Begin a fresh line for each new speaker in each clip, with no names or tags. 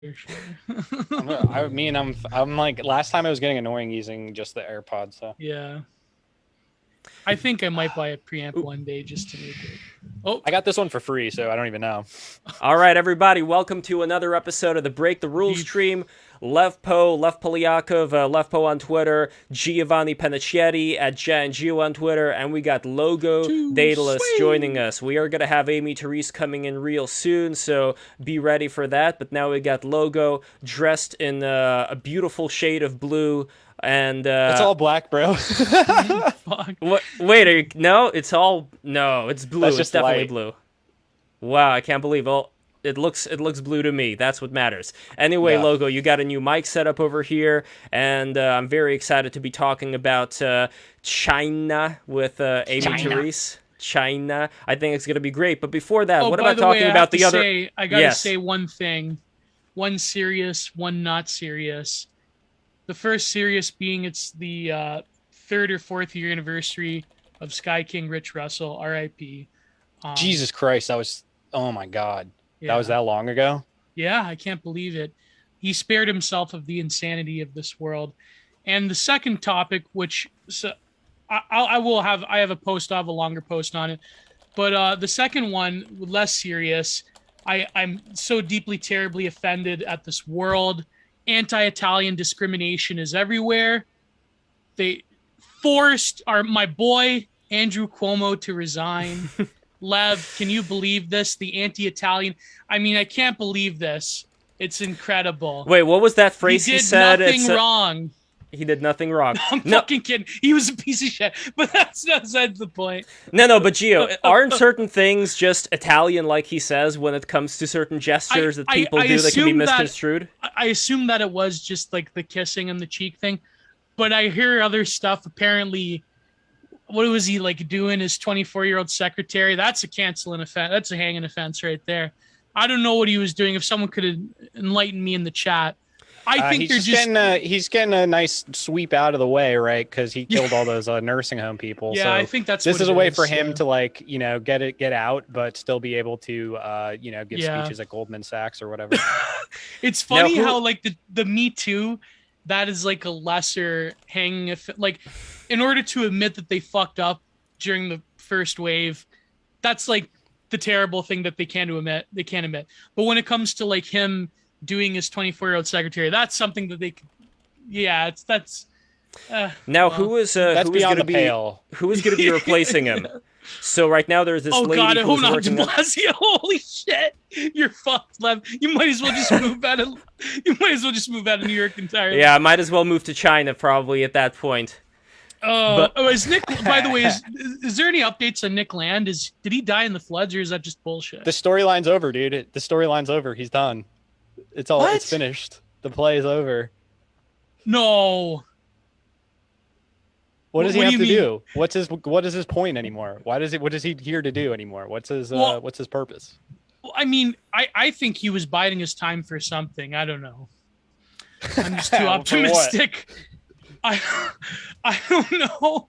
For sure.
I'm like last time I was getting annoying using just the AirPods. So
Yeah. I think I might buy a preamp
Oop.
one day just to make it. Oh,
I got this one for free, so I don't even know.
All right, everybody, welcome to another episode of the Break the Rules
beef.
stream. Lev Polyakov, Lev Po on Twitter, Giovanni Penacchetti at Jan Gio on Twitter, and we got Logo
Too
Daedalus joining
sweet.
us. We are going to have Aimee Terese coming in real soon, so be ready for that. But now we got Logo dressed in a beautiful shade of blue. And
It's all black, bro.
Fuck.
what? Wait, no, it's blue.
That's
It's
just
definitely
light.
blue. Wow, I can't believe. Well, it looks blue to me. That's what matters. Anyway,
Yeah.
Logo, you got a new mic set up over here, and I'm very excited to be talking about China with Aimee
China.
Terese. China. I think it's gonna be great. But before that,
Oh,
what
by
about
the way,
talking
I have
about
to
the other?
say, I gotta
Yes.
say one thing. One serious, one not serious. The first serious being it's the third or fourth year anniversary of Sky King Rich Russell, R.I.P.
Jesus Christ, that was. Oh my God, that was
Yeah.
that long ago.
Yeah, I can't believe it. He spared himself of the insanity of this world. And the second topic, which so I have a post, I have a longer post on it. But the second one, less serious. I'm so deeply, terribly offended at this world. Anti-Italian discrimination is everywhere. They forced my boy Andrew Cuomo to resign. Lev, can you believe this? The anti-Italian. I mean, I can't believe this. It's incredible.
Wait, what was that
He
phrase he
did
said?
nothing wrong.
He did nothing wrong.
I'm
No,
fucking kidding. He was a piece of shit. But that's the point.
no, but Gio, aren't certain things just Italian, like he says, when it comes to certain
I
gestures that
I,
people
I
do that can be
assume that
misconstrued?
I assume that it was just like the kissing and the cheek thing. But I hear other stuff. Apparently, what was he like doing? His 24-year-old secretary. That's a canceling offense. That's a hanging offense right there. I don't know what he was doing. If someone could enlighten me in the chat, I think
He's
they're
just
just
getting a nice sweep out of the way, right? Because he killed all those nursing home people.
yeah.
So
I think that's
this
what
is
it
a way
is.
for him
Yeah.
to get out, but still be able to give
Yeah.
speeches at Goldman Sachs or whatever.
It's
Now,
funny how like the Me Too, that is like a lesser hanging like in order to admit that they fucked up during the first wave, that's like the terrible thing that they can't admit. But when it comes to like him doing his 24-year-old secretary, that's something that they could, yeah, it's that's
Now,
well,
who is
That's
who is
beyond
going to
the
be
pale.
replacing him? So right now there's this
oh
lady
god,
who's
hold on, De
working on.
Blasio. Holy shit. You're fucked, Lev. You might as well just move out of New York entirely.
Yeah, I might as well move to China probably at that point. But
Is Nick? By the way, is there any updates on Nick Land? Did he die in the floods, or is that just bullshit?
The storyline's over, dude. The storyline's over. He's done.
What?
It's finished. The play is over.
No.
What does he
What do
have
you
to
mean?
do? What is his point anymore? What is he here to do anymore?
Well-
What's his purpose?
I mean, I think he was biding his time for something. I don't know. I'm just too
For what?
optimistic. I I don't know.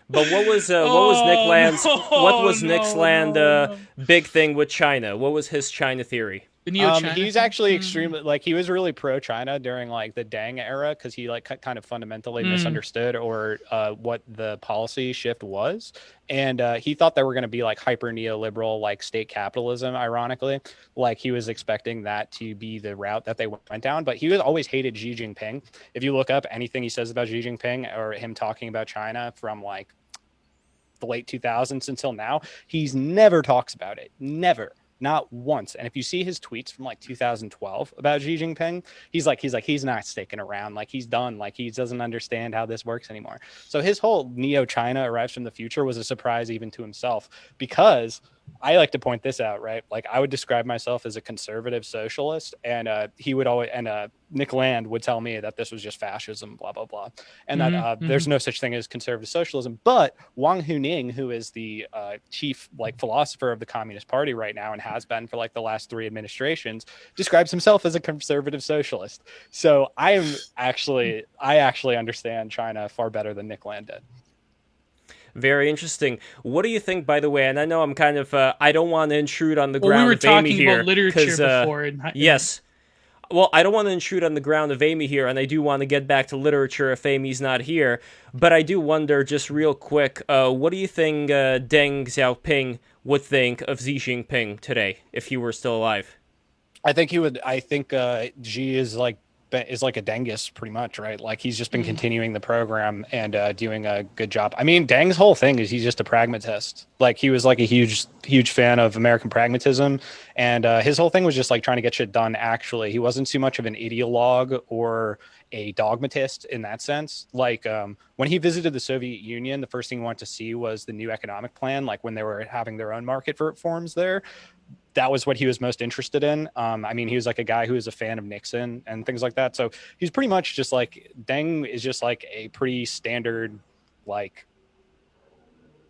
but what was Nick
Oh,
Land's
no,
what was Nick's
no,
Land
no.
big thing with China? What was his China theory?
The Neo China.
He's actually extremely he was really pro China during like the Deng era because he kind of fundamentally misunderstood or what the policy shift was, and he thought they were going to be like hyper neoliberal like state capitalism. Ironically, like he was expecting that to be the route that they went down, but he was always hated Xi Jinping. If you look up anything he says about Xi Jinping or him talking about China from like the late 2000s until now, he's never talks about it. Never. Not once. And if you see his tweets from like 2012 about Xi Jinping, he's not sticking around. Like he's done. Like he doesn't understand how this works anymore. So his whole Neo China arrives from the future was a surprise even to himself because I like to point this out, right? Like I would describe myself as a conservative socialist, and he would always Nick Land would tell me that this was just fascism, blah blah blah, and that there's no such thing as conservative socialism. But Wang Huning, who is the chief like philosopher of the Communist Party right now and has been for like the last three administrations, describes himself as a conservative socialist. So I actually understand China far better than Nick Land did.
Very interesting. What do you think, by the way? And I know I'm kind of I don't want to intrude on the
Well, we
ground
were
with Aimee
talking
here
about literature
'cause,
before.
yes. well, I don't want to intrude on the ground of Aimee here, and I do want to get back to literature if Aimee's not here. But I do wonder, just real quick, what do you think Deng Xiaoping would think of Xi Jinping today if he were still alive?
I think he would. I think G is like a Dengus, pretty much, right? Like he's just been continuing the program and doing a good job. I mean, Deng's whole thing is he's just a pragmatist. Like he was like a huge fan of American pragmatism, and his whole thing was just like trying to get shit done. Actually, he wasn't too much of an ideologue or a dogmatist in that sense. Like when he visited the Soviet Union, the first thing he wanted to see was the new economic plan, like when they were having their own market for reforms there. That was what he was most interested in. I mean, he was like a guy who was a fan of Nixon and things like that. So he's pretty much just like Deng is just like a pretty standard like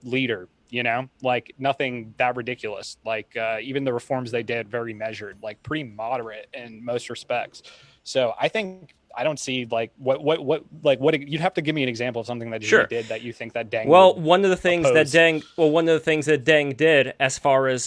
leader, you know, like nothing that ridiculous. Like even the reforms they did, very measured, like pretty moderate in most respects. So I don't see like what you'd have to give me an example of something that he
Sure.
did that you think that Deng
Well,
would
one of the things that
oppose.
Deng did, as far as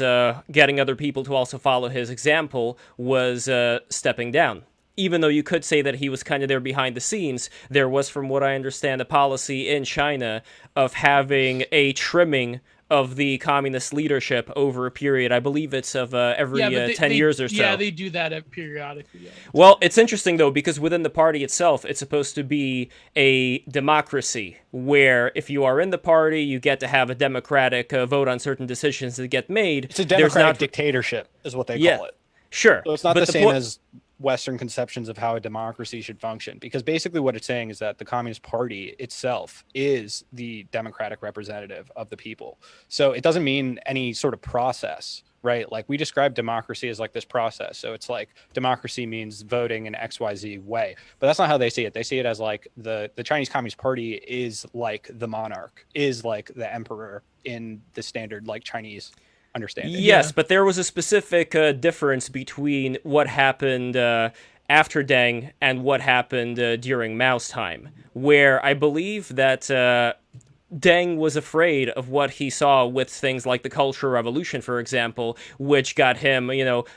getting other people to also follow his example, was stepping down. Even though you could say that he was kind of there behind the scenes, there was, from what I understand, a policy in China of having a trimming of the communist leadership over a period. I believe it's of every
Yeah, but
10 years or so.
Yeah, they do that periodically. Yeah.
Well, it's interesting, though, because within the party itself, it's supposed to be a democracy where if you are in the party, you get to have a democratic vote on certain decisions that get made.
It's a democratic dictatorship is what they call it.
Sure.
So it's not
but
the same as Western conceptions of how a democracy should function, because basically what it's saying is that the Communist Party itself is the democratic representative of the people. So it doesn't mean any sort of process, right? Like we describe democracy as like this process. So it's like democracy means voting in XYZ way, but that's not how they see it. They see it as like the Chinese Communist Party is like the monarch, is like the emperor in the standard like Chinese understanding.
Yes, but there was a specific difference between what happened after Deng and what happened during Mao's time, where I believe that Deng was afraid of what he saw with things like the Cultural Revolution, for example, which got him,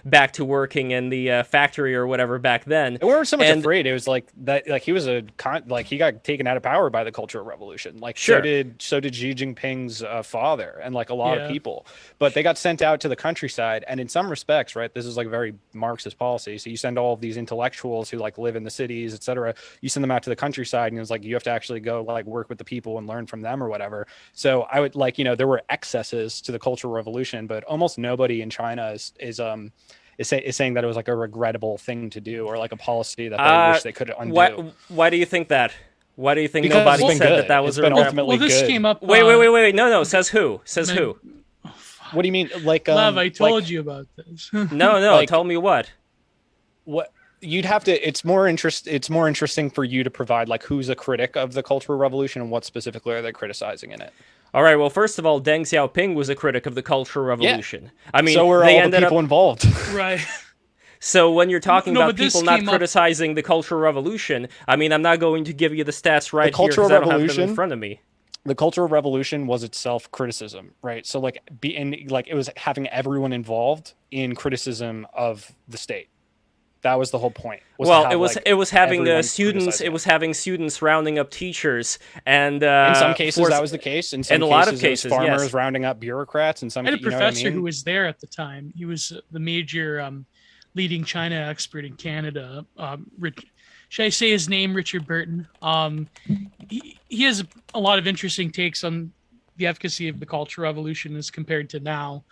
back to working in the factory or whatever back then.
They weren't so much afraid. It was like that. Like he was he got taken out of power by the Cultural Revolution. Like
Sure.
so did Xi Jinping's father and like a lot of people. But they got sent out to the countryside, and in some respects, right, this is like very Marxist policy. So you send all of these intellectuals who like live in the cities, etc. You send them out to the countryside, and it's like you have to actually go like work with the people and learn from them or whatever. So I would like, there were excesses to the Cultural Revolution, but almost nobody in China is saying that it was like a regrettable thing to do or like a policy that they wish they could undo.
Why do you think that? Why do you think
Because
nobody
it's been
said
good.
that was
It's been
a
ultimately
Well, this
good.
came up.
Wait. No. Says who? Says who?
What do you mean? Like,
Lev, I told
like,
you about this.
No.
Like-
Tell me what.
what you'd have to. It's more interesting for you to provide like who's a critic of the Cultural Revolution and what specifically are they criticizing in it.
All right. Well, first of all, Deng Xiaoping was a critic of the Cultural Revolution. I mean,
so were
they
all the
ended
people
up.
involved.
Right.
So when you're talking
No,
about
but this
people not
came up-
criticizing the Cultural Revolution, I mean, I'm not going to give you the stats right here
Cultural
because I don't have them
Revolution-
in front of me.
The Cultural Revolution was itself criticism, right? So like it was having everyone involved in criticism of the state. That was the whole point.
Well,
to have,
it was having
everyone
students.
criticizing
It was having students rounding up teachers, and
in some cases that was the case. In some
a lot of
cases, it was
cases,
farmers
yes.
rounding up bureaucrats. And some,
I had a
you know what I
professor
mean?
who was there at the time. He was the major leading China expert in Canada. Should I say his name? Richard Burton. He has a lot of interesting takes on the efficacy of the Cultural Revolution as compared to now.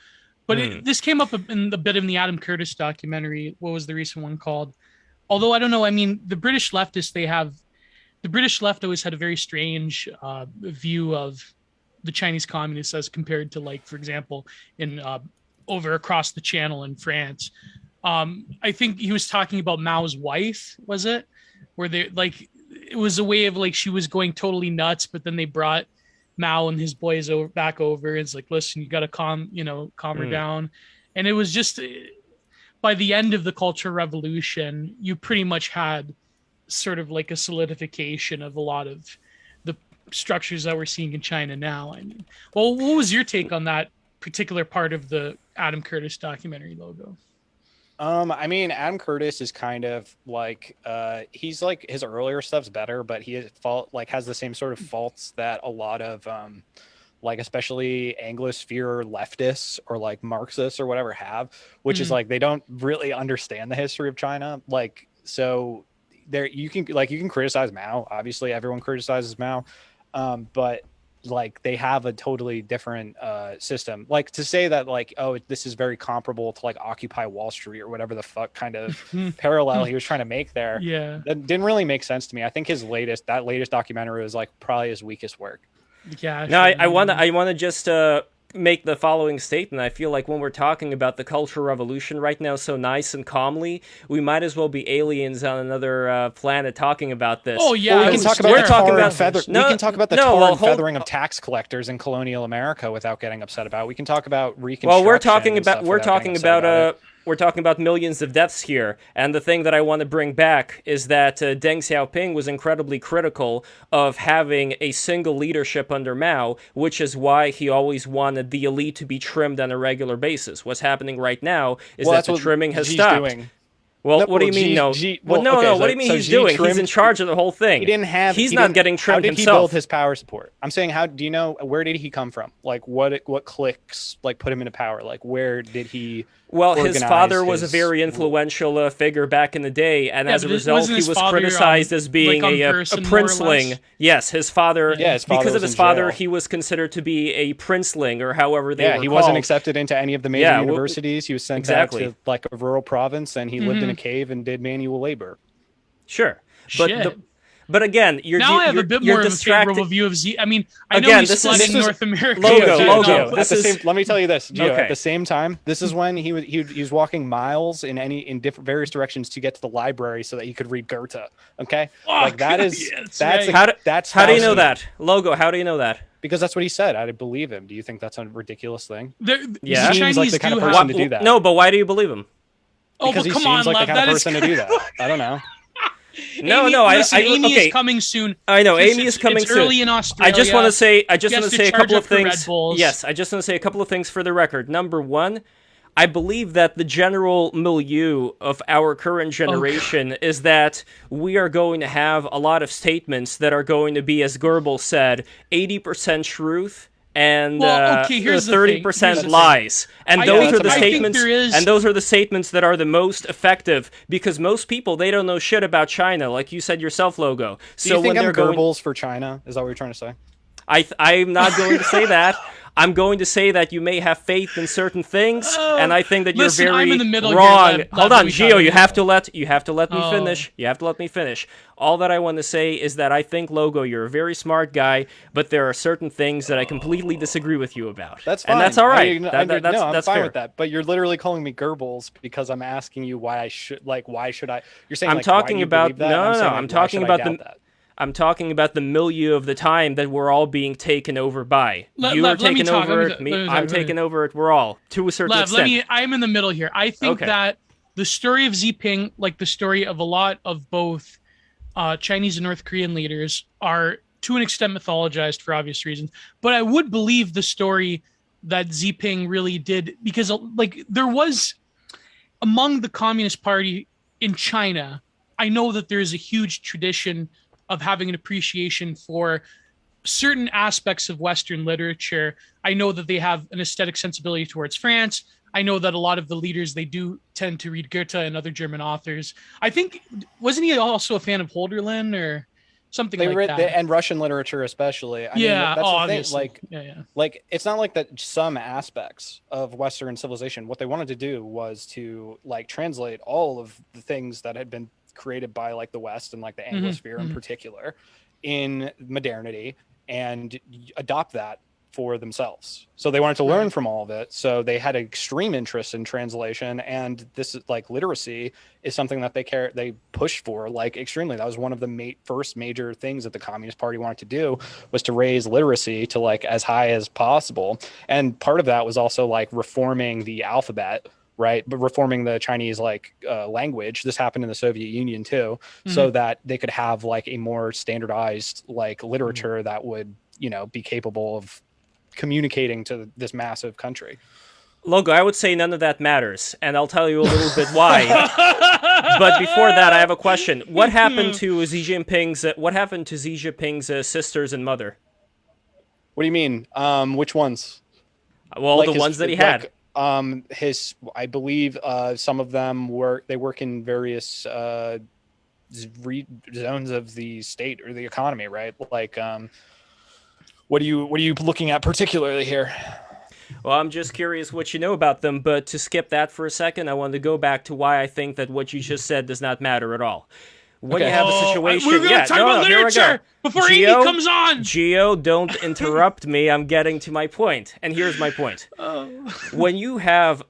But this came up in a bit in the Adam Curtis documentary. What was the recent one called? Although I don't know. I mean, the British leftists, the British left always had a very strange view of the Chinese communists as compared to, like, for example, in over across the channel in France. I think he was talking about Mao's wife, was it? Where they like it was a way of like she was going totally nuts, but then they brought Mao and his boys back over. It's like, listen, you got to calm her down. And it was just by the end of the Cultural Revolution, you pretty much had sort of like a solidification of a lot of the structures that we're seeing in China now. I mean, well, what was your take on that particular part of the Adam Curtis documentary, Logo?
I mean, Adam Curtis is kind of like he's like his earlier stuff's better, but he has the same sort of faults that a lot of like especially Anglosphere leftists or like Marxists or whatever have, which is
Mm.
like they don't really understand the history of China. Like so there you can criticize Mao. Obviously everyone criticizes Mao. But like they have a totally different system. Like to say that like, oh, this is very comparable to like Occupy Wall Street or whatever the fuck kind of parallel he was trying to make there.
Yeah.
That didn't really make sense to me. I think his latest documentary was like probably his weakest work.
Yeah.
No,
Sure.
I wanna just make the following statement. I feel like when we're talking about the Cultural Revolution right now, so nice and calmly, we might as well be aliens on another planet talking about this.
Oh yeah.
Well, we
I
can
was
talk about
swear.
the
talking
tar
about-
and feather.
No,
we can talk about the
no,
tar
well,
and feathering of tax collectors in colonial America without getting upset about. We can talk about reconstruction.
Well,
and stuff without getting upset about it.
we're talking about millions of deaths here, and the thing that I want to bring back is that Deng Xiaoping was incredibly critical of having a single leadership under Mao, which is why he always wanted the elite to be trimmed on a regular basis. What's happening right now is that the trimming has
Xi's
stopped.
doing.
Well,
No,
what do you
well,
mean?
Xi-
No,
Xi-
well,
well,
no,
okay,
no. What
so-
do you mean
so
he's
Xi
doing? He's
trimmed-
in charge of the whole thing.
He didn't have.
He's
he
not
didn't-
getting trimmed
How did he
himself.
build his power support? I'm saying, how do you know where did he come from? Like what cliques like put him into power? Like where did he?
Well, his father was a
his-
very influential figure back in the day, and
Yeah,
as a
but
result,
wasn't
he
his
was
father,
criticized as being
like,
a
person, more or
princeling.
less?
Yes, his father.
Yeah, his father
because
was
of his
in
father,
jail.
he was considered to be a princeling, or however they
Yeah,
were
he
called.
wasn't accepted into any of the major
Yeah, well,
universities. He was sent
exactly.
out to like a rural province, and he lived in a
Mhm.
cave and did manual labor.
Sure, but
Shit.
but again,
Now I have a bit
you're
more of a
distracted.
favorable view of Z. I mean, I know
Again,
he's
this is-
flooding
this is
North America.
Logo,
with
logo.
Vietnam.
This is-
Let me tell you this, Gio.
Okay.
At the same time, this is when he was walking miles in different various directions to get to the library so that he could read Goethe. Okay, like that is
Yeah, that's
that's
right.
that's
How do you know
Fauci.
that? Logo, how do you know that?
Because that's what he said. I believe him. Do you think that's a ridiculous thing?
Yeah.
The
He seems like
Chinese
the kind of
do
person
have.
to do that.
No, but why do you believe him?
Oh,
Because
but
he
come
seems
on,
like
Lev.
the kind
That
of
is
person to do that. I don't know.
No,
Aimee,
no,
listen,
I
Aimee
okay.
is coming soon.
I know
Just-
Amy is coming
it's
soon.
early in Australia.
I just want to say
She has to
a
charge
couple
up
of
for Red
things.
Bulls.
Yes, I just want to say a couple of things for the record. Number one, I believe that the general milieu of our current generation is that we are going to have a lot of statements that are going to be, as Goebbels said, 80% truth and
Well, okay, here's the thing.
30%
Here's the thing.
lies. And
I
those
think-
are the
I think
statements
there is-
and those are the statements that are the most effective because most people they don't know shit about China, like you said yourself, Logo.
Do
So
you
when
think I'm
they're going
Goebbels for China? Is that what you're trying to say?
I'm not going to say that. I'm going to say that you may have faith in certain things, and I think that
listen,
you're very
I'm in the middle here,
wrong.
Lev.
Hold
Lev,
on,
we
Gio,
gotta-
you have to let me
Oh.
finish. You have to let me finish. All that I want to say is that I think, Logo, you're a very smart guy, but there are certain things that I completely disagree with you about.
That's fine.
And that's all right.
No, I'm
That's
fine
fair.
with that. But you're literally calling me Goebbels because I'm asking you why why should I? You're saying
I'm
like, why do
talking
you
about
believe that?
no,
saying,
no.
like,
I'm
why
talking
should I
about
doubt
the.
that?
I'm talking about the milieu of the time that we're all being taken over by.
Lev,
You are
let me
taking
talk.
over
Let me
it.
talk.
Me,
Let me talk.
I'm
Let me-
taking over it. We're all to a certain
Lev,
extent.
I'm in the middle here. I think
Okay.
that the story of Xi, like the story of a lot of both Chinese and North Korean leaders, are to an extent mythologized for obvious reasons. But I would believe the story that Xi really did because, like, there was among the Communist Party in China. I know that there is a huge tradition of having an appreciation for certain aspects of Western literature. I know that they have an aesthetic sensibility towards France. I know that a lot of the leaders, they do tend to read Goethe and other German authors. I think, wasn't he also a fan of Holderlin or something
They
like
read
that?
and Russian literature especially. I mean,
Yeah,
that's the thing.
obviously. Yeah.
Like it's not like that. Some aspects of Western civilization, what they wanted to do was to like translate all of the things that had been created by like the West and like the Anglosphere in particular in modernity and adopt that for themselves. So they wanted to learn from all of it. So they had an extreme interest in translation, and this is like literacy is something that they push for like extremely. That was one of the first major things that the Communist Party wanted to do, was to raise literacy to like as high as possible. And part of that was also like reforming the alphabet, right? But reforming the Chinese language. This happened in the Soviet Union too, so that they could have like a more standardized like literature that would, be capable of communicating to this massive country.
Logo, I would say none of that matters, and I'll tell you a little bit why. But before that, I have a question. What happened to Xi Jinping's sisters and mother?
What do you mean? Which ones?
Well,
Like
the ones that he had.
I believe some of them work in various zones of the state or the economy, right? Like, what are you looking at particularly here?
Well, I'm just curious what you know about them, but to skip that for a second, I wanted to go back to why I think that what you just said does not matter at all. When you have a situation,
we're going to talk about literature before Aimee comes on.
Gio, don't interrupt me. I'm getting to my point, and here's my point. When you have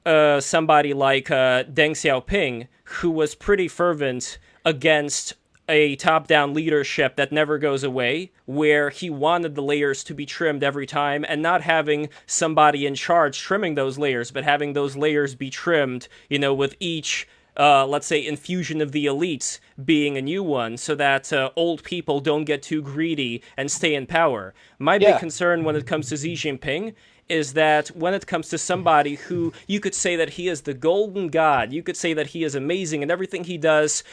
somebody like Deng Xiaoping, who was pretty fervent against a top-down leadership that never goes away, where he wanted the layers to be trimmed every time, and not having somebody in charge trimming those layers, but having those layers be trimmed, with each let's say, infusion of the elites being a new one, so that old people don't get too greedy and stay in power. My big concern when it comes to Xi Jinping is that when it comes to somebody who you could say that he is the golden god, you could say that he is amazing in everything he does,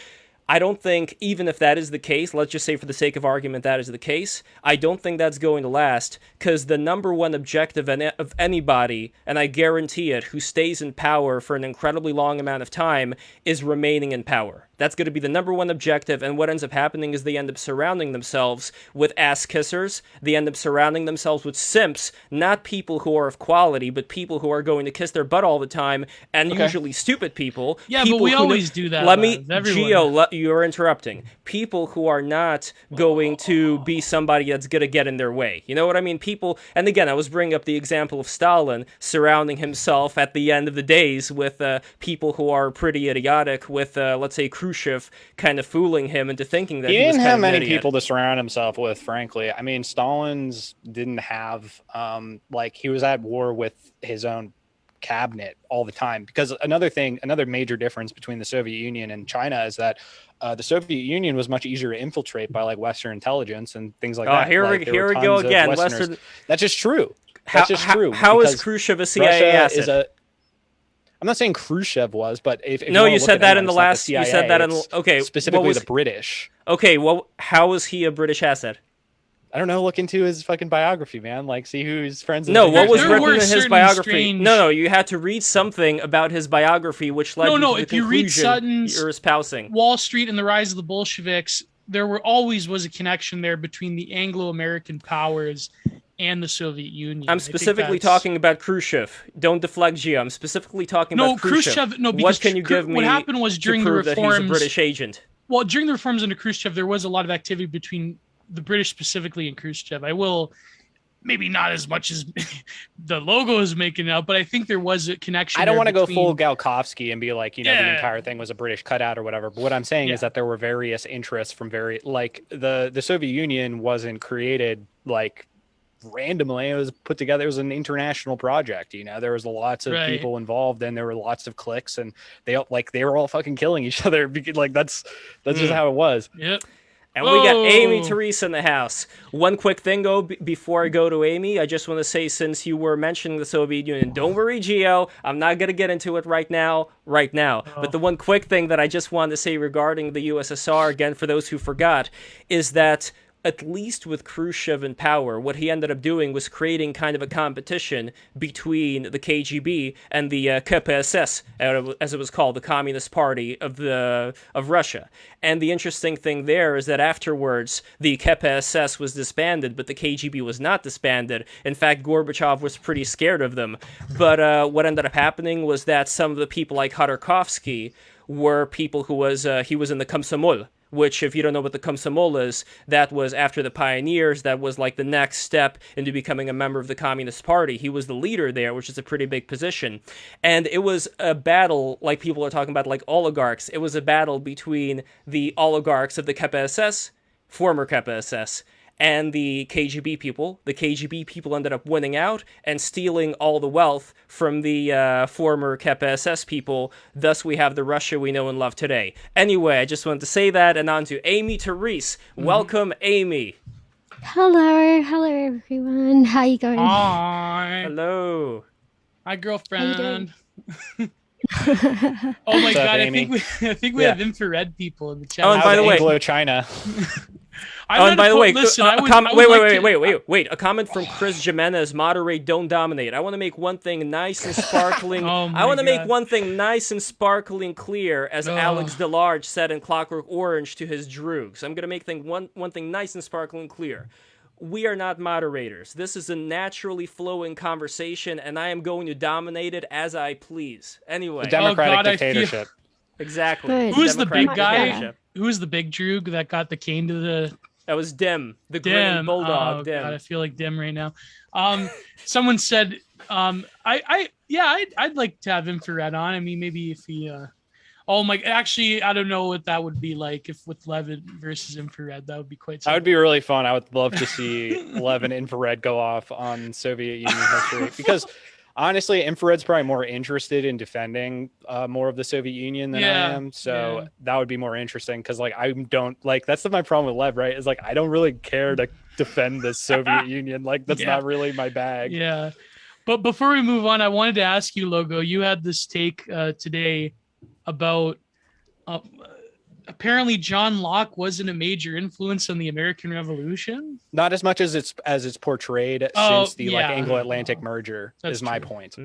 I don't think, even if that is the case, let's just say for the sake of argument that is the case, I don't think that's going to last, because the number one objective of anybody, and I guarantee it, who stays in power for an incredibly long amount of time, is remaining in power. That's going to be the number one objective, and what ends up happening is they end up surrounding themselves with ass-kissers, they end up surrounding themselves with simps, not people who are of quality, but people who are going to kiss their butt all the time, and usually stupid people.
Yeah,
people
but we always do that.
Gio, you're interrupting. People who are not going to be somebody that's going to get in their way. You know what I mean? People, and again, I was bringing up the example of Stalin surrounding himself at the end of the days with people who are pretty idiotic, with, let's say, Khrushchev kind of fooling him into thinking that he
didn't
was
have many
idiot.
people to surround himself with, frankly. I mean, Stalin's didn't have, he was at war with his own cabinet all the time, because another major difference between the Soviet Union and China is that the Soviet Union was much easier to infiltrate by like Western intelligence and things like that.
Here we go again. Western...
That's just true.
How is Khrushchev a CIA asset?
I'm not saying Khrushchev was, but if
you said that in the last. You said that in
specifically the British.
Okay, well, how is he a British asset?
I don't know. Look into his fucking biography, man. Like, see who's friends.
No, what was written in his biography? No, you had to read something about his biography, which led you to the conclusion
if you read Sutton's
you're espousing.
Wall Street and the Rise of the Bolsheviks, there always was a connection there between the Anglo-American powers and the Soviet Union.
I'm specifically talking about Khrushchev. Don't deflect, Gio. I'm specifically talking about Khrushchev.
No, because
what can you give me
what happened was during the reforms,
that he's a British agent?
Well, during the reforms under Khrushchev, there was a lot of activity between the British specifically and Khrushchev. I will, maybe not as much as the logo is making out, but I think there was a connection.
I don't want to go full Galkovsky and be like, the entire thing was a British cutout or whatever. But what I'm saying is that there were various interests from the Soviet Union wasn't created like randomly. It was put together. It was an international project. There was lots of people involved, and there were lots of cliques, and they were all fucking killing each other. Like that's just how it was.
Yep.
And we got Aimee Terese in the house. One quick thing, before I go to Aimee, I just want to say, since you were mentioning the Soviet Union, don't worry, Gio, I'm not going to get into it right now. But the one quick thing that I just wanted to say regarding the USSR, again, for those who forgot, is that at least with Khrushchev in power, what he ended up doing was creating kind of a competition between the KGB and the KPSS, as it was called, the Communist Party of Russia. And the interesting thing there is that afterwards, the KPSS was disbanded, but the KGB was not disbanded. In fact, Gorbachev was pretty scared of them. But what ended up happening was that some of the people like Khodorkovsky were people he was in the Komsomol, which, if you don't know what the Komsomol is, that was after the pioneers, that was like the next step into becoming a member of the Communist Party. He was the leader there, which is a pretty big position. And it was a battle, like people are talking about, like oligarchs. It was a battle between the oligarchs of the KPSS, former KPSS, and the KGB people. The KGB people ended up winning out and stealing all the wealth from the former KPSS people. Thus, we have the Russia we know and love today. Anyway, I just wanted to say that, and on to Aimee Terese. Welcome, Aimee.
Hello everyone. How you going?
Hi.
Hello.
Hi,
How you
girlfriend.
doing?
Oh my
What's up,
god,
Aimee?
I think we
Yeah.
have infrared people in the
Oh,
chat.
and
How's
by the way,
Anglo China?
I'm
Oh,
not
and by the way,
listen.
a comment.
I would
Wait, wait,
like
wait,
to.
wait, wait, wait. A comment from Chris Jimenez. Moderate, don't dominate. I want to make one thing nice and sparkling.
Oh
I
my
want to make
god.
one thing nice and sparkling clear, as Alex
Oh,
DeLarge said in Clockwork Orange to his droogs. I'm gonna make one thing nice and sparkling clear. We are not moderators. This is a naturally flowing conversation, and I am going to dominate it as I please.
The
Anyway,
oh
democratic
god. I feel.
dictatorship.
exactly.
Good.
It's a
Who's the
democratic
big
Much
guy?
better.
dictatorship.
Who's the big droog that got the cane to the
That was Dim, the grinning
dim?
bulldog.
Oh god,
Dim.
I feel like dim right now. Someone said, yeah, I'd like to have infrared on. I mean, maybe if he, oh my, actually, I don't know what that would be like if with Levin versus infrared. That would be quite.
That would be really fun. I would love to see 11 infrared go off on Soviet Union history because honestly, infrared's probably more interested in defending more of the Soviet Union than I
Yeah,
am. So
yeah.
that would be more interesting because like I don't like that's my problem with Lev, right? Is like I don't really care to defend the Soviet Union. Like that's
Yeah.
not really my bag.
Yeah. But before we move on, I wanted to ask you, Logo. You had this take today about uh, apparently John Locke wasn't a major influence on the American Revolution.
Not as much as it's portrayed
Oh,
since the like
yeah.
Anglo-Atlantic merger
That's
is my
true.
point.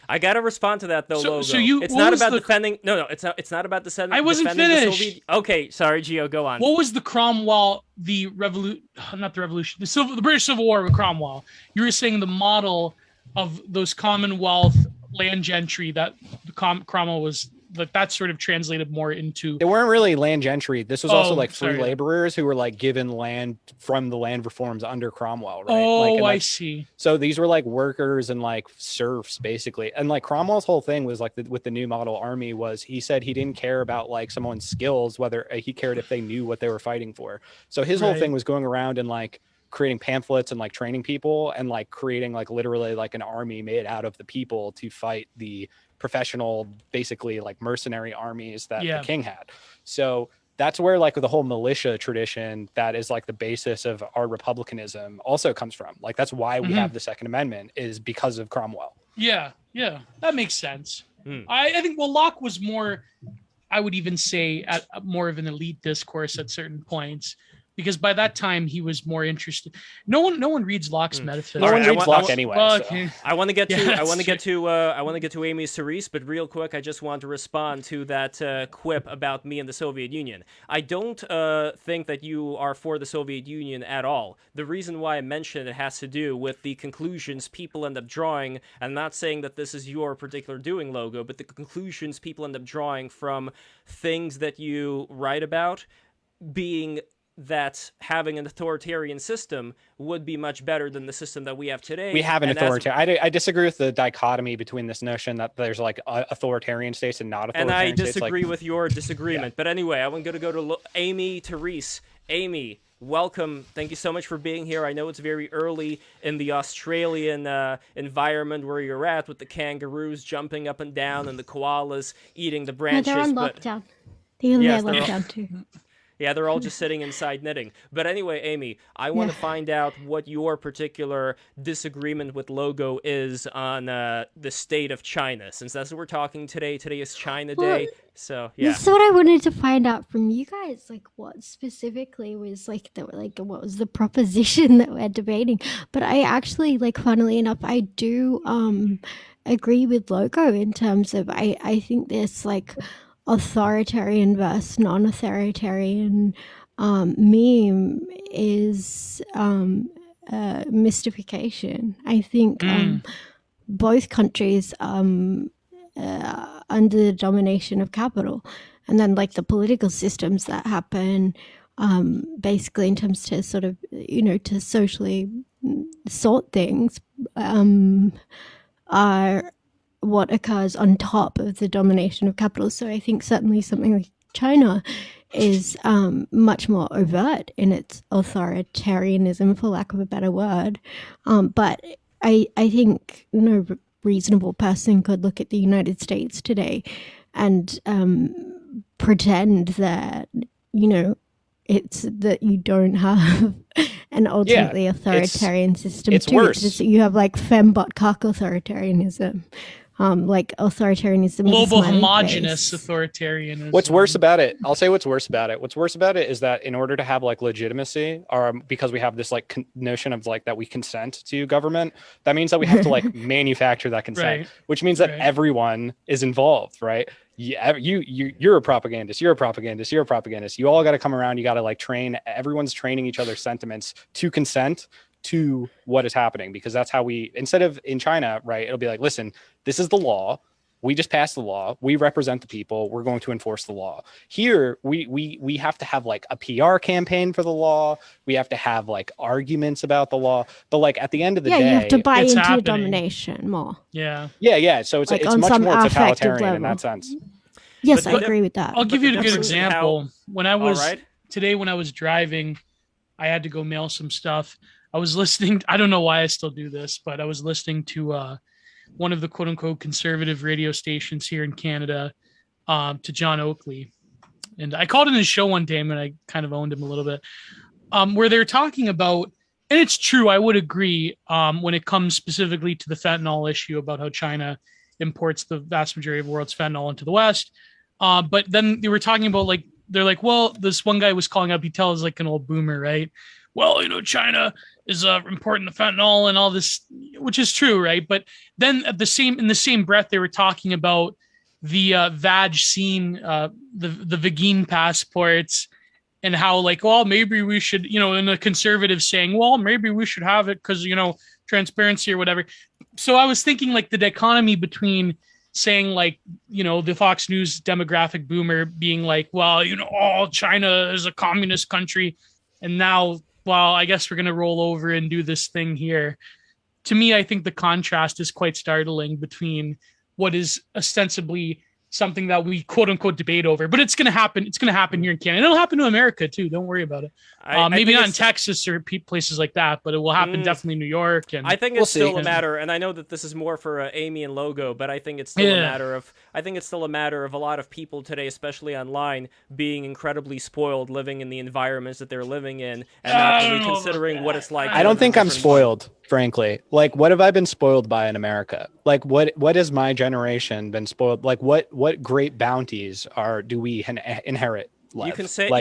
I gotta respond to that though, Logo.
So you,
it's
what
not
was
about
the-
defending. No, it's not. It's not about defending.
I wasn't
defending the
finished.
Soviet. Okay, sorry, Gio, go on.
What was the Cromwell, not the revolution, the British Civil War with Cromwell? You were saying the model of those Commonwealth land gentry that Cromwell was, like, that sort of translated more into.
They weren't really land gentry. This was also like free
sorry.
laborers who were like given land from the land reforms under Cromwell, right?
Oh,
like,
I see.
So these were like workers and like serfs basically. And like Cromwell's whole thing was like with the new model army was he said he didn't care about like someone's skills, whether he cared if they knew what they were fighting for. So his whole thing was going around and like creating pamphlets and like training people and like creating like literally like an army made out of the people to fight the professional, basically like mercenary armies that the king had. So that's where like the whole militia tradition that is like the basis of our republicanism also comes from. Like that's why we have the Second Amendment is because of Cromwell.
Yeah, that makes sense. I think, well, Locke was more, I would even say, at more of an elite discourse at certain points, because by that time he was more interested. No one reads Locke's metaphysics.
No one reads Locke anyway.
Okay.
I want to get to
Yeah,
I want to
that's
get to I want to get to Aimee Terese, but real quick, I just want to respond to that quip about me and the Soviet Union. I don't think that you are for the Soviet Union at all. The reason why I mentioned it has to do with the conclusions people end up drawing. I'm not saying that this is your particular doing, Logo, but the conclusions people end up drawing from things that you write about being that having an authoritarian system would be much better than the system that we have today.
We have an authoritarian. I disagree with the dichotomy between this notion that there's like authoritarian states and not authoritarian
states. And I
states.
disagree with your disagreement. Yeah. But anyway, I'm going to go to Aimee Terese. Aimee, welcome. Thank you so much for being here. I know it's very early in the Australian environment where you're at with the kangaroos jumping up and down and the koalas eating the branches.
No, they're on lockdown. They're on lockdown too.
Yeah, they're all just sitting inside knitting. But anyway, Aimee, I want to find out what your particular disagreement with Logo is on the state of China, since that's what we're talking today. Today is China Day, so yeah.
This is what I wanted to find out from you guys. Like, what specifically was what was the proposition that we're debating? But I actually, like, funnily enough, I do agree with Logo in terms of I think there's like authoritarian versus non-authoritarian meme is mystification. I think both countries under the domination of capital, and then like the political systems that happen basically in terms to sort of, to socially sort things are what occurs on top of the domination of capital. So I think certainly something like China is much more overt in its authoritarianism, for lack of a better word. But I think no reasonable person could look at the United States today and pretend that, it's that you don't have an ultimately authoritarian system
it's
too.
worse.
You have like fembot cock authoritarianism. Like authoritarianism,
global homogenous authoritarianism.
What's worse about it? I'll say what's worse about it. What's worse about it is that in order to have like legitimacy, or because we have this like notion of like that we consent to government, that means that we have to like manufacture that consent, which means that everyone is involved, right? You're a propagandist. You're a propagandist. You're a propagandist. You all got to come around. You got to like train. Everyone's training each other's sentiments to consent to what is happening, because that's how we, instead of in China, right, it'll be like, listen, this is the law, we just passed the law, we represent the people, we're going to enforce the law. Here we have to have like a PR campaign for the law, we have to have like arguments about the law, but like at the end of the day,
you have to buy into your domination more.
So it's like it's much more totalitarian in that sense.
Yes, I agree with that.
I'll give you a good example. When I was driving, I had to go mail some stuff. I was listening, I don't know why I still do this, but I was listening to one of the quote unquote conservative radio stations here in Canada, to John Oakley. And I called in his show one day and I kind of owned him a little bit, where they're talking about, and it's true, I would agree, when it comes specifically to the fentanyl issue about how China imports the vast majority of the world's fentanyl into the West. But then they were talking about like, they're like, well, this one guy was calling up, he tells like an old boomer, right? Well, China is importing the fentanyl and all this, which is true, right? But then in the same breath, they were talking about the vaccine, the Vagine passports, and how like, well, maybe we should, and a conservative saying, well, maybe we should have it because transparency or whatever. So I was thinking like the dichotomy between saying like, the Fox News demographic boomer being like, well, all China is a communist country, and now, well, I guess we're going to roll over and do this thing here. To me, I think the contrast is quite startling between what is ostensibly something that we quote unquote debate over, but it's going to happen. It's going to happen here in Canada. It'll happen to America too. Don't worry about it. Maybe not in Texas or places like that, but it will happen definitely in New York. And
I think it's still a matter, and I know that this is more for Aimee and Logo, but I think it's still a matter of, a lot of people today, especially online, being incredibly spoiled living in the environments that they're living in and not really considering what it's like.
I don't think I'm spoiled, frankly. Like, what have I been spoiled by in America? Like, what has my generation been spoiled? Like, what great bounties do we inherit? Lev?
You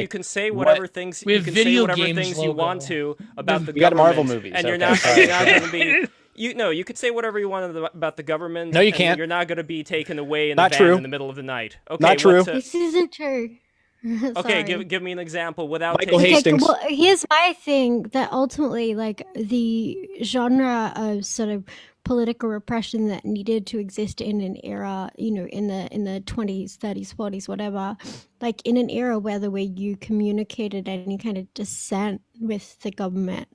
can say whatever things you can say whatever things you want to about the government.
You got Marvel movies,
and you're not going to be. You could say whatever you want about the government.
No, you can't.
You're not going to be taken away in
not
the
true.
van in the middle of the night. Okay,
not true.
This isn't true.
Okay, give me an example without
Michael Hastings.
Well, here's my thing, that ultimately, like, the genre of sort of political repression that needed to exist in an era, in the 20s, 30s, 40s, whatever, like in an era where the way you communicated any kind of dissent with the government,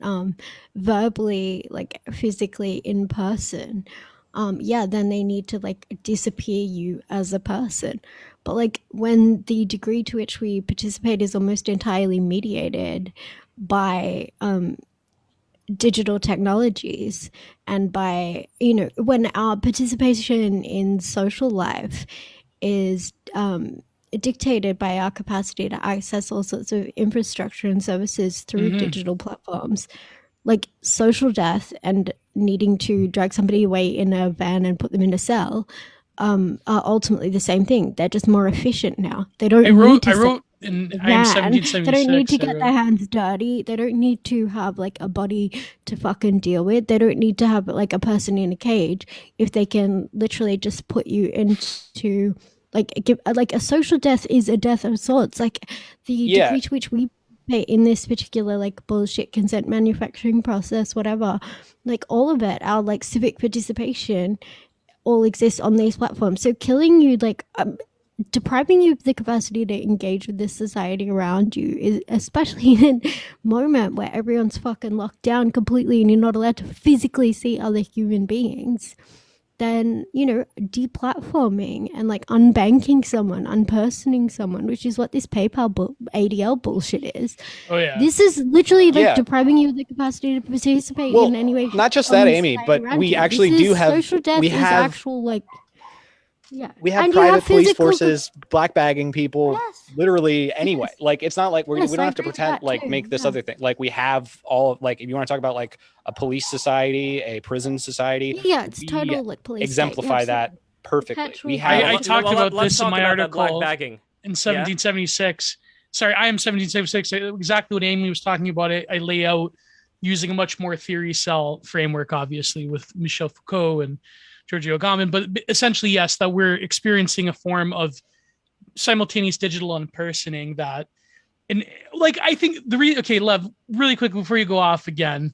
verbally, like physically in person, then they need to like disappear you as a person. But like when the degree to which we participate is almost entirely mediated by digital technologies, and by, when our participation in social life is dictated by our capacity to access all sorts of infrastructure and services through digital platforms, like social death and needing to drag somebody away in a van and put them in a cell, are ultimately the same thing. They're just more efficient now. They don't. I wrote
in 1776.
They don't need to get their hands dirty. They don't need to have like a body to fucking deal with. They don't need to have like a person in a cage if they can literally just put you into like a social death is a death of sorts. Like the degree to which we in this particular like bullshit consent manufacturing process, whatever, like all of it, our like civic participation all exists on these platforms. So killing you, like depriving you of the capacity to engage with this society around you, is especially in a moment where everyone's fucking locked down completely and you're not allowed to physically see other human beings, then, deplatforming and like unbanking someone, unpersoning someone, which is what this PayPal ADL bullshit is.
Oh yeah.
This is literally like depriving you of the capacity to participate in any way.
Not just that, Aimee, but we actually do have
social death. Actual like. Yeah.
We have
And you
private
have
police
physical
forces blackbagging people
Yes.
literally anyway.
Yes.
Like it's not like we
Yes,
don't
I
have to
agree with
pretend
that
like
too.
make this
Yeah.
other thing. Like we have all like if you want to talk about like a police society, a prison society,
Yeah, it's
we
total like police state.
exemplify that
Absolutely.
perfectly.
Perpetual
We have
I talked about
let's
this in
talk
my
about that
article
black bagging.
in
Yeah?
1776. Sorry, I am 1776. Exactly what Aimee was talking about. I lay out using a much more theory cell framework, obviously, with Michel Foucault and Giorgio Agamben. But essentially, yes, that we're experiencing a form of simultaneous digital unpersoning that, and like I think okay, Lev, really quick before you go off again,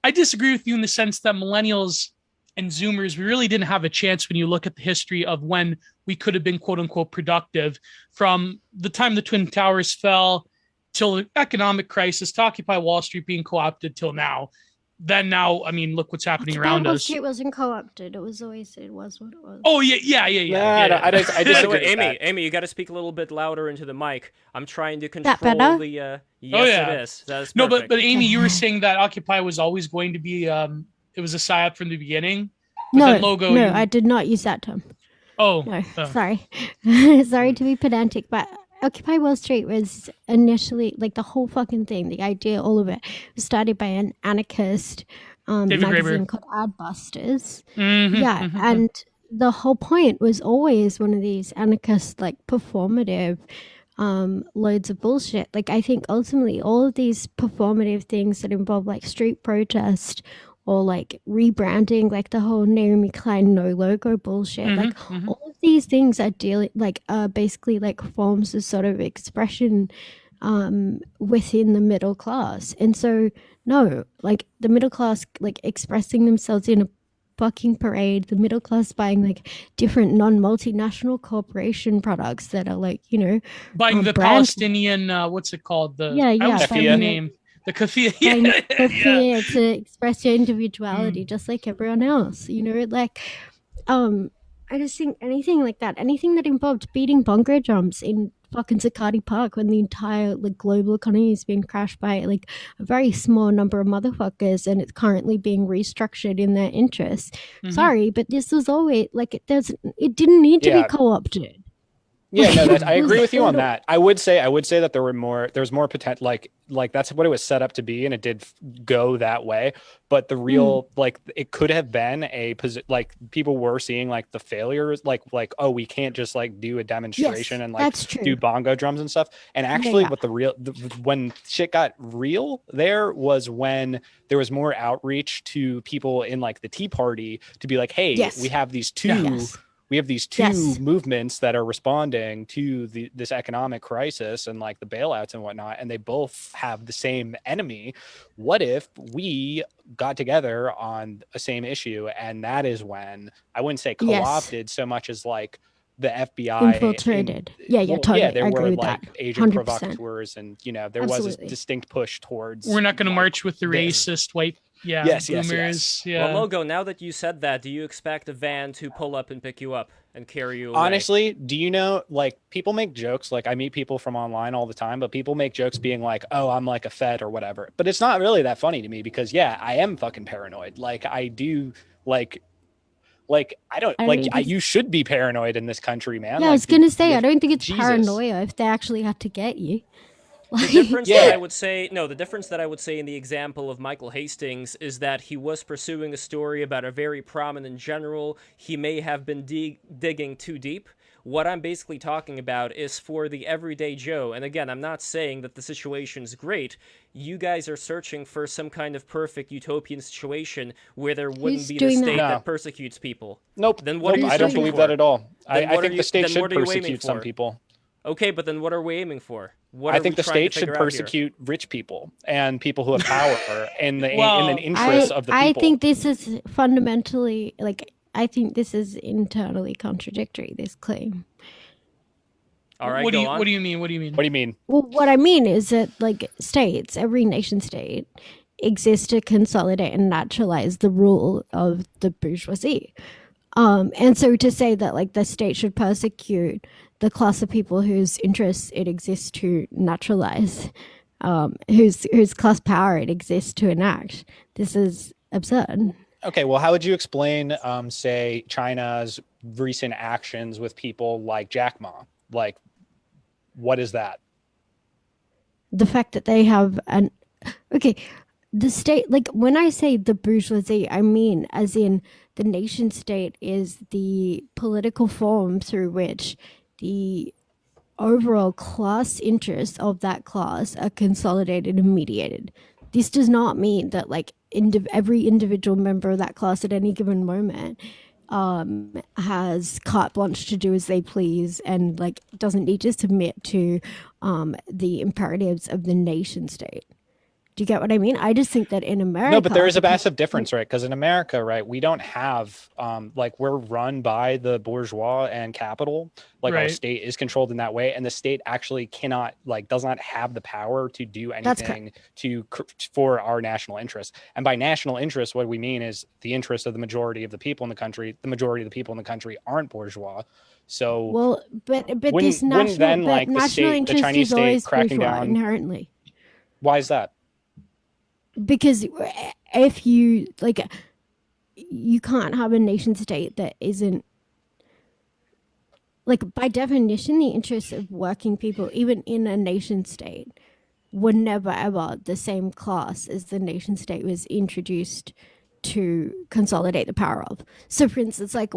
I disagree with you in the sense that millennials and Zoomers, we really didn't have a chance when you look at the history of when we could have been quote unquote productive from the time the Twin Towers fell till the economic crisis to Occupy Wall Street being co opted till now. Then now, I mean, look what's happening around
Wall
us.
Street wasn't co-opted. It was what it was.
Oh, yeah.
Nah, I
By the
disagree
way,
with that.
Aimee, you got to speak a little bit louder into the mic. I'm trying to control
better?
the. Yes,
yeah.
it is. That is
No,
perfect.
but Aimee, you were saying that Occupy was always going to be it was a psyop from the beginning.
No,
logo,
I did not use that term.
Oh,
No, sorry. Sorry to be pedantic, but Occupy Wall Street was initially, like, the whole fucking thing, the idea, all of it, was started by an anarchist
David
magazine
Graeber.
called Adbusters.
Mhm,
Yeah,
mhm.
and the whole point was always one of these anarchist, like, performative loads of bullshit. Like, I think ultimately all of these performative things that involve, like, street protest or like rebranding, like the whole Naomi Klein no logo bullshit. Like all of these things are basically like forms of sort of expression within the middle class. And so no, like the middle class like expressing themselves in a fucking parade, the middle class buying like different non-multinational corporation products that are like, you know,
buying the Palestinian what's it called? I always forget the name. The kafia.
Yeah. To express your individuality just like everyone else, you know, like I just think anything like that, anything that involved beating bongo drums in fucking Zuccotti Park when the entire like global economy is being crashed by like a very small number of motherfuckers and it's currently being restructured in their interests. Sorry, but this was always like it didn't need to be co-opted.
Yeah, no, I agree with you on that. I would say that there's more potential, like that's what it was set up to be, and it did go that way. But the real, like, it could have been like people were seeing like the failures, like oh, we can't just like do a demonstration and like do bongo drums and stuff. And actually, what when shit got real, there was when there was more outreach to people in like the Tea Party to be like, hey, we have these two. We have these two movements that are responding to this economic crisis and like the bailouts and whatnot, and they both have the same enemy. What if we got together on a same issue? And that is when I wouldn't say co-opted so much as like the FBI
infiltrated. Totally.
Yeah, there were like
that.
agent provocateurs, and you know there was a distinct push towards.
We're not going to march with the racist white. Boomers. Yeah.
Well, Logo, now that you said that, do you expect a van to pull up and pick you up and carry you away?
Honestly, do you know, like, people make jokes, like I meet people from online all the time, but people make jokes being like, oh, I'm like a Fed or whatever. But it's not really that funny to me because I am fucking paranoid. Like I do like I don't you should be paranoid in this country, man.
Yeah,
like,
I was gonna say I don't think it's paranoia if they actually had to get you.
The difference that I would say in the example of Michael Hastings is that he was pursuing a story about a very prominent general. He may have been digging too deep. What I'm basically talking about is for the everyday Joe. And again, I'm not saying that the situation's great. You guys are searching for some kind of perfect utopian situation where there wouldn't be the state that persecutes people.
Nope.
Then what
I don't believe that at all. I think the state should persecute some people.
Okay, but then what are we aiming for?
I think the state should persecute rich people and people who have power in the interest of the people.
I think this is fundamentally, like, I think this is internally contradictory, this claim.
All right,
what do you mean? What do you mean?
Well, what I mean is that, like, states, every nation state, exists to consolidate and naturalize the rule of the bourgeoisie. And so to say that, like, the state should persecute the class of people whose interests it exists to naturalize, whose class power it exists to enact, this is absurd.
Okay, well, how would you explain, say, China's recent actions with people like Jack Ma. Like, what is that?
The fact that they have an okay, the state, like when I say the bourgeoisie, I mean as in the nation state is the political form through which the overall class interests of that class are consolidated and mediated. This does not mean that like every individual member of that class at any given moment has carte blanche to do as they please and like doesn't need to submit to the imperatives of the nation state. Do you get what I mean? I just think that in America,
No, but there is a massive difference, right? Because in America, right, we don't have like we're run by the bourgeois and capital. Like our state is controlled in that way, and the state actually cannot, like, does not have the power to do anything for our national interest. And by national interest, what we mean is the interest of the majority of the people in the country. The majority of the people in the country aren't bourgeois. So
well, but this national,
then,
but
like,
national
the
interest
Chinese
is always
state cracking
bourgeois
down
inherently.
Why is that?
Because if you like, you can't have a nation state that isn't like by definition the interests of working people, even in a nation state, were never ever the same class as the nation state was introduced to consolidate the power of. So for instance, like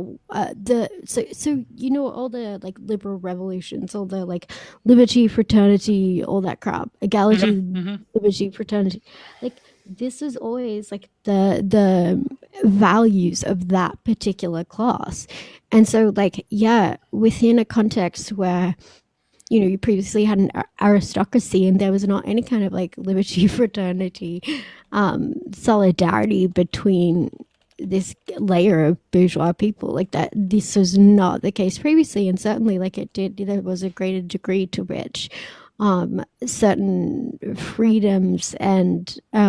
so you know all the like liberal revolutions, all the like liberty, fraternity, all that crap, equality, liberty, fraternity, like this was always like the values of that particular class. And so like yeah, within a context where you know you previously had an aristocracy and there was not any kind of like liberty, fraternity, solidarity between this layer of bourgeois people, like that this was not the case previously, and certainly like there was a greater degree to which certain freedoms and what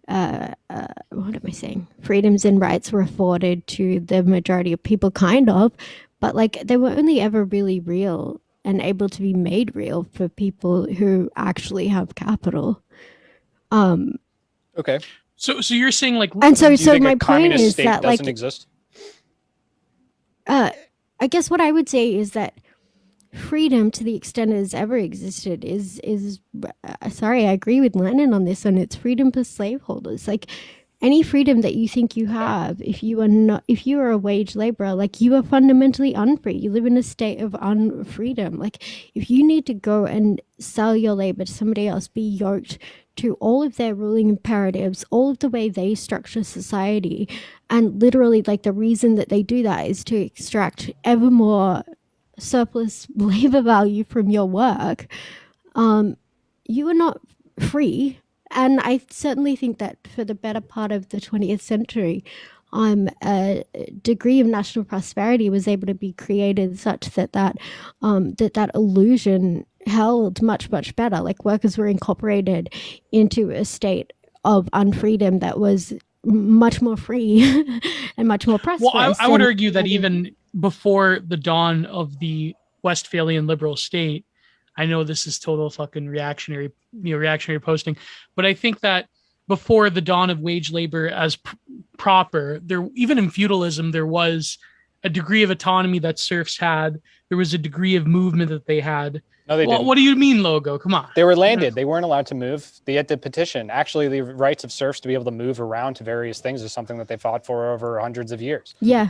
am I saying? Freedoms and rights were afforded to the majority of people, kind of, but like they were only ever really real and able to be made real for people who actually have capital.
Okay.
So you're saying like,
and so my point is that like
exist?
I guess what I would say is that freedom, to the extent it has ever existed, is sorry, I agree with Lenin on this one. It's freedom for slaveholders. Like any freedom that you think you have, if you are a wage laborer, like you are fundamentally unfree. You live in a state of unfreedom. Like if you need to go and sell your labor to somebody else, be yoked to all of their ruling imperatives, all of the way they structure society, and literally like the reason that they do that is to extract ever more surplus labor value from your work, you are not free. And I certainly think that for the better part of the 20th century, a degree of national prosperity was able to be created such that that illusion held much better. Like workers were incorporated into a state of unfreedom that was much more free and much more prosperous.
Well, I would argue that even before the dawn of the Westphalian liberal state, I know this is total fucking reactionary posting, but I think that before the dawn of wage labor as proper, there, even in feudalism, there was a degree of autonomy that serfs had. There was a degree of movement that they had.
No, they didn't.
What do you mean, Logo? Come on.
They were landed. They weren't allowed to move. They had to petition. Actually, the rights of serfs to be able to move around to various things is something that they fought for over hundreds of years.
Yeah.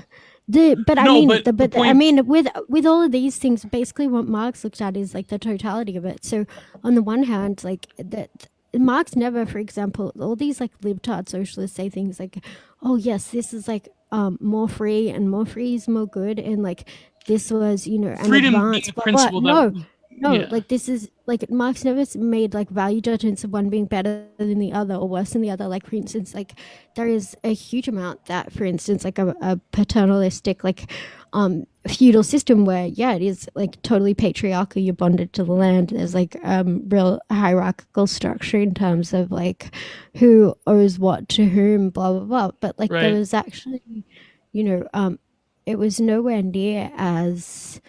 I mean, with all of these things, basically what Marx looked at is like the totality of it. So on the one hand, like that, Marx never, for example, all these like libtard socialists say things like, oh yes, this is like more free, and more free is more good, and like this was, you know, an
freedom
advance,
being principle that,
No, like this is like Marx never made like value judgments of one being better than the other or worse than the other. Like for instance, like there is a huge amount that, for instance, like a paternalistic like feudal system where it is like totally patriarchal. You're bonded to the land. There's like real hierarchical structure in terms of like who owes what to whom, blah blah blah. But like there was actually, you know, it was nowhere near as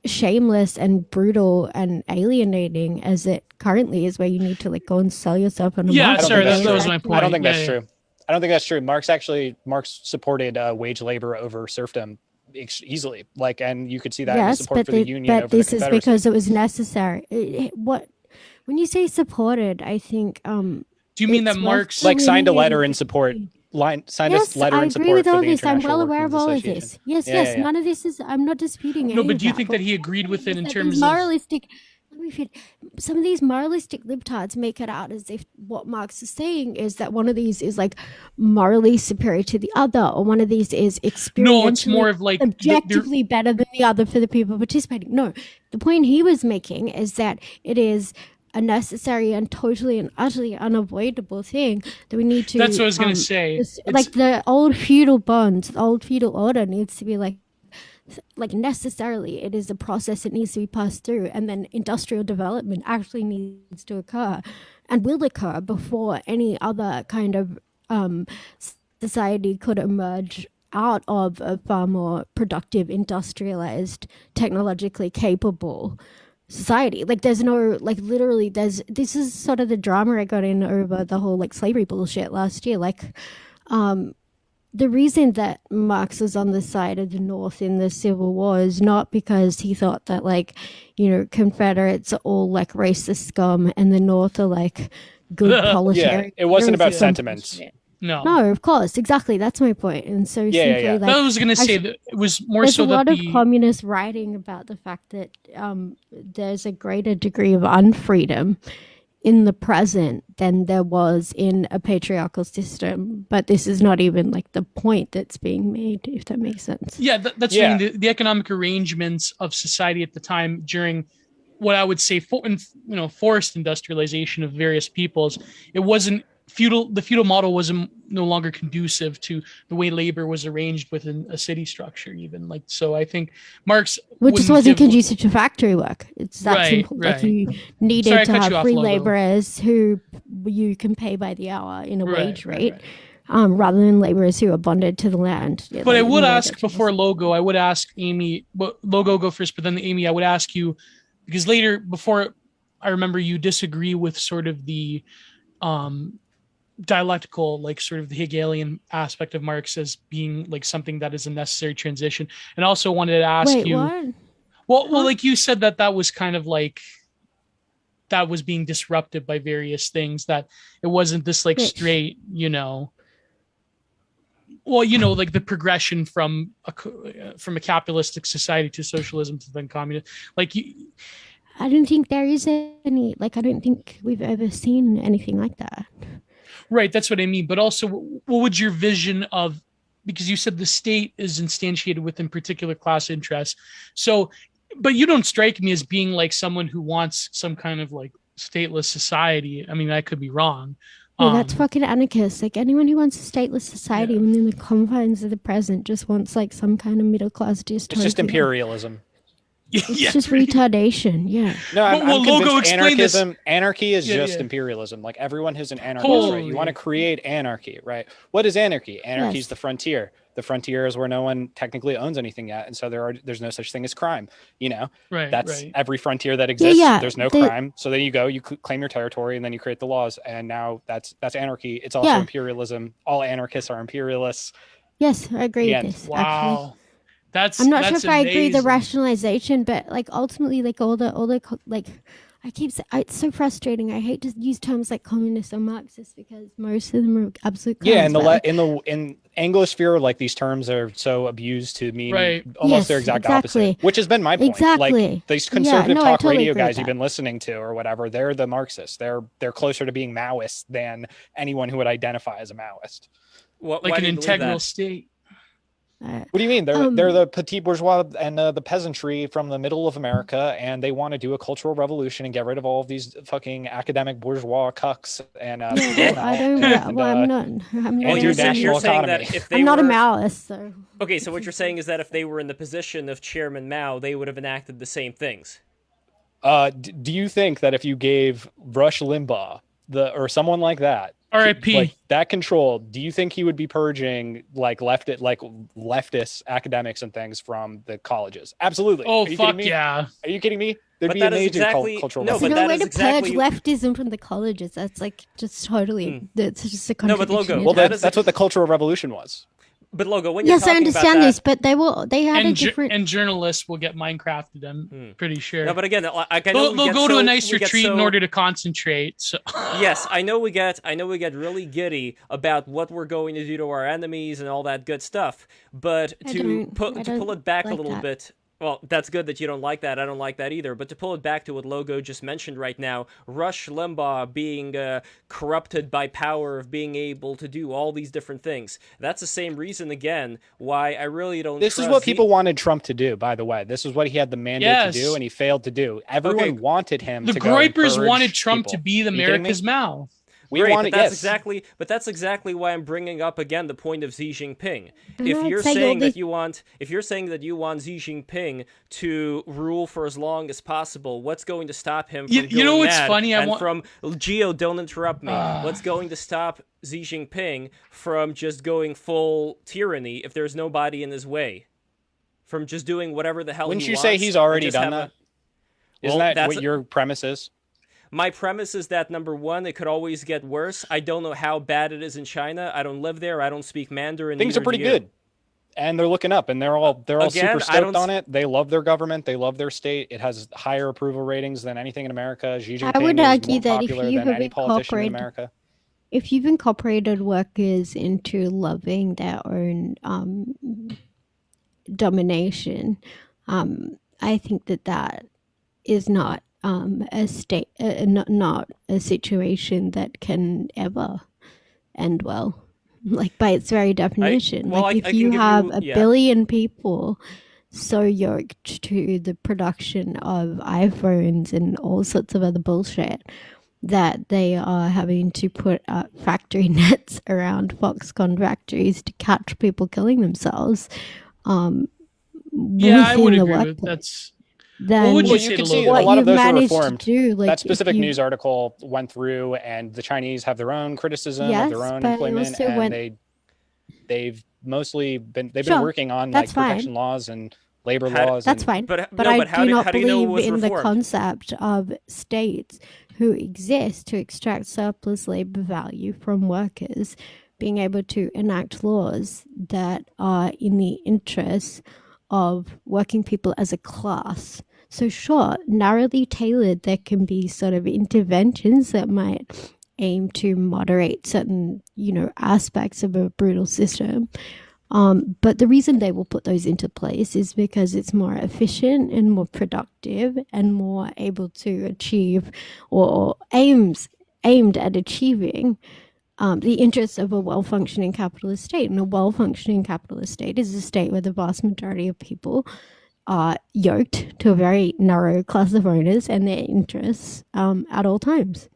shameless and brutal and alienating as it currently is, where you need to like go and sell yourself on a market.
Sorry, that was my point.
I don't think that's true. I don't think that's true. Marx supported wage labor over serfdom easily. Like, and you could see that in the
Yes,
support
but
for the Union over the
this is
Confederacy.
because it was necessary. What when you say supported, I think
Do you mean that Marx
like signed a letter in support? Signed
Yes,
a letter
I
in
agree
support
with
for
all
the
this. I'm
International
well aware
Workmen's
of all of
Association.
this. Yes,
Yeah,
yes.
yeah, yeah.
None of this is. I'm not disputing
No,
any
but
of
do you
that.
think that he agreed with it in
That
terms
these
of
moralistic? Let me finish. Some of these moralistic libtards make it out as if what Marx is saying is that one of these is like morally superior to the other, or one of these is
no? It's
experientially,
more of like
objectively better than the other for the people participating. No, the point he was making is that it is a necessary and totally and utterly unavoidable thing that we need to.
That's what I was gonna say.
Like the old feudal bonds, the old feudal order needs to be like necessarily it is a process that needs to be passed through, and then industrial development actually needs to occur and will occur before any other kind of society could emerge out of a far more productive, industrialized, technologically capable society. Like there's no like literally there's this is sort of the drama I got in over the whole like slavery bullshit last year. Like the reason that Marx was on the side of the North in the Civil War is not because he thought that like, Confederates are all like racist scum and the North are like good proletariat.
It wasn't about sentiments.
No, of course, exactly. That's my point. And so simply like
I was gonna say that it was more
there's
so
a
that
lot of communists writing about the fact that there's a greater degree of unfreedom in the present than there was in a patriarchal system, but this is not even like the point that's being made, if that makes sense.
Yeah, that's what I mean. The economic arrangements of society at the time during what I would say forced industrialization of various peoples, it wasn't feudal. The feudal model was no longer conducive to the way labor was arranged within a city structure. Even like so, I think Marx,
which just wasn't conducive to factory work. It's that simple.
Right.
Like you needed to have free laborers who you can pay by the hour in a wage rate. Rather than laborers who are bonded to the land.
But I would ask before Logo, I would ask Aimee, but Logo go first, but then Aimee, I would ask you, because later, before I remember you disagree with sort of the dialectical, like sort of the Hegelian aspect of Marx as being like something that is a necessary transition. And also wanted to ask
what?
Well, like you said that was kind of like, that was being disrupted by various things, that it wasn't this like straight, like the progression from a capitalistic society to socialism to then communism. Like
I don't think there is any, like, I don't think we've ever seen anything like that.
Right, that's what I mean. But also, what would your vision of, because you said the state is instantiated within particular class interests. So, but you don't strike me as being like someone who wants some kind of like stateless society. I mean, I could be wrong.
Yeah, that's fucking anarchist. Like anyone who wants a stateless society within the confines of the present just wants like some kind of middle class dystopia.
It's just imperialism.
It's just retardation. Yeah.
No, I'm convinced anarchy is just imperialism. Like everyone who's an anarchist, right? You want to create anarchy, right? What is anarchy? Anarchy is the frontier. The frontier is where no one technically owns anything yet, and so there's no such thing as crime. That's every frontier that exists. There's no crime. So then you claim your territory, and then you create the laws, and now that's anarchy. It's also imperialism. All anarchists are imperialists.
Yes, I agree with this.
Wow.
Actually.
I'm
not sure if
amazing.
I agree with the rationalization, but like ultimately, like all the like, I keep saying it's so frustrating. I hate to use terms like communist or Marxist because most of them are absolute.
Yeah, in Anglosphere, like these terms are so abused to mean almost their exact opposite, which has been my point.
Exactly.
Like these conservative talk radio guys you've been listening to or whatever, they're the Marxists. They're closer to being Maoist than anyone who would identify as a Maoist.
Like an integral state.
What do you mean? They're the petit bourgeois and the peasantry from the middle of America, and they want to do a cultural revolution and get rid of all of these fucking academic bourgeois cucks. And I'm not
national economy.
I'm not a Maoist, so.
Okay, so what you're saying is that if they were in the position of Chairman Mao, they would have enacted the same things.
Do you think that if you gave Rush Limbaugh or someone like that,
R.I.P.
like that control, do you think he would be purging like leftist academics and things from the colleges? Absolutely.
Oh, fuck yeah.
Are you kidding me? There'd
But
be a
that is
major
exactly
cultural
no.
There's
But
no
that
way
is
to
exactly
purge leftism from the colleges. That's like just totally. That's just a
No, but
contradiction.
Logo,
Well,
that is
that's what the Cultural Revolution was.
But Logo, when you're
Yes, I
talking about
understand
that,
this, but they had a different.
And journalists will get Minecrafted. I'm pretty sure.
no, but again, I know
They'll
we
go to a nice
we get
retreat in order to concentrate. So
Yes, I know we get really giddy about what we're going to do to our enemies and all that good stuff. But
I
to
don't
pull it back a
like
little
that.
bit, well, that's good that you don't like that. I don't like that either. But to pull it back to what Logo just mentioned right now, Rush Limbaugh being corrupted by power of being able to do all these different things. That's the same reason again why I really don't.
This is what people wanted Trump to do, by the way. This is what he had the mandate to do, and he failed to do. Everyone wanted him
the
to go and
Groypers
purge
wanted Trump
people.
to be the
Are you kidding me?
America's mouth.
We
Great,
wanted,
but that's
yes.
exactly why I'm bringing up again the point of Xi Jinping.
But
If
I'd
you're
say
saying
all
that
the-
you want, if you're saying that you want Xi Jinping to rule for as long as possible, what's going to stop him from
You know
going
what's
mad?
funny?
And from Gio, don't interrupt me.
Ah.
What's going to stop Xi Jinping from just going full tyranny if there's nobody in his way? From just doing whatever the hell
Wouldn't
he
you
wants?
say he's
and
already
just
done
have
that?
Well,
Isn't that
that's
what your premise is?
My premise is that number one, it could always get worse. I don't know how bad it is in China. I don't live there. I don't speak Mandarin.
Things are pretty good, and they're looking up, and they're all
Again,
super stoked on it. They love their government. They love their state. It has higher approval ratings than anything in America. Xi Jinping
I would
is
argue
more
that if
popular
you
than
have
any politician in
incorporated,
America.
if you've incorporated workers into loving their own domination, I think that is not not a situation that can ever end well. Like by its very definition, if you have a billion people so yoked to the production of iPhones and all sorts of other bullshit that they are having to put factory nets around Foxconn factories to catch people killing themselves.
Yeah, I would agree with that's.
Then
what would
Well, you can see a lot of those are reformed. That specific news article went through, and the Chinese have their own criticism of their own employment, and they've mostly been working on like protection laws and labor laws.
That's fine, but I do not believe in the concept of states who exist to extract surplus labor value from workers being able to enact laws that are in the interests of working people as a class. So sure, narrowly tailored, there can be sort of interventions that might aim to moderate certain, aspects of a brutal system. But the reason they will put those into place is because it's more efficient and more productive and more able to achieve or aimed at achieving the interests of a well-functioning capitalist state. And a well-functioning capitalist state is a state where the vast majority of people are yoked to a very narrow class of owners and their interests at all times.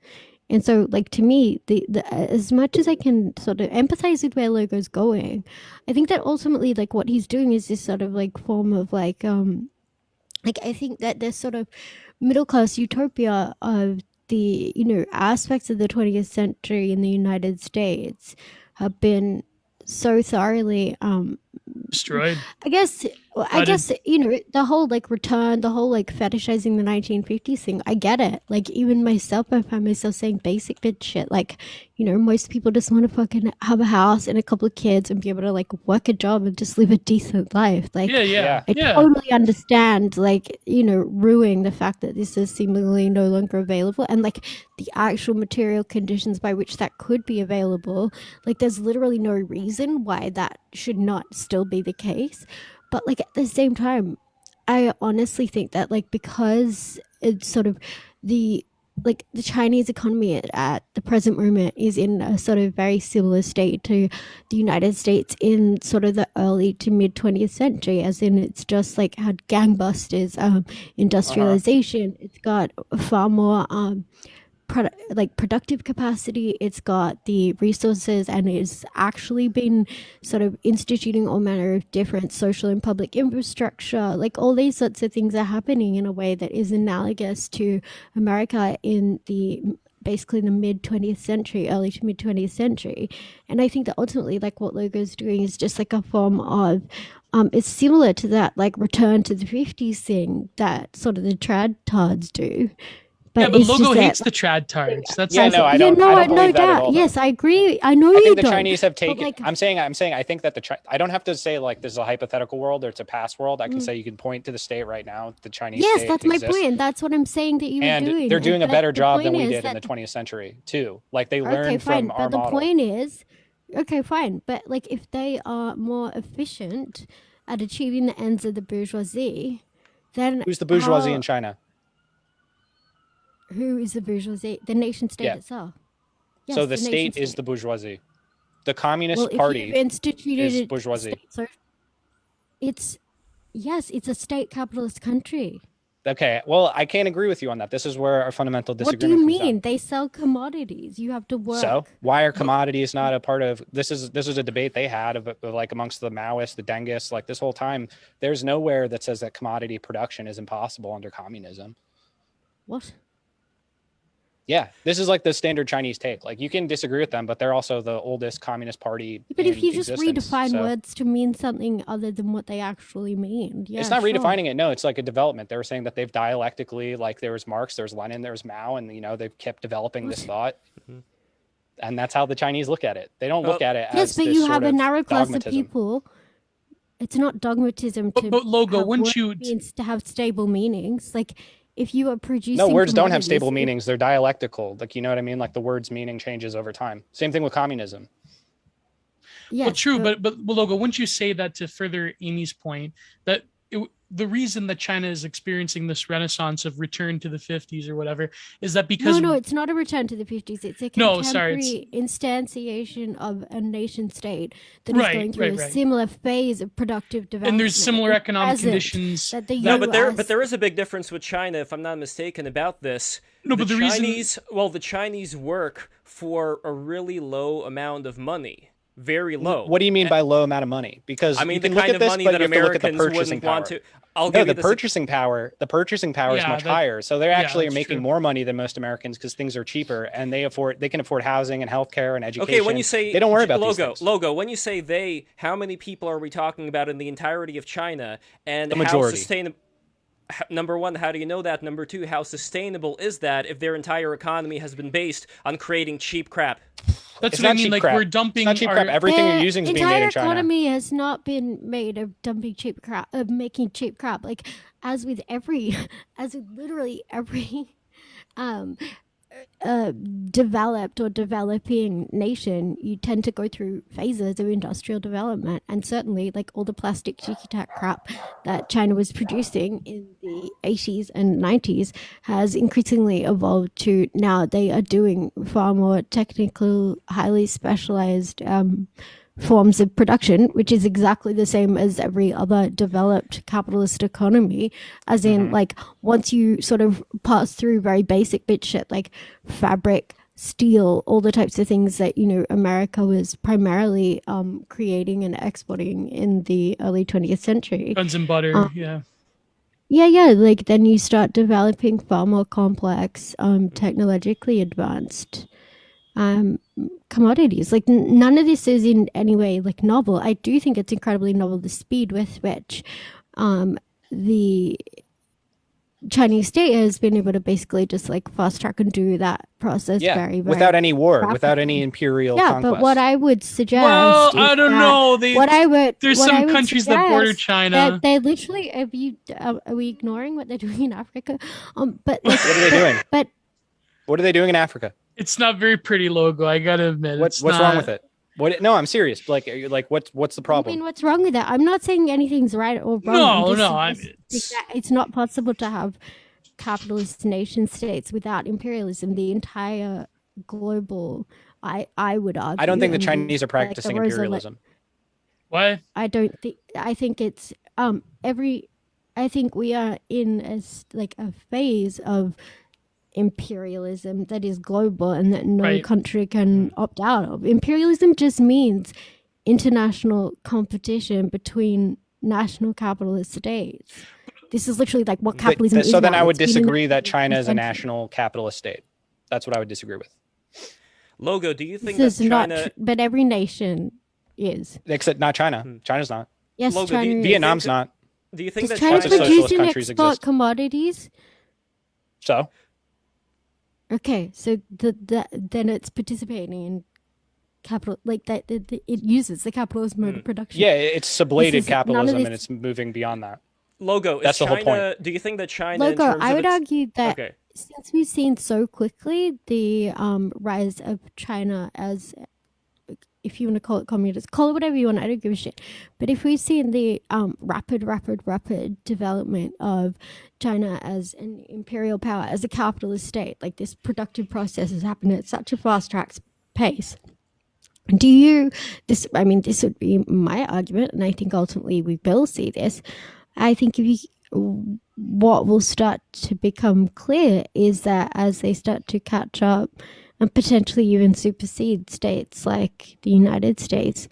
And so, like, to me, the as much as I can sort of empathize with where Logo's going, I think that ultimately, like, what he's doing is this sort of, like, form of, I think that this sort of middle-class utopia of the, aspects of the 20th century in the United States have been so thoroughly
destroyed.
I guess the whole return, the whole fetishizing the 1950s thing. I get it. Like even myself, I find myself saying basic bitch shit. Like most people just want to fucking have a house and a couple of kids and be able to work a job and just live a decent life. I totally understand ruining the fact that this is seemingly no longer available and the actual material conditions by which that could be available. There's literally no reason why that should not still be the case. But at the same time, I honestly think that because it's sort of the Chinese economy at the present moment is in a sort of very similar state to the United States in sort of the early to mid 20th century, as in it's just had gangbusters industrialization. It's got far more productive capacity. It's got the resources and it's actually been sort of instituting all manner of different social and public infrastructure. All these sorts of things are happening in a way that is analogous to America in the basically the mid 20th century, early to mid 20th century. And I think that ultimately, like, what Logo's doing is just like a form of, it's similar to that, like, return to the 50s thing that sort of the trad tards do.
Yeah, but
it's
Logo
just that,
hates the trad tards. That's
Yeah,
the
no,
thing.
I don't
no
believe that at
doubt.
all, though.
Yes, I agree. I know
I
you
think the
don't.
Chinese have
But,
taken.
like,
I'm saying. I think that I don't have to say like this is a hypothetical world or it's a past world. I can say you can point to the state right now. The Chinese
yes,
state
that's my
exists,
point. That's what I'm saying that you were
and
doing.
they're doing a
But
better
the
job than
point
we
is
did in
that
the 20th century too. Like they
okay,
learned
fine.
from our
But the
model.
point is, okay, fine. But like, if they are more efficient at achieving the ends of the bourgeoisie, then
Who's the bourgeoisie
how,
in China?
who is the bourgeoisie? The nation state
Yeah.
itself. Yes,
So the
nation
state is the bourgeoisie. The
well,
Communist
if you've
Party
instituted
is
a
bourgeoisie.
state, so it's yes, it's a state capitalist country.
Okay, well, I can't agree with you on that. This is where our fundamental
What do
disagreement
you
comes down.
mean? They sell commodities. You have to work.
So why are commodities not a part of this? Is a debate they had of like amongst the Maoists, the Dengists, like this whole time. There's nowhere that says that commodity production is impossible under communism.
What?
Yeah, this is like the standard Chinese take. Like you can disagree with them, but they're also the oldest communist party.
But if you just
existence,
redefine
so.
words to mean something other than what they actually mean, yeah,
It's not
sure.
redefining it. No, it's like a development. They were saying that they've dialectically, like there was Marx, there was Lenin, there was Mao, and they've kept developing this thought. And that's how the Chinese look at it. They don't look at it as
yes, but
this
you
sort
have a
of
narrow class of
dogmatism.
people. It's not dogmatism to
But Logo,
have
wouldn't
words
you?
means to have stable meanings. Like if you are producing
No, words don't have
commodities,
stable meanings. They're dialectical. Like, you know what I mean? Like the word's meaning changes over time. Same thing with communism.
Yes,
Well, true, but Logo, wouldn't you say that to further Amy's point that the reason that China is experiencing this renaissance of return to the 50s or whatever is that because
no, it's not a return to the 50s. It's a
No, sorry,
contemporary instantiation of a nation state that
Right,
is going through
right,
a
right.
similar phase of productive development.
and there's similar
at
economic
present
conditions
that the
No,
US
but there is a big difference with China, if I'm not mistaken, about this.
No, but the reason-
the Chinese work for a really low amount of money, very low.
What do you mean by low amount of money? Because
I mean
you
the
can look
kind
at
of
this,
money
but
that
you have to look at the
Americans
purchasing
wouldn't
power.
want to. I'll
No,
give you
the purchasing power is
Yeah,
much
that-
higher. So they're
yeah,
actually
that's
making
true.
more money than most Americans because things are cheaper and they can afford housing and healthcare and education.
Okay, when you say
they don't worry about these things.
Logo, when you say they, how many people are we talking about in the entirety of China, and
The
how
majority.
sustainable? Number one, how do you know that? Number two, how sustainable is that if their entire economy has been based on creating cheap crap?
That's
It's
what I
not
mean.
cheap
Like
crap.
we're dumping
It's not cheap
our
crap. Everything you're
The
using is being
entire
made in China.
economy has not been made of dumping cheap crap, of making cheap crap. Like as with literally every um, developed or developing nation, you tend to go through phases of industrial development, and certainly like all the plastic ticky-tack crap that China was producing in the 80s and 90s has increasingly evolved to now they are doing far more technical, highly specialized forms of production, which is exactly the same as every other developed capitalist economy, as in like once you sort of pass through very basic bit shit like fabric, steel, all the types of things that America was primarily creating and exporting in the early 20th century.
guns and butter.
Yeah, like then you start developing far more complex, technologically advanced commodities. Like none of this is in any way like novel. I do think it's incredibly novel the speed with which the Chinese state has been able to basically just like fast track and do that process very, very
without any war,
rapidly.
without any imperial
Yeah,
conquest.
but what I would suggest
Well,
is
I don't
that
know. There's
what I
some
would
countries that border
suggest
China.
that they literally are we ignoring what they're doing in Africa? But like,
What are they doing?
But
What are they doing in Africa?
It's not very pretty, Logo. I gotta admit.
What's wrong with it? No, I'm serious. Like what's the
I
problem?
mean, what's wrong with that? I'm not saying anything's right or wrong.
No,
I'm
no,
just suggesting that it's not possible to have capitalist nation states without imperialism. The entire global, I would argue.
I don't think the
and
Chinese are
like
practicing
the
imperialism.
What?
I don't think. I think it's I think we are in a phase of imperialism that is global and that no
Right.
country can opt out of. Imperialism just means international competition between national capitalist states. This is literally like what capitalism is.
So then
now.
I would
It's been in
disagree
the
that China is a
19th
national capitalist state. That's what I would disagree with.
Logo, do you think
This
that
is
China?
not, but every nation is.
Except not China. China's not.
Yes,
Logo,
China is.
Vietnam's not.
Do you think
Does
that
China
Lots of socialist
produce and
countries
export
exist.
commodities?
So
Okay, so then it's participating in capital, like that. It uses the capitalist mode of production.
yeah, it's sublated
This is- none of
capitalism,
this-
and it's moving beyond that.
Logo,
That's
is
the whole
China?
point.
Do you think that China? in
Logo,
terms
I
of
would
its-
argue that
Okay.
since we've seen so quickly the rise of China as, if you want to call it communist, call it whatever you want, I don't give a shit. But if we've seen the rapid development of China as an imperial power, as a capitalist state, like this productive process has happened at such a fast track pace. This would be my argument, and I think ultimately we will see this. I think what will start to become clear is that as they start to catch up and potentially even supersede states like the United States,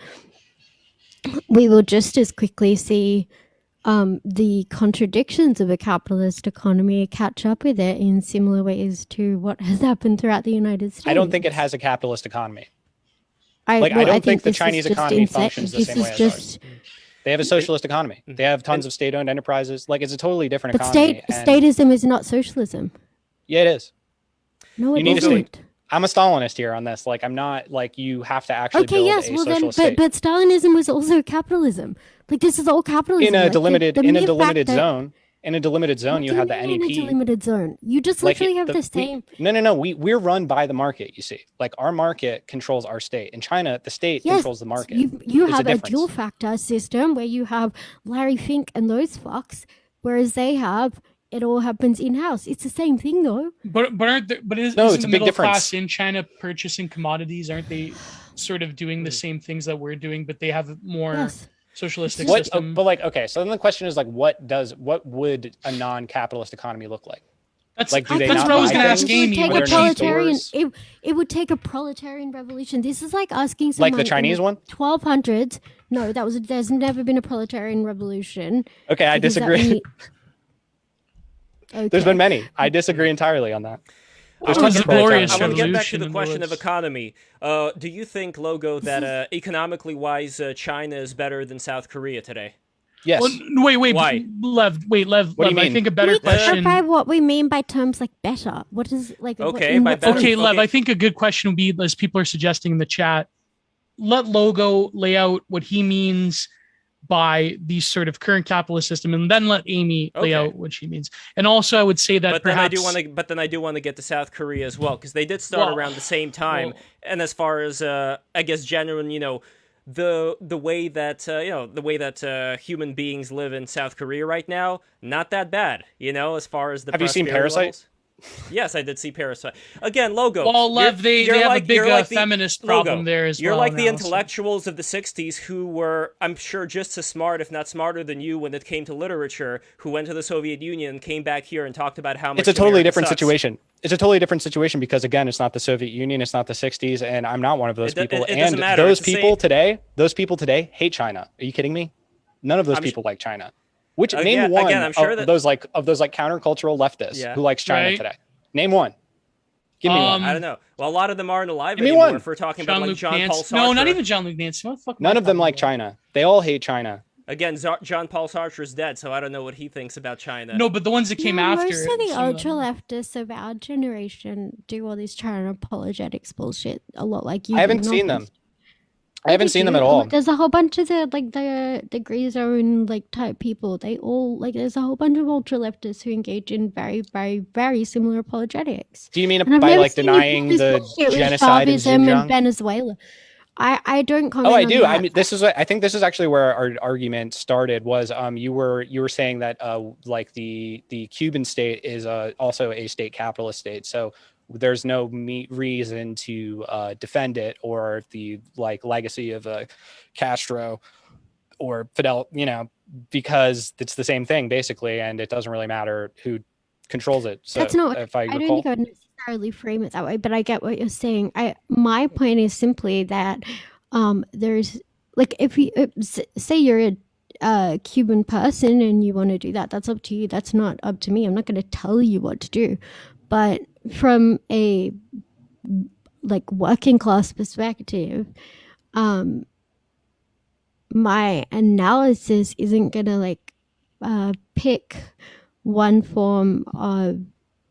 we will just as quickly see the contradictions of a capitalist economy catch up with it in similar ways to what has happened throughout the United States.
I don't think it has a capitalist economy.
I
don't think the
this is
Chinese
just
economy
insane.
functions the
This
same
is
way as
just-
They have a socialist economy. They have tons of state-owned enterprises. Like, it's a totally different
But
economy. and-
statism is not socialism.
Yeah, it is.
No,
You
it
need a
isn't.
state. I'm a Stalinist here on this. Like, I'm not like you have to actually
Okay,
build
yes,
a
well then,
socialist state
but Stalinism was also capitalism. Like this is all capitalism.
in a
Like,
delimited
the
in a
mere
delimited
fact that-
zone. In a delimited zone,
What
you
do
have the
mean in a
NEP.
delimited zone. You just
Like,
literally have the same.
No. We're run by the market. You see, like our market controls our state. In China, the state
Yes,
controls the market.
you
There's
have a
difference.
dual factor system where you have Larry Fink and those fucks, whereas they have it all happens in house. It's the same thing though.
But aren't there, but is,
No,
isn't
it's
the
a big
middle class
difference.
in China purchasing commodities? Aren't they sort of doing the same things that we're doing, but they have a more
Yes.
socialistic
What?
system?
But like, okay, so then the question is like, what would a non-capitalist economy look like?
That's
like, do they
that's
not
what I was
buy
going to ask
things?
Amy.
It would
Whether
take
or
a
not
proletarian.
stores-
It would take a proletarian revolution. This is like asking
Like
someone
the Chinese
in
one?
1200s. No, there's never been a proletarian revolution.
Okay, I
because that
disagree.
Okay.
There's been many. I disagree entirely on that. There's
It was
tons
a
of proletarian
glorious
I want to get back to
revolution
the
in
question
the
of
woods.
economy. Do you think, Logo, that economically wise, China is better than South Korea today?
Yes.
Well, wait,
Why?
Lev.
What do you
I
mean?
think a better
We
question.
clarify what we mean by terms like better. What is like?
Okay,
in
by
what
better-
sense?
Okay, Lev,
Okay.
I think a good question would be, as people are suggesting in the chat, let Logo lay out what he means by the sort of current capitalist system, and then let Amy lay
Okay.
out what she means. And also, I would say that
But
perhaps
then I do want to get to South Korea as well, because they did start
Well,
around the same time.
well-
And as far as I guess genuine, the way that human beings live in South Korea right now, not that bad. As far as the
Have you seen
prosperity
Parasite?
levels. Yes, I did see Parasite. Again, Logo.
Well, Lev, they have a big
you're
feminist problem
Logo,
there as
You're
well
like the
now, so-
intellectuals of the 60s who were, I'm sure, just as smart, if not smarter than you when it came to literature, who went to the Soviet Union, came back here and talked about how much
It's a totally
America
different
sucks.
situation. It's a totally different situation because, again, it's not the Soviet Union, it's not the 60s, and I'm not one of those people.
it doesn't
And
matter.
those
It's the
people
same-
today hate China. Are you kidding me? None of those people like China. Which name one
I'm sure
of those countercultural leftists
Yeah.
who likes China
Right.
today? Name one. Give me one.
I don't know. Well, a lot of them aren't alive
Give me
anymore.
one.
If we're talking about like
Jean-Luc
John Paul
Nance.
Sartre.
No, not even Jean-Luc Nance. What the fuck am
None
I
of them
talking
like
about?
China. They all hate China.
Again, John Paul Sartre's dead, so I don't know what he thinks about China.
No, but the ones that came
No,
after.
most of the
some of
ultra
them-
leftists of our generation do all this China apologetics bullshit a lot like you.
I haven't
do,
seen
not
them.
us.
I haven't
They
seen them
do.
at all.
There's a whole bunch of the gray zone type people. They all there's a whole bunch of ultra leftists who engage in very, very, very similar apologetics.
Do you mean
And I've
by
never
like
seen you
denying
pull this
the
bullshit with
genocide in
Chavism and
Xinjiang?
Venezuela. I don't comment.
Oh, I
on
do.
that.
I mean, I think this is actually where our argument started. Was you were saying that like the Cuban state is also a state capitalist state, so there's no reason to defend it or the legacy of Castro or Fidel, because it's the same thing basically, and it doesn't really matter who controls it. So
That's not.
if I
I don't
recall,
think I would necessarily frame it that way, but I get what you're saying. My point is simply that there's if you say you're a Cuban person and you want to do that, that's up to you. That's not up to me. I'm not going to tell you what to do. But from a like working class perspective, my analysis isn't gonna like pick one form of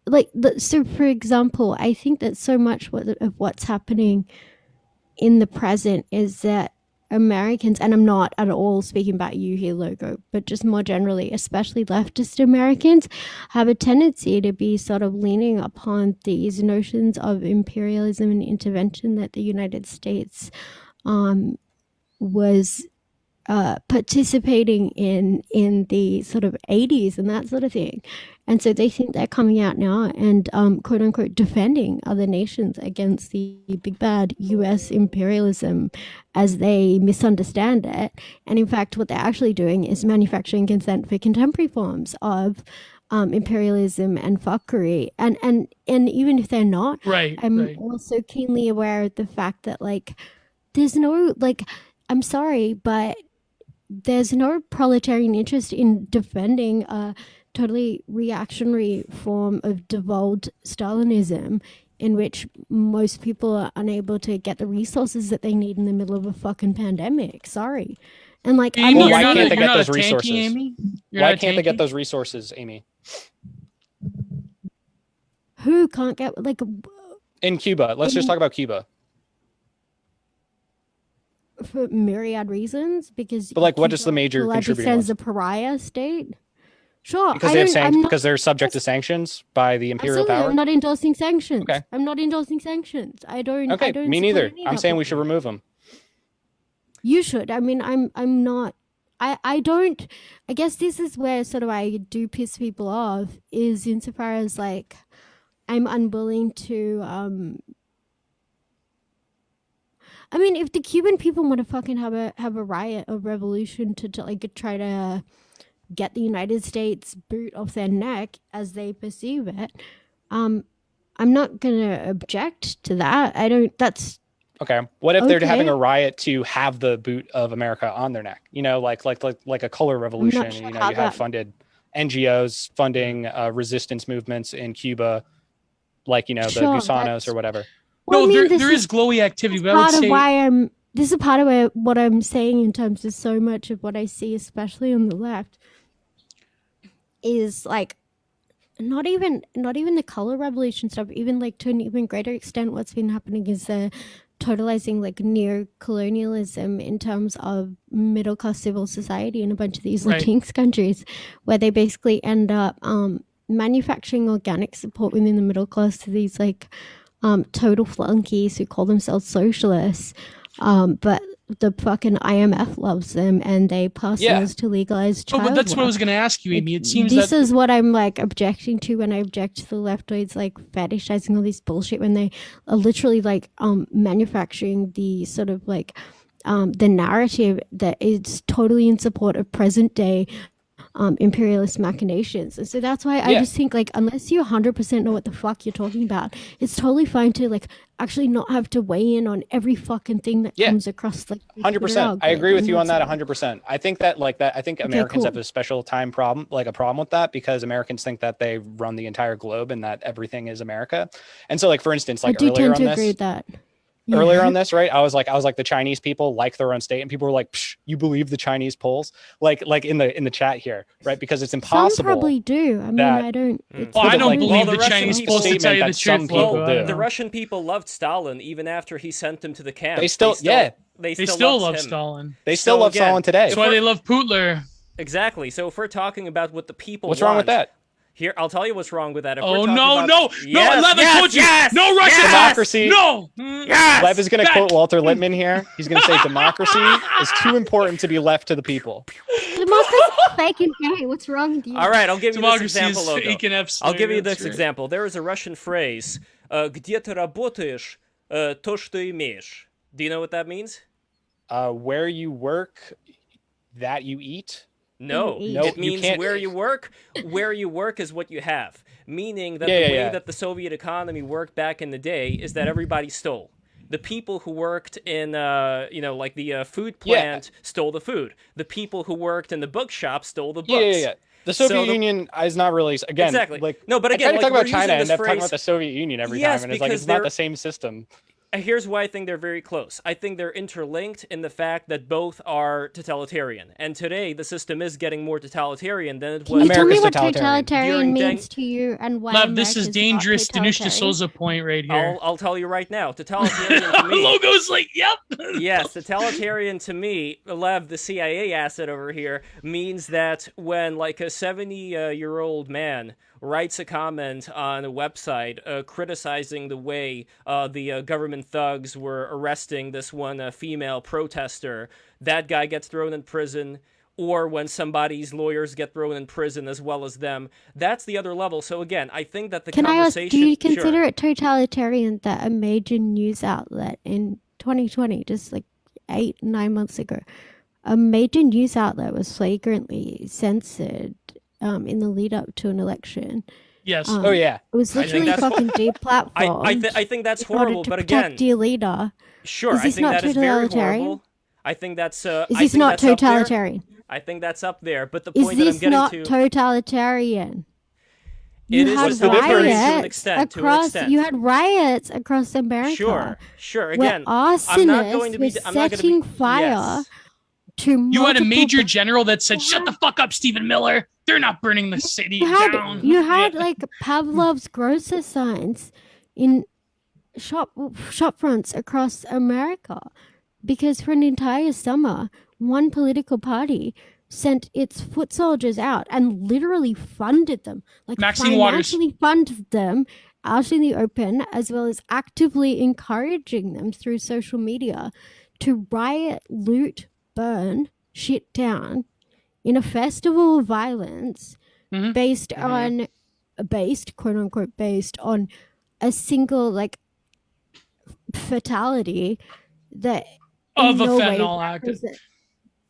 like so for example, I think that so much of what's happening in the present is that Americans, and I'm not at all speaking about you here, Logo, but just more generally, especially leftist Americans, have a tendency to be sort of leaning upon these notions of imperialism and intervention that the United States was participating in the sort of 80s and that sort of thing. And so they think they're coming out now and quote unquote defending other nations against the big bad US imperialism as they misunderstand it. And in fact, what they're actually doing is manufacturing consent for contemporary forms of imperialism and fuckery. And even if they're not, I'm also keenly aware of the fact that like there's no like I'm sorry, but there's no proletarian interest in defending a totally reactionary form of devolved Stalinism in which most people are unable to get the resources that they need in the middle of a fucking pandemic. Sorry. And like,
why can't they get those resources? Why can't they get those resources, Aimee?
Who can't get like
in Cuba? Let's just talk about Cuba.
For myriad reasons, because
but like, what is the major contributor?
As a pariah state, sure,
because they have because they're subject to sanctions by the imperial power.
I'm not endorsing sanctions.
Okay.
I'm not endorsing sanctions. I don't.
Okay,
I don't
me neither. I'm saying we should remove them.
You should. I mean, I'm not. I don't. I guess this is where sort of I do piss people off, is insofar as like I'm unwilling to. I mean, if the Cuban people want to fucking have a riot, a revolution to like try to get the United States boot off their neck as they perceive it, I'm not gonna object to that. I don't. That's
okay. What if they're having a riot to have the boot of America on their neck? You know, like a color revolution. Sure, you know, you have funded NGOs funding resistance movements in Cuba, like, you know, the Gusanos or whatever.
Well, no, there is glowy activity, but I would say
this is part of what I'm saying in terms of so much of what I see, especially on the left, is like not even the color revolution stuff. Even like to an even greater extent, what's been happening is the totalizing like neo-colonialism in terms of middle class civil society in a bunch of these Latinx countries, where they basically end up manufacturing organic support within the middle class to these like total flunkies who call themselves socialists, but the fucking IMF loves them and they pass laws to legalize child
but that's
work.
what I was going to ask you, Aimee. It seems
this is what I'm like objecting to when I object to the leftoids like fetishizing all this bullshit when they are literally like manufacturing the sort of like the narrative that is totally in support of present day imperialist machinations. And so that's why I just think like unless you 100% know what the fuck you're talking about, it's totally fine to like actually not have to weigh in on every fucking thing that comes across like
100%. I agree with you on that 100%. I think that like that I think Americans have a special problem with that because Americans think that they run the entire globe and that everything is America. And so like for instance, like
I do
earlier
tend
on
to
this
agree with that.
Earlier on this, right? I was like the Chinese people like their own state, and people were like, Psh, "You believe the Chinese polls?" Like in the chat here, right? Because it's impossible.
Some probably do. I mean, I don't.
I don't believe the Chinese polls to tell you the truth.
The Russian people loved Stalin even after he sent them to the camp.
They still
love Stalin.
They still love Stalin today.
That's why they love Putler.
Exactly. So if we're talking about what the people
what's wrong with that?
Here, I'll tell you what's wrong with that. If
no,
Lev,
I told you. No Russian
democracy.
No.
Lev is going to quote Walter Lippmann here. He's going to say democracy is too important to be left to the people.
Democracy is fake and gay. What's wrong with you?
All right, I'll give you this example.
I'll
give you this example. There is a Russian phrase, "Где ты работаешь, то, что имеешь." Do you know what that means?
Where you work, that you eat.
No, it means where you work. Where you work is what you have. Meaning that the way that the Soviet economy worked back in the day is that everybody stole. The people who worked in, like the food plant stole the food. The people who worked in the bookshop stole the books.
The Soviet
So
Union is not really, again,
exactly.
like,
No, but
I
again,
try to
like,
talk
we're
about China
using
and
this
end up talking
phrase.
about the Soviet Union every
Yes,
time, and it's like,
because
it's not
they're-
the same system.
Here's why I think they're very close. I think they're interlinked in the fact that both are totalitarian. And today, the system is getting more totalitarian than it
Can
was
you tell me
America's
what
totalitarian.
totalitarian
During
means to you and why
Lev, this is
America's
dangerous.
not
Dinesh
totalitarian?
D'Souza point right here.
I'll tell you right now. Totalitarian to me.
Logo's like, yep.
Yes, totalitarian to me, Lev, the CIA asset over here, means that when like a 70-year-old man writes a comment on a website criticizing the way the government thugs were arresting this one female protester, that guy gets thrown in prison. Or when somebody's lawyers get thrown in prison as well as them. That's the other level. So again, I think that the
Can I ask,
conversation...
do you consider
Sure.
it totalitarian that a major news outlet in 2020, just like 8-9 months ago, a major news outlet was flagrantly censored in the lead up to an election?
Yes.
Oh, yeah.
It was
I think
literally
that's-
fucking deplatformed.
I think that's
in order
horrible,
to
but
protect
again...
your leader.
Sure,
Is
I
this
think
not
that is very
totalitarian?
horrible. I think that's...
Is
I
this
think
not
that's up there.
totalitarian?
I think that's up there, but the
Is
point that I'm
this
getting
not
to...
totalitarian?
It is
What's the difference?
to an extent.
You had riots across America.
Sure.
Where
Again, I'm not going
arsonists
to be...
were
I'm not going to
setting
be...
fire
Yes.
to
You had a
multiple
major general that said, "Shut the fuck up, Stephen Miller. They're not burning the city down."
You had
Yeah.
like Pavlov's grocer signs in shop fronts across America because for an entire summer, one political party sent its foot soldiers out and literally funded them, like
Maxine Waters.
financially funded them out in the open, as well as actively encouraging them through social media to riot, loot, burn, shit down in a festival of violence
Mhm.
based quote unquote based on a single like fatality that
Of
in
a
no way
fentanyl act.
represent-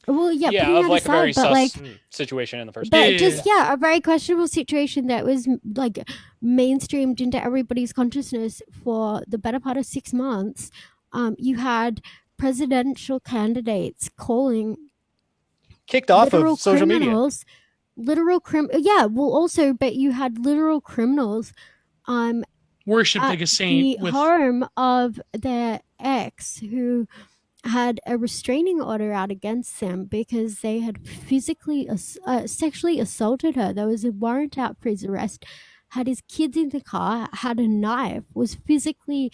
Well, yeah,
Yeah,
putting
of
that
like a very
aside, but like
sus situation in the first
but
place.
just a very questionable situation that was like mainstreamed into everybody's consciousness for the better part of 6 months. You had presidential candidates calling
Kicked off
literal
of social media.
criminals, but you had literal criminals
Worshipped
at
like a saint.
the
With
home of their ex who had a restraining order out against them because they had physically sexually assaulted her. There was a warrant out for his arrest, had his kids in the car, had a knife, was physically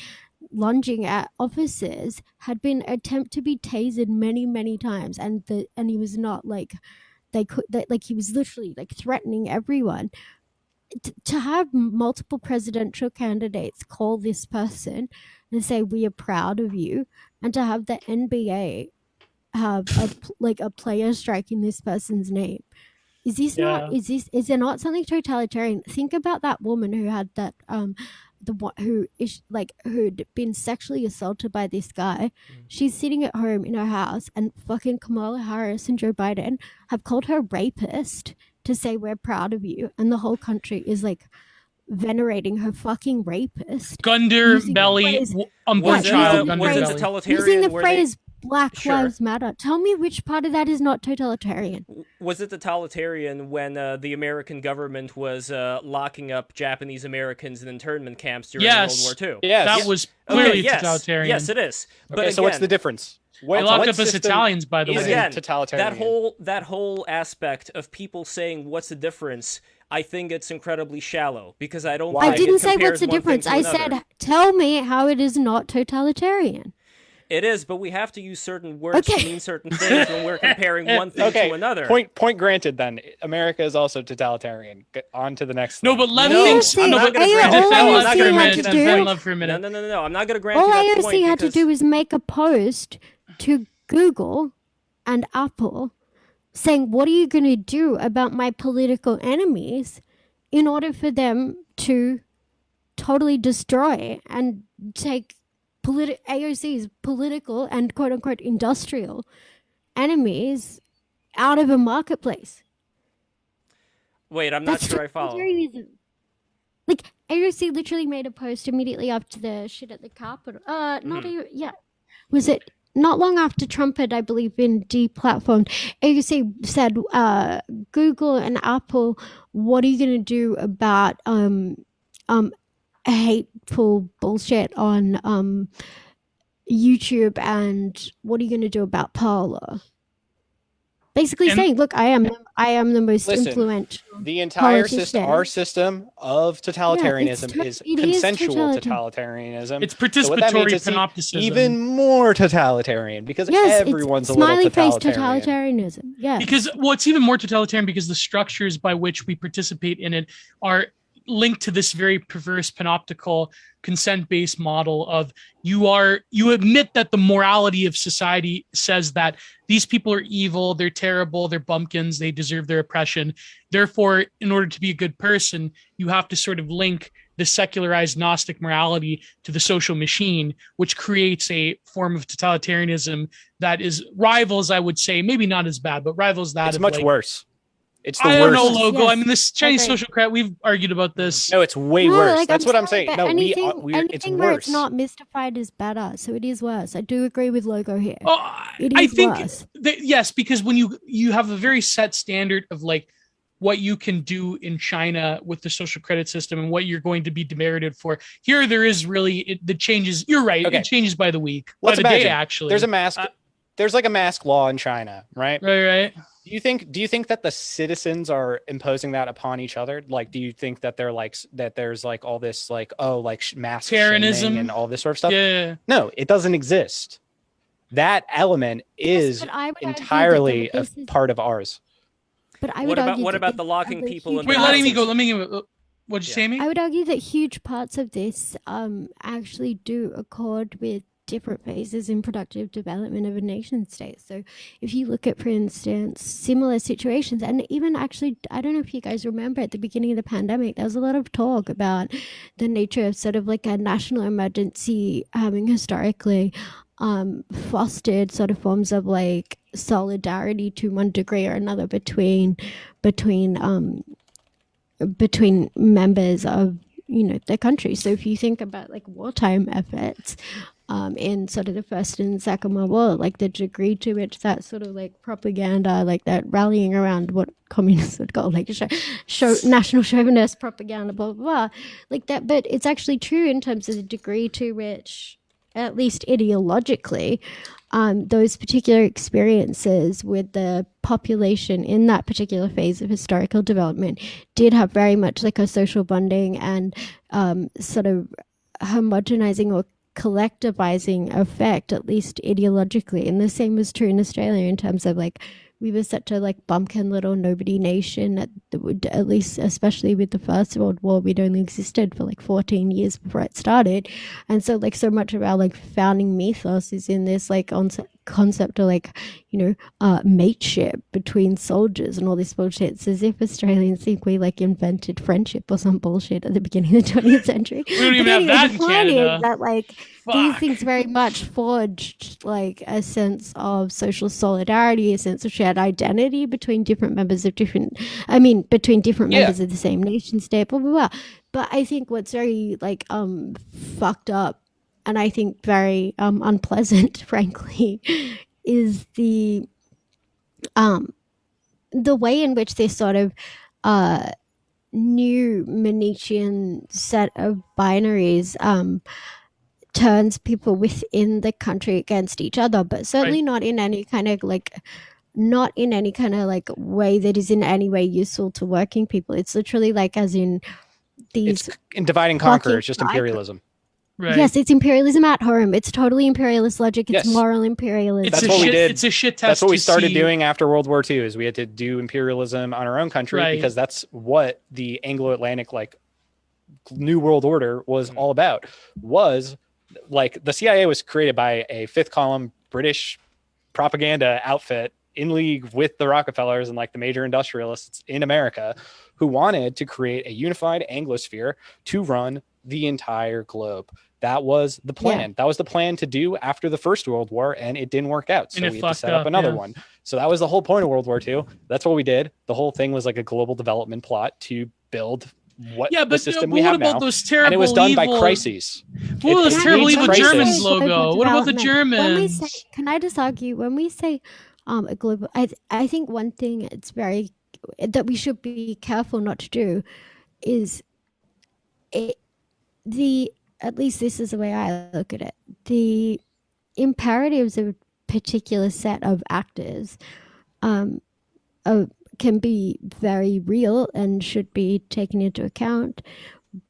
lunging at officers, had been attempt to be tasered many times, and he was not like he was literally like threatening everyone. To have multiple presidential candidates call this person and say we are proud of you, and to have the NBA have a player striking this person's name, is there not something totalitarian? Think about that woman who had that who'd been sexually assaulted by this guy. She's sitting at home in her house, and fucking Kamala Harris and Joe Biden have called her rapist to say we're proud of you, and the whole country is like venerating her fucking rapist.
Gunder
Using the
belly,
phrase-
unborn
Yeah,
child,
using the
Gunder
was it
phrase-
belly.
totalitarian?
Using the
where they-
phrase Black
Sure.
Lives Matter. Tell me which part of that is not totalitarian.
Was it totalitarian when the American government was locking up Japanese Americans in internment camps during
Yes.
World War II?
Yes.
That was clearly
yes.
totalitarian.
Yes, it is. But
Okay, so what's
again,
the difference?
They
What
locked up us
system
Italians, by the
isn't
way.
Again,
totalitarian?
that whole aspect of people saying what's the difference, I think it's incredibly shallow because I don't.
Why?
think
I didn't
it
say
compares
what's the
one thing
difference.
to
I
another.
said, tell me how it is not totalitarian.
It is, but we have to use certain words
Okay.
to mean certain things when we're comparing one thing
Okay,
to another.
point granted then. America is also totalitarian. On to the next
No,
thing.
but Lev
No,
thinks.
I'm
No,
not
but
gonna grant
defend
it. No, I'm
Lev
not
for
gonna
a
grant
minute.
you that
Defend
point.
Lev for a minute.
No. I'm not going to grant
All
you that point
AOC had to
because-
do was make a post to Google and Apple saying, what are you going to do about my political enemies, in order for them to totally destroy and take AOC's political and quote-unquote industrial enemies out of a marketplace.
Wait, I'm not sure I follow.
totalitarianism. Like, AOC literally made a post immediately after the shit at the Capitol. Not
Mm-hmm.
yeah. Was it not long after Trump had, I believe, been deplatformed, AOC said, Google and Apple, what are you going to do about hateful bullshit on YouTube, and what are you going to do about Parler? Basically saying, look, I am the most influential.
The entire
politician.
our system of totalitarianism is consensual totalitarianism.
It's participatory panopticism.
Even more totalitarian because everyone's a little
totalitarianism. Yeah.
Because it's even more totalitarian because the structures by which we participate in it are linked to this very perverse panoptical consent-based model of you admit that the morality of society says that these people are evil, they're terrible, they're bumpkins, they deserve their oppression. Therefore, in order to be a good person, you have to sort of link the secularized Gnostic morality to the social machine, which creates a form of totalitarianism that is rivals, I would say, maybe not as bad, but rivals that.
It's much worse. It's the
I
worst.
don't know, Logo. Yes. I mean, this Chinese social credit, we've argued about this.
No, it's way worse. Like, that's what I'm saying. No,
anything
it's
where
worse.
It's not mystified is better, so it is worse. I do agree with Logo here.
I think yes, because when you have a very set standard of like what you can do in China with the social credit system and what you're going to be demerited for. Here, there is really the changes. You're right. Okay. It changes by the week, by the day. Actually,
there's a mask. There's like a mask law in China, right?
Right.
Do you think that the citizens are imposing that upon each other? Like, do you think that they're like that? There's like all this like mask shaming and all this sort of stuff.
Yeah.
No, it doesn't exist. That element is entirely a part of ours.
But I would
what about the locking people in?
Wait, letting me go. Let me go. What'd you say, Aimee?
I would argue that huge parts of this actually do accord with different phases in productive development of a nation state. So if you look at, for instance, similar situations, and even actually, I don't know if you guys remember at the beginning of the pandemic, there was a lot of talk about the nature of sort of like a national emergency having historically fostered sort of forms of like solidarity to one degree or another between members of the country. So if you think about like wartime efforts in sort of the First and Second World War, like the degree to which that sort of like propaganda, like that rallying around what communists would call like show national chauvinist propaganda, blah, blah, blah, like that. But it's actually true in terms of the degree to which, at least ideologically, those particular experiences with the population in that particular phase of historical development did have very much like a social bonding and sort of homogenizing or collectivizing effect, at least ideologically. And the same was true in Australia in terms of like we were such a like bumpkin little nobody nation at least, especially with the First World War, we'd only existed for like 14 years before it started. And so like so much of our like founding mythos is in this like concept of like, mateship between soldiers and all this bullshit. It's as if Australians think we like invented friendship or some bullshit at the beginning of the 20th century.
We don't even have that in Canada.
That like these things very much forged like a sense of social solidarity, a sense of shared identity between different members of between different members of the same nation state, blah, blah, blah. But I think what's very like fucked up and I think very unpleasant, frankly, is the way in which this sort of new Manichean set of binaries turns people within the country against each other, but certainly not in any kind of like way that is in any way useful to working people. It's literally like as in these
it's in divide and conquer. It's just imperialism.
Right.
Yes, it's imperialism at home. It's totally imperialist logic. It's moral imperialism.
That's what we did.
It's a shit test.
That's what we started doing after World War II. Is we had to do imperialism on our own country because that's what the Anglo-Atlantic like New World Order was all about. Was like the CIA was created by a fifth column British propaganda outfit in league with the Rockefellers and like the major industrialists in America who wanted to create a unified Anglosphere to run the entire globe. That was the plan. That was the plan to do after the First World War, and it didn't work out. So we had to set up another one. So that was the whole point of World War II. That's what we did. The whole thing was like a global development plot to build what
Yeah,
the
but
system
but
we
what
have
about
now,
those terrible
and it was done by
evil?
crises.
What was
It
terrible
needs
evil
crisis.
Germans
Global
logo? What about the
development. When we say,
Germans?
can I just argue? When we say a global, I think one thing it's very that we should be careful not to do is it the at least this is the way I look at it. The imperatives of a particular set of actors um, uh, can be very real and should be taken into account,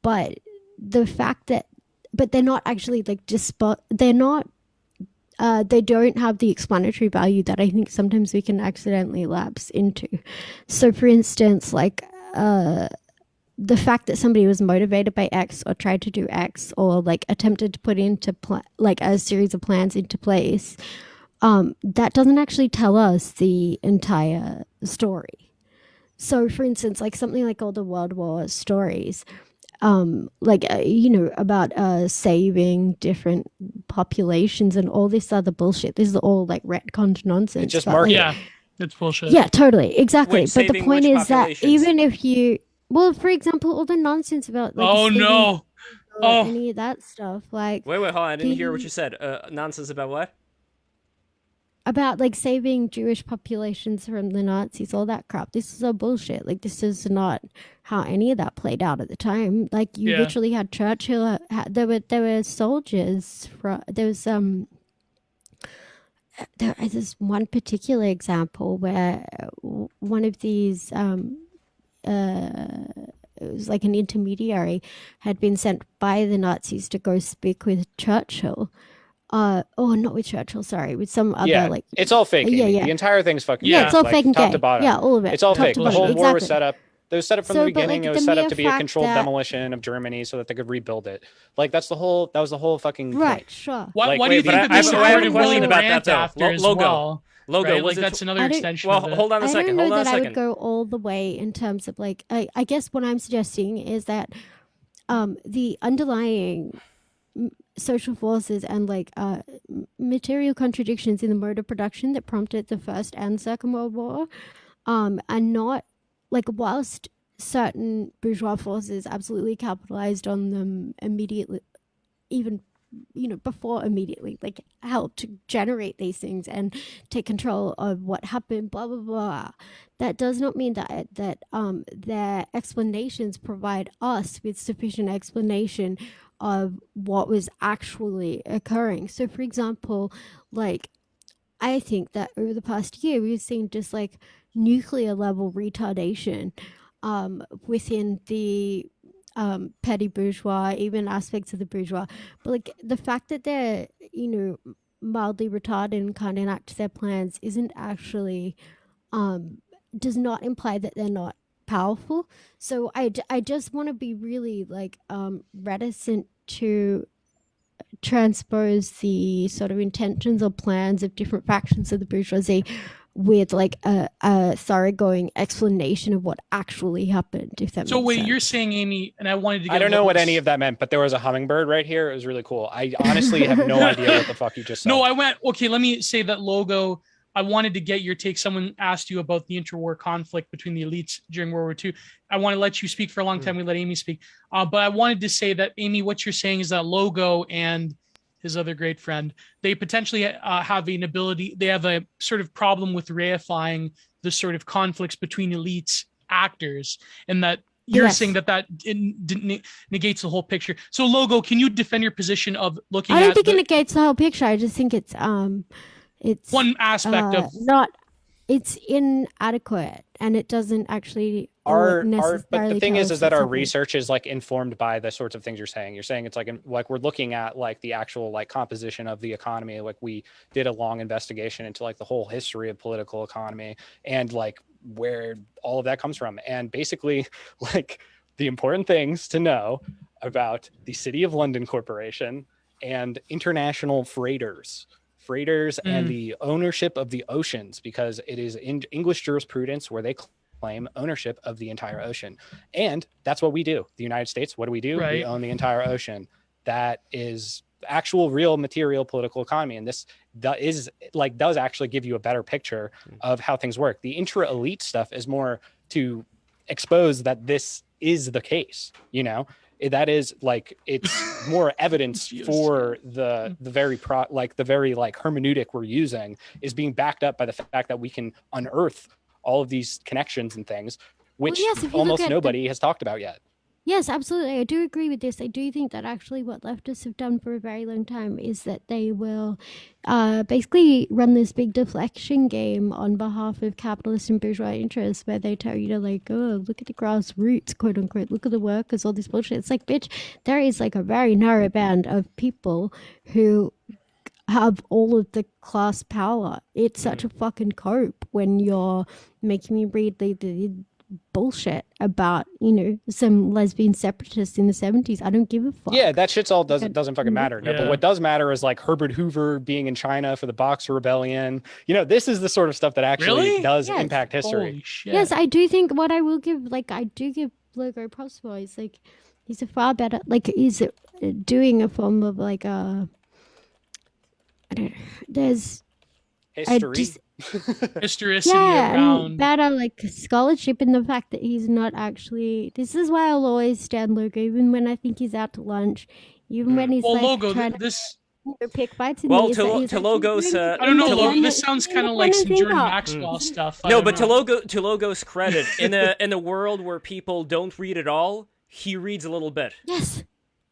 but the fact that but they're not actually like they're not they don't have the explanatory value that I think sometimes we can accidentally lapse into. So, for instance, like the fact that somebody was motivated by X or tried to do X or like attempted to put into like a series of plans into place, that doesn't actually tell us the entire story. So, for instance, like something like all the World War stories, about saving different populations and all this other bullshit. This is all like retconned nonsense.
It's just
but, like,
marketing.
Yeah, it's bullshit.
yeah, totally, exactly.
Wait,
But the
saving
point
which
is that
populations?
even if you, well, for example, all the nonsense about like
Oh
saving
no.
or
Oh,
any of that stuff, like
Wait, hold on. I didn't hear what
the
you said. Nonsense about what?
about like saving Jewish populations from the Nazis, all that crap. This is all bullshit. Like this is not how any of that played out at the time. Like you
yeah.
literally had Churchill. There were soldiers. There was there is this one particular example where one of these it was like an intermediary had been sent by the Nazis to go speak with Churchill. Not with Churchill, sorry, with some other like
it's all fake.
yeah,
Amy.
yeah.
The entire thing's fucking
Yeah,
fake.
it's all
like,
fake and
top
gay.
to bottom.
Yeah, all of it.
It's all
top
fake.
to
The
bottom.
whole war was
Exactly.
set up. It was set up from
So,
the
but,
beginning.
like,
It was
the
set up
mere
to be a
fact
controlled
that-
demolition of Germany so that they could rebuild it. Like that was the whole fucking
Right,
point.
sure.
Why,
Like,
why do you
wait,
think
but
that
I
they
have a
supported
question
Willy
about
Brandt
that, though.
after as
Logo.
well?
Logo,
right?
was
Like
it
that's another
I don't-
extension
Well,
of it.
hold on a
I
second.
don't know
Hold on a
that I would
second.
go all the way in terms of like I guess what I'm suggesting is that the underlying social forces and like material contradictions in the mode of production that prompted the First and Second World War are not like whilst certain bourgeois forces absolutely capitalized on them immediately, even before immediately, like helped to generate these things and take control of what happened, blah blah blah. That does not mean that their explanations provide us with sufficient explanation of what was actually occurring. So, for example, like I think that over the past year we've seen just like nuclear level retardation within the petty bourgeois, even aspects of the bourgeois. But like the fact that they're, mildly retarded and can't enact their plans isn't actually, does not imply that they're not powerful. So I just want to be really like reticent to transpose the sort of intentions or plans of different factions of the bourgeoisie with like a thoroughgoing explanation of what actually happened, if that
So
makes
wait,
sense.
you're saying, Amy, and I wanted to get
I don't know what any
Logan's-
of that meant, but there was a hummingbird right here. It was really cool. I honestly have no idea what the fuck you just said.
No, I went, okay, let me say that logo. I wanted to get your take. Someone asked you about the interwar conflict between the elites during World War II. I want to let you speak for a long time. We let Amy speak. But I wanted to say that, Amy, what you're saying is that logo and his other great friend, they potentially have an ability, they have a sort of problem with reifying the sort of conflicts between elites actors, and that you're saying that negates the whole picture. So logo, can you defend your position of looking
I
at
don't think it negates the whole picture. I just think it's
one aspect of
not, it's inadequate and it doesn't actually
but
necessarily
the thing
tell
is
us
that
what's
our
happening.
research is like informed by the sorts of things you're saying. You're saying it's like we're looking at like the actual like composition of the economy. Like we did a long investigation into like the whole history of political economy and like where all of that comes from. And basically like the important things to know about the City of London Corporation and international freighters and the ownership of the oceans, because it is in English jurisprudence where they claim ownership of the entire ocean. And that's what we do. The United States, what do?
Right.
We own the entire ocean. That is actual real material political economy. And this does actually give you a better picture of how things work. The intra-elite stuff is more to expose that this is the case, you know. That is like, it's more evidence for the very hermeneutic we're using is being backed up by the fact that we can unearth all of these connections and things, which almost nobody has talked about yet.
Yes, absolutely. I do agree with this. I do think that actually what leftists have done for a very long time is that they will basically run this big deflection game on behalf of capitalist and bourgeois interests where they tell you to like, oh, look at the grassroots, quote unquote, look at the workers, all this bullshit. It's like, bitch, there is like a very narrow band of people who have all of the class power. It's such a fucking cope when you're making me read the bullshit about, you know, some lesbian separatists in the 70s. I don't give a fuck.
Yeah, that shit's all doesn't fucking matter. No, but what does matter is like Herbert Hoover being in China for the Boxer Rebellion. You know, this is the sort of stuff that actually does impact history.
Holy shit.
Yes, I do think what I will give, like, I do give Logo props for is like, he's a far better, like, he's doing a form of like I don't know, there's
history.
Historicity
and
around
better like scholarship in the fact that he's not actually. This is why I'll always stand Logo, even when I think he's out to lunch, even when he's like
Logo,
trying
this
to pick fights. In
Well,
these,
to Logo's,
I don't know, Logo, this sounds kind of like some Jordan Maxwell stuff.
No, but to Logo's credit, in a world where people don't read at all, he reads a little bit.
Yes.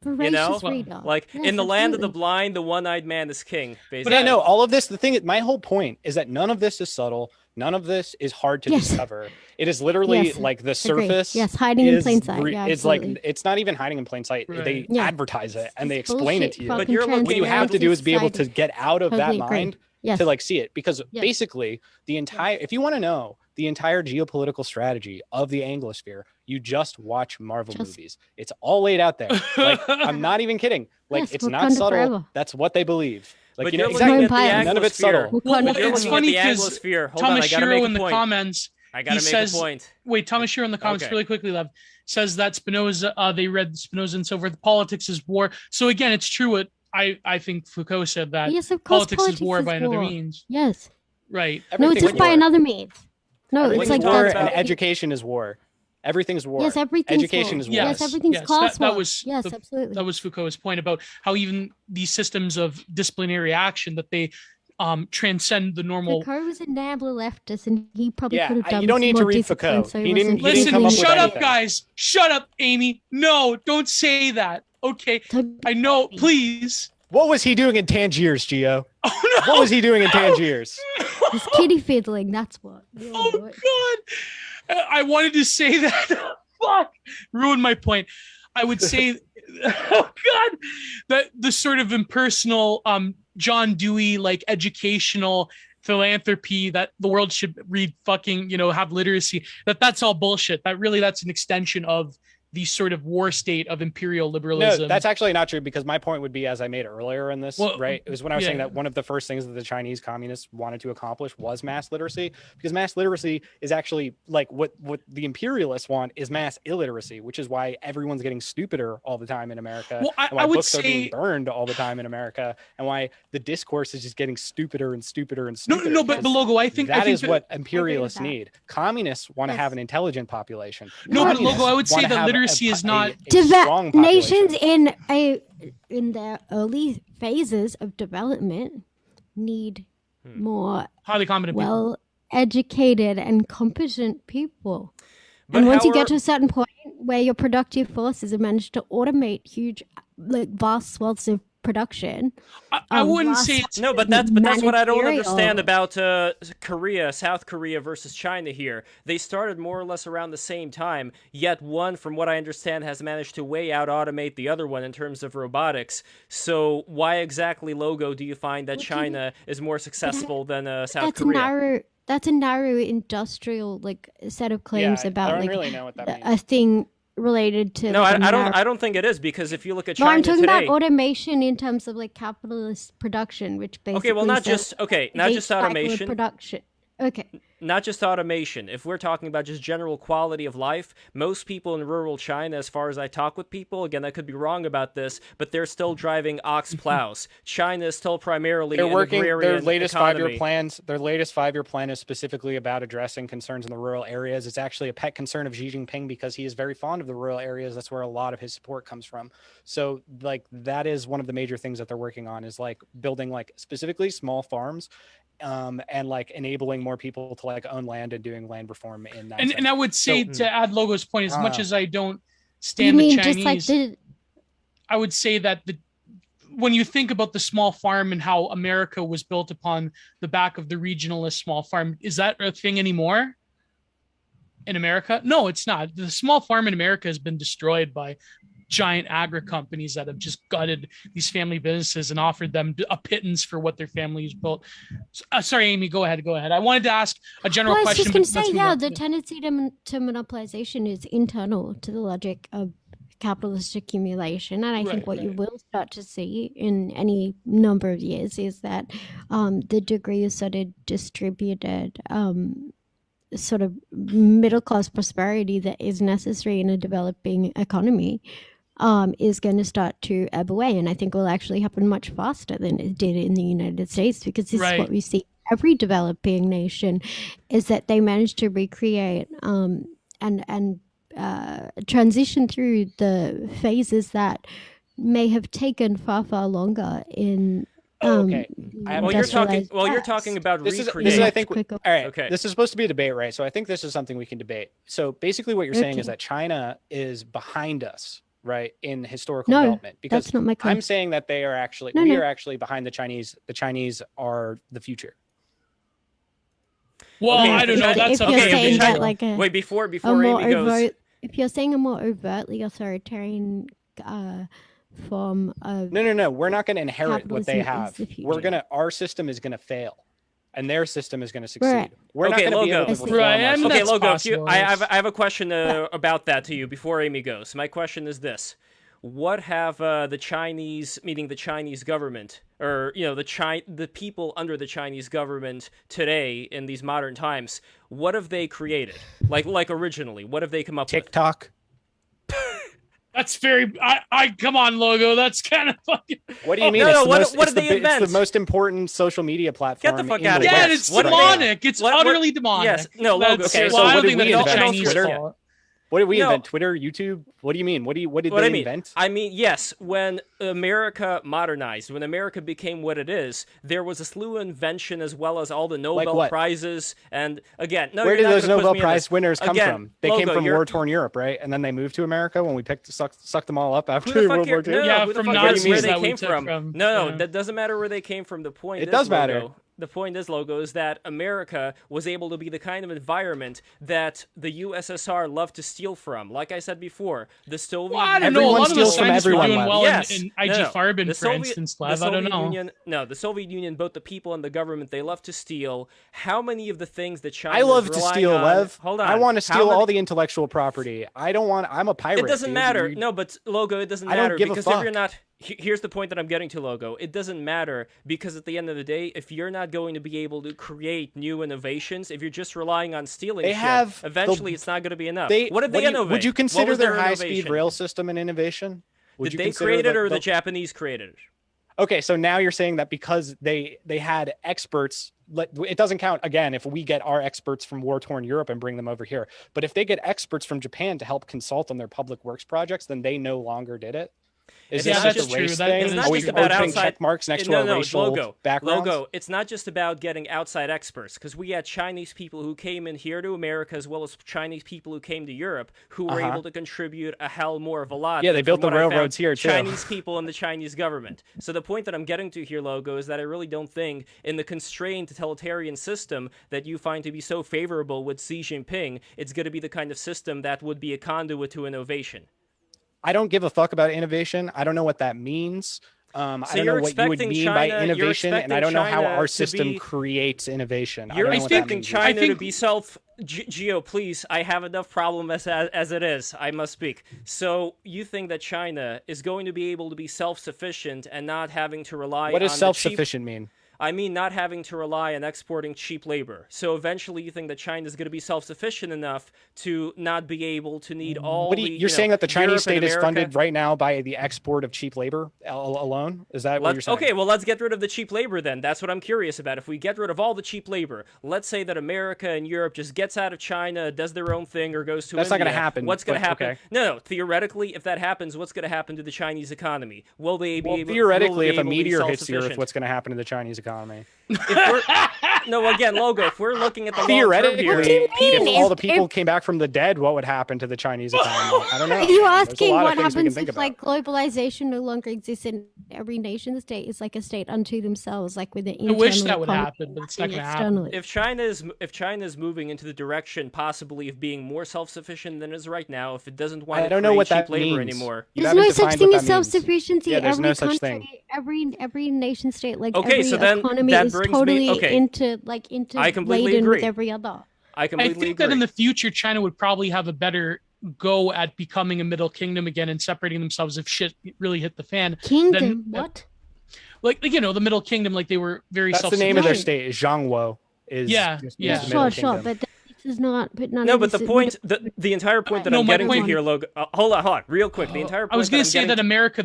You know,
reader.
like
yes,
in the land of the
absolutely.
blind, the one-eyed man is king. Basically.
But I know all of this. The thing, my whole point is that none of this is subtle. None of this is hard to discover. It is literally like the surface.
Yes, hiding in plain sight. Yeah,
it's like, it's not even hiding in plain sight.
Right.
They advertise it and they explain it to you.
But you're
what you have to do is be able to get out of that mind
Yes.
to like see it, because basically the entire, if you want to know the entire geopolitical strategy of the Anglosphere, you just watch Marvel movies. It's all laid out there. Like, I'm not even kidding. Like, it's not subtle.
Forever.
That's what they believe. Like,
But
you know,
you're looking
exactly.
at the
None of it's subtle.
Well,
You're
it's
looking
funny
at the
because
Anglosphere. Hold on, I gotta make
Shiro
a
in the
point.
comments,
I gotta
he
make
says,
a point.
Wait, Thomas Shiro in the comments, really quickly, Lev, says that Spinoza, they read Spinoza and so forth. Politics is war. So again, it's true what I think Foucault said, that
Yes, of course,
politics is war by another means.
Yes.
Right.
No, it's just by another means. No, it's like
war,
that's
and education is war. Everything's war.
Yes, everything's
education
war.
is war.
Yes, everything's class war. Yes, absolutely.
That was Foucault's point about how even these systems of disciplinary action, that they transcend the normal.
Foucault was a Nabla leftist, and he probably could have done.
You don't need to
more
read
discipline,
Foucault.
so
He didn't
Listen,
come up with
shut up,
anything.
guys. Shut up, Aimee. No, don't say that. Okay, I know. Please.
What was he doing in Tangiers, Gio?
Oh no!
What was he doing in Tangiers?
He's kitty fiddling. That's what.
Oh God! I wanted to say that. Fuck! Ruined my point. I would say, oh God, that the sort of impersonal, John Dewey, like educational philanthropy that the world should read, fucking, you know, have literacy. That's all bullshit. That's an extension of the sort of war state of imperial liberalism.
No, that's actually not true, because my point would be, as I made earlier in this, right? It was when I was saying that one of the first things that the Chinese communists wanted to accomplish was mass literacy, because mass literacy is actually like what the imperialists want is mass illiteracy, which is why everyone's getting stupider all the time in America.
Well,
and why
I would
books
say
are being burned all the time in America, and why the discourse is just getting stupider and stupider and stupider.
No, but Logo, I think
that is what imperialists need. Communists want to have an intelligent population.
No, but Logo, I would say that literacy is not
nations in their early phases of development need more
highly competent,
well-educated and competent people.
But
and once you get to a certain point where your productive forces have managed to automate huge, like vast swaths of production,
I wouldn't say it's
no, but that's what I don't understand about Korea, South Korea versus China here. They started more or less around the same time, yet one, from what I understand, has managed to way out automate the other one in terms of robotics. So why exactly, Logo, do you find that China is more successful than South Korea?
That's a narrow industrial set of claims about
I don't really know what that means.
a thing related to.
No, I don't think it is, because if you look at China
I'm talking
today,
about automation in terms of capitalist production, which basically
not just automation.
production. Okay,
not just automation. If we're talking about just general quality of life, most people in rural China, as far as I talk with people, again, I could be wrong about this, but they're still driving ox plows. China is still primarily
They're
an
working
agrarian
their latest
economy.
5-year plans. Their latest 5-year plan is specifically about addressing concerns in the rural areas. It's actually a pet concern of Xi Jinping because he is very fond of the rural areas. That's where a lot of his support comes from. So like that is one of the major things that they're working on, is like building like specifically small farms, and like enabling more people to like own land and doing land reform in that.
And I would say, to add Logo's point, as much as I don't
You
stand the
mean
Chinese,
just like the
I would say that when you think about the small farm and how America was built upon the back of the regionalist small farm, is that a thing anymore in America? No, it's not. The small farm in America has been destroyed by giant agri companies that have just gutted these family businesses and offered them a pittance for what their families built. Sorry, Amy, go ahead. I wanted to ask a general
Well, I was
question.
just going to
let's
say,
move
yeah,
on.
the tendency to monopolization is internal to the logic of capitalist accumulation. And I think what you will start to see in any number of years is that the degree of sort of distributed sort of middle class prosperity that is necessary in a developing economy is going to start to ebb away. And I think it will actually happen much faster than it did in the United States, because this is what we see every developing nation, is that they manage to recreate and transition through the phases that may have taken far, far longer in
Well, you're talking about
this
recreate.
is I think all right.
Okay.
This is supposed to be a debate, right? So I think this is something we can debate. So basically, what you're saying is that China is behind us, right, in historical development. Because
that's not my claim.
I'm saying that they are actually are actually behind the Chinese. The Chinese are the future.
Well, I don't know. That's
if you're saying that like
wait before
Amy
goes.
If you're saying a more overtly authoritarian form of
No. We're not going to inherit what they have.
The
our system is going to fail, and their system is going to succeed.
Right.
We're not going to be able to reform our system.
Okay, Logo. I have a question about that to you before Amy goes. My question is this: what have the Chinese, meaning the Chinese government, or the people under the Chinese government today in these modern times, what have they created? Like originally, what have they come up with?
TikTok.
That's very. I come on, Logo. That's kind of fucking.
What do you mean?
What did they invent?
It's the most important social media platform.
Get the fuck out of here!
Yeah, it's demonic. It's utterly demonic.
Yes. No, Logo.
Okay,
well,
so
I don't
what
think
did we
that's
invent?
Chinese fault.
What did we invent? Twitter, YouTube? What do you mean? What did they invent?
I mean, yes, when America modernized, when America became what it is, there was a slew of invention as well as all the Nobel Prizes. And again,
where did those Nobel Prize winners come from? They came from
Logo,
war-torn Europe, right? And then they moved to America when we sucked them all up after World War II.
Yeah, from Nazis
where they came from. No, that doesn't matter where they came from. The point
it does matter.
The point is, Logo, is that America was able to be the kind of environment that the USSR loved to steal from. Like I said before, the Soviet Union...
I don't know. A lot of the scientists were doing well in IG Farben, for instance, Lev. I don't know.
The Soviet Union, both the people and the government, they love to steal. How many of the things that China
I love to steal, Lev.
Hold on.
I want to steal all the intellectual property. I'm a pirate.
It doesn't matter. No, but Logo, it doesn't matter.
I don't give
because
a fuck.
If you're not... Here's the point that I'm getting to, Logo. It doesn't matter because at the end of the day, if you're not going to be able to create new innovations, if you're just relying on stealing eventually it's not going to be enough. What did they innovate?
Would you consider their high-speed rail system an innovation?
Did they create it or the Japanese created it?
Okay, so now you're saying that because they had experts, it doesn't count, again, if we get our experts from war-torn Europe and bring them over here. But if they get experts from Japan to help consult on their public works projects, then they no longer did it? Is this just a race thing?
It's not just about outside
check marks next to our racial backgrounds?
Logo. It's not just about getting outside experts, because we had Chinese people who came in here to America as well as Chinese people who came to Europe who were able to contribute a hell more of a lot.
Yeah, they built the railroads here too.
Chinese people and the Chinese government. So the point that I'm getting to here, Logo, is that I really don't think in the constrained totalitarian system that you find to be so favorable with Xi Jinping, it's going to be the kind of system that would be a conduit to innovation.
I don't give a fuck about innovation. I don't know what that means. I don't know what you would mean by innovation, and I don't know how our system creates innovation.
You're expecting China to be Gio, please, I have enough problem as it is. I must speak. So you think that China is going to be able to be self-sufficient and not having to rely on...
What does self-sufficient mean?
I mean not having to rely on exporting cheap labor. So eventually you think that China is going to be self-sufficient enough to not be able to need all
What do
the,
you're saying that the Chinese
Europe and
state is
America.
funded right now by the export of cheap labor alone? Is that what you're saying?
Okay, well, let's get rid of the cheap labor then. That's what I'm curious about. If we get rid of all the cheap labor, let's say that America and Europe just gets out of China, does their own thing, or goes to
That's
India.
not going to happen.
What's going to happen?
Okay.
No, theoretically, if that happens, what's going to happen to the Chinese economy? Will they be able?
Theoretically,
will they
if a
be able to be
meteor hits the Earth,
self-sufficient?
what's going to happen to the Chinese economy?
No, again, Logo, if we're looking at the
Theoretically,
long term here,
if all the people came back from the dead, what would happen to the Chinese economy? I don't know.
Are you
There's a
asking
lot of
what
things we can
happens
think
if
about.
like globalization no longer exists and every nation state is like a state unto themselves, like with the
I
internal
wish that would
economy
happen, but it's not
acting
going to happen.
externally?
if China is moving into the direction possibly of being more self-sufficient than it is right now, if it doesn't want
I
to
don't know
create
what
cheap
that
labor
means.
anymore.
You
There's
haven't
no such
defined
thing
what
as
that means.
self-sufficiency.
Yeah, there's
every
no such
country,
thing.
every nation state, like
Okay,
every
so then
economy
that
is
brings me-
totally
okay.
into
I completely
laden with
agree.
every other.
I
I
completely
think
agree.
that in the future, China would probably have a better go at becoming a middle kingdom again and separating themselves if shit really hit the fan.
Kingdom,
Then,
what?
like the middle kingdom, like they were very
That's the
self-sufficient.
name of their
Right.
state. Is Zhangguo. Is
Yeah,
just
yeah.
means the Middle
Sure,
Kingdom.
but this is not. But none
No,
of
but the
this
point, the entire point that
No,
I'm
my
getting to
point-
here, Logan. Hold on, real quick. The entire point
I was going
I'm
to say
getting
that
to-
America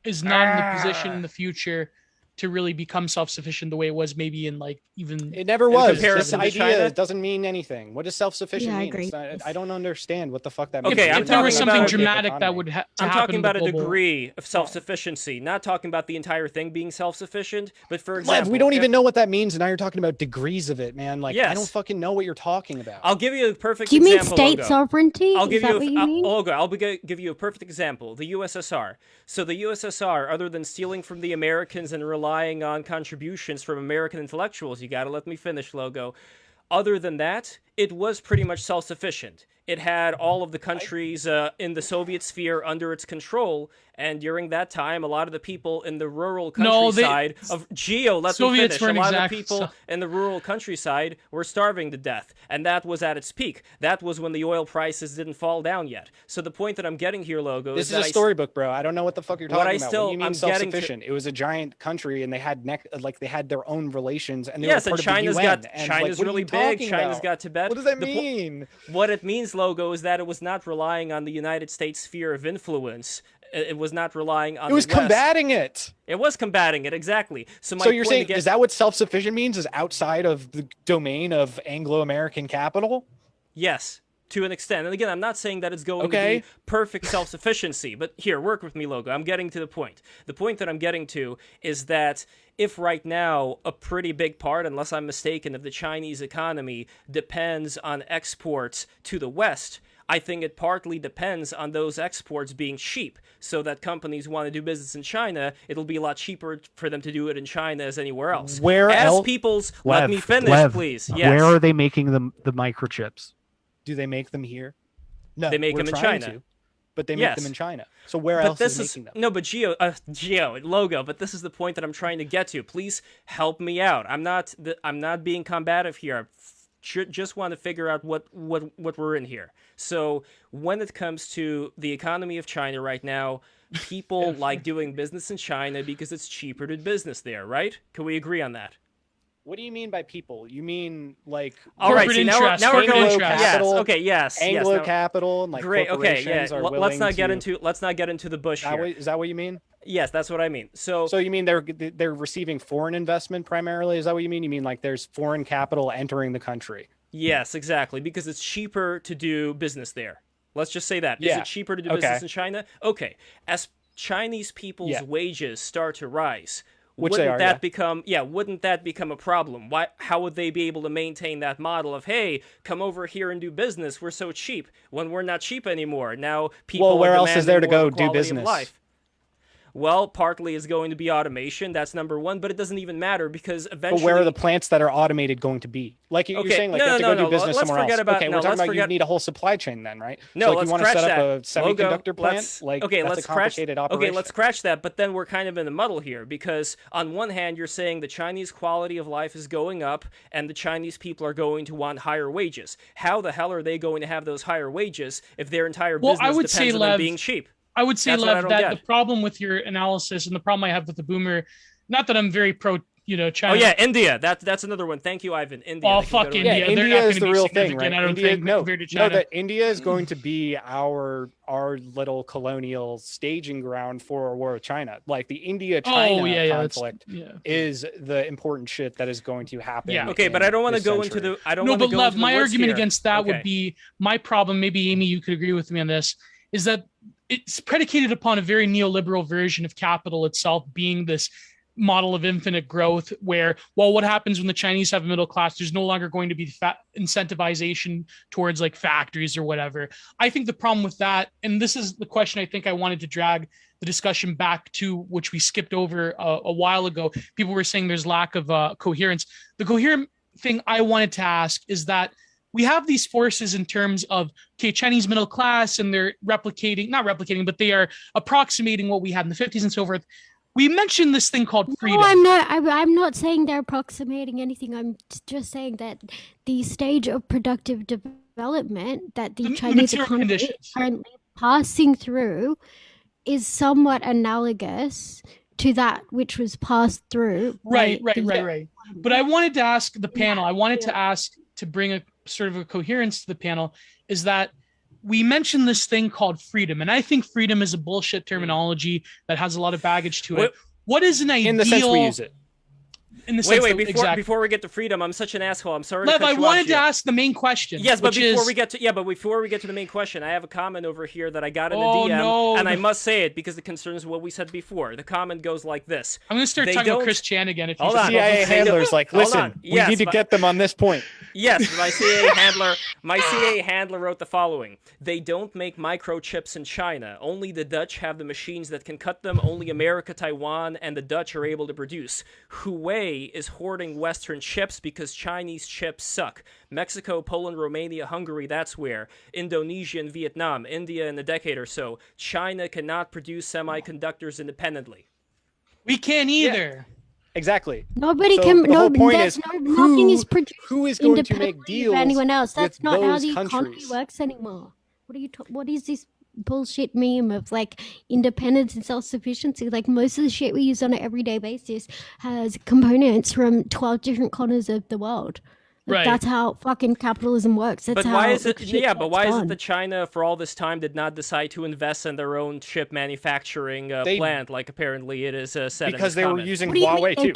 is not in the position in the future to really become self-sufficient the way it was maybe in like even
It never
In
was.
comparison
This
to
idea
China?
doesn't mean anything. What does self-sufficient
Yeah, I
mean?
agree.
It's not, I don't understand what the fuck that
Okay,
means.
I'm
if there was
talking
something
about-
dramatic that would to
I'm
happen
talking
in the
about a
global-
degree of self-sufficiency, not talking about the entire thing being self-sufficient. But for example,
Lev, we don't
if-
even know what that means, and now you're talking about degrees of it, man. Like, I
Yes.
don't fucking know what you're talking about.
I'll give you a perfect
Do you mean
example.
state
Logo.
sovereignty?
I'll
Is
give
that
you
what you mean?
Logo, I'll give you a perfect example. The USSR. So the USSR, other than stealing from the Americans and relying on contributions from American intellectuals, you gotta let me finish, Logo. Other than that, it was pretty much self-sufficient. It had all of the countries in the Soviet sphere under its control, and during that time, a lot of the people in the rural
No, they-
countryside of Gio, let
Soviets
me finish. A
weren't
lot of the
exact-
people
so-
in the rural countryside were starving to death, and that was at its peak. That was when the oil prices didn't fall down yet. So the point that I'm getting here, Logo,
This
is
is a
that
storybook, bro. I don't know what the fuck you're
What
talking
I
about.
still-
What do you mean
I'm getting to-
self-sufficient? It was a giant country, and they had they had their own relations, and they
Yes,
were
and
part
China's
of the UN.
got
and,
China's
like, what are
really
you
big.
talking
China's
about?
got Tibet.
What does that
The po-
mean?
What it means, Logo, is that it was not relying on the United States sphere of influence. It was not relying on
It was
the West.
combating it.
It was combating it, exactly. So my
So you're
point
saying,
again,
is that what self-sufficient means? Is outside of the domain of Anglo-American capital?
yes, to an extent. And again, I'm not saying that it's going to
Okay.
be perfect self-sufficiency, but here, work with me, Logo. I'm getting to the point. The point that I'm getting to is that if right now a pretty big part, unless I'm mistaken, of the Chinese economy depends on exports to the West, I think it partly depends on those exports being cheap, so that companies want to do business in China. It'll be a lot cheaper for them to do it in China as anywhere else.
Where
as
else-
people's, let me finish,
Lev,
please. Yes.
Where are they making the microchips? Do they make them here? No,
They make
we're
them in
trying
China.
to, but they make
Yes.
them in China. So where
But
else
this
is making them?
no, but Gio, Logo. But this is the point that I'm trying to get to. Please help me out. I'm not being combative here. I just want to figure out what we're in here. So when it comes to the economy of China right now, people like doing business in China because it's cheaper to do business there, right? Can we agree on that?
What do you mean by people? You mean like
All right.
Corporate
See, now we're
interest,
now we're
corporate
going.
interest.
Yes.
Capital,
Okay. Yes.
Anglo
yes, now-
capital and like
Great. Okay. Yeah.
corporations are
Let's
willing
not get
to-
into the bush here.
Is that what you mean?
Yes, that's what I mean. So
So you mean they're receiving foreign investment primarily? Is that what you mean? You mean like there's foreign capital entering the country?
yes, exactly, because it's cheaper to do business there. Let's just say that. Is
Yeah.
it cheaper to do
Okay.
business in China? Okay. As Chinese people's
Yeah.
wages start to rise,
Which they
wouldn't
are,
that wouldn't that become a problem? How would they be able to maintain that model of, hey, come over here and do business, we're so cheap, when we're not cheap anymore? Now people
Well, where
are
else is there to
demanding more
go
of a
do
quality of
business?
life. Well, partly is going to be automation. That's number one, but it doesn't even matter because eventually.
But where are the plants that are automated going to be? Like you're
Okay,
saying, like
no,
you have to
no,
go
no,
do business
let's
somewhere
forget
else.
about-
Okay,
no,
we're talking
let's
about you
forget-
need a whole supply chain then, right?
No,
so, like,
let's
you want to
scratch
set up
that.
a semiconductor
Logo,
plant?
let's-
Like
okay,
that's
let's
a
scratch.
complicated operation.
Okay, let's scratch that. But then we're kind of in a muddle here because on one hand you're saying the Chinese quality of life is going up and the Chinese people are going to want higher wages. How the hell are they going to have those higher wages if their entire
Well,
business
I would
depends
say,
on them
Lev,
being cheap?
I would say,
That's what I
Lev,
don't
that
get.
the problem with your analysis and the problem I have with the boomer, not that I'm very pro China.
Oh yeah, India. That's another one. Thank you, Ivan. India.
Oh,
They can go
fuck
to
India.
Yeah,
They're not
India is
gonna
the
be
real thing,
significant,
right?
I don't
India,
think, compared to China.
that India is going to be our little colonial staging ground for a war with China. Like the India-China conflict is the important shit that is going to happen.
Yeah.
Okay, but I don't want to go
century.
into the. I don't
No,
want to
but
go
Lev,
into the
my
woods
argument
here.
against that would be my problem. Maybe Aimee, you could agree with me on this. Is that it's predicated upon a very neoliberal version of capital itself being this model of infinite growth where, well, what happens when the Chinese have a middle class? There's no longer going to be incentivization towards like factories or whatever. I think the problem with that, and this is the question I think I wanted to drag the discussion back to, which we skipped over a while ago. People were saying there's lack of coherence. The coherent thing I wanted to ask is that we have these forces in terms of, okay, Chinese middle class, and they're not replicating, but they are approximating what we had in the 50s and so forth. We mentioned this thing called freedom.
No, I'm not. I'm not saying they're approximating anything. I'm just saying that the stage of productive development that the Chinese economy is currently passing through is somewhat analogous to that which was passed through.
Right. But I wanted to ask the panel. I wanted to ask to bring a sort of a coherence to the panel. Is that we mentioned this thing called freedom, and I think freedom is a bullshit terminology that has a lot of baggage to it. What is an ideal?
In the sense we use it.
Wait, before we get to freedom, I'm such an asshole. I'm sorry.
Lev, I wanted to ask the main question.
Yes, but before we get to the main question, I have a comment over here that I got in a DM, and I must say it because it concerns what we said before. The comment goes like this:
I'm going to start talking about Chris Chan again. If you
CIA handlers like, listen, we need to get them on this point.
Yes, my CA handler wrote the following: they don't make microchips in China. Only the Dutch have the machines that can cut them. Only America, Taiwan, and the Dutch are able to produce. Huawei is hoarding Western chips because Chinese chips suck. Mexico, Poland, Romania, Hungary, that's where. Indonesia and Vietnam, India in a decade or so. China cannot produce semiconductors independently.
We can't either.
Yeah. Exactly.
Nobody can. Nothing is produced.
Who is going to make deals
with anyone else? That's not how the
countries.
economy works anymore. What is this bullshit meme of like independence and self-sufficiency? Like most of the shit we use on an everyday basis has components from 12 different corners of the world. Like, that's how fucking capitalism works. That's
why is it that China for all this time did not decide to invest in their own chip manufacturing plant like apparently it is said
because
in
they were using Huawei too.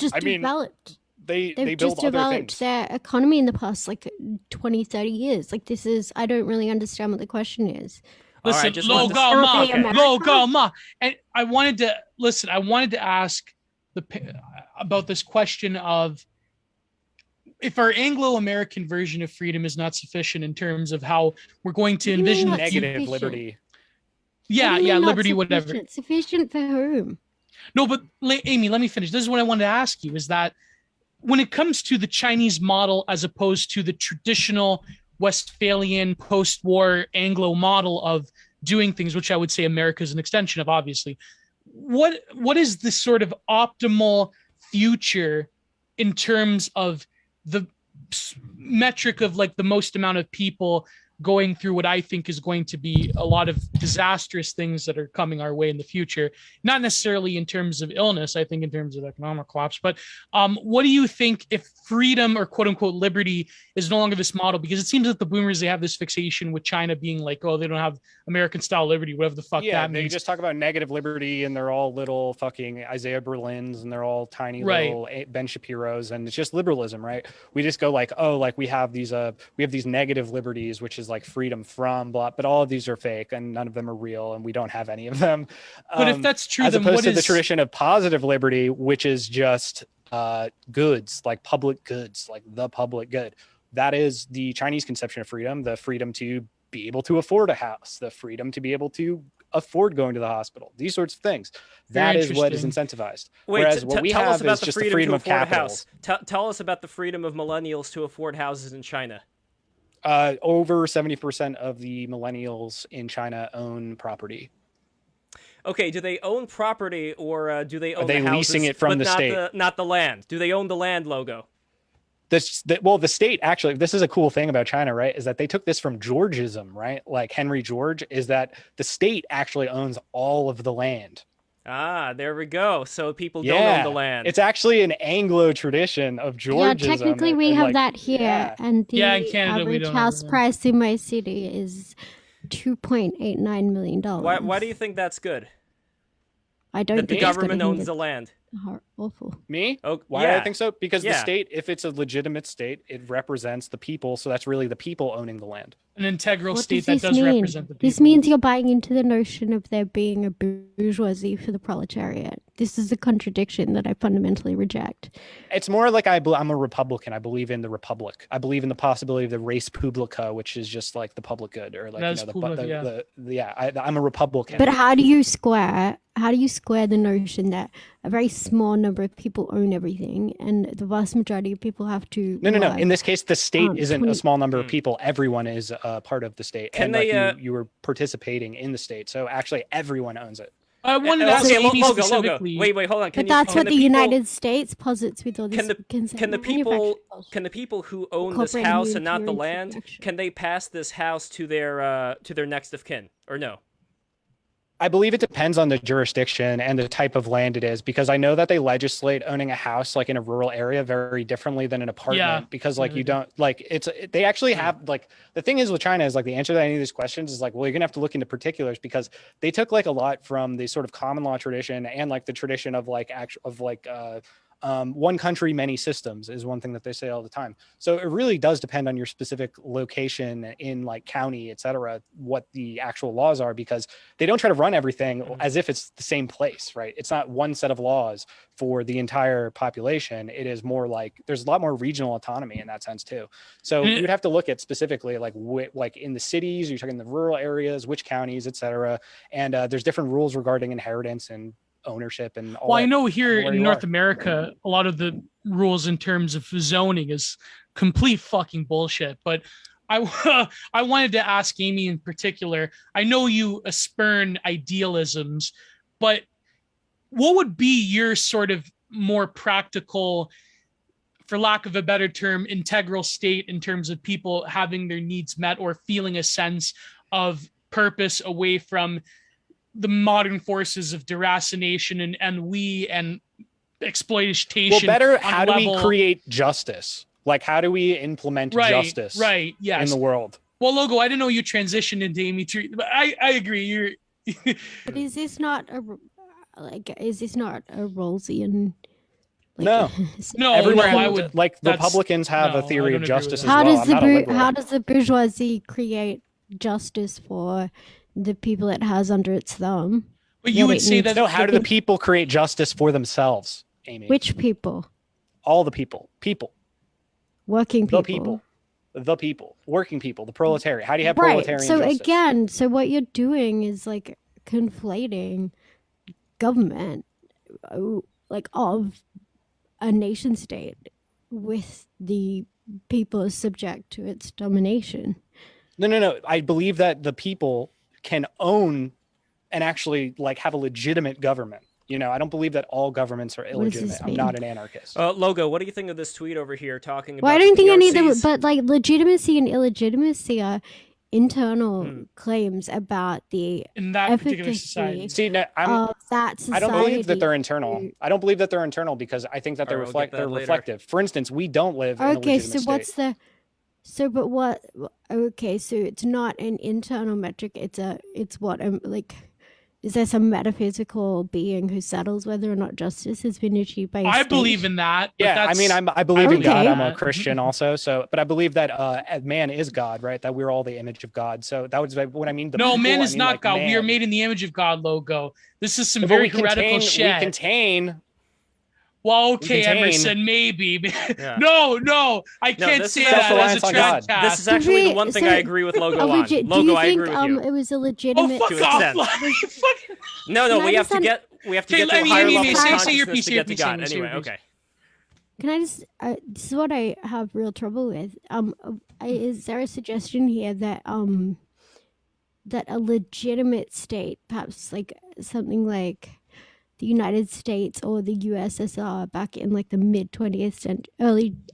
They've
just developed their economy in the past like 20, 30 years. Like this is, I don't really understand what the question is.
Listen, and I wanted to ask about this question of, if our Anglo-American version of freedom is not sufficient in terms of how we're going to envision
negative liberty.
Yeah, liberty, whatever.
Sufficient for whom?
No, but Aimee, let me finish. This is what I wanted to ask you, is that when it comes to the Chinese model as opposed to the traditional Westphalian post-war Anglo model of doing things, which I would say America is an extension of, obviously, what is the sort of optimal future in terms of the metric of like the most amount of people going through what I think is going to be a lot of disastrous things that are coming our way in the future, not necessarily in terms of illness, I think in terms of economic collapse, but what do you think if freedom or quote unquote liberty is no longer this model? Because it seems that the boomers, they have this fixation with China being like, oh, they don't have American style liberty, whatever the fuck that means.
They just talk about negative liberty and they're all little fucking Isaiah Berlins and they're all tiny little Ben Shapiro's, and it's just liberalism, right? We just go like, oh, like we have these negative liberties, which is like freedom from blah, but all of these are fake and none of them are real and we don't have any of them.
But if that's true,
as
then
opposed
what
to
is
the tradition of positive liberty, which is just goods, like public goods, like the public good. That is the Chinese conception of freedom, the freedom to be able to afford a house, the freedom to be able to afford going to the hospital, these sorts of things. That is what is incentivized. Whereas what we have is just the freedom of capital.
Tell us about the freedom of millennials to afford houses in China.
Over 70% of the millennials in China own property.
Okay, do they own property or do they own
the houses, leasing it from the state?
Not the land. Do they own the land logo?
The state actually, this is a cool thing about China, right? Is that they took this from Georgism, right? Like Henry George, is that the state actually owns all of the land.
Ah, there we go. So people don't own the land.
It's actually an Anglo tradition of
Yeah,
Georgism.
technically we
and,
have
like,
that here,
yeah.
and
Yeah, in
the
Canada we
average
don't have
house
that.
price in my city is $2.89 million.
Why do you think that's good?
I don't
That the
think it's good. I
government
think
owns the
it's
land.
awful.
Me?
Oh,
Why do I
yeah.
think so? Because the
Yeah.
state, if it's a legitimate state, it represents the people. So that's really the people owning the land.
An integral
What
state
does
that
this
does
mean?
represent the people.
This means you're buying into the notion of there being a bourgeoisie for the proletariat. This is a contradiction that I fundamentally reject.
It's more like I'm a Republican. I believe in the Republic. I believe in the possibility of the res publica, which is just like the public good, or like
Res publica,
I'm a Republican.
But how do you square the notion that a very small number of people own everything and the vast majority of people have to
No.
work?
In this case, the state isn't
20
a small number of people. Everyone is part of the state.
Can
and
they,
like you were participating in the state. So actually everyone owns it.
I wanted to ask
Okay,
Aimee
Logo.
specifically.
Wait, hold on.
But that's what the United States posits with all this.
Can the people who own this
Incorporating
house and not the
unitary
land,
action.
can they pass this house to their next of kin or no?
I believe it depends on the jurisdiction and the type of land it is, because I know that they legislate owning a house like in a rural area very differently than an apartment.
Yeah.
Because like you don't like they actually have like the thing is with China is like the answer to any of these questions is like, well, you're gonna have to look into particulars, because they took like a lot from the sort of common law tradition and like the tradition of like one country, many systems is one thing that they say all the time. So it really does depend on your specific location in like county, et cetera, what the actual laws are, because they don't try to run everything as if it's the same place, right? It's not one set of laws for the entire population. It is more like there's a lot more regional autonomy in that sense too. So you'd have to look at specifically like like in the cities, you're talking the rural areas, which counties, et cetera. And there's different rules regarding inheritance and ownership and all.
Well, I know here
where
in
you
North
are.
America, a lot of the rules in terms of zoning is complete fucking bullshit. But I I wanted to ask Aimee in particular. I know you spurn idealisms, but what would be your sort of more practical, for lack of a better term, integral state in terms of people having their needs met or feeling a sense of purpose away from the modern forces of deracination and ennui and exploitation?
Well, better,
on
how do we
level-
create justice? Like, how do we implement justice
yes.
in the world?
Well, Logo, I didn't know you transitioned into Aimee Terese, but I agree. You're
But is this not a Rawlsian? Like,
No.
no,
Everyone,
I would
like
that's-
Republicans have
no,
a
I
theory
don't
of
agree with
justice
that.
as
how
well.
does
I'm not a liberal.
how does the bourgeoisie create justice for the people it has under its thumb?
But you
Yeah,
would say
it
that
No, how do the people create justice for themselves, Aimee?
Which people?
All the people.
Working people.
The people, working people, the proletariat. How do you have
Right.
proletarian
So
justice?
again, so what you're doing is like conflating government, like of a nation state, with the people subject to its domination.
No. I believe that the people can own and actually like have a legitimate government. You know, I don't believe that all governments are
does
illegitimate.
this
I'm
mean?
not an anarchist.
Logo, what do you think of this tweet over here talking about?
Well, I don't think any of them,
PRCs?
but like legitimacy and illegitimacy are internal claims about the
in that particular
efficacy
society.
See, no,
of that society.
I don't believe that they're internal. I don't believe that they're internal because I think that they
All right, we'll get that
they're
later.
reflective. For instance, we don't live in a
Okay,
legitimate
so what's
state.
but what? Okay, so it's not an internal metric. It's what like. Is there some metaphysical being who settles whether or not justice has been achieved by a
I
state?
believe in that. But
Yeah, I
that's,
mean, I believe in God.
Okay.
I'm a Christian also. So, but I believe that man is God, right? That we're all the image of God. So that was what I mean. The
no,
people,
man
I
is
mean,
not
like,
God. We are
man.
made in the image of God. Logo. This is some
But
very
we
heretical shit.
We contain.
Well, okay,
contain-
Emerson, maybe.
Yeah.
No, I can't
this
say
is
that as a
self-reliance on God.
track
This is actually the one thing
So-
I agree with Logo on.
do
Logo,
you
I
think
agree with you.
it was a
Oh,
legitimate?
fuck
To
off!
extent.
Like, fuck-
No,
Can I
we have
just
to get
Okay,
to a
let me-
higher
Aimee,
level of
say your
consciousness
piece,
to
your
get to
piece,
God.
Aimee, say your
Anyway,
piece.
okay.
Can I just? This is what I have real trouble with. Is there a suggestion here that that a legitimate state, perhaps like something like the United States or the USSR back in like the mid 20th century,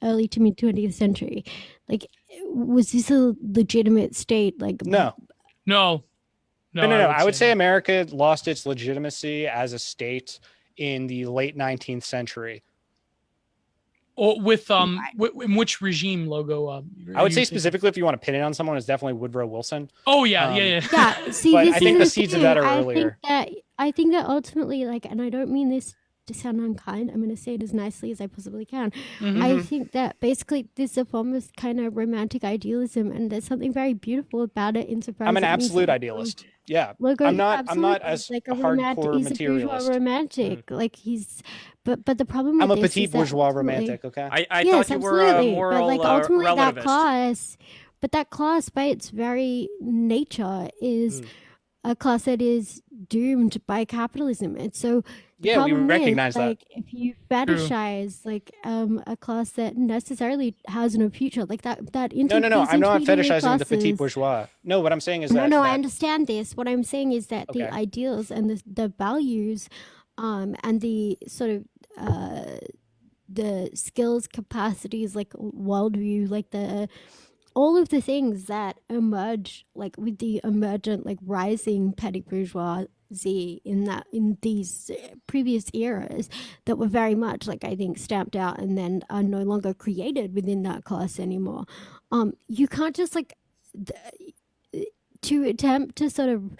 early to mid 20th century, like was this a legitimate state? Like
No,
No.
No. I would say America lost its legitimacy as a state in the late 19th century.
With in which regime logo?
I would say specifically, if you want to pin it on someone, it's definitely Woodrow Wilson.
Oh yeah.
Yeah. See,
but
this
I think
is
the seeds of that are earlier.
I think that ultimately, like, and I don't mean this to sound unkind. I'm going to say it as nicely as I possibly can.
Mm-hmm.
I think that basically this is a form of kind of romantic idealism, and there's something very beautiful about it.
I'm an absolute idealist. Yeah,
Logo,
I'm not as
like
a hardcore
he's
materialist.
A bourgeois romantic. Like he's, but the problem with
I'm a
this
petite
is that
bourgeois romantic. Okay.
I
yes,
thought you were
absolutely.
a moral
but like ultimately
relativist.
that class by its very nature is a class that is doomed by capitalism, and so the
Yeah, we
problem
recognize
is, like, if you fetishize like a class that necessarily has no future, like that
No. I'm not fetishizing the petite bourgeois. No, what I'm saying is that.
No, I understand this. What I'm saying is that the ideals and the values, and the sort of the skills, capacities, like worldview, like all of the things that emerge, like with the emergent, like rising petty bourgeoisie in these previous eras, that were very much, like, I think, stamped out and then are no longer created within that class anymore. You can't just like to attempt to sort of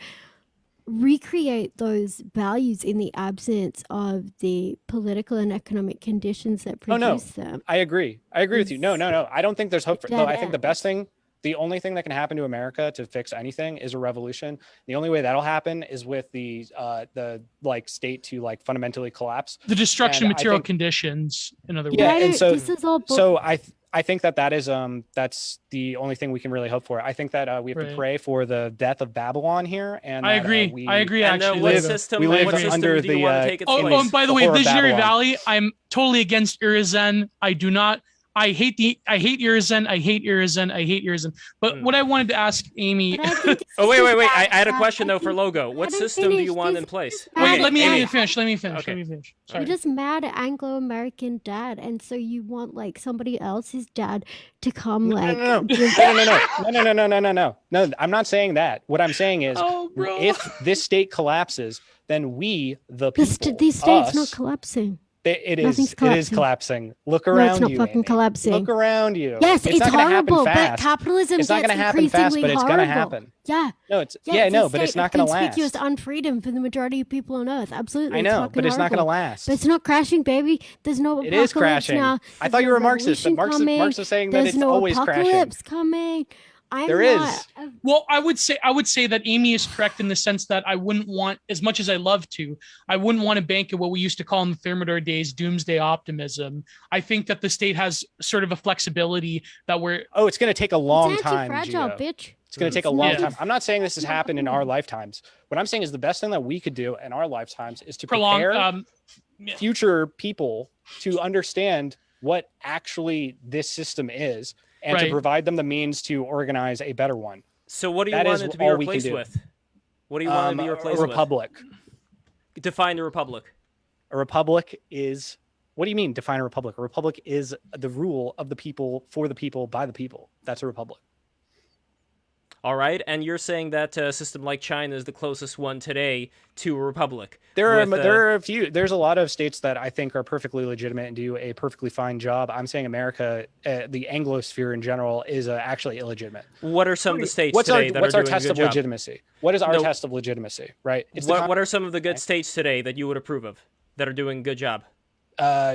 recreate those values in the absence of the political and economic conditions that produce them.
I agree with you. No. I don't think there's hope for. No, I think the only thing that can happen to America to fix anything is a revolution. The only way that'll happen is with the like state to like fundamentally collapse.
The destruction of material conditions, in other words.
Yeah, and so
this is all
I think that is that's the only thing we can really hope for. I think that we have to pray for the death of Babylon here, and
I agree. I agree. Actually,
what system
do you want
to take its place?
And by the way, Visionary Valley, I'm totally against Urizen. I do not. I hate Urizen. I hate Urizen. But what I wanted to ask Aimee.
Wait. I had a question though for Logo. What system do you want in place?
Wait, let me finish.
Okay.
Sorry.
You're just mad Anglo-American dad, and so you want like somebody else's dad to come
No. I'm not saying that. What I'm saying is, if this state collapses, then we, the people,
these states not collapsing.
It is collapsing. Look around you.
It's not fucking collapsing.
Look around you.
Yes, it's
not
horrible,
happen fast.
but capitalism
it's not going to happen fast, but it's going to happen.
Yeah.
No, but it's not going to last.
Conspicuous unfreedom for the majority of people on Earth. Absolutely.
I know, but it's not going to last.
But it's not crashing, baby. There's no apocalypse.
It is crashing.
Now.
I thought you were a Marxist, but Marx is saying that it's always crashing.
There's no apocalypse coming.
There is.
Well, I would say that Aimee is correct in the sense that I wouldn't want, as much as I love to, I wouldn't want to bank at what we used to call in the Thermidor days doomsday optimism. I think that the state has sort of a flexibility that we're.
Oh, it's going to take a long time.
Anti-fragile, bitch.
It's going to take a long time. I'm not saying this has happened in our lifetimes. What I'm saying is the best thing that we could do in our lifetimes is to prepare future people to understand what actually this system is, and to provide them the means to organize a better one.
So what do you want it to be replaced with? What do you want it to be replaced with?
A republic.
Define the republic.
A republic is... What do you mean, define a republic? A republic is the rule of the people, for the people, by the people. That's a republic.
All right, and you're saying that a system like China is the closest one today to a republic.
There are a few. There's a lot of states that I think are perfectly legitimate and do a perfectly fine job. I'm saying America, the Anglosphere in general, is actually illegitimate.
What are some of the states today that are doing a good job?
What's our test of legitimacy? What is our test of legitimacy? Right.
What are some of the good states today that you would approve of that are doing a good job?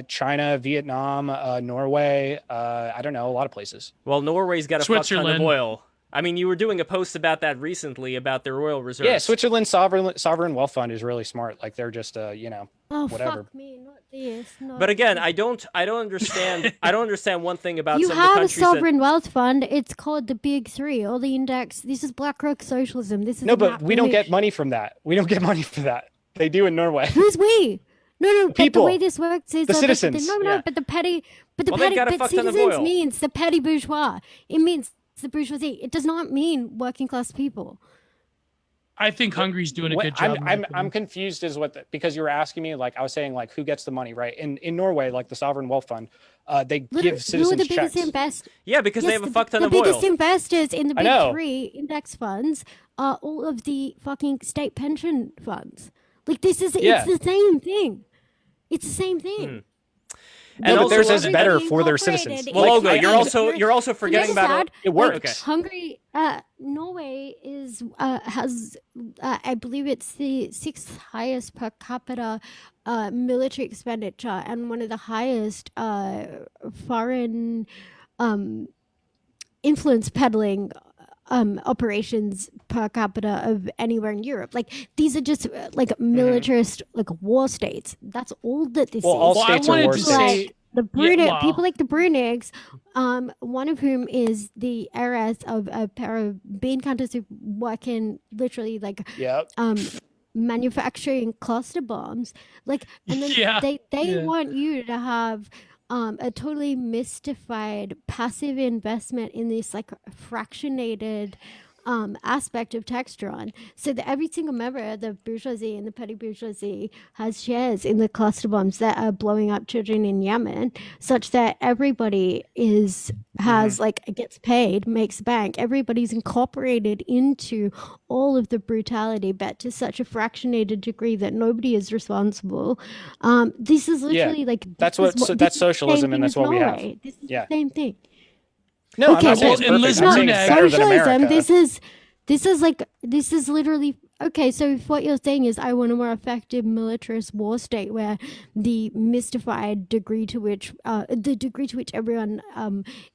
China, Vietnam, Norway. I don't know, a lot of places.
Well, Norway's got a fuck ton of oil. I mean, you were doing a post about that recently, about their oil reserves.
Yeah, Switzerland's sovereign wealth fund is really smart. Like, they're just, whatever.
Fuck me, not this.
But again, I don't understand. I don't understand one thing about
you
some of the countries.
You have a sovereign wealth fund. It's called the Big Three, or the index. This is BlackRock socialism. This is
but we don't get money from that. We don't get money for that. They do in Norway.
Who's we? No.
People.
But the way this works is
the citizens.
But the petty. But citizens means the petty bourgeois. It means the bourgeoisie. It does not mean working class people.
I think Hungary's doing a
What-
good job.
I'm confused as because you were asking me, like I was saying, like who gets the money, right? In Norway, like the sovereign wealth fund, they give
Who are
citizens
the biggest
checks.
investors?
Yeah, because they have a fuck ton
the
of oil.
biggest investors in the
I
big
know.
three index funds are all of the fucking state pension funds. Like it's the same thing. It's the same thing.
And
but
also,
theirs is better
Everybody
for their
incorporated
citizens.
in
Well, Logo,
Hungary.
you're also forgetting
Can I
about
just
It
add,
works.
Okay.
Hungary, Norway has I believe it's the 6th highest per capita military expenditure and one of the highest foreign influence peddling operations per capita of anywhere in Europe. Like these are just like militarist like war states. That's all that this
Well, all
is.
Well, I
states are
wanted
war
to
states.
say
The
Yeah, well.
people like the Brunigs, one of whom is the heiress of a pair of bean counters who work in literally like
Yep.
manufacturing cluster bombs. Like, and then
Yeah,
they
yeah.
want you to have a totally mystified passive investment in this like fractionated aspect of Textron, so that every single member of the bourgeoisie and the petty bourgeoisie has shares in the cluster bombs that are blowing up children in Yemen, such that everybody has like gets paid, makes bank. Everybody's incorporated into all of the brutality, but to such a fractionated degree that nobody is responsible. This is literally like
That's
this is
what-
this
that's
is the same
socialism,
thing
and that's
as
what we have.
Norway. This is
Yeah.
the same thing.
No, I'm
Okay,
not saying
well,
it's
and
perfect.
Liz
I'm saying it's
Bruneg-
better than
socialism.
America.
This is literally okay. So if what you're saying is, I want a more effective militarist war state where the mystified degree to which everyone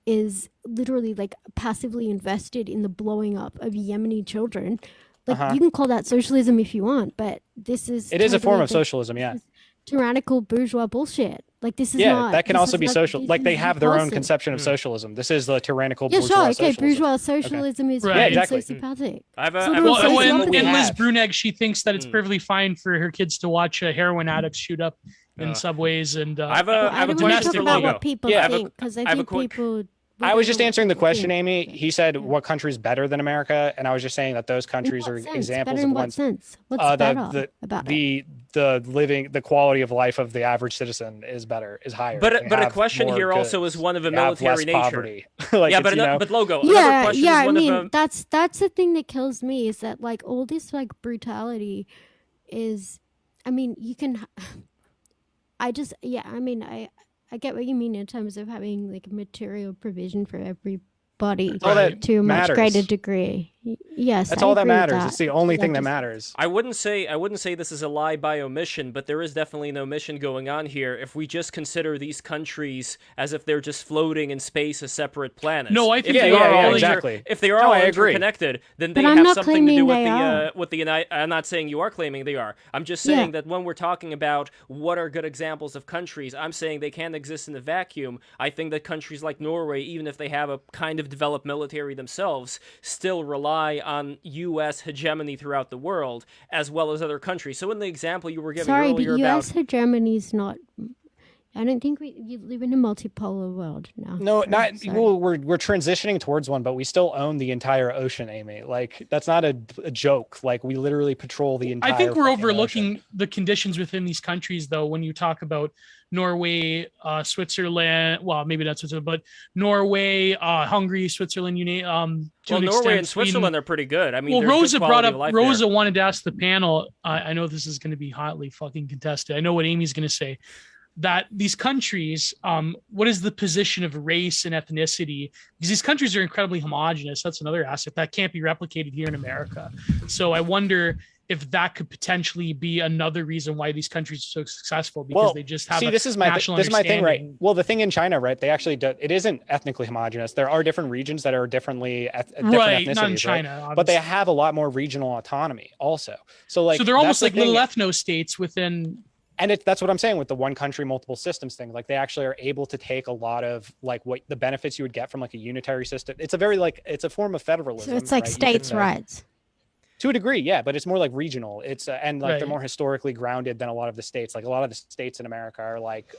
is literally like passively invested in the blowing up of Yemeni children. Like you can call that socialism if you want, but this is
It is a form
totally,
of socialism, yeah.
this is tyrannical bourgeois bullshit. Like this is
Yeah,
not.
that can
this
also
is
be
not-
social.
this
Like they
is
have their own
repulsive.
conception of socialism. This is the tyrannical
Yeah,
bourgeois
sure. Okay,
socialism.
bourgeois socialism is
Yeah,
fucking
exactly.
sociopathic.
I have a,
So
I have a
there
Well,
was
question.
social-
and,
what we
and Liz
have.
Bruneg, she thinks that it's perfectly fine for her kids to watch heroin addicts shoot up in subways and
I have
Well,
a
I don't want to
question
talk
for
about
Logo.
what people
Yeah,
think because I
I have a
think
quick-
people.
I was just answering the
people
question,
think.
Amy. He said, "What country's better than America?" And I was just saying that those countries
In
are
what sense?
examples
Better
of
in what
ones.
sense? What's
The
better about it?
the quality of life of the average citizen is higher.
But
They
a
have
question
more
here also
goods.
is one of a
They have
military
less
nature.
poverty. Like,
Yeah,
it's,
but Logo. Another
Yeah,
question
yeah.
is
I
one
mean,
of a,
that's the thing that kills me is that like all this like brutality is. I mean, you can. I just I mean I get what you mean in terms of having like material provision for everybody
all that
to a much
matters.
greater degree. Yes,
That's
I
all that
agree with
matters. It's the only thing that matters.
I wouldn't say this is a lie by omission, but there is definitely an omission going on here if we just consider these countries as if they're just floating in space as separate planets.
No, I think
if
they
they
are all
exactly.
If they are
No,
all
I agree.
interconnected, then
But
they
I'm
have
not
something to do
claiming
with
they are.
with the United. I'm not saying you are claiming they are. I'm just saying
Yeah.
that when we're talking about what are good examples of countries, I'm saying they can't exist in a vacuum. I think that countries like Norway, even if they have a kind of developed military themselves, still rely on U.S. hegemony throughout the world, as well as other countries. So in the example you were giving
Sorry,
earlier
but
about...
U.S. hegemony's not. I don't think you live in a multipolar world now.
No,
Sorry,
not
sorry.
well. We're transitioning towards one, but we still own the entire ocean, Amy. Like that's not a joke. Like we literally patrol the entire.
I think we're
fucking
overlooking
ocean.
the conditions within these countries, though, when you talk about Norway, Switzerland. Well, maybe not Switzerland, but Norway, Hungary, Switzerland. To
Well,
an
Norway
extent,
and Switzerland are pretty good. I mean,
Well,
there's good
Rosa brought
quality
up.
of life
Rosa
there.
wanted to ask the panel. I know this is going to be hotly fucking contested. I know what Amy's going to say. That these countries, what is the position of race and ethnicity? Because these countries are incredibly homogenous. That's another aspect that can't be replicated here in America. So I wonder if that could potentially be another reason why these countries are so successful, because they just have
this is my
national
this is my thing, right?
understanding.
Well, the thing in China, right? They actually do, it isn't ethnically homogenous. There are different regions that are different
Right,
ethnicities,
not in China,
right? But they
obviously.
have a lot more regional autonomy also. So like,
So they're almost
that's
like
the
little
thing.
ethno states within.
And that's what I'm saying with the one country, multiple systems thing. Like they actually are able to take a lot of like what the benefits you would get from like a unitary system. It's a very like, it's a form of federalism.
So it's like
right? You could
states'
say.
rights.
To a degree, yeah, but it's more like regional. It's and like
Right.
they're more historically grounded than a lot of the states. Like a lot of the states in America are like,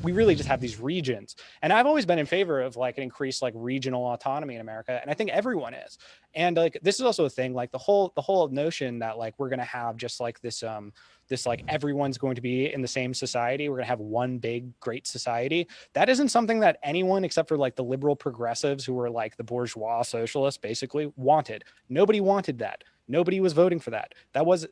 we really just have these regions. And I've always been in favor of like an increased like regional autonomy in America, and I think everyone is. And like this is also a thing, like the whole notion that like we're gonna have just like this like everyone's going to be in the same society. We're gonna have one big great society. That isn't something that anyone except for like the liberal progressives who were like the bourgeois socialists basically wanted. Nobody wanted that. Nobody was voting for that. That was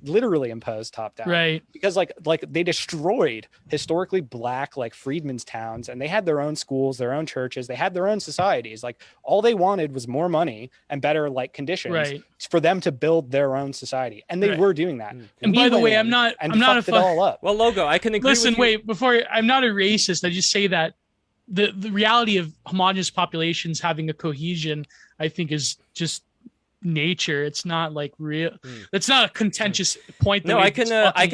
literally imposed top down.
Right.
Because like they destroyed historically black like freedmen's towns, and they had their own schools, their own churches, they had their own societies. Like all they wanted was more money and better like conditions
Right.
for them to build their own society. And they
Right.
were doing that.
And
We
by the
went
way,
in
I'm not
and
a
fucked it all up.
Well, Logo, I can agree
Listen,
with you.
wait, before I'm not a racist. I just say that the reality of homogenous populations having a cohesion, I think, is just nature. It's not like real. It's not a contentious point.
No, I can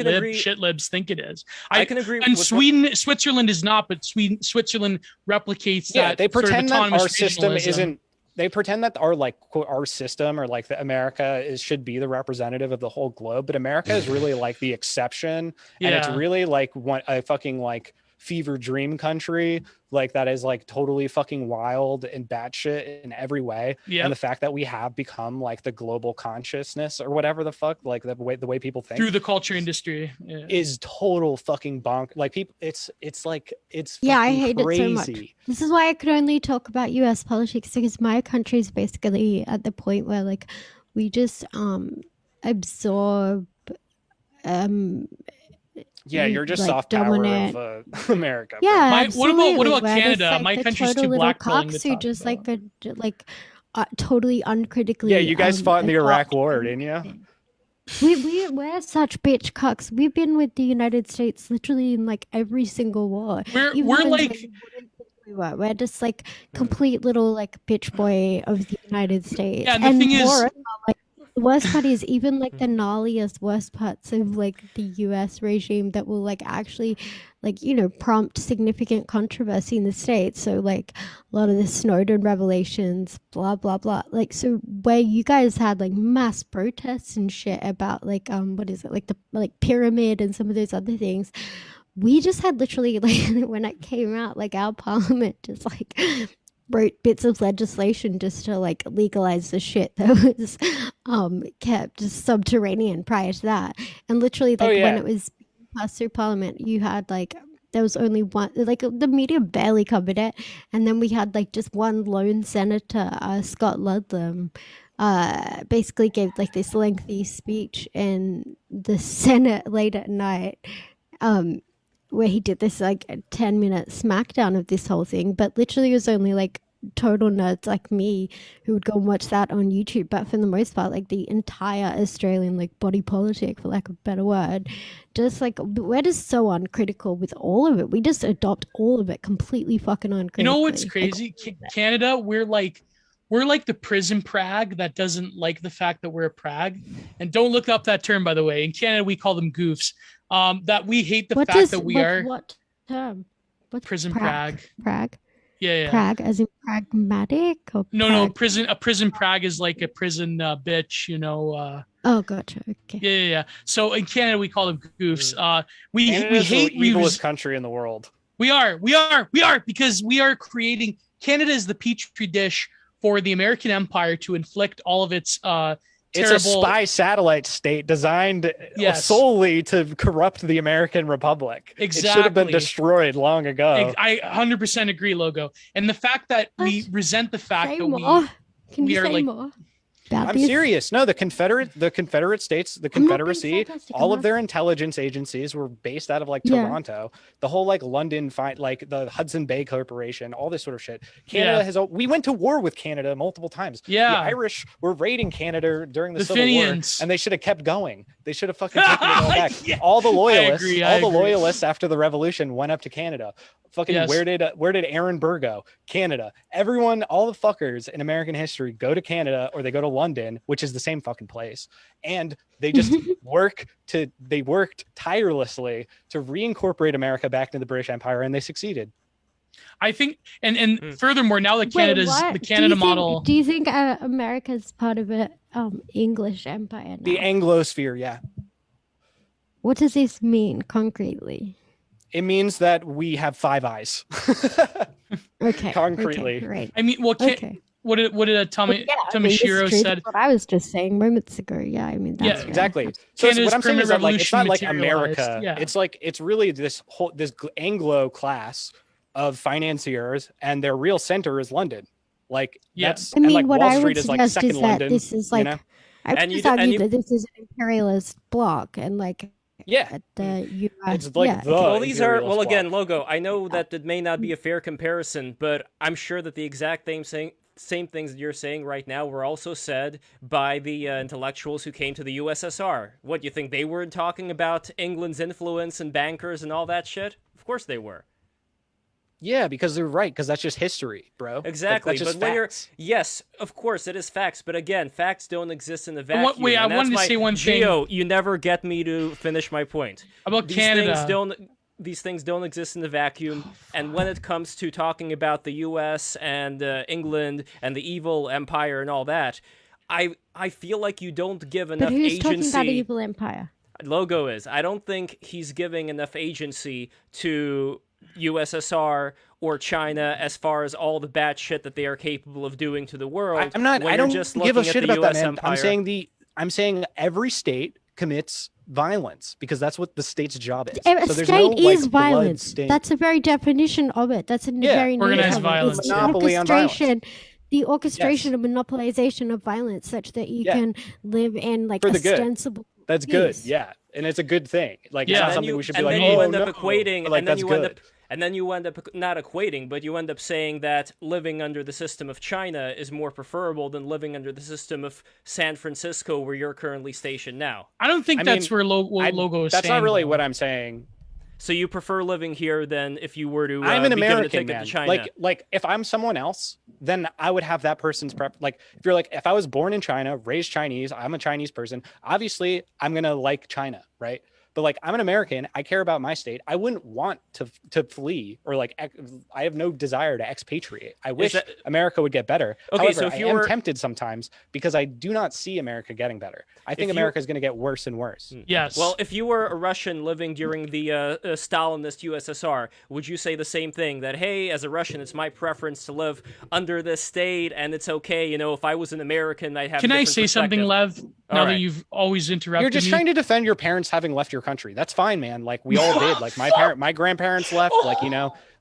agree.
Shit libs think it is.
I can agree.
And
with
Switzerland is not, but Switzerland replicates
Yeah,
that.
they pretend
sort of
that our system
regionalism.
isn't. They pretend that our like quote our system or like the America should be the representative of the whole globe, but America is really like the exception, and it's
Yeah.
really like a fucking like fever dream country, like that is like totally fucking wild and batshit in every way.
Yeah.
And the fact that we have become like the global consciousness or whatever the fuck, like the way people think
Through the culture industry. Yeah.
is total fucking bonk. Like people, it's like it's
Yeah, I
fucking
hate it so much.
crazy.
This is why I could only talk about US politics, because my country is basically at the point where like we just absorb
Yeah, you're just
like,
soft
dominant.
power of America. bro.
Yeah,
What about
absolutely. We're just,
Canada?
like,
My
the
country's
total
too
little
black pilling to
cocks who
talk
just
about.
like totally uncritically.
Yeah, you guys fought in the Iraq
adopt
War, didn't you?
We're such bitch cucks. We've been with the United States literally in like every single war.
We're
Even
we're
ones
like
where you wouldn't think we were. We're just like complete little like bitch boy of the United States.
Yeah, and the thing is-
moreover, like the worst part is even like the gnarliest worst parts of like the US regime that will like actually like prompt significant controversy in the States. So like a lot of the Snowden revelations, blah blah blah. Like so where you guys had like mass protests and shit about like what is it, like the like pyramid and some of those other things. We just had literally like when it came out, like our parliament just like wrote bits of legislation just to like legalize the shit that was kept subterranean prior to that. And literally like when it was passed through parliament, you had like there was only one, like the media barely covered it, and then we had like just one lone senator, Scott Ludlam, basically gave like this lengthy speech in the Senate late at night, where he did this like a 10-minute smackdown of this whole thing, but literally it was only like total nerds like me who would go and watch that on YouTube. But for the most part, like the entire Australian like body politic, for lack of a better word, just like we're just so uncritical with all of it. We just adopt all of it completely fucking uncritically.
You know what's crazy? Canada, we're like the prison Prague that doesn't like the fact that we're a Prague. And don't look up that term, by the way. In Canada, we call them goofs. That we hate the fact that we are
what term? What's
prison Prague.
Prague.
Yeah.
Prague, as in pragmatic, or
No,
Prague?
a prison Prague is like a prison bitch,
Oh, gotcha. Okay.
Yeah. So in Canada, we call them goofs. We
Canada's
hate
the evilest country in the world.
We are because we are creating. Canada is the petri dish for the American Empire to inflict all of its
It's a spy satellite state designed solely to corrupt the American Republic.
Exactly.
It should have been destroyed long ago.
I 100% agree, Logo. And the fact that we resent the fact
Say
that
more. Can
we
you
are
say
like
more about
I'm
this?
serious. No, the Confederate states, the
I'm not being
Confederacy,
sarcastic,
all
I'm
of their intelligence agencies were based out of like
Yeah.
Toronto. The whole like London like the Hudson Bay Corporation, all this sort of shit. Canada we went to war with Canada multiple times.
Yeah.
The Irish were raiding Canada during the Civil
Fenians.
War, and they should have kept going. They should have fucking taken it all back.
Yeah.
All the loyalists,
agree.
loyalists after the revolution went up to Canada. Fucking
Yes.
where did Aaron Burr go? Canada. Everyone, all the fuckers in American history go to Canada or they go to London, which is the same fucking place. And they just worked tirelessly to reincorporate America back into the British Empire, and they succeeded.
I think, and furthermore, now that Canada's
Wait, what?
the Canada
do you
model.
Think, do you think America's part of it? English Empire now?
The Anglosphere, yeah.
What does this mean concretely?
It means that we have 5 eyes.
Okay.
Concretely.
Okay, right.
I mean, well,
Okay.
what did Tamashiro
That's
said?
what I was just saying moments ago. Yeah, I mean, that's
Yeah,
Exactly. So
Canada's
what I'm saying is that like it's not like
revolution materialized,
America.
yeah.
It's like it's really this Anglo class of financiers, and their real center is London. Like
Yeah.
that's
I mean,
and like
what
Wall
I
Street
would
is like
suggest
second
is that
London.
this is
you
like,
know?
I would
And you
just
d- and
argue
you-
that this is an imperialist bloc, and like
Yeah,
at the US.
it's like
yeah,
the
Well, these are
imperialist
again,
bloc.
Logo. I know that it may not be a fair comparison, but I'm sure that the exact same things that you're saying right now were also said by the intellectuals who came to the USSR. What, you think they were talking about England's influence and bankers and all that shit? Of course they were.
Yeah, because they're right. Because that's just history, bro.
Exactly,
That's just
but when you're
facts.
yes, of course it is facts, but again, facts don't exist in the
And
vacuum.
wait, I
and that's
wanted to
my-
say one thing.
Gio, you never get me to finish my point.
About
These
Canada.
things don't exist in the vacuum, and when it comes to talking about the U.S. and England and the evil empire and all that, I feel like you don't give enough
but who's
agency.
talking about evil empire?
Logo is. I don't think he's giving enough agency to USSR or China as far as all the bad shit that they are capable of doing to the world.
I'm not.
when
I
you're
don't
just
give a
looking at
shit
the
about that,
US
man.
empire.
I'm saying every state commits violence because that's what the state's job is.
A
So there's
state
no, like,
is
blood
violence.
stain.
That's a very definition of it. That's a very
organized
nature of it.
violence,
It's
yeah.
the
Monopoly on violence.
orchestration, the orchestration
Yes.
of monopolization of violence, such that you
Yeah.
can live in like
For the good.
ostensible.
That's good.
peace.
Yeah, and it's a good thing. Like
Yeah.
it's
And
not
then
something we should be
and
like.
then
Oh
you end up
no.
equating,
But, like,
and then
that's
you
good.
end up not equating, but you end up saying that living under the system of China is more preferable than living under the system of San Francisco, where you're currently stationed now.
I don't think
I
that's
mean,
where Logo is
That's
saying.
not really
though.
what I'm saying.
So you prefer living here than if you were to
I'm an
be given a
American,
ticket
man.
to China.
Like if I'm someone else, then I would have that person's prep. Like if you're like, if I was born in China, raised Chinese, I'm a Chinese person. Obviously, I'm gonna like China, right? But like I'm an American, I care about my state. I wouldn't want to flee or like I have no desire to expatriate. I wish
that-
America would get better.
Okay,
However,
so if
I
you
am
were-
tempted sometimes because I do not see America getting better. I think
you-
America is going to get worse and worse.
Yes.
Well, if you were a Russian living during the Stalinist USSR, would you say the same thing? That, hey, as a Russian, it's my preference to live under this state, and it's okay, if I was an American, I'd have
Can
a
I
different
say something,
perspective.
Lev? Now
All
that
right.
you've always interrupted
You're just
me.
trying to defend your parents having left your country. That's fine, man. Like we all did. Like my grandparents left. Like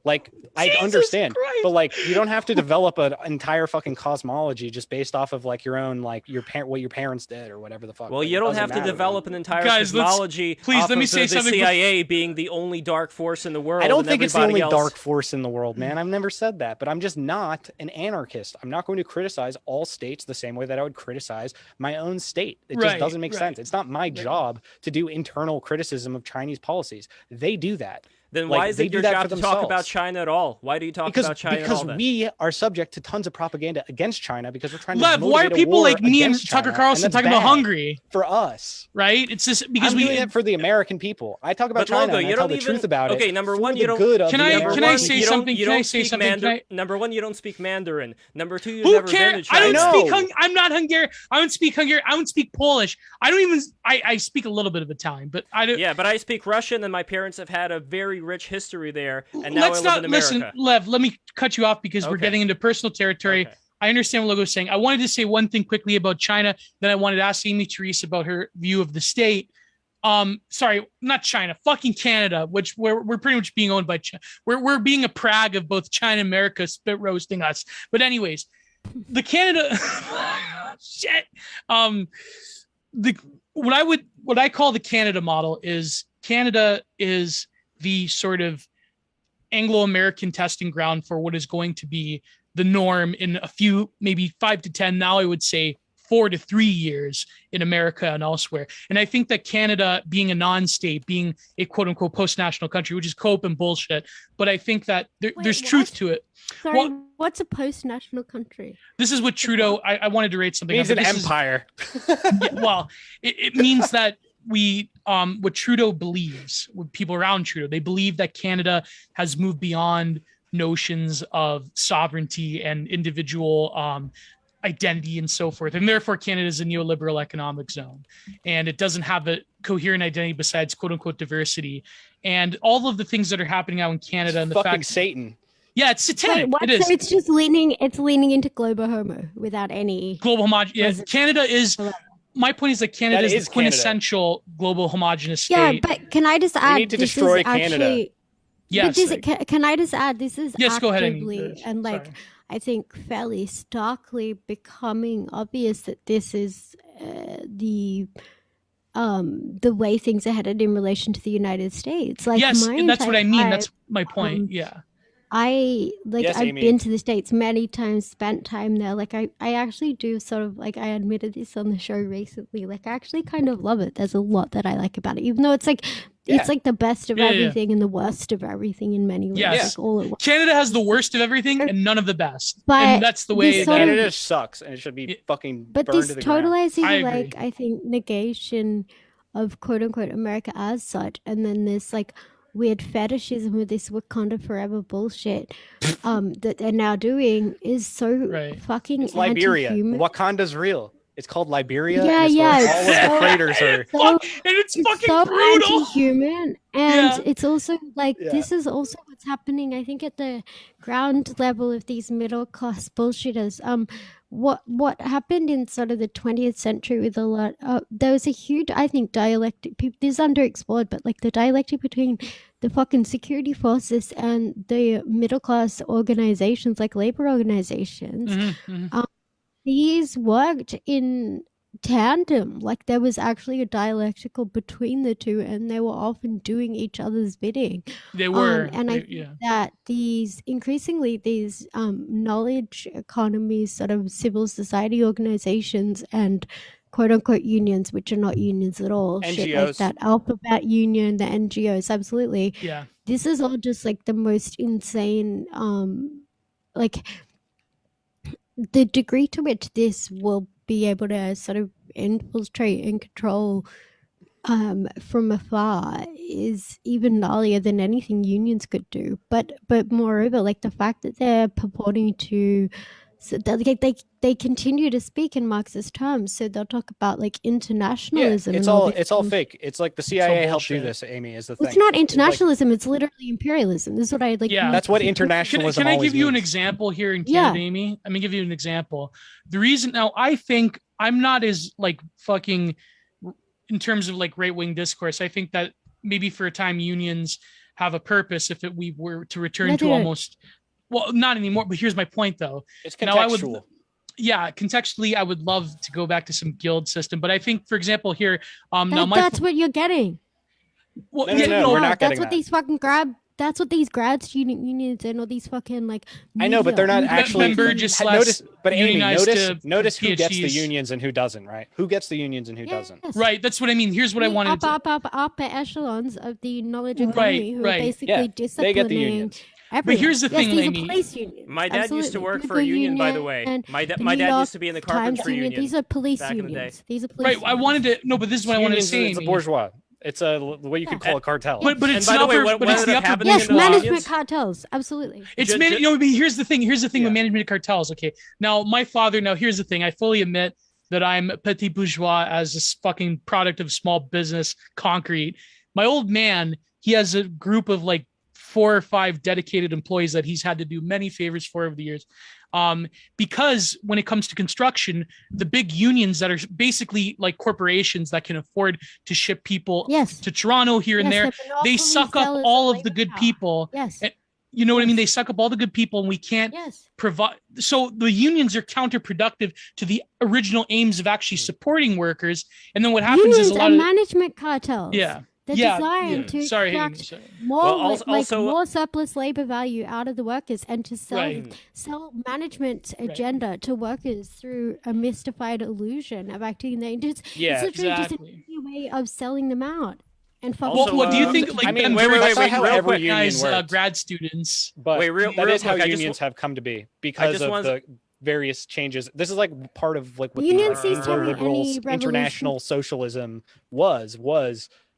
like I
Jesus
understand,
Christ.
but like you don't have to develop an entire fucking cosmology just based off of like your own like what your parents did or whatever the fuck.
Well,
Like,
you
it
don't
doesn't
have to
matter,
develop
man.
an entire
Guys, let's-
cosmology
please,
off
let me
of
say
the
something
CIA being the only dark force in the world.
I don't
and
think it's the only
everybody else-
dark force in the world, man. I've never said that, but I'm just not an anarchist. I'm not going to criticize all states the same way that I would criticize my own state. It just
Right,
doesn't make
right.
sense. It's not my job to do internal criticism of Chinese policies. They do that.
Then
Like,
why is
they
it
do
your
that
job
for
to talk about
themselves.
China at all? Why do you talk about China at all then?
we are subject to tons of propaganda against China because we're trying to
Lev, why are
motivate a
people
war
like me and
against
Tucker
China,
Carlson
and that's
talking about
bad
Hungary?
for us?
Right? It's just because
I'm doing it for the American people. I talk about
But
China
Logo,
and I
you
tell
don't
the
even
truth about it.
Okay, number
for
one,
the
you don't.
good of
Can
the
I-
American
can I
one,
say
you don't-
something?
You
Can I
don't
say
speak
something? Can I-
Number one, you don't speak Mandarin. Number two, you've
Who
never been
cares?
to
I
China.
don't
I
speak.
know.
I'm not Hungarian. I don't speak Hungarian. I don't speak Polish. I don't even. I speak a little bit of Italian, but I don't.
Yeah, but I speak Russian, and my parents have had a very rich history there, and now
Let's
I live
not
in America.
listen, Lev. Let me cut you off because we're
Okay.
getting into personal territory.
Okay.
I understand what Logo's saying. I wanted to say one thing quickly about China. Then I wanted to ask Aimee Terese about her view of the state. Sorry, not China, fucking Canada, which we're pretty much being owned by China. We're being a Prague of both China and America spit roasting us. But anyways, the Canada shit. What I call the Canada model is Canada is the sort of Anglo-American testing ground for what is going to be the norm in a few, maybe 5 to 10. Now I would say 4 to 3 years in America and elsewhere. And I think that Canada, being a non-state, being a quote unquote post-national country, which is cope and bullshit, but I think that there's truth
what?
to it.
Sorry,
Well-
what's a post-national country?
This is what Trudeau, I wanted to rate something.
It means
up,
an
but this is-
empire.
yeah, well, it means that what Trudeau believes, with people around Trudeau, they believe that Canada has moved beyond notions of sovereignty and individual identity and so forth. And therefore, Canada is a neoliberal economic zone, and it doesn't have a coherent identity besides quote unquote diversity. And all of the things that are happening out in Canada, and the
fucking
fact,
Satan.
yeah, it's satanic.
Wait, what?
It is.
So it's just leaning into global homo without any
Global homogeneous. Yeah, Canada is. My point is that Canada
That
is the quintessential global homogenous state.
Yeah, but can I just add?
We need to destroy Canada.
Yes.
Can I just add? This is
Yes, go ahead,
actively and like
Sorry.
I think fairly starkly becoming obvious that this is the way things are headed in relation to the United States. Like,
yes,
my
that's what I
entire
mean.
life,
That's my point. Yeah.
Yes,
I've
Aimee.
been to the States many times, spent time there. Like I actually do sort of like, I admitted this on the show recently. Like I actually kind of love it. There's a lot that I like about it, even though it's like it's like the best of everything and the worst of everything in many ways.
Yes.
Like all at once.
Canada has the worst of everything and none of the best.
But
and that's the way
this
that
sort of-
Canada sucks, and it should be fucking
But
burned
this
to the ground.
totalizing,
I agree.
like, I think negation of quote unquote America as such, and then this like weird fetishism with this Wakanda forever bullshit that they're now doing is so fucking
It's Liberia.
anti-human.
Wakanda's real. It's called Liberia.
Yeah,
and it's
yeah,
where all of the craters are.
and it's fucking
so
brutal.
anti-human, and it's also like this is also what's happening, I think, at the ground level of these middle class bullshitters. What happened in sort of the 20th century with a lot there was a huge, I think, dialectic, this is underexplored, but like the dialectic between the fucking security forces and the middle class organizations, like labor organizations. These worked in tandem. Like there was actually a dialectical between the two, and they were often doing each other's bidding.
They were.
And I think that these knowledge economies, sort of civil society organizations and quote unquote unions, which are not unions at all,
NGOs.
shit like that Alphabet Union, the NGOs, absolutely.
Yeah.
This is all just like the most insane like the degree to which this will be able to sort of infiltrate and control from afar is even gnarlier than anything unions could do. But moreover, like the fact that they're purporting to, so they continue to speak in Marxist terms. So they'll talk about like internationalism.
Yeah, it's all fake. It's like the CIA helped do this. Aimee, is the thing.
It's not internationalism. It's literally imperialism. This is what I like.
Yeah,
that's what internationalism.
Can I give you
means.
an example here in Canada, Aimee? I'm gonna give you an example. The reason now, I think I'm not as like fucking in terms of like right-wing discourse. I think that maybe for a time unions have a purpose if we were to return to almost. Well, not anymore, but here's my point, though.
It's contextual.
Now, contextually, I would love to go back to some guild system, but I think, for example, here,
that's what you're getting.
Well,
no, we're not
that's
getting
what
that.
That's what these grad student unions and all these fucking like.
I know, but they're not actually.
Notice,
but Aimee, notice who gets the
PhDs.
unions and who doesn't, right? Who gets the unions and who doesn't?
Right, that's what I mean. Here's what I wanted.
Upper echelons of the knowledge economy who are basically disciplining.
They get the unions.
But here's the thing,
Aimee.
My dad used to work for a union, by the way. My dad used to be in the carpentry union.
These are police unions. These are police.
Right, I wanted to. No, but this is what I wanted to say.
It's a bourgeois. It's what you could call a cartel.
But it's
and by
not
the way,
but it's the upper.
Yes, management cartels. Absolutely.
It's but here's the thing. Here's the thing with management cartels. Okay, now my father. Now here's the thing. I fully admit that I'm petit bourgeois as a fucking product of small business concrete. My old man, he has a group of like 4 or 5 dedicated employees that he's had to do many favors for over the years. Because when it comes to construction, the big unions that are basically like corporations that can afford to ship people to Toronto here and there, they suck up all of the good people.
Yes.
You know what I mean? They suck up all the good people and we can't provide. So the unions are counterproductive to the original aims of actually supporting workers. And then what happens is a lot of
management cartels.
Yeah.
They're designed to extract more surplus labor value out of the workers and to sell management agenda to workers through a mystified illusion of acting in their interests. It's literally just an easy way of selling them out. And
what do you think? Like,
I mean,
wait,
how every union works.
Grad students.
But that is how unions have come to be because of the various changes. This is like part of like what the liberal international socialism was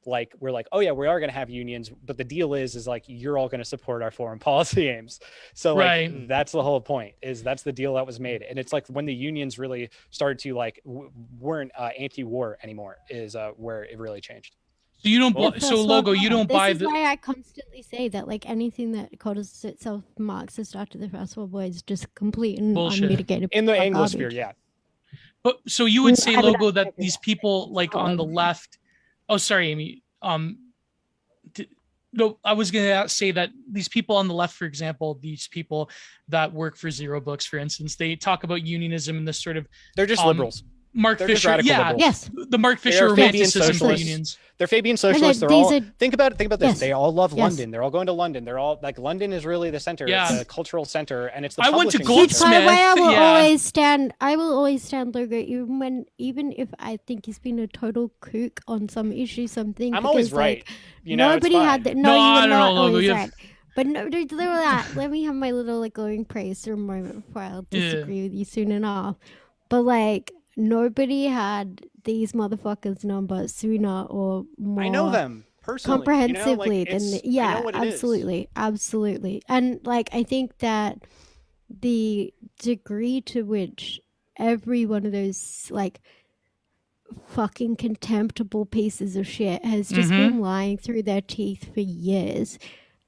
like we're like, oh yeah, we are going to have unions, but the deal is like you're all going to support our foreign policy aims. So like
Right.
that's the whole point, is that's the deal that was made. And it's like when the unions really started to like weren't anti-war anymore is where it really changed.
So you don't.
Well,
The
So
First World
Logo, you
War.
don't
This
buy
is
the.
why I constantly say that like anything that calls itself Marxist after the First World War is just complete and
Bullshit.
unmitigated
In the
garbage.
Anglosphere, yeah.
But so you would say,
I would
Logo, that
agree
these
with
people like on the left. Oh, sorry, Amy. No, I was gonna say that these people on the left, for example, these people that work for Zero Books, for instance, they talk about unionism and this sort of
They're just liberals.
Mark
They're just
Fisher,
radical
yeah,
liberals.
Yes.
the Mark
They
Fisher
are Fabian
romanticism for
socialists.
unions.
They're Fabian socialists. They're
these
all
are-
think about this.
Yes.
They all love
Yes.
London. They're all going to London. They're all like London is really the center.
Yeah.
It's the cultural center, and it's the
I went to
publishing
Huge
center.
Goldsmith.
part why I will
yeah.
always stand. I will always stand Logo, even if I think he's been a total kook on some issue, something.
I'm always
because,
right.
Like,
You know,
nobody
it's
had
fine.
that.
No,
No,
I
you're
don't
not
know, Logo.
always
You have-
right. But no, dude, let me have my little like glowing praise for a moment before I'll disagree with you soon enough. But like nobody had these motherfuckers' number sooner or more.
I know them personally.
Comprehensively
you know, like,
than
I know
yeah,
what it is.
absolutely. And like I think that the degree to which every one of those like fucking contemptible pieces of shit has just been lying through their teeth for years,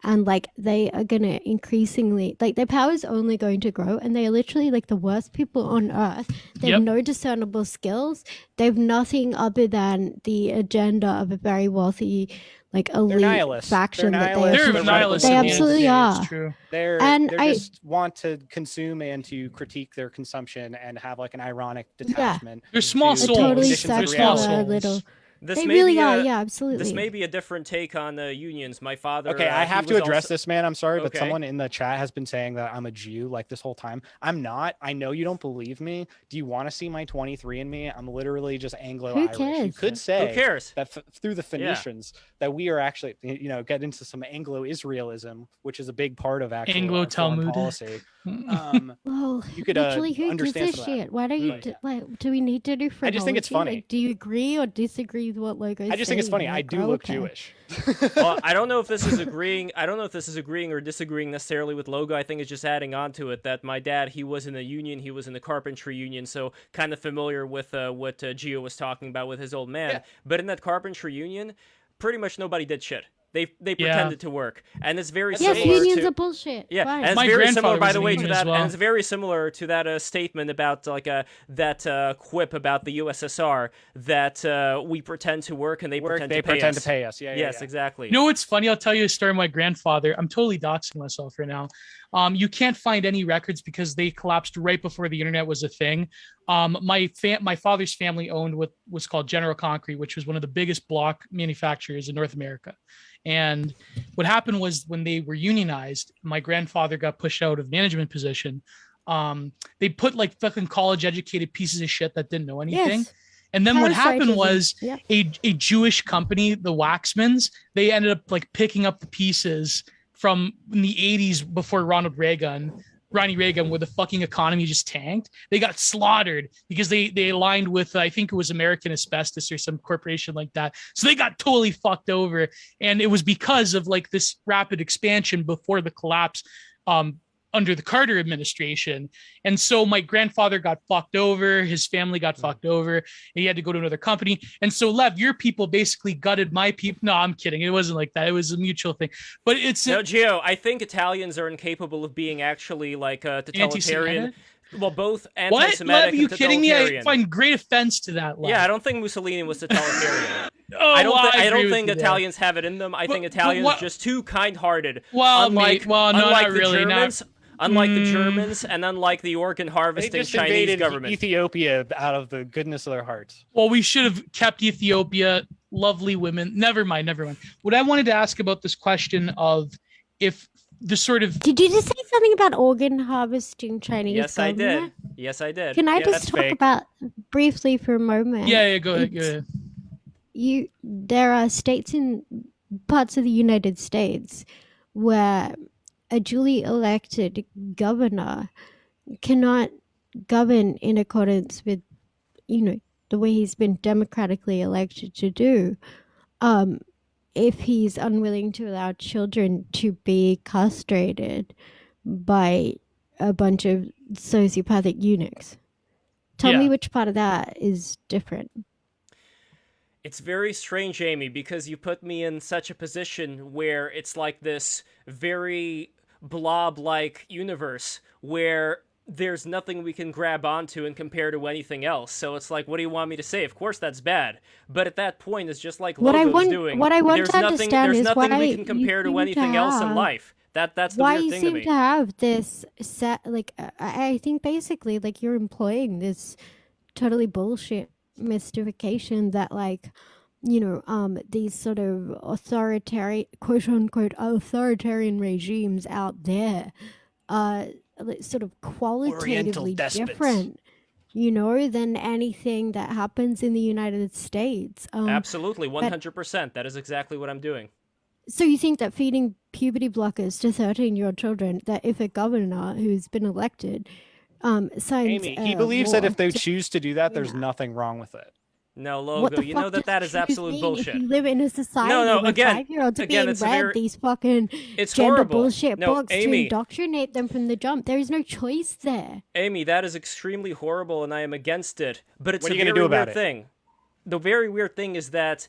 and like they are gonna increasingly like their power is only going to grow, and they are literally like the worst people on earth. They have
Yep.
no discernible skills. They have nothing other than the agenda of a very wealthy like elite
nihilists.
faction
They're
that they
nihilists.
They're
They're
nihilists.
They
at the end of the
absolutely
day,
are.
It's true.
They're
I-
just want to consume and to critique their consumption and have like an ironic detachment.
They're small
to
souls.
totally
conditions of
They're small
secular
reality.
souls.
little.
This
They
may
really
be
are.
a-
Yeah, absolutely.
This may be a different take on unions. My father.
Okay, I
he
have to
was
address
also-
this, man. I'm sorry, but
Okay.
someone in the chat has been saying that I'm a Jew like this whole time. I'm not. I know you don't believe me. Do you want to see my 23andMe? I'm literally just Anglo-Irish. You
cares?
could say
Who cares?
that through the Phoenicians that we are actually, get into some Anglo-Israelism, which is a big part of actual
Anglo-Talmud.
foreign policy.
Well,
You could,
literally, who gives
understand
a
some of that.
shit? Why don't you do we need to do
I just think it's
phrenology?
funny.
Like, do you agree or disagree with what Logo is
I just think it's
saying?
funny. I
Like,
do
oh,
look
okay.
Jewish.
Well, I don't know if this is agreeing. I don't know if this is agreeing or disagreeing necessarily with Logo. I think it's just adding on to it that my dad, he was in the union. He was in the carpentry union, so kind of familiar with what Gio was talking about with his old man.
Yeah.
But in that carpentry union, pretty much nobody did shit. They pretended to work, and it's very
Yes,
similar
unions
to,
are bullshit.
Yeah,
Fine.
and it's
My
very
grandfather
similar, by
was
the
in
way,
the
to
union as
that,
well.
and it's very similar to that statement about like that quip about the USSR that we pretend to work and they pretend to pay us.
Yeah,
Yes,
yeah.
exactly.
You know what's funny? I'll tell you a story of my grandfather. I'm totally doxing myself right now. You can't find any records because they collapsed right before the internet was a thing. My father's family owned what was called General Concrete, which was one of the biggest block manufacturers in North America. And what happened was when they were unionized, my grandfather got pushed out of management position. They put like fucking college educated pieces of shit that didn't know anything.
Yes.
And then what happened
Parasitism.
was
Yep.
a Jewish company, the Waxmans, they ended up like picking up the pieces from in the 80s before Ronnie Reagan, where the fucking economy just tanked. They got slaughtered because they aligned with, I think it was American Asbestos or some corporation like that. So they got totally fucked over. And it was because of like this rapid expansion before the collapse under the Carter administration. And so my grandfather got fucked over, his family got fucked over, and he had to go to another company. And so Lev, your people basically gutted my people. No, I'm kidding. It wasn't like that. It was a mutual thing. But it's
No, Gio, I think Italians are incapable of being actually like totalitarian.
Anti-Semitic?
Well, both
what?
anti-Semitic
Lev, are you
and
kidding me? I
totalitarian.
find great offense to that, Lev.
Yeah, I don't think Mussolini was totalitarian.
Oh,
I don't,
well,
I
agree
don't
with
think
you there.
Italians have it in them. I think Italians
what-
just too kind-hearted.
Well,
unlike,
no,
unlike
not
the
really.
Germans, unlike the Germans, and unlike the organ
They
harvesting
just
Chinese
invaded
government.
Ethiopia out of the goodness of their hearts.
Well, we should have kept Ethiopia, lovely women. Never mind. What I wanted to ask about this question of if the sort of
Did you just say something about organ harvesting Chinese
Yes, I did.
government?
Yes, I did.
Can I
Yeah,
just
that's
talk
fake.
about briefly for a moment?
yeah, go ahead.
There are states in parts of the United States where a duly elected governor cannot govern in accordance with, the way he's been democratically elected to do, if he's unwilling to allow children to be castrated by a bunch of sociopathic eunuchs. Tell me which part of that is different.
It's very strange, Aimee, because you put me in such a position where it's like this very blob-like universe where there's nothing we can grab onto and compare to anything else. So it's like, what do you want me to say? Of course that's bad. But at that point, it's just like Logo's doing.
What I want
there's
to
nothing,
understand
there's
is
nothing
why
we can compare to anything else in life. That's the
why
weird
you
thing to
seem
me.
to have this set, like, I think basically, like, you're employing this totally bullshit mystification that, like, you know, these sort of authoritarian, quote unquote, authoritarian regimes out there are sort of qualitatively different, you know, than anything that happens in the United States.
Absolutely, 100%. That is exactly what I'm doing.
So you think that feeding puberty blockers to 13-year-old children, that if a governor who's been elected signs
Aimee, he believes that if they choose to do that, there's nothing wrong with it.
No, Logo, you know that is absolute bullshit.
If you live in a society where
again,
5-year-olds are being
it's
read these fucking gender
horrible.
bullshit books
Aimee,
to indoctrinate them from the jump. There is no choice there.
Aimee, that is extremely horrible, and I am against it. But it's
what are you
going
to do
weird
about
thing. The very weird thing is that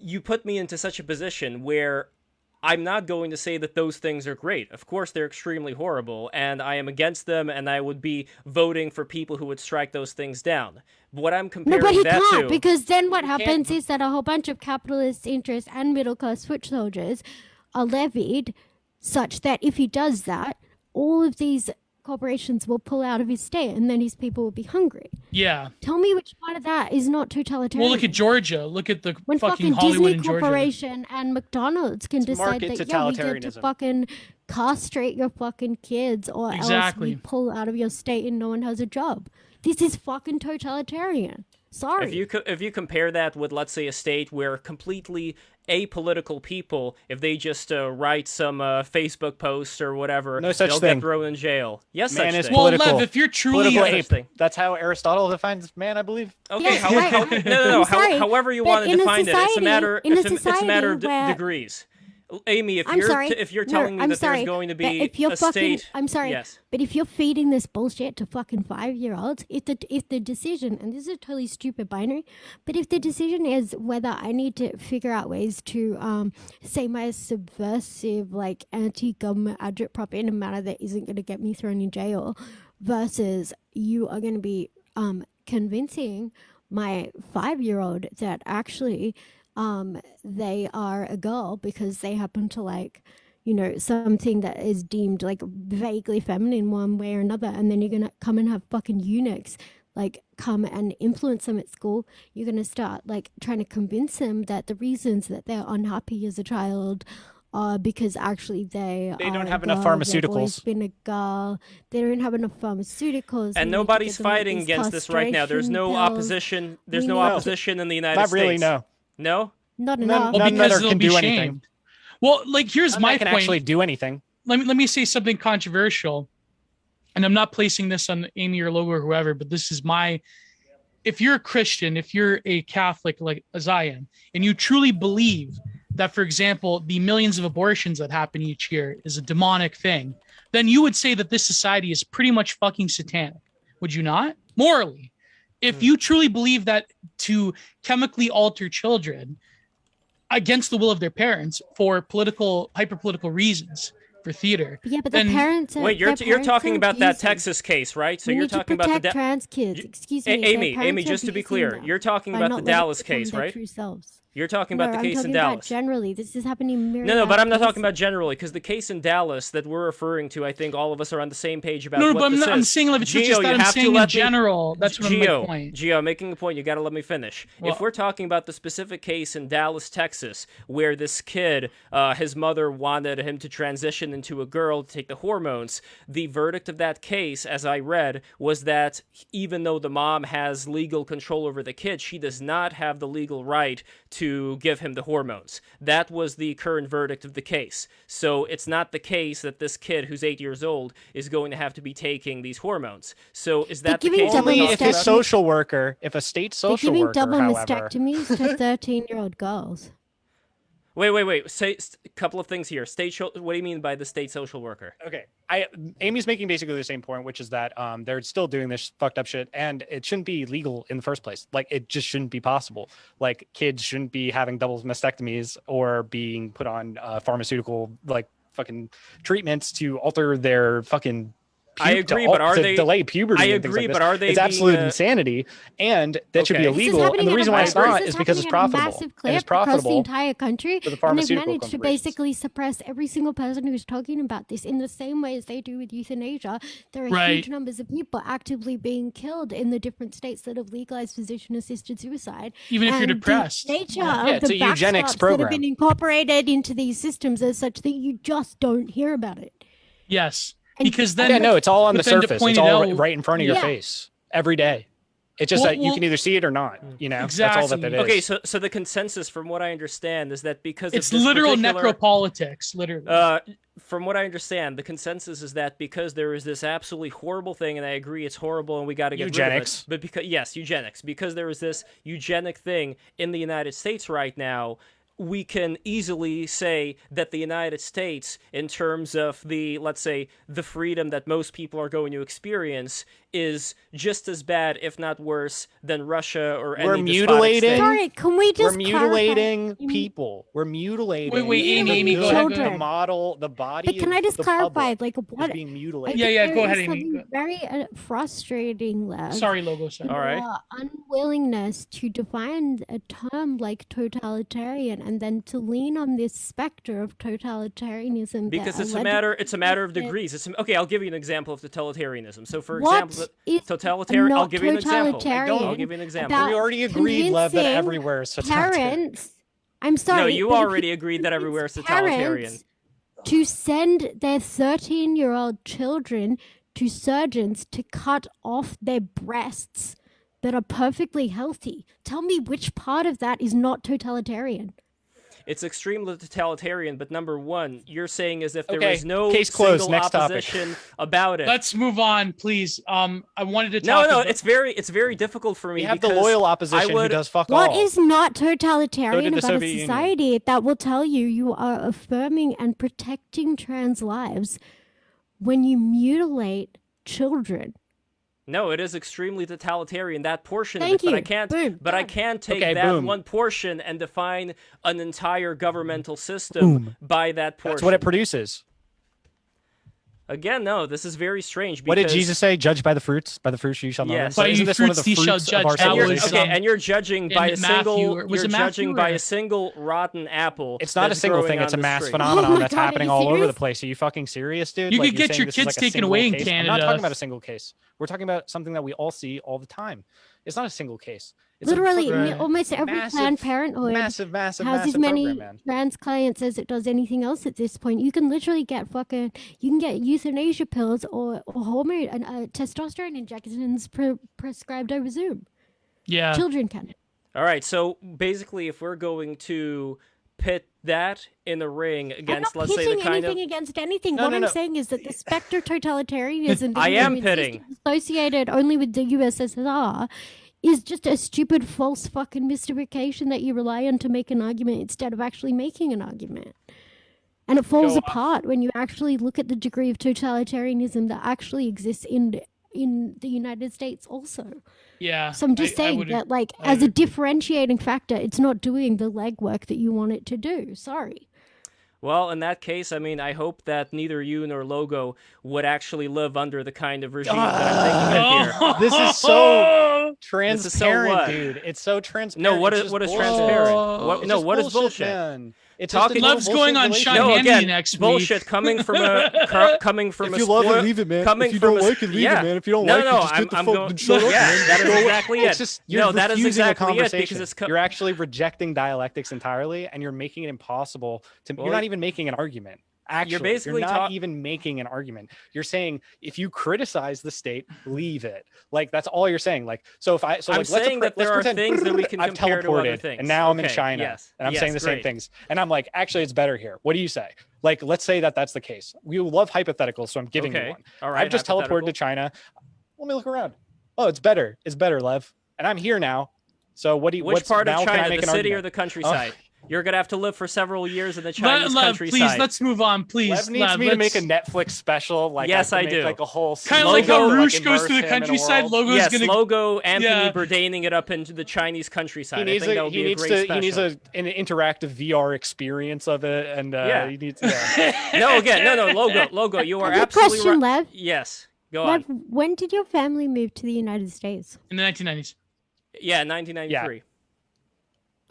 you put me into such a position where I'm not going to say that those things are great. Of course, they're extremely horrible, and I am against them, and I would be voting for people who would strike those things down. What I'm comparing
but he
that
can't,
to...
because then what happens is that a whole bunch of capitalist interests and middle-class foot soldiers are levied such that if he does that, all of these corporations will pull out of his state, and then his people will be hungry.
Yeah.
Tell me which part of that is not totalitarian.
Well, look at Georgia. Look at the
when
fucking
Disney
Hollywood in Georgia.
Corporation and McDonald's can decide that, yeah, we get to fucking castrate your fucking kids, or else we pull out of your state and no one has a job. This is fucking totalitarian. Sorry.
If you compare that with, let's say, a state where completely apolitical people, if they just write some Facebook posts or whatever, they'll get thrown in jail. Yes,
man
such
is
thing.
political.
Well, Lev, if you're truly
that's how Aristotle defines man, I believe.
Okay,
yes,
no. However you want to define it, it's a matter. It's a matter of degrees. Aimee, if you're telling me that there's going to be a state,
I'm sorry,
yes.
But if you're feeding this bullshit to fucking 5-year-olds, if the decision, and this is a totally stupid binary, but if the decision is whether I need to figure out ways to say my subversive, like, anti-government agitprop in a manner that isn't going to get me thrown in jail, versus you are going to be convincing my 5-year-old that actually they are a girl because they happen to like, you know, something that is deemed like vaguely feminine one way or another, and then you're gonna come and have fucking eunuchs like come and influence them at school. You're gonna start like trying to convince them that the reasons that they're unhappy as a child are because actually they
don't have enough pharmaceuticals.
Been a girl. They don't have enough pharmaceuticals.
And nobody's fighting against this right now. There's no opposition. There's no opposition in the United States.
Not really, no.
No?
Not enough.
Well, because they'll
can
be
do
shamed.
anything.
Well, like, here's my
can
point.
Actually do anything.
Let me say something controversial, and I'm not placing this on Aimee or Logo or whoever, but this is my. If you're a Christian, if you're a Catholic, like as I am, and you truly believe that, for example, the millions of abortions that happen each year is a demonic thing, then you would say that this society is pretty much fucking satanic. Would you not? Morally. If you truly believe that to chemically alter children against the will of their parents for hyper-political reasons, for theater.
Yeah, but the parents.
Wait, you're talking about that Texas case, right? So you're talking about the
trans kids. Excuse me,
Aimee. Just to be clear, you're talking about the Dallas case, right? You're talking about the case in Dallas.
Generally, this is happening.
No, but I'm not talking about generally, because the case in Dallas that we're referring to, I think all of us are on the same page about.
No, but I'm saying, Lev, it's just that I'm saying in general. That's my point.
Gio, making a point. You got to let me finish. Well, if we're talking about the specific case in Dallas, Texas, where this kid, his mother wanted him to transition into a girl to take the hormones, the verdict of that case, as I read, was that even though the mom has legal control over the kid, she does not have the legal right to give him the hormones. That was the current verdict of the case. So it's not the case that this kid who's 8 years old is going to have to be taking these hormones. So is that the case?
Only if a social worker, if a state social worker,
double
however,
mastectomies to 13-year-old girls.
Wait. Say a couple of things here. What do you mean by the state social worker?
Okay, Amy's making basically the same point, which is that they're still doing this fucked up shit, and it shouldn't be legal in the first place. Like, it just shouldn't be possible. Like, kids shouldn't be having double mastectomies or being put on pharmaceutical like fucking treatments to alter their fucking.
I agree, but are they
delay puberty?
I
and things
agree,
like
but
this.
are they
It's absolute
being,
insanity, and that should be
Okay. This is
illegal. And the reason why it's not is because it's profitable.
Massive
And
clip
it's
across the
profitable
entire country,
for the
and they've
pharmaceutical
managed to
corporations.
basically suppress every single person who's talking about this in the same way as they do with euthanasia. There are
Right.
huge numbers of people actively being killed in the different states that have legalized physician-assisted suicide.
Even if you're
And
depressed.
the nature
Yeah,
of
it's
the
a eugenics
backstops that
program.
have been incorporated into these systems as such that you just don't hear about it.
Yes.
And-
Because then
Yeah, no, it's all on the
but then to
surface.
point
It's
it
all
out-
right in front of your
Yeah.
face every day. It's just
Well,
that you can either see it or not. You know, that's all that
Exactly.
it is.
Okay, so the consensus, from what I understand, is that because
it's
of this
literal
particular,
necropolitics, literally.
from what I understand, the consensus is that because there is this absolutely horrible thing, and I agree it's horrible, and we got to get
Eugenics.
rid of it. But eugenics, because there is this eugenic thing in the United States right now. We can easily say that the United States, in terms of let's say, the freedom that most people are going to experience, is just as bad, if not worse, than Russia or any
We're
despotic
mutilating-
state.
Sorry, can we just
We're mutilating
clarify?
people. We're mutilating.
Wait, Amy,
go ahead, go
The
ahead.
model, the body.
But can
of
I just
the
clarify,
public
like,
is
what?
being
I
mutilated.
Yeah,
think
go
there
ahead,
is
Amy.
something very frustrating, Lev.
Sorry, Logo said.
All right.
Unwillingness to define a term like totalitarian and then to lean on this specter of totalitarianism.
Because
that
it's a matter of
allegedly-
degrees. Okay, I'll give you an example of totalitarianism. So, for
What
example,
is
totalitarian. I'll
not
give you an example.
totalitarian
I'll give you an example.
about
We already agreed, Lev, that
convincing
everywhere is totalitarian.
parents. I'm sorry.
No, you
but if
already agreed that everywhere is totalitarian.
parents to send their 13-year-old children to surgeons to cut off their breasts that are perfectly healthy. Tell me which part of that is not totalitarian.
It's extremely totalitarian, but number one, you're saying as if there
Okay,
is no
case closed.
single
Next topic.
opposition about it.
Let's move on, please. I wanted to
No,
talk
no,
about...
it's very difficult for me.
We have the
because
loyal opposition
I would,
who does fuck
What
all.
is not
So
totalitarian
did the
about a
Soviet Union.
society that will tell you you are affirming and protecting trans lives when you mutilate children?
No, it is extremely totalitarian, that portion
Thank
of it. But
you.
I can't.
Boom.
But I
Done.
can't take
Okay,
that
boom.
one portion and define an entire governmental system
Boom.
by that portion.
That's what it produces.
Again, no, this is very strange.
What did
because-
Jesus say? Judge by the fruits. By the fruits you shall know them.
Yes.
So
By
isn't
your
this one of
fruits
the
ye shall
fruits
judge.
of our
That
And you're,
was,
civilization?
and you're judging by
in
a single.
Matthew, or- was
You're
it Matthew
judging
or-
by a single rotten apple.
It's not a
that's
single
growing
thing. It's a
on this
mass
tree.
phenomenon
Oh my
that's
God, are
happening
you
all over the
serious?
place. Are you fucking serious, dude?
You
Like,
could
you're
get
saying
your
this is
kids
like a
taken
single
away in
case? I'm
Canada.
not talking about a single case. We're talking about something that we all see all the time. It's not a single case. It's
Literally,
a fucking
Right.
almost every
massive,
Planned Parenthood
massive
has as
program,
many
man.
trans clients as it does anything else at this point. You can literally get you can get euthanasia pills or hormone and testosterone injections prescribed over Zoom.
Yeah.
Children can.
All right, so basically, if we're going to pit that in the ring
I'm
against,
not
let's say, the
pitting
kind
anything
of.
against anything.
No,
what
no,
I'm
no.
saying is that the specter totalitarianism that
I
you
am
insist
pitting.
is associated only with the USSR is just a stupid false fucking mystification that you rely on to make an argument instead of actually making an argument. And it falls
So,
apart when you actually look at the degree of totalitarianism that actually exists in the United States also.
Yeah.
So I'm just saying
would-
that, like,
I
as a
would-
differentiating factor, it's not doing the legwork that you want it to do. Sorry.
Well, in that case, I mean, I hope that neither you nor Logo would actually live under the kind of regime that I'm thinking of here.
This is so
This
transparent,
is so what?
dude. It's so transparent.
No, what
It's
is
just
what is
bullshit.
transparent?
It's
No,
just
what is bullshit?
Man. It's
Talking-
just a
Love's
bullshit
going on
relationship.
Sean
No,
Hannity
again,
next week.
bullshit coming from coming from
If
a
you love it,
spoil-
leave it, man.
Coming
If you
from
don't
a-
like it, leave
yeah.
it, man. If you don't
no,
like
no,
it, just get the
I'm
fuck
going.
and shut up,
Yeah,
man.
that is
Go away.
exactly it.
It's just you're
No, that is
refusing a
exactly it because
conversation.
it's.
You're actually rejecting dialectics entirely, and you're making it impossible to.
Well,
You're not even making an argument. Actually,
basically
you're
ta-
not even making an argument. You're saying if you criticize the state, leave it. Like that's all you're saying. Like so, if I so
I'm
like
saying that there are
pretend
things that we can
I've
compare to other
teleported,
things.
and now I'm in
Okay,
China,
yes,
and I'm
yes,
saying the same
great.
things, and I'm like, actually, it's better here. What do you say? Like, let's say that that's the case. We love hypotheticals, so I'm giving
Okay,
you one.
all right.
I've just teleported to
hypothetical.
China. Let me look around. Oh, it's better. It's better, Lev. And I'm here now. So what do you?
Which
what's,
part
now
of
can I
China,
make
the
an
city or
argument?
the countryside? You're gonna have to live for several years in the Chinese
Lev,
countryside.
please, let's move on. Please,
Lev needs me to make a Netflix special. Like,
yes, I
make,
do.
Like a whole
kind of like how
Logo,
Roosh goes to the countryside. Logo's
yes,
gonna
Logo Anthony Bourdaining it up into the Chinese countryside.
He needs
I think that would be a great special.
He needs an interactive VR experience of it, and he needs.
No, Logo. You are
I have a
absolutely
question,
right.
Lev.
Yes, go
Lev,
on.
when did your family move to the United States?
in the 1990s.
Yeah, 1993.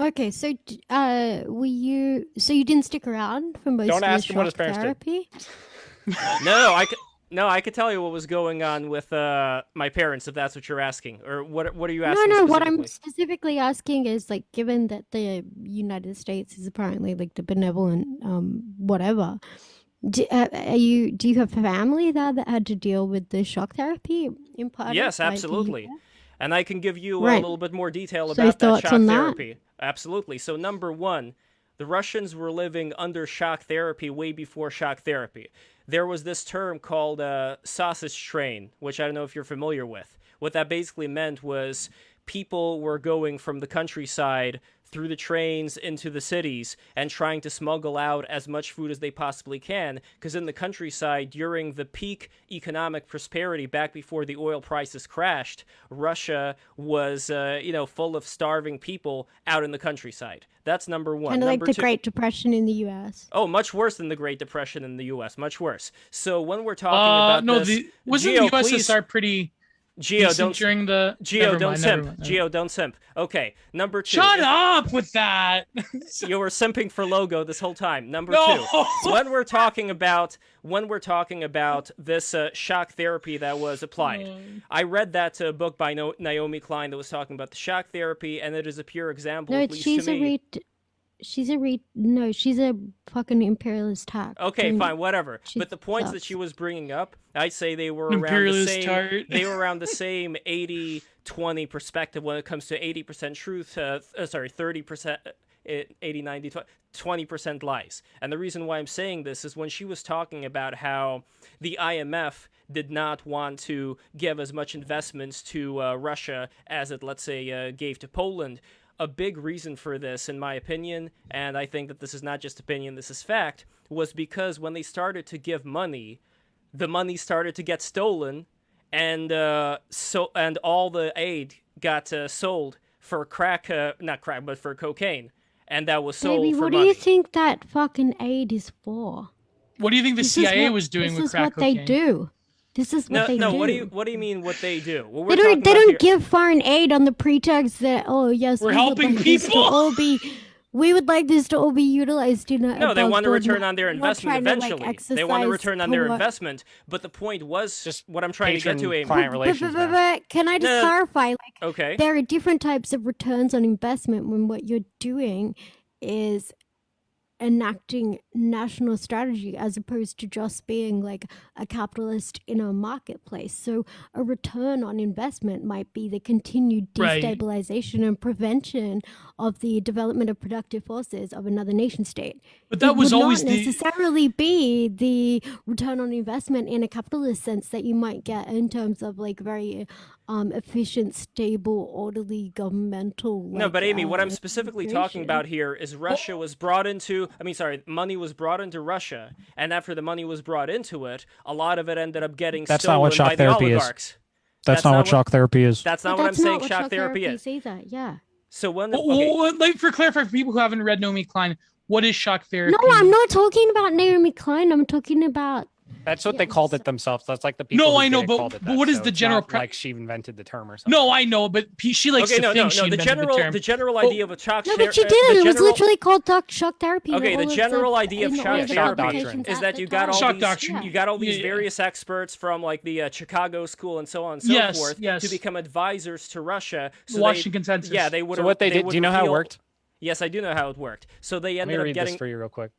Okay, so you didn't stick around for most
Don't
of
ask
your
him what his
shock
parents did.
therapy?
I could tell you what was going on with my parents, if that's what you're asking, or what are you asking?
No. What I'm
specifically?
specifically asking is like, given that the United States is apparently like the benevolent, whatever. Do you have family that had to deal with the shock therapy imparted?
Yes,
by the
absolutely.
US?
And I can give you a
Right.
little bit more detail
So
about that
thoughts
shock
on that?
therapy. Absolutely. So number one, the Russians were living under shock therapy way before shock therapy. There was this term called sausage train, which I don't know if you're familiar with. What that basically meant was people were going from the countryside through the trains into the cities and trying to smuggle out as much food as they possibly can, because in the countryside, during the peak economic prosperity back before the oil prices crashed, Russia was full of starving people out in the countryside. That's number one.
Kind of like
Number
the
two,
Great Depression in the U.S.
oh, much worse than the Great Depression in the U.S. Much worse. So when we're talking about this,
Wasn't
Gio,
the USSR pretty
Gio,
decent
don't
during the
Gio, don't simp.
mind.
Gio, don't simp. Okay, number two.
Shut up with that.
You were simping for Logo this whole time. Number
No.
two. When we're talking about this shock therapy that was applied, I read that book by Naomi Klein that was talking about the shock therapy, and it is a pure example.
No,
at least to me.
she's a fucking imperialist hack.
Okay, fine, whatever.
She
But the points that
sucks.
she was bringing up, I'd say they were around the
Imperialist
same.
tart.
They were around the same 80-20 perspective when it comes to 80% truth. 30%. 80, 90, 20% lies. And the reason why I'm saying this is when she was talking about how the IMF did not want to give as much investments to Russia as it, let's say, gave to Poland. A big reason for this, in my opinion, and I think that this is not just opinion, this is fact, was because when they started to give money, the money started to get stolen, and all the aid got sold for for cocaine, and that was sold
Baby,
for
what
money.
do you think that fucking aid is for?
What do you think the CIA was doing with crack cocaine?
This is what they do. This is what they do.
No, what do you mean what they do? What
They
we're talking
don't. They
about
don't
here-
give foreign aid on the pretext that
We're helping people.
We would like this to all be utilized in a.
No, they want to
above-board
return on their
not
investment
trying to, like,
eventually. They want to
exercise
return on their
co-
investment, but the point was
Just
what I'm trying to get to, Amy.
patron-client relations. man.
Can I just
No.
clarify? Like,
Okay.
there are different types of returns on investment when what you're doing is enacting national strategy as opposed to just being like a capitalist in a marketplace. So a return on investment might be the continued
Right.
destabilization and prevention of the development of productive forces of another nation state.
But that
It
was
would
always
not
the
necessarily be the return on investment in a capitalist sense that you might get in terms of like very efficient, stable, orderly governmental.
No,
like,
but Amy, what I'm specifically talking
administration.
about here is Russia was brought into, money was brought into Russia, and after the money was brought into it, a lot of it ended up getting
That's
stolen
not what shock
by the
therapy is.
oligarchs.
That's not what shock therapy is.
That's
But
not what I'm
that's
saying
what
shock therapy is.
either. Yeah.
So when
like for clarify for people who haven't read Naomi Klein, what is shock therapy?
No, I'm not talking about Naomi Klein. I'm talking about.
That's what they
Yeah,
called
so-
it themselves. That's like the people.
No,
who
I know,
did it
but-
called it
but
that,
what is
so
the
it's
general
not
pra-
like she invented the term or something.
No, I know, but she likes
okay,
to think she
the
invented the term.
general idea of a shock
No,
therapy.
but she didn't. It was literally called shock therapy. in
Okay,
all
the
of
general idea of
in all
shock
the
therapy
publications
is
at
that
the
you got all
time.
Shock
these
doctrine.
you got all these
Yeah.
various experts from like the Chicago School and so on and so
Yes,
forth
yes.
to become advisors to Russia.
The
So
Washington Consensus.
Yeah, they would.
So what they did? Do you know how it worked?
Yes, I do know how it worked. So they
Let me
ended up
read
getting.
this for you real quick.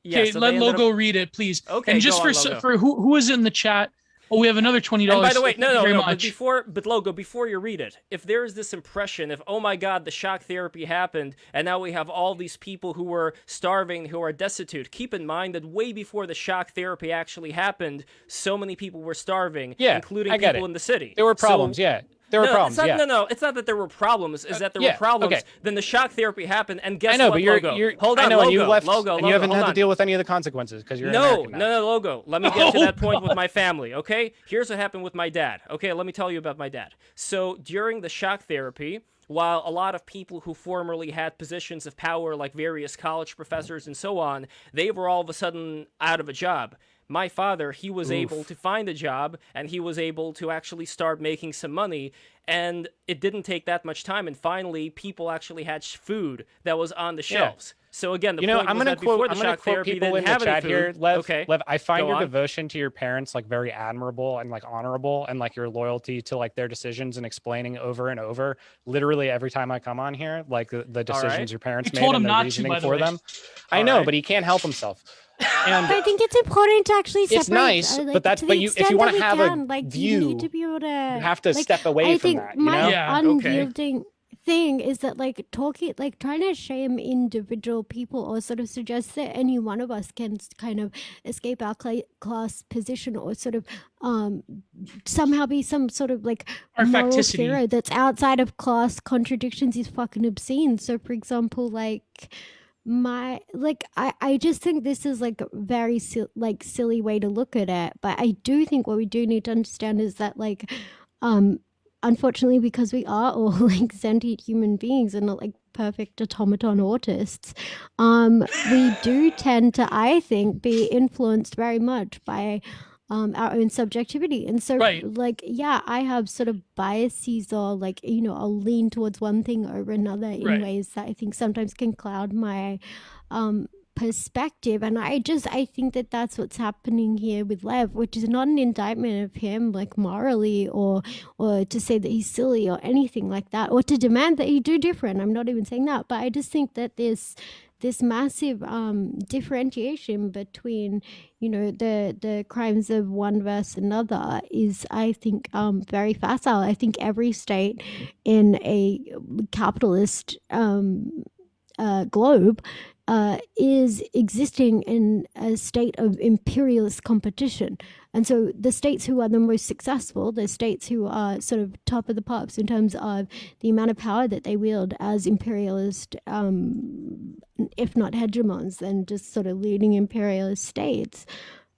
Yeah,
Okay,
so
let
they ended
Logo
up-
read it, please.
Okay,
and just
go on, Logo.
for who is in the chat? Oh, we have another $20.
And by the way,
Thank you very
no.
much.
But Logo, before you read it, if there is this impression of, oh my God, the shock therapy happened, and now we have all these people who were starving, who are destitute. Keep in mind that way before the shock therapy actually happened, so many people were starving,
Yeah,
including
I get
people
it.
in the city.
There were
So-
problems, yeah. There were problems.
It's not, no, it's not that there were problems. Is that there were problems?
Okay.
Then the shock therapy happened, and guess
I know,
what,
but you're,
Logo? Hold on,
I know,
Logo,
and you left,
Logo,
and you haven't
hold
had
on.
to deal with any of the consequences because you're
No,
American now.
no, Logo. Let me get to that point with my family, okay? Here's what happened with my dad. Okay, let me tell you about my dad. So during the shock therapy, while a lot of people who formerly had positions of power, like various college professors and so on, they were all of a sudden out of a job. My father, he was able to find a job, and he was able to actually start making some money, and it didn't take that much time, and finally, people actually had food that was on the shelves. So again, the point was that before the shock therapy, they didn't have any food.
Here, Lev,
okay.
Lev, I find your devotion to your parents like very admirable and like honorable, and like your loyalty to like their decisions and explaining over and over. Literally every time I come on here, like the decisions your parents made and the reasoning for them. I know, but he can't help himself. And
I think it's important to actually separate.
It's nice,
like,
but that's
but
you if you want to have a
like,
view,
you need to be able to.
You have to
like,
step away
I
from
think
that. You
my
know?
unyielding thing is that like trying to shame individual people or sort of suggest that any one of us can kind of escape our class position or sort of somehow be some sort of like moral hero that's outside of class contradictions is fucking obscene. So for example, like I just think this is like a very silly way to look at it, but I do think what we do need to understand is that like unfortunately, because we are all like sentient human beings and not like perfect automaton autists, we do tend to, I think, be influenced very much by our own subjectivity. And so like, yeah, I have sort of biases or like, you know, I'll lean towards one thing over another in ways that I think sometimes can cloud my perspective. And I think that that's what's happening here with Lev, which is not an indictment of him like morally or to say that he's silly or anything like that, or to demand that he do different. I'm not even saying that, but I just think that this massive differentiation between, you know, the crimes of one versus another is, I think, very facile. I think every state in a capitalist globe is existing in a state of imperialist competition. And so the states who are the most successful, the states who are sort of top of the pops in terms of the amount of power that they wield as imperialist, if not hegemons, then just sort of leading imperialist states.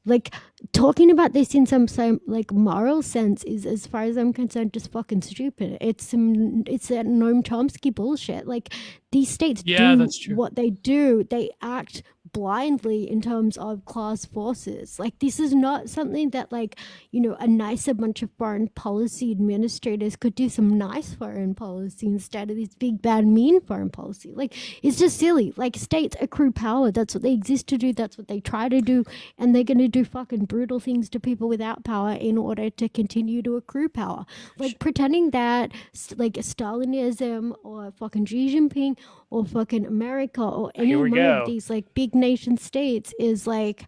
Like, talking about this in some like moral sense is, as far as I'm concerned, just fucking stupid. It's that Noam Chomsky bullshit. Like, these states do what they do. They act blindly in terms of class forces. Like, this is not something that, like, you know, a nicer bunch of foreign policy administrators could do some nice foreign policy instead of this big bad mean foreign policy. Like, it's just silly. Like, states accrue power. That's what they exist to do. That's what they try to do. And they're going to do fucking brutal things to people without power in order to continue to accrue power. Like, pretending that like Stalinism or fucking Xi Jinping or fucking America or any one of these like big nation states is like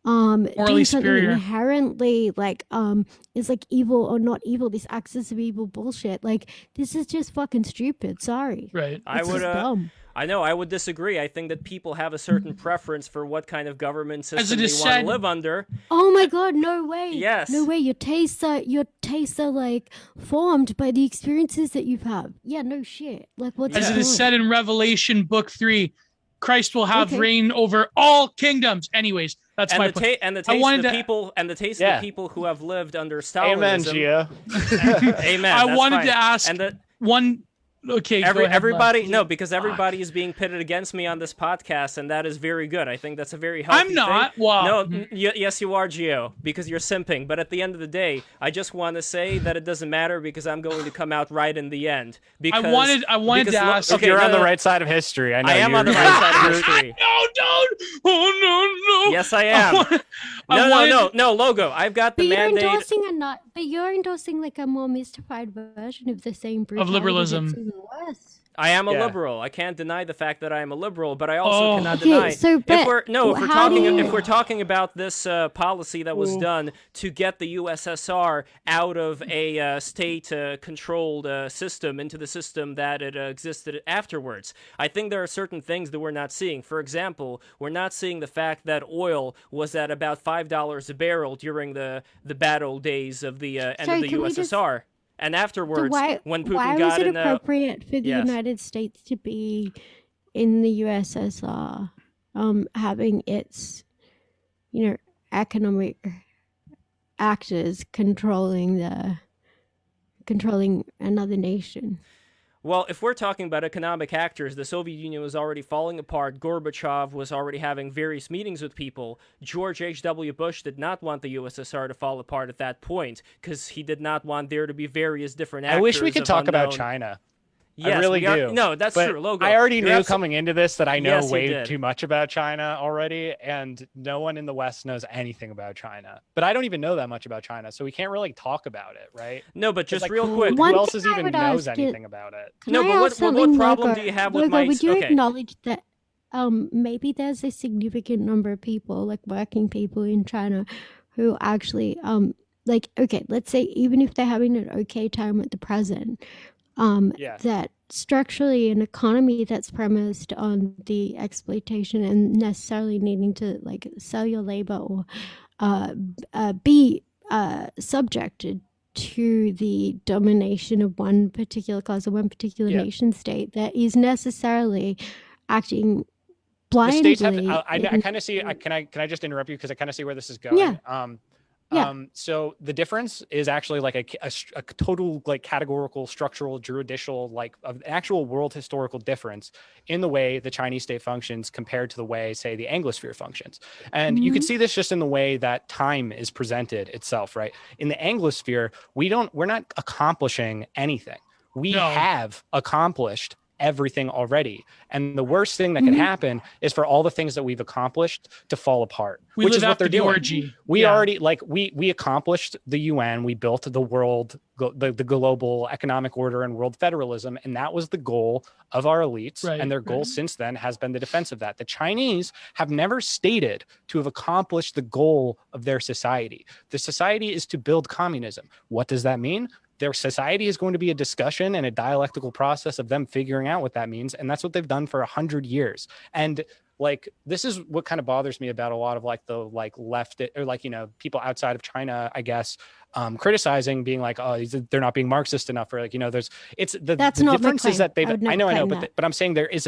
doing something inherently like is like evil or not evil, this axis of evil bullshit. Like, this is just fucking stupid. Sorry.
Right.
Dumb.
I know, I would disagree. I think that people have a certain preference for what kind of government system they want to live under.
Oh my god, no way.
Yes.
No way. Your tastes are like formed by the experiences that you've had. Yeah, no shit. Like, what's
As it is said in Revelation book 3, Christ will have reign over all kingdoms. Anyways, that's my point.
And the taste of the people who have lived under Stalinism.
Amen, Gio.
Amen.
I wanted to ask one. Okay,
everybody, no, because everybody is being pitted against me on this podcast, and that is very good. I think that's a very healthy thing.
I'm not. Wow.
No, yes, you are, Gio, because you're simping. But at the end of the day, I just want to say that it doesn't matter because I'm going to come out right in the end. Because
I wanted to ask.
Okay, you're on the right side of history. I know.
I am on the right side of history.
No, don't. Oh no.
Yes, I am. No, Logo. I've got the mandate.
You're endorsing like a more mystified version of the same brutality
of liberalism.
I am a liberal. I can't deny the fact that I am a liberal, but I also cannot deny. If we're talking about this policy that was done to get the USSR out of a state-controlled system into the system that it existed afterwards, I think there are certain things that we're not seeing. For example, we're not seeing the fact that oil was at about $5 a barrel during the bad old days of the end of the USSR. And
So
afterwards, when
why
Putin
was
got
it
in,
appropriate for the
yes.
United States to be in the USSR, having its, economic actors controlling another nation?
Well, if we're talking about economic actors, the Soviet Union was already falling apart. Gorbachev was already having various meetings with people. George H.W. Bush did not want the USSR to fall apart at that point because he did not want there to be various different actors.
I wish we could
of
talk about
unknown-
China. I
Yes,
really
we are.
do.
No, that's
But
true. Logo.
I already
You're
knew
abso-
coming into this that I know
Yes, you
way
did.
too much about China already, and no one in the West knows anything about China. But I don't even know that much about China, so we can't really talk about it, right?
No, but
It's
just
like,
real
who,
quick.
who
One
else
thing
is
I
even
would
knows
ask is,
anything about it?
can
No,
I
but
ask
what
something,
problem
Logo?
do you have with
Logo,
my?
would you
Okay.
acknowledge that maybe there's a significant number of people, like working people in China, who actually like, okay, let's say even if they're having an okay time at the present,
Yeah.
that structurally an economy that's premised on the exploitation and necessarily needing to like sell your labor or be subjected to the domination of one particular class or one particular
Yeah.
nation state that is necessarily acting
The states have.
blindly.
I kind of see. Can I just interrupt you because I kind of see where this is going?
Yeah. Yeah.
So the difference is actually like a total like categorical, structural, juridical, like an actual world historical difference in the way the Chinese state functions compared to the way, say, the Anglosphere functions. And you can see this just in the way that time is presented itself, right? In the Anglosphere, we're not accomplishing anything. We
No.
have accomplished everything already. And the worst thing that can happen is for all the things that we've accomplished to fall apart,
We
which
live
is what
after
they're
the
doing.
orgy.
We
Yeah.
already like we accomplished the UN, we built the world, the global economic order and world federalism, and that was the goal of our elites.
Right,
and their goal
right.
since then has been the defense of that. The Chinese have never stated to have accomplished the goal of their society. The society is to build communism. What does that mean? Their society is going to be a discussion and a dialectical process of them figuring out what that means. And that's what they've done for 100 years. And like, this is what kind of bothers me about a lot of like the like left or like, people outside of China, I guess, criticizing, being like, oh, they're not being Marxist enough, or like,
That's
the
not my
difference is
claim.
that they've,
I would
I
never
know,
claim that.
but I'm saying there's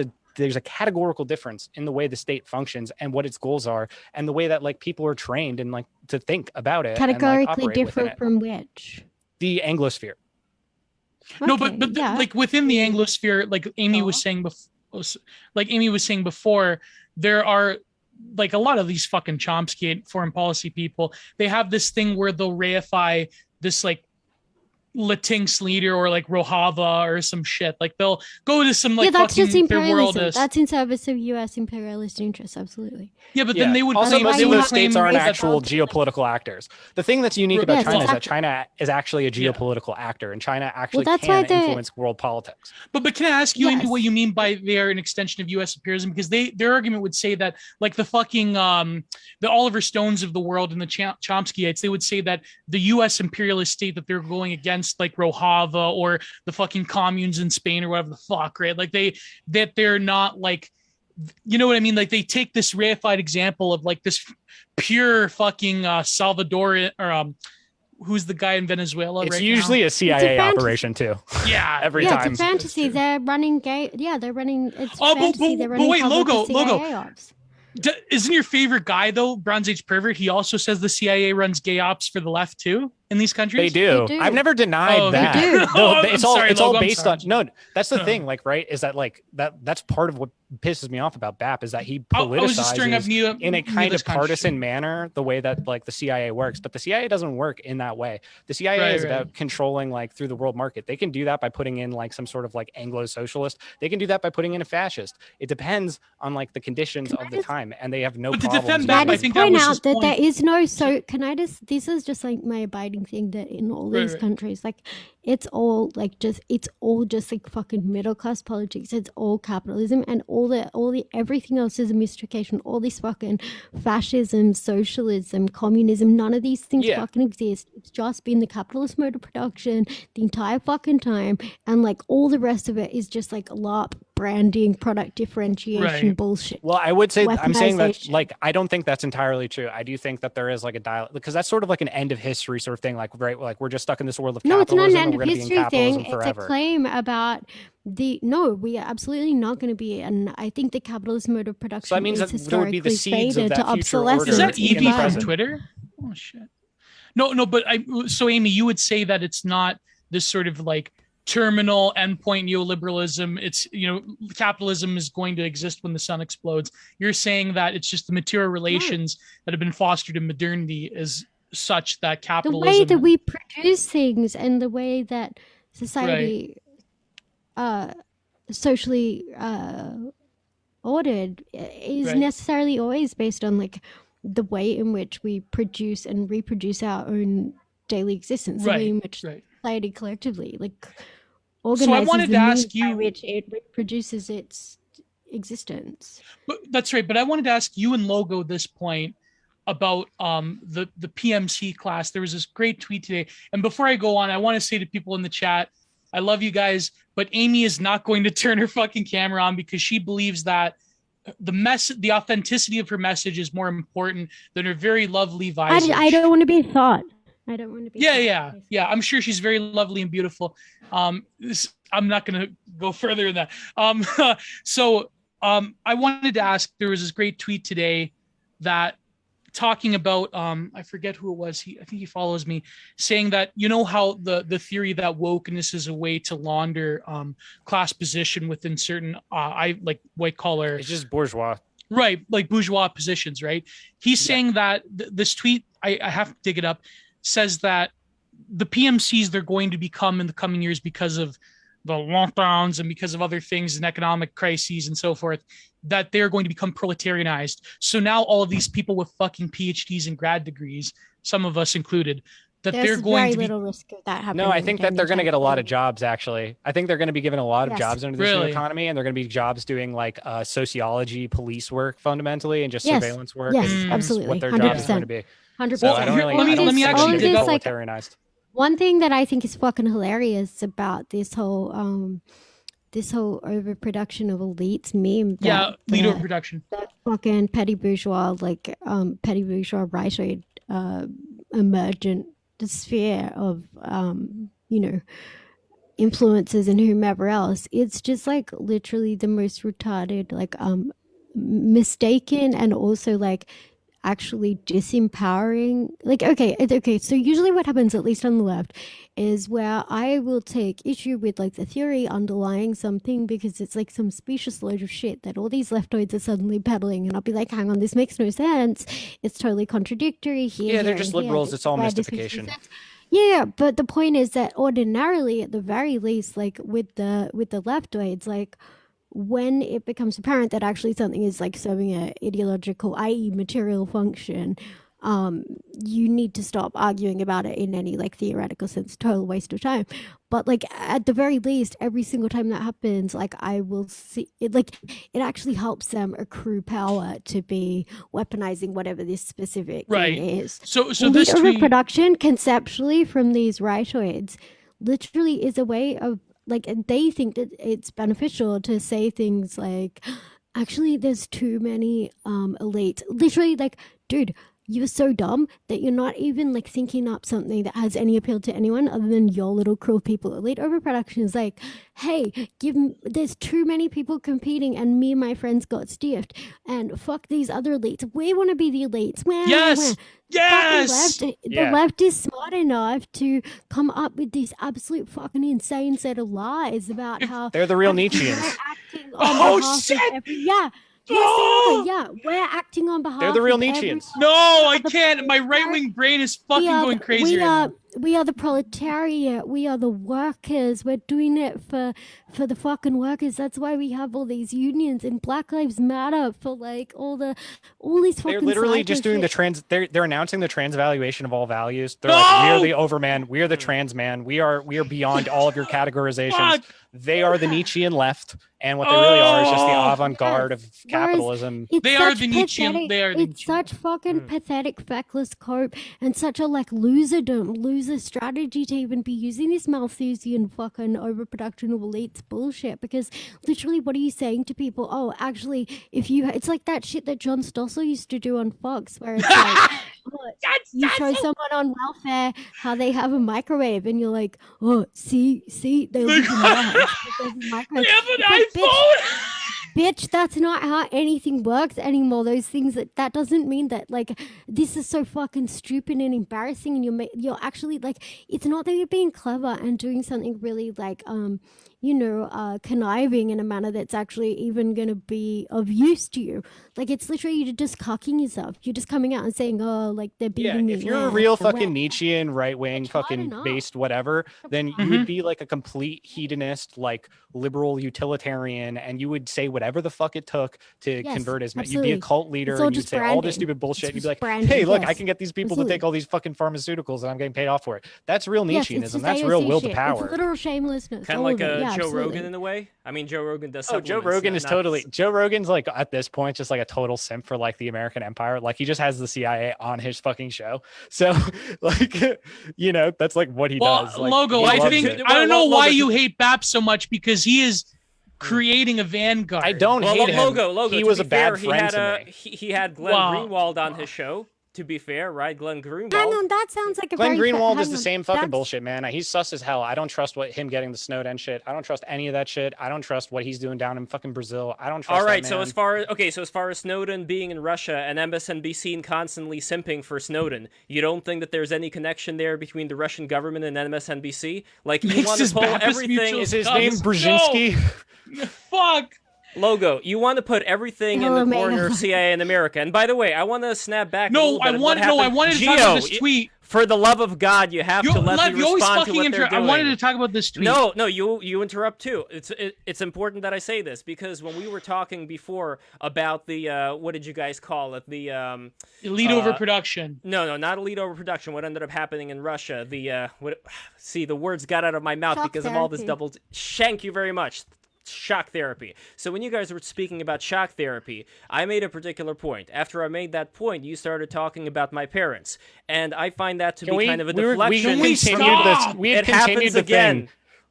a categorical difference in the way the state functions and what its goals are, and the way that like people are trained and like to think about it.
Categorically
and, like, operate within
different
it.
from which?
The Anglosphere.
No,
Okay,
but
yeah.
like within the Anglosphere, like Aimee was saying before, there are like a lot of these fucking Chomsky foreign policy people. They have this thing where they'll reify this like Latinx leader or like Rojava or some shit. Like they'll go to some like
yeah, that's just
fucking third
imperialism.
worldist.
That's in service of U.S. imperialist interests, absolutely.
Yeah, but then they would
also
claim
most
they
of
would
those states
claim
aren't
that-
actual geopolitical actors. The thing that's unique about
Yes,
China is that
exactly.
China is actually a
Yeah.
geopolitical actor, and China actually
that's why
can influence world politics.
But can I ask you, Amy,
Yes.
what you mean by they are an extension of U.S. imperialism? Because their argument would say that like the fucking the Oliver Stones of the world and the Chomskyites, they would say that the U.S. imperialist state that they're going against, like Rojava or the fucking communes in Spain or whatever the fuck, right? Like they're not like, you know what I mean? Like they take this reified example of like this pure fucking Salvadorian or who's the guy in Venezuela
It's
right
usually a CIA
fantasy.
operation too.
Yeah.
Every
Yeah,
time.
it's a fantasy. They're running gay. Yeah, they're running. It's
Oh, but-
fantasy.
but-
They're
but
running
wait,
cover
Logo,
for CIA
Logo.
ops.
Isn't your favorite guy though Bronze Age pervert? He also says the CIA runs gay ops for the left too in these countries.
They do.
They do.
I've never denied
Oh,
that.
they do.
Oh,
It's
I'm
all
sorry,
it's all
Logo, I'm
based
sorry.
on no. That's the thing, like, right? Is that like that's part of what pisses me off about BAP is that he
I was just stirring up
politicizes in a kind
needless
of partisan
conscience.
manner the way that like the CIA works, but the CIA doesn't work in that way. The CIA
Right,
is
right.
about controlling like through the world market. They can do that by putting in like some sort of like Anglo-socialist. They can do that by putting in a fascist. It depends on like the conditions of the time, and they have no
But to
problems.
defend
with
BAP,
Can I
I
it.
just
think that
point
was his
out that
point.
there is no so can I just this is just like my abiding thing that in all
Right,
these
right.
countries like it's all just like fucking middle class politics. It's all capitalism and all the everything else is a mystification. All this fucking fascism, socialism, communism, none of these things
Yeah.
fucking exist. It's just been the capitalist mode of production the entire fucking time, and like all the rest of it is just like LARP branding, product differentiation
Right.
bullshit.
Well, I would say I'm saying that
Weaponization.
like I don't think that's entirely true. I do think that there is like a dial because that's sort of like an end of history sort of thing. Like right, like we're just stuck in this world of
No, it's not an
capitalism
end
and
of
we're going to be in
history
capitalism
thing. It's a
forever.
claim about no, we are absolutely not going to be. And I think the capitalist mode of
So that
production
means
is
that there would be the
historically
seeds of
faded to
that future order
Is that
obsolescence in
in the
Evie from
present.
Twitter? Oh shit. No, but so Aimee, you would say that it's not this sort of like terminal endpoint neoliberalism. It's, capitalism is going to exist when the sun explodes. You're saying that it's just the material relations that have been fostered in modernity is such that
the
capitalism.
way that we produce things and the way that society socially ordered is
Right.
necessarily always based on like the way in which we produce and reproduce our own daily existence, the way in which society collectively like organizes
wanted
the
to
means
ask you-
by which it reproduces its existence.
But that's right. But I wanted to ask you and Logo this point about the PMC class. There was this great tweet today. And before I go on, I want to say to people in the chat, I love you guys, but Aimee is not going to turn her fucking camera on because she believes that the authenticity of her message is more important than her very lovely visage.
I don't want to be thought. I don't want to be.
Yeah. I'm sure she's very lovely and beautiful. I'm not going to go further than that. So I wanted to ask. There was this great tweet today that talking about I forget who it was. I think he follows me, saying that how the theory that wokeness is a way to launder class position within certain like white collar.
It's just bourgeois.
Right, like bourgeois positions, right? He's saying that this tweet, I have to dig it up, says that the PMCs they're going to become in the coming years because of the lockdowns and because of other things and economic crises and so forth, that they're going to become proletarianized. So now all of these people with fucking PhDs and grad degrees, some of us included, that
There's
they're going
very
to be...
little risk of that happening.
No, I think that they're going to get a lot of jobs, actually. I think they're going to be given a lot of jobs under this new economy, and they're going to be jobs doing like sociology, police work fundamentally, and just surveillance work.
Yes,
and
absolutely.
What their
100%.
jobs is going to be.
100%.
So I don't really,
let me actually dig up.
proletarianized.
One thing that I think is fucking hilarious about this whole overproduction of elites meme.
Lead overproduction.
That fucking petty bourgeois right emergent sphere of influences and whomever else. It's just like literally the most retarded, like mistaken and also like actually disempowering. Like okay, so usually what happens, at least on the left, is where I will take issue with like the theory underlying something because it's like some specious load of shit that all these leftoids are suddenly peddling, and I'll be like, hang on, this makes no sense, it's totally contradictory here.
Yeah, they're just liberals. It's all mystification.
Yeah, but the point is that ordinarily, at the very least, like with the leftoids, like when it becomes apparent that actually something is like serving a ideological, i.e. material function, you need to stop arguing about it in any like theoretical sense. Total waste of time. But like at the very least, every single time that happens, like I will see it, like it actually helps them accrue power to be weaponizing whatever this specific thing is.
So
this overproduction conceptually from these rightoids literally is a way of like, they think that it's beneficial to say things like, actually, there's too many elites. Literally, like, dude, you're so dumb that you're not even like thinking up something that has any appeal to anyone other than your little cruel people. Elite overproduction is like, hey, there's too many people competing and me and my friends got stiffed, and fuck these other elites. We want to be the elites.
Yes.
The left is smart enough to come up with this absolute fucking insane set of lies about how
they're the real Nietzscheans.
We're acting on behalf.
They're the real
of
Nietzscheans.
No, I can't. My right-wing brain is fucking going crazy right now.
We are the proletariat. We are the workers. We're doing it for the fucking workers. That's why we have all these unions and Black Lives Matter for like all these fucking.
They're literally just doing They're announcing the transvaluation of all values. They're like, we are the overman. We are the trans man. We are beyond all of your categorizations.
Fuck.
They are the Nietzschean left, and what they really are is just the avant-garde of capitalism.
They are the Nietzschean.
It's such fucking pathetic, feckless cope, and such a like loserdom loser strategy to even be using this Malthusian fucking overproduction of elites bullshit. Because literally, what are you saying to people? Oh, actually, if you, it's like that shit that John Stossel used to do on Fox, where it's like, oh, you show someone on welfare how they have a microwave, and you're like, oh, see, they live in my house. There's a microwave.
They have an
It's like,
iPhone.
bitch, that's not how anything works anymore. Those things that doesn't mean that, like, this is so fucking stupid and embarrassing, and you're actually like, it's not that you're being clever and doing something really like conniving in a manner that's actually even gonna be of use to you. Like, it's literally you're just cocking yourself. You're just coming out and saying, oh, like, they're beating me.
If you're a real fucking Nietzschean, right-wing, fucking based whatever, then you would be like a complete hedonist, like liberal utilitarian, and you would say whatever the fuck it took to convert as many. You'd be a cult leader, and you'd say all this stupid bullshit. You'd be like, hey, look, I can get these people to take all these fucking pharmaceuticals, and I'm getting paid off for it. That's real Nietzscheanism. That's real will to power.
It's literal shamelessness.
Kind of like Joe Rogan in a way. I mean, Joe Rogan does.
Oh, Joe Rogan is totally. Joe Rogan's like at this point just like a total simp for like the American empire. Like he just has the CIA on his fucking show. So like, that's like what he does. Like,
Logo, I don't know why you hate Bap so much, because he is creating a vanguard.
I don't hate him.
Logo.
He was a bad friend to me.
He had Glenn Greenwald on his show. To be fair, right, Glenn Greenwald.
Hang on, that sounds like a
Glenn Greenwald is the same fucking bullshit, man. He's sus as hell. I don't trust him getting the Snowden shit. I don't trust any of that shit. I don't trust what he's doing down in fucking Brazil. I don't trust.
All right,
that
so
man.
as far as Snowden being in Russia and MSNBC constantly simping for Snowden, you don't think that there's any connection there between the Russian government and MSNBC? Like, you want to pull everything.
Is his name Brzezinski?
No. Fuck.
Logo, you want to put everything in the corner of CIA in America. And by the way, I want to snap back.
I wanted to talk about this tweet.
For the love of God, you have to let me respond to what they're doing.
I wanted to talk about this tweet.
No, you interrupt too. It's important that I say this, because when we were talking before about the what did you guys call it? The
elite overproduction.
No, not elite overproduction. What ended up happening in Russia? The the words got out of my mouth because of all this double. Thank you very much. Shock therapy. So when you guys were speaking about shock therapy, I made a particular point. After I made that point, you started talking about my parents, and I find that to be kind of a deflection.
We had continued the
again.
Thing.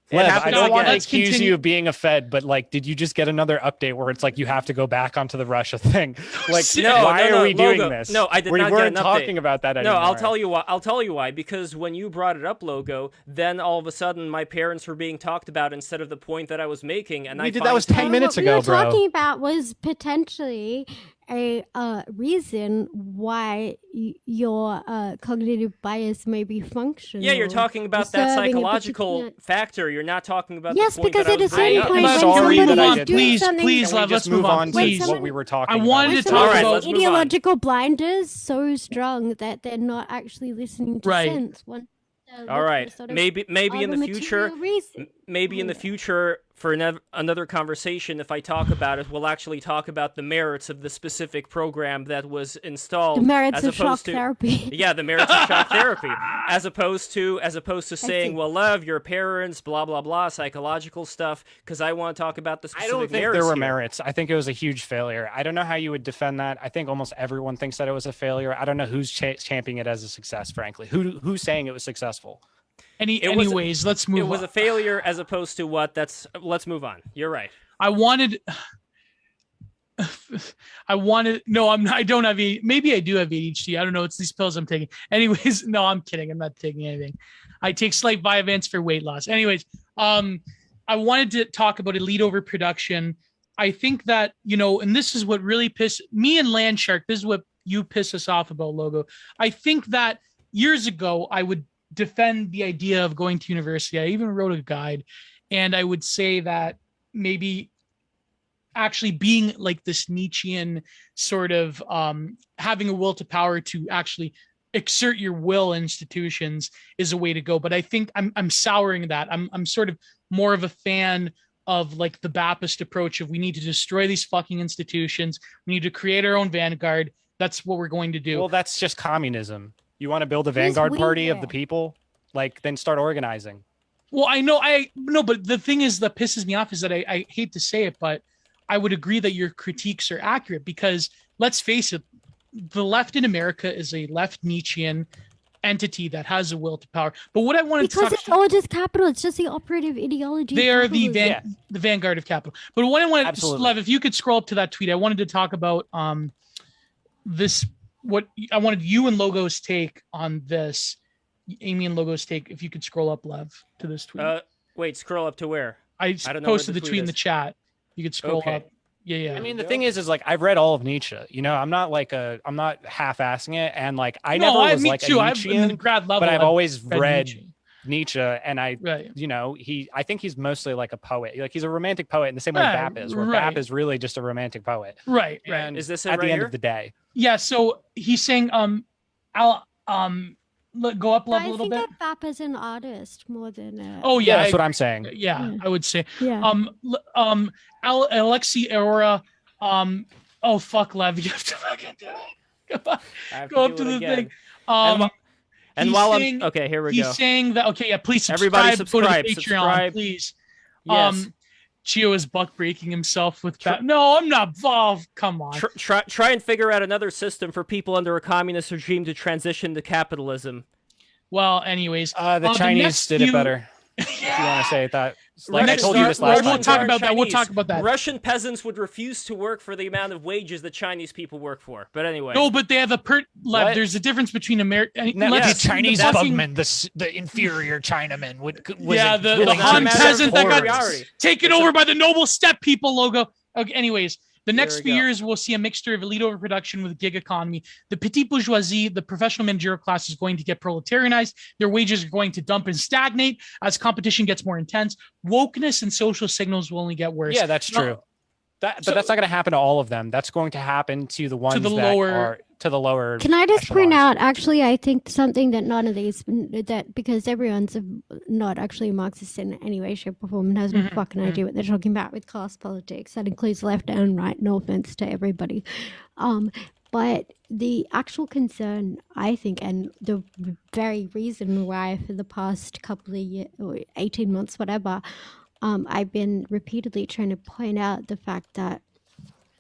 Lev, I don't want to accuse you of being a Fed, but like, did you just get another update where it's like you have to go back onto the Russia thing? Like, why are we doing this?
No, I did not get an update.
We weren't talking about that anymore.
No, I'll tell you why. I'll tell you why. Because when you brought it up, Logo, then all of a sudden my parents were being talked about instead of the point that I was making, and
that was 10 minutes ago, bro.
What we were talking about was potentially a reason why your cognitive bias may be functional.
Yeah, you're talking about that psychological factor. You're not talking about
yes,
the point
because
that
at a certain point,
I'm sorry that I did.
Please, Lev, let's move on.
Please, what we were talking.
I wanted to
talk
about
ideological blinders so strong that they're not actually listening to sense.
All right, maybe in the future, in the future, for another conversation, if I talk about it, we'll actually talk about the merits of the specific program that was installed.
The merits of shock therapy.
Yeah, the merits of shock therapy, as opposed to saying, well, Lev, your parents, blah blah blah, psychological stuff. Because I want to talk about the specific merits.
I don't think there were merits. I think it was a huge failure. I don't know how you would defend that. I think almost everyone thinks that it was a failure. I don't know who's championing it as a success. Frankly, who's saying it was successsul?
Anyways, let's move on.
It was a failure as opposed to what? Let's move on. You're right.
No, I don't have maybe I do have ADHD. I don't know. It's these pills I'm taking. Anyways, no, I'm kidding. I'm not taking anything. I take slight Vyvanse for weight loss. Anyways, I wanted to talk about elite overproduction. I think that, and this is what really pissed me and Landshark. This is what you piss us off about, Logo. I think that years ago, I would defend the idea of going to university. I even wrote a guide, and I would say that maybe actually being like this Nietzschean sort of having a will to power to actually exert your will in institutions is a way to go. But I think I'm souring that. I'm sort of more of a fan of like the Baptist approach of we need to destroy these fucking institutions. We need to create our own vanguard. That's what we're going to do.
Well, that's just communism. You want to build a vanguard party of the people? Like, then start organizing.
Well, but the thing is that pisses me off is that I hate to say it, but I would agree that your critiques are accurate because let's face it, the left in America is a left Nietzschean entity that has a will to power. But what I wanted
because
to
it's all just capital. It's just the operative ideology.
they are the
capitalism.
the vanguard of capital. But what I wanted,
Absolutely.
Lev, if you could scroll up to that tweet, I wanted to talk about this. What I wanted you and Logo's take on this. Aimee and Logo's take. If you could scroll up, Lev, to this tweet.
Wait, scroll up to where?
I
don't know
posted
where
the tweet in the chat. You could scroll
Okay.
up. Yeah.
I mean, the thing is like I've read all of Nietzsche. You know, I'm not half-assing it, and like I never was
me
like
too.
a
I've in the
Nietzschean,
grad level,
but I've always
read
read Nietzsche, and
Right.
you know, I think he's mostly like a poet. Like he's a romantic poet in the same way
Right,
Bap is, where
right.
Bap is really just a romantic poet.
Right.
And
Is this it
at
right
the end
here?
of the day?
Yeah. So he's saying, I'll go up
I
a little
think
bit.
of Bap as an artist more than a...
Oh
Yeah,
yeah,
that's what I'm saying.
yeah, I would say.
Yeah.
Alexi Aurora. Oh fuck, Lev, you have to fucking do it. Go
I have
go
to
up
do
to
it
the
again.
thing.
And
he's
while
saying-
I'm okay, here we
he's
go.
saying that. Okay, yeah, please subscribe.
Everybody
Go to the
subscribe,
Patreon,
subscribe.
please.
Yes.
Gio is buck breaking himself with that. No, I'm not. Oh, come on.
Try and figure out another system for people under a communist regime to transition to capitalism.
Well, anyways,
The Chinese
next
did it
few-
better. If you want to say that, like I
Russian-
told you this last
We'll
time.
talk about that. We'll
Chinese.
talk about that.
Russian peasants would refuse to work for the amount of wages that Chinese people work for. But anyway.
No, but they have Lev,
What?
there's a difference between American.
No,
Yeah.
the Chinese
fucking-
bugman, the inferior Chinaman was
Yeah, the
It's not a
Han
matter of
peasant that got
superiority.
taken over by the noble steppe people logo. Okay, anyways, the next
we
few
go.
years we'll see a mixture of elite overproduction with gig economy. The petite bourgeoisie, the professional managerial class, is going to get proletarianized. Their wages are going to dump and stagnate as competition gets more intense. Wokeness and social signals will only get worse.
Yeah, that's
No,
true. But
so-
that's not going to happen to all of them. That's going to happen to the ones
the
that
lower-
are to the lower.
Can I just point
echelons.
out, actually, I think something that none of these, that because everyone's not actually Marxist in any way, shape, or form and has no fucking idea what they're talking about with class politics. That includes left and right, no offense to everybody. But the actual concern, I think, and the very reason why for the past couple of years, or 18 months, whatever, I've been repeatedly trying to point out the fact that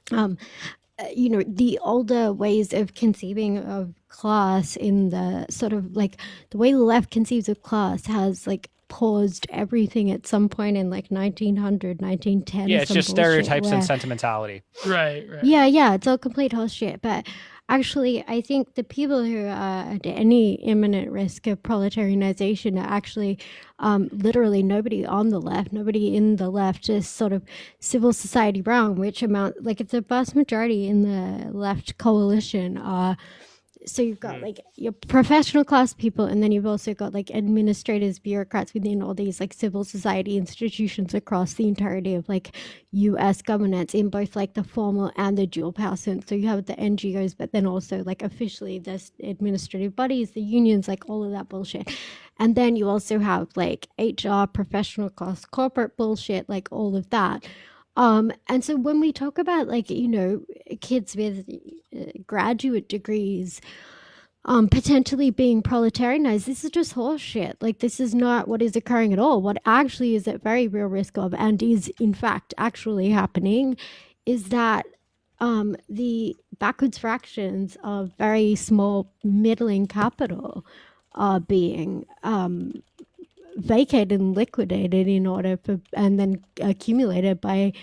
the older ways of conceiving of class in the sort of like the way the left conceives of class has like paused everything at some point in like 1900, 1910.
Yeah, it's
some
just
bullshit
stereotypes
where-
and sentimentality.
Right.
Yeah, it's all complete horseshit. But actually, I think the people who are at any imminent risk of proletarianization are actually literally nobody on the left, nobody in the left, just sort of civil society brown, which amount, like it's a vast majority in the left coalition. So you've got like your professional class people, and then you've also got like administrators, bureaucrats within all these like civil society institutions across the entirety of like U.S. governance in both like the formal and the dual power sense. So you have the NGOs, but then also like officially the administrative bodies, the unions, like all of that bullshit. And then you also have like HR, professional class, corporate bullshit, like all of that. And so when we talk about like, kids with graduate degrees potentially being proletarianized, this is just horseshit. Like, this is not what is occurring at all. What actually is at very real risk of, and is in fact actually happening, is that the backwards fractions of very small middling capital are being vacated and liquidated in order for, and then accumulated by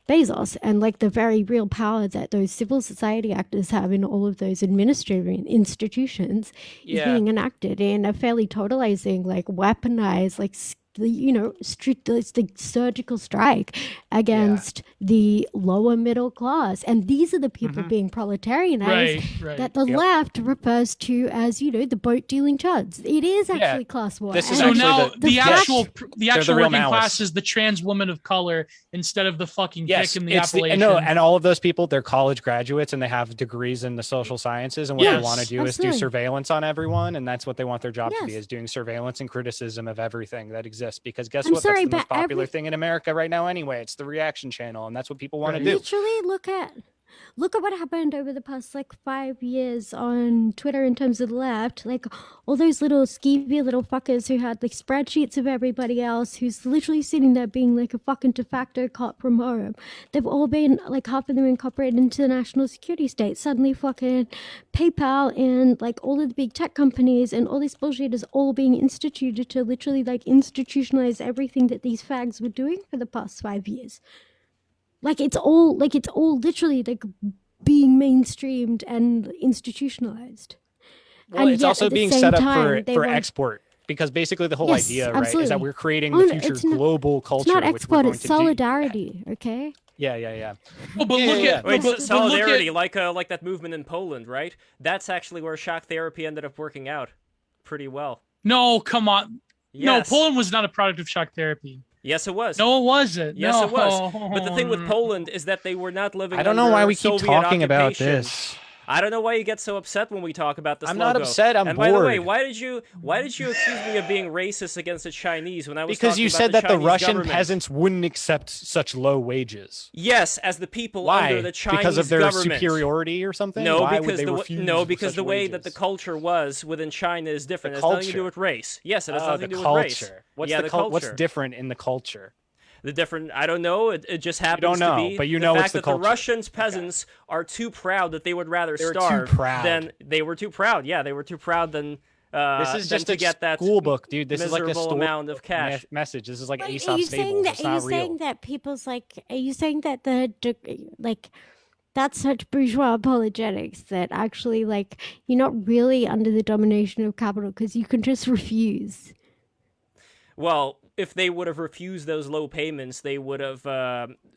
Bezos, and like the very real power that those civil society actors have in all of those administrative institutions is being enacted in a fairly totalizing, like weaponized, like the surgical strike against the lower middle class, and these are the people being proletarianized
Right.
that the left refers to as the boat dealing chuds. It is actually class war.
This is
So
actually
now
the-
the
yes.
actual
They're the real
working
malice.
class is the trans woman of color instead of the fucking
Yes,
hick in the
it's
Appalachian.
and all of those people, they're college graduates and they have degrees in the social sciences, and what they
Yes,
want to do is
absolutely.
do surveillance on everyone, and that's what they want their job to be,
Yes.
is doing surveillance and criticism of everything that exists. Because guess
I'm
what?
sorry,
That's the most
but
popular thing in America right now anyway. It's the reaction channel, and that's what people want
Right.
to do.
Literally look at Look at what happened over the past like 5 years on Twitter in terms of the left. Like all those little skeevy little fuckers who had like spreadsheets of everybody else, who's literally sitting there being like a fucking de facto cop from home. They've all been like half of them incorporated into the national security state. Suddenly fucking PayPal and like all of the big tech companies and all this bullshit is all being instituted to literally like institutionalize everything that these fags were doing for the past 5 years. Like it's all literally like being mainstreamed and institutionalized.
Well,
And
it's
yet,
also
at the
being
same
set up
time, they
for
want-
export, because basically the whole
Yes,
idea, right, is
absolutely.
that we're creating
Oh,
the
no,
future
it's not-
global culture.
It's not
which we're
export,
going
it's
to do.
solidarity, okay?
Yeah.
Oh, but
Yeah,
look
yeah,
at
yeah.
Wait,
but look
solidarity,
at
like that movement in Poland, right? That's actually where shock therapy ended up working out pretty well.
no, come on.
Yes.
No, Poland was not a product of shock therapy.
Yes, it was.
No, it wasn't.
Yes,
no.
it was. But the thing with Poland is that they were not living.
I don't know
under
why we keep
Soviet
talking about
occupation.
this.
I don't know why you get so upset when we talk about this.
I'm not
logo.
upset, I'm
and by the way,
bored.
why did you accuse me of being racist against the Chinese when I was
Because
talking
you
about
said that the
Chinese
Russian
government?
peasants wouldn't accept such low wages.
Yes, as the people
Why?
under the Chinese
Because of their
government.
superiority or something?
No,
Why
because
would they
the
refuse
because
such
the way
wages?
that the culture was within China is different.
The
It has nothing to do
culture.
with race. Yes, it has
Oh,
nothing
the
to do with race.
culture. What's
yeah,
the
culture.
What's different in the culture?
The different, I don't know. It just happens
don't know,
to be
but you
the
know
fact
it's the
that
culture.
the Russians peasants are too proud that they would rather
They were too
starve
proud.
than they were too proud. Yeah, they were too proud than
This is
than
just
to
a
get that
school book, dude. This is like a
miserable
story
amount of cash.
message. This is like
Wait,
Aesop's fables. It's not real.
saying that people's like, are you saying that like, that's such bourgeois apologetics that actually like you're not really under the domination of capital because you can just refuse.
Well, if they would have refused those low payments, they would have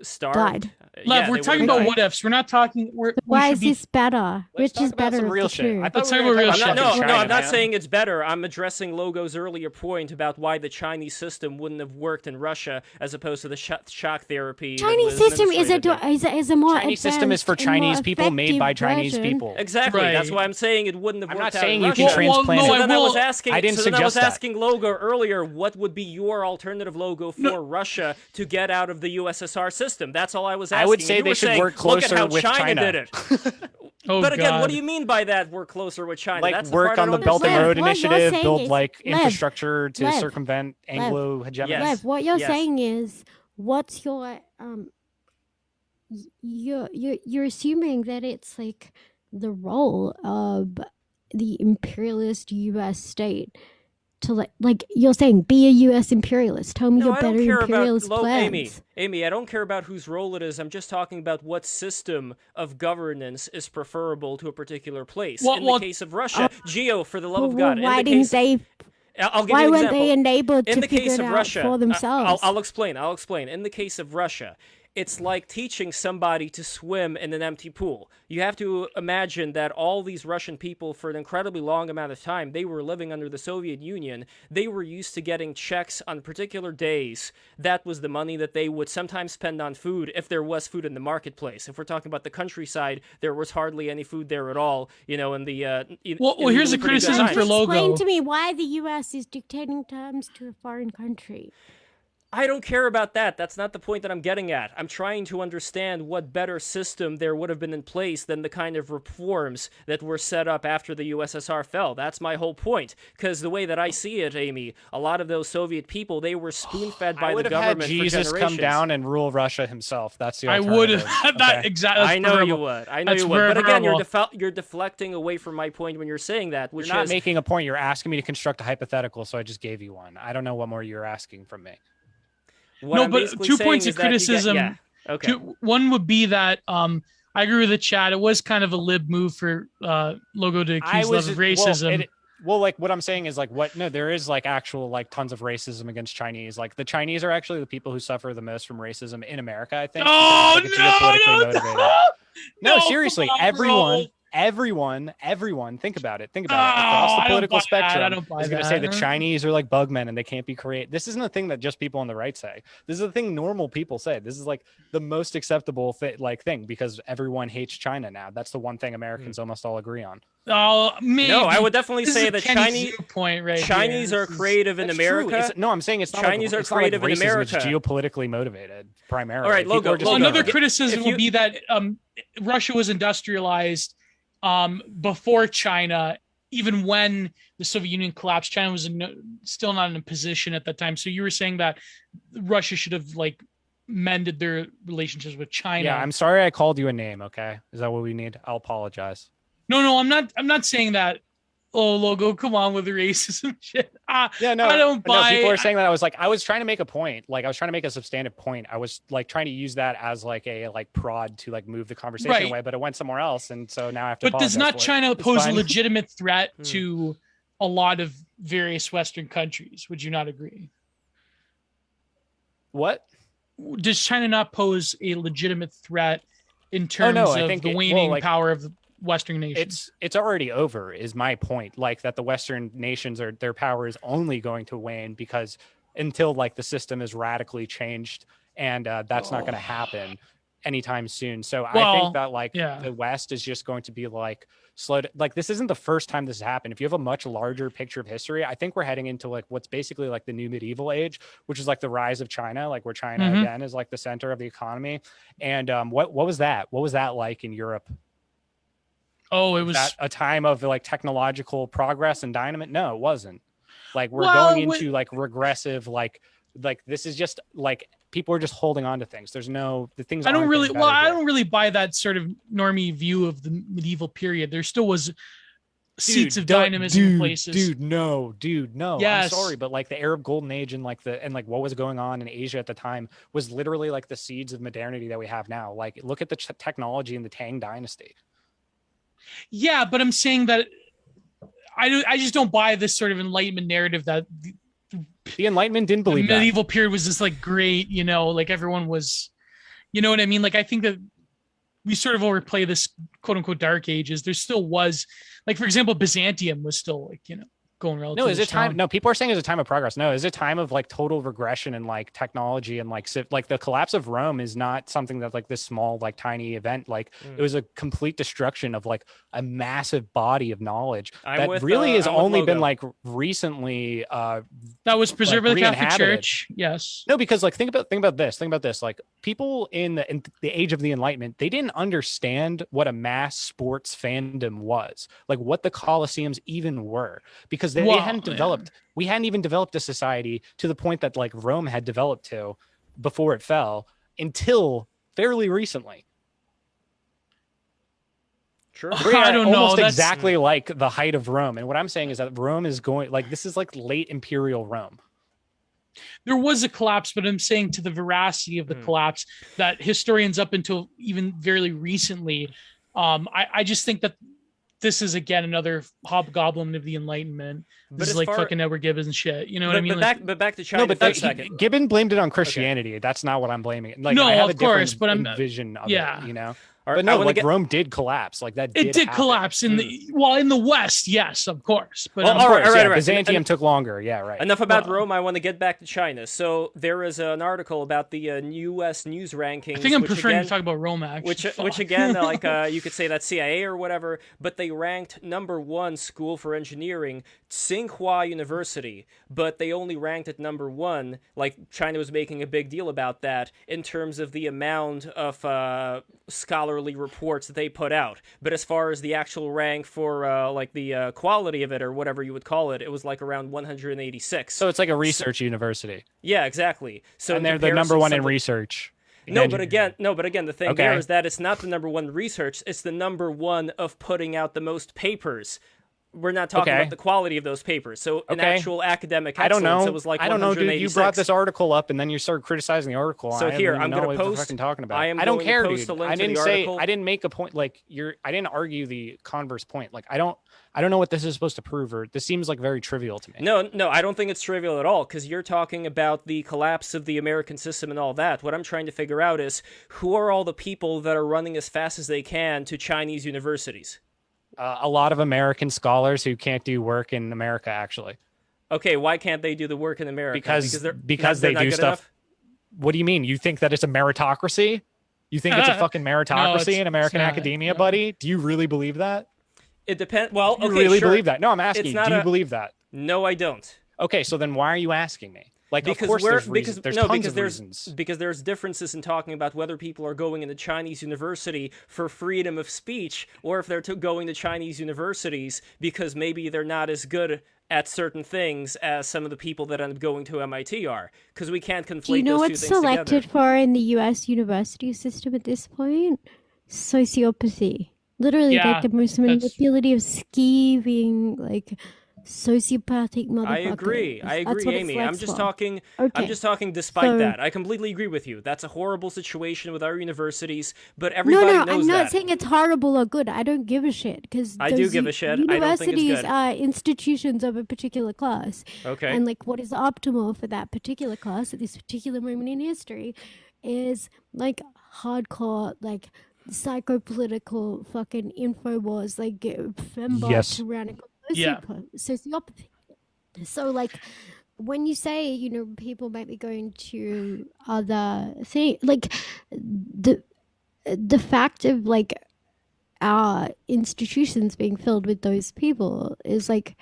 starved.
Died.
Lev, we're
they
talking
would
about
have
what ifs. We're not talking.
Why
we
is
should be,
this better?
Let's
Which is
talk about
better
some
of
real
the
shit.
two?
I thought
Let's
we
talk
were
about real
gonna
shit.
talk
No,
about
no,
China,
I'm not
man.
saying it's better. I'm addressing Logo's earlier point about why the Chinese system wouldn't have worked in Russia as opposed to the shock therapy. that
Chinese
was
system is
administrated
a more
Chinese system is for
advanced and more
Chinese people made by
effective
Chinese
version.
people.
Exactly. That's
Right.
why I'm saying it wouldn't have
I'm
worked
not
out
saying
in
you can
Russia.
transplant
no,
it.
So
I
then I was
will-
asking.
I didn't
so then I was
suggest that.
asking Logo earlier, what would be your alternative logo for Russia to get out of the USSR system? That's all I was asking.
I would
And
say
you
they
were
should
saying,
work
Look at
closer
how
with
China
China.
did it.
oh
But again,
God.
what do you mean by that? We're closer with China.
Like
That's the
work
part I
on the
don't
Belt and
Lev,
Road
what you're
Initiative,
saying
build
is-
like
Lev,
infrastructure to
Lev,
circumvent Anglo hegemony.
Yes.
Lev, what you're
Yes.
saying is, what's your you're assuming that it's like the role of the imperialist U.S. state to like you're saying be a U.S. imperialist. Tell me
No,
your
I don't
better
care
imperialist
about
plans.
Amy, I don't care about whose role it is. I'm just talking about what system of governance is preferable to a particular place.
Well-
in
well-
the case of Russia, Gio, for the love
Well,
of God.
why
in the
didn't
case,
they?
I'll give
Why
you an
weren't
example.
they enabled
In
to
the
figure
case
it
of
out
Russia,
for themselves?
I'll explain. I'll explain. In the case of Russia, it's like teaching somebody to swim in an empty pool. You have to imagine that all these Russian people, for an incredibly long amount of time, they were living under the Soviet Union. They were used to getting checks on particular days. That was the money that they would sometimes spend on food, if there was food in the marketplace. If we're talking about the countryside, there was hardly any food there at all. You know, in the
Well, here's the
pretty good
criticism
times.
for Logo.
Explain to me why the U.S. is dictating terms to a foreign country.
I don't care about that. That's not the point that I'm getting at. I'm trying to understand what better system there would have been in place than the kind of reforms that were set up after the USSR fell. That's my whole point. Because the way that I see it, Amy, a lot of those Soviet people, they were spoon-fed
I
by the
would have
government
had
for
Jesus
generations.
come down and rule Russia himself. That's the
I
alternative.
would have that
Okay.
exactly.
I know you would. I know
That's
you would. But again,
verbal.
you're deflecting away from my point when you're saying that, which
You're not
is
making a point. You're asking me to construct a hypothetical, so I just gave you one. I don't know what more you're asking from me.
what
No,
I'm
but
basically
2
saying
points
is
of
that you get-
criticism.
yeah. Okay.
One would be that I agree with the chat. It was kind of a lib move for Logo to accuse Lev of racism.
Well, like what I'm saying is like what? No, there is like actual like tons of racism against Chinese. Like the Chinese are actually the people who suffer the most from racism in America. I think.
Oh
because it's, like, it's geopolitically motivated. No, seriously,
come on,
everyone.
bro.
everyone, think about it. Think about it. Across the political spectrum,
I don't buy
is going to say the Chinese are like bugmen and they can't be created. This isn't a thing that just people on the right say. This is a thing normal people say. This is like the most acceptable thing because everyone hates China now. That's the one thing Americans almost all agree on.
Oh, maybe.
No, I would definitely
This
say
is
that
Kenny's point right
Chinese
here.
are creative in America.
No, I'm saying it's not
Chinese
like,
are creative
not like
in America.
It's geopolitically motivated primarily.
All right, Logo.
Well, another criticism would be that Russia was industrialized before China, even when the Soviet Union collapsed. China was still not in a position at that time. So you were saying that Russia should have like mended their relationships with China.
Yeah, I'm sorry I called you a name. Okay, is that what we need? I'll apologize.
No, I'm not saying that. Oh, Logo, come on with the racism shit.
Yeah, no,
I don't buy.
No, people are saying that. I was trying to make a point. Like I was trying to make a substantive point. I was like trying to use that as like a prod to like move the conversation away, but it went somewhere else, and so now I have to.
But does not China pose a legitimate threat
Hmm.
to a lot of various Western countries? Would you not agree?
What?
Does China not pose a legitimate threat in terms of the waning power of the Western nations?
It's already over, is my point. Like that the Western nations their power is only going to wane because until like the system is radically changed, and that's not going to happen anytime soon. So I think that like the West is just going to be like slowed. Like this isn't the first time this has happened. If you have a much larger picture of history, I think we're heading into like what's basically like the new medieval age, which is like the rise of China, like where China again is like the center of the economy. And what was that? What was that like in Europe?
Oh, it was
a time of like technological progress and dynamite. No, it wasn't. Like we're going into like regressive, like this is just like people are just holding on to things. There's no the things.
I don't really buy that sort of normie view of the medieval period. There still was seeds of dynamism in places.
No.
Yes.
I'm sorry, but like the Arab Golden Age and like what was going on in Asia at the time was literally like the seeds of modernity that we have now. Like look at the technology in the Tang Dynasty.
Yeah, but I'm saying that I just don't buy this sort of Enlightenment narrative that
the Enlightenment didn't believe
the medieval period was just like great, like everyone was, you know what I mean? Like I think that we sort of overplay this quote unquote dark ages. There still was, like for example, Byzantium was still like going relatively.
No, is it time?
strong.
No, people are saying it's a time of progress. No, is it time of like total regression and like technology and like the collapse of Rome is not something that like this small like tiny event. Like it was a complete destruction of like a massive body of knowledge that really has only been like recently
that was preserved by the Catholic Church. Yes.
No, because like think about this. Like people in the age of the Enlightenment, they didn't understand what a mass sports fandom was, like what the Colosseums even were, because they hadn't developed. We hadn't even developed a society to the point that like Rome had developed to before it fell until fairly recently.
Sure.
I don't know.
Almost exactly like the height of Rome. And what I'm saying is that Rome is going like this is like late imperial Rome.
There was a collapse, but I'm saying to the veracity of the collapse that historians up until even very recently, I just think that this is again another hobgoblin of the Enlightenment. This is like fucking Edward Gibbon and shit. You know what I mean?
But back to China for a second.
Gibbon blamed it on Christianity. Okay. That's not what I'm blaming. Like,
no,
I have
of course, but I'm
vision of it,
But
no, like Rome did collapse. Like that.
It did collapse in the West, yes, of course. But
all right.
Byzantium took longer. Yeah, right.
Enough about Rome. I want to get back to China. So there is an article about the U.S. news rankings.
I think I'm preferring to talk about Rome, actually.
Which again, like you could say that's CIA or whatever, but they ranked #1 school for engineering, Tsinghua University, but they only ranked at #1. Like China was making a big deal about that in terms of the amount of scholarly reports that they put out, but as far as the actual rank for like the quality of it or whatever you would call it, it was like around 186.
So it's like a research university.
Yeah, exactly. So
and they're the #1 in research.
But again, the thing there is that it's not the #1 research; it's the #1 of putting out the most papers. We're not talking about the quality of those papers. So an actual academic excellence, it was like 186.
I don't know, dude. You brought this article up, and then you started criticizing the article.
So here, I'm going to post.
Fucking talking about.
I
don't care,
dude.
I didn't say. I didn't make a point. Like I didn't argue the converse point. Like I don't know what this is supposed to prove, or this seems like very trivial to me.
No, I don't think it's trivial at all, because you're talking about the collapse of the American system and all that. What I'm trying to figure out is who are all the people that are running as fast as they can to Chinese universities?
A lot of American scholars who can't do work in America, actually.
Okay, why can't they do the work in America?
Because
they're
they
not
do
good
stuff.
enough?
What do you mean? You think that it's a meritocracy? You think it's a fucking meritocracy in American
not,
academia,
no.
buddy? Do you really believe that?
It depends. Well,
Do you
okay,
really
sure.
believe that? No, I'm
It's
asking you.
not
Do you
a-
believe that?
No, I don't.
Okay, so then why are you asking me? Like,
Because
of course
we're
there's reasons. There's tons of reasons.
because there's differences in talking about whether people are going into Chinese university for freedom of speech or if they're going to Chinese universities because maybe they're not as good at certain things as some of the people that end up going to MIT are. Because we can't conflate
Do you know
those two
what's
things
selected
together.
for in the U.S. university system at this point? Sociopathy. Literally,
Yeah,
like the most manipulative, scheming, like sociopathic motherfucker.
I agree,
That's what it
Aimee. I'm
selects
just
for.
talking.
Okay.
I'm just talking. Despite
So-
that, I completely agree with you. That's a horrible situation with our universities, but everybody
No,
knows
I'm not
that.
saying it's horrible or good. I don't give a shit because
I do give a shit. I don't think it's
Universities
good.
are institutions of a particular class,
Okay.
and like what is optimal for that particular class at this particular moment in history is like hardcore, like psychopolitical fucking info wars, like fembot
Yes.
tyrannical
Yeah.
sociopathy. So like when you say, you know, people might be going to other things, like the fact of like our institutions being filled with those people is like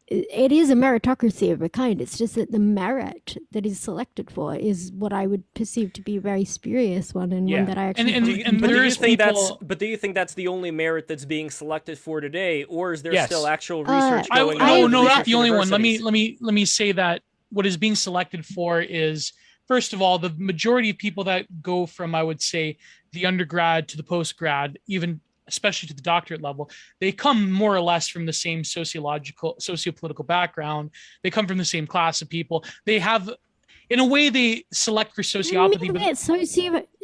it is a meritocracy of a kind. It's just that the merit that is selected for is what I would perceive to be a very spurious one and
Yeah.
one that I actually
And-
Do you,
and
but do you
there's
think
people-
do you think that's the only merit that's being selected for today, or is there
Yes.
still actual research
I,
going
no,
on? with
no,
research
not the only one.
universities?
Let me say that what is being selected for is, first of all, the majority of people that go from, I would say, the undergrad to the postgrad, even especially to the doctorate level, they come more or less from the same sociopolitical background. They come from the same class of people. They have, in a way, they select for sociopathy, but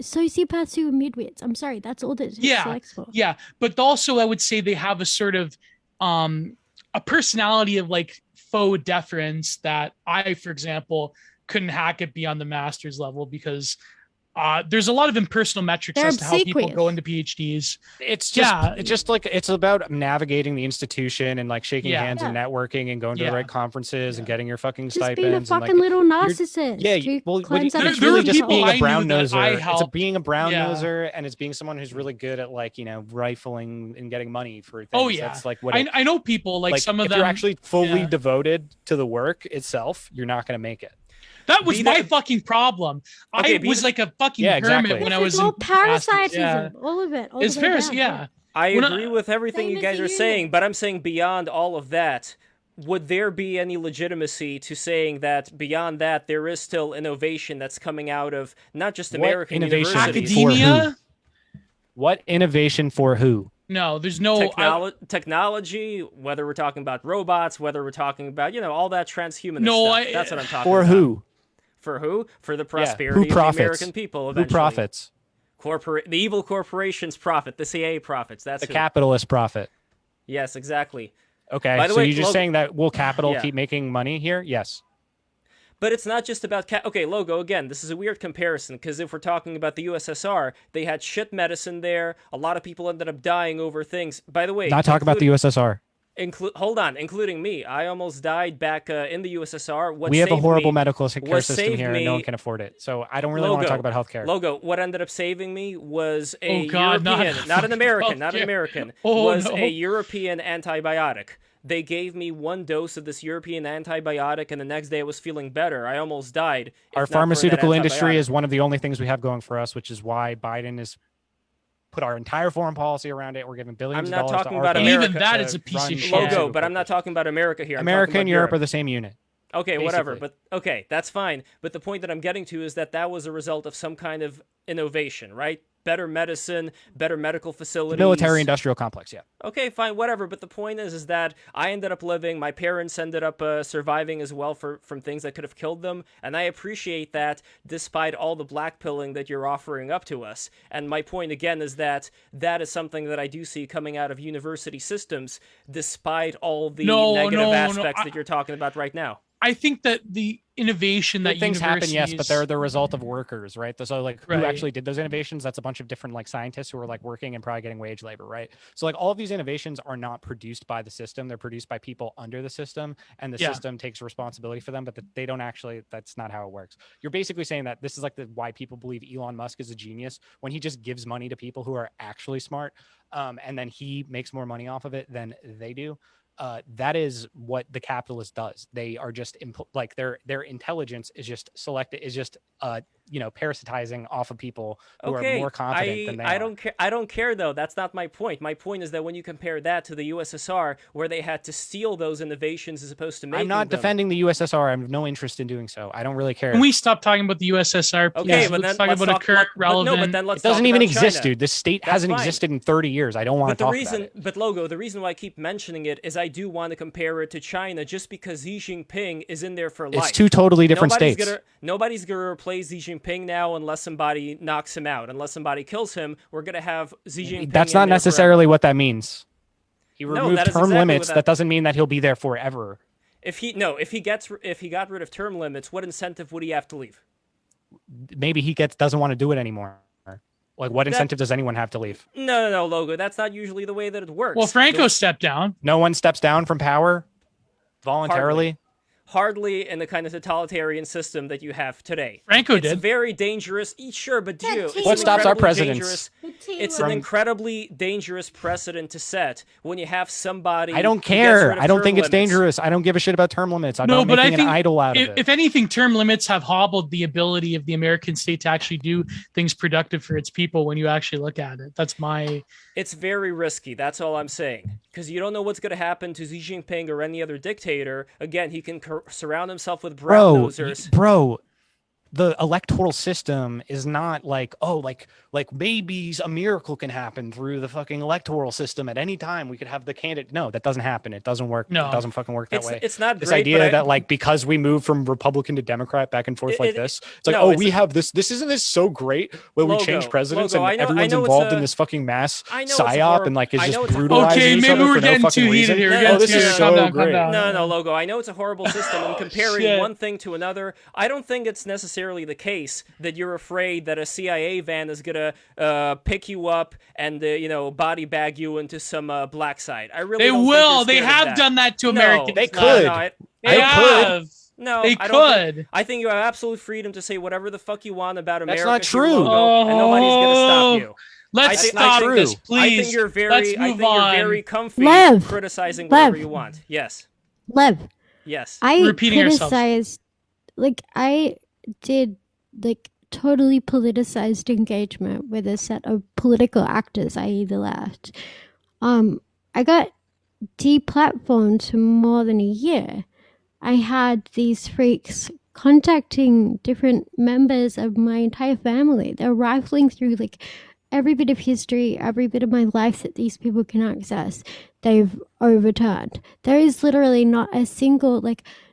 sociopaths who are midwits. I'm sorry, that's all that it
Yeah.
selects for.
yeah, but also I would say they have a sort of a personality of like faux deference that I, for example, couldn't hack it beyond the master's level because there's a lot of impersonal metrics
They're
as to how people
obsequious.
go into PhDs.
It's just,
Yeah.
it's just like it's about navigating the institution and like shaking
Yeah.
hands and networking and going to
Yeah.
the right conferences and getting your fucking
Just being a
stipends and
fucking
like
little narcissist.
yeah,
who
well,
climbs out
There-
it's
of
there
really
are
just
people
being
I
a
knew
brown
that I
noser. It's a
helped.
being a brown
Yeah.
noser, and it's being someone who's really good at like, you know, rifling and getting money for things.
Oh, yeah.
That's like what
I know people like some of
if
them.
you're actually fully
yeah.
devoted to the work itself, you're not going to make it.
That was
Be
my
that-
fucking problem.
Okay,
I
be
was
that-
like a fucking
Yeah,
hermit
exactly.
when I
It's
was
all
in masters.
parasitism,
Yeah.
all of it. All
It's
the way
fair.
down,
Yeah.
I
When
agree with everything
Same
you
as
guys
the
are saying,
union.
but I'm saying beyond all of that, would there be any legitimacy to saying that beyond that there is still innovation that's coming out of not just
What
American
innovation?
universities,
For who?
Academia?
What innovation for who?
No, there's no.
technology, whether we're talking about robots, whether we're talking about, you know, all that transhumanist
No,
stuff. That's what I'm talking
For
about.
who?
For who? For the
Yeah,
prosperity
who
of the
profits?
American people.
Who
Eventually.
profits?
The evil corporations profit. The CIA profits. That's
The
who.
capitalist profit.
Yes, exactly.
Okay,
By the
so
way,
you're just
Logan-
saying that will capital
Yeah.
keep making money here? Yes.
But it's not just about okay, Logo, again, this is a weird comparison because if we're talking about the USSR, they had shit medicine there. A lot of people ended up dying over things. By the way,
Not talk about the USSR.
hold on, including me. I almost died back in the USSR. What
We have a
saved
horrible
me-
medical care
what
system
saved
here, and no
me-
one can afford it. So I don't really want to talk about healthcare.
Logo, what ended up saving me was a
Oh, God, not
European, not an American, not an
healthcare.
American,
Oh,
was
no.
a European antibiotic. They gave me one dose of this European antibiotic, and the next day I was feeling better. I almost died. if
Our
not for that
pharmaceutical industry
antibiotic.
is one of the only things we have going for us, which is why Biden has put our entire foreign policy around it. We're giving billions
I'm
of
not
dollars
talking
to
about
ARPA
And
America.
even that
to
is a piece
run
of shit.
Logo,
pharmaceutical
but I'm not talking about America here. I'm
America
talking
and
about
Europe are the same unit.
Okay, whatever.
basically.
But okay, that's fine. But the point that I'm getting to is that that was a result of some kind of innovation, right? Better medicine, better medical facilities.
Military industrial complex, yeah.
Okay, fine, whatever. But the point is that I ended up living. My parents ended up surviving as well from things that could have killed them, and I appreciate that, despite all the blackpilling that you're offering up to us. And my point again is that that is something that I do see coming out of university systems, despite all the negative aspects that you're talking about right now.
I think that the innovation that
Good things happen, yes, but they're
universities-
the result of workers, right? So like who
Right.
actually did those innovations? That's a bunch of different like scientists who are like working and probably getting wage labor, right? So like all of these innovations are not produced by the system; they're produced by people under the system, and the
Yeah.
system takes responsibility for them. But they don't actually. That's not how it works. You're basically saying that this is like why people believe Elon Musk is a genius when he just gives money to people who are actually smart, and then he makes more money off of it than they do. That is what the capitalist does. They are just like their intelligence is just parasitizing off of people who are more competent than they are.
I don't care though. That's not my point. My point is that when you compare that to the USSR, where they had to steal those innovations as opposed to making
I'm not
them.
defending the USSR. I have no interest in doing so. I don't really care.
Can we stop talking about the USSR? Please?
Okay, but
let's
then
talk about a current relevant.
No, but then let's
it doesn't
talk
even
about
exist,
China.
dude. This state
That's
hasn't
fine.
existed in 30 years. I don't want to talk about it.
But Logo, the reason why I keep mentioning it is I do want to compare it to China, just because Xi Jinping is in there for life.
It's two totally different states.
Nobody's gonna replace Xi Jinping now unless somebody knocks him out. Unless somebody kills him, we're gonna have Xi Jinping.
That's not necessarily what that means. He removed
that is
term
exactly
limits.
what
That doesn't mean that he'll be there forever.
If he got rid of term limits, what incentive would he have to leave?
Maybe he doesn't want to do it anymore. Like, what incentive does anyone have to leave?
No, Logo. That's not usually the way that it works.
Well, Franco stepped down.
No one steps down from power voluntarily.
Hardly in the kind of totalitarian system that you have today.
Franco
It's
did.
very dangerous. Sure, but
What stops our presidents?
It's an incredibly dangerous precedent to set when you have somebody.
I don't
who gets
care.
rid of
I don't
term
think it's
limits.
dangerous. I don't give a shit about term limits. I'm
No,
not
but I
making
think
an idol out of it.
if anything, term limits have hobbled the ability of the American state to actually do things productive for its people when you actually look at it. That's my...
It's very risky. That's all I'm saying. Because you don't know what's going to happen to Xi Jinping or any other dictator. Again, he can surround himself with brown nosers.
Bro, the electoral system is not like, oh, like maybe a miracle can happen through the fucking electoral system at any time. We could have the candidate. No, that doesn't happen. It doesn't work.
No.
It doesn't fucking work that way.
It's not
this
great,
idea that like because we move from Republican to Democrat back and forth like this, it's like, we have this. This isn't this so great when we change presidents and everyone's involved in this fucking mass psyop and like is just brutalizing each other for no fucking reason.
Here.
This is so great.
No, Logo. I know it's a horrible system, and comparing one thing to another, I don't think it's necessarily the case that you're afraid that a CIA van is gonna pick you up and body bag you into some black site. I really don't
will.
Think
they have done that to Americans.
They could.
They have.
No,
they could.
I think you have absolute freedom to say whatever the fuck you want about America.
That's not true.
And nobody's gonna stop you.
Let's stop this, please.
I think you're very comfy
Lev,
criticizing whatever you want. Yes.
Lev.
Yes.
I criticized, I did totally politicized engagement with a set of political actors, i.e. the left. I got deplatformed for more than a year. I had these freaks contacting different members of my entire family. They're rifling through every bit of history, every bit of my life that these people can access. They've overturned. There is literally not a single,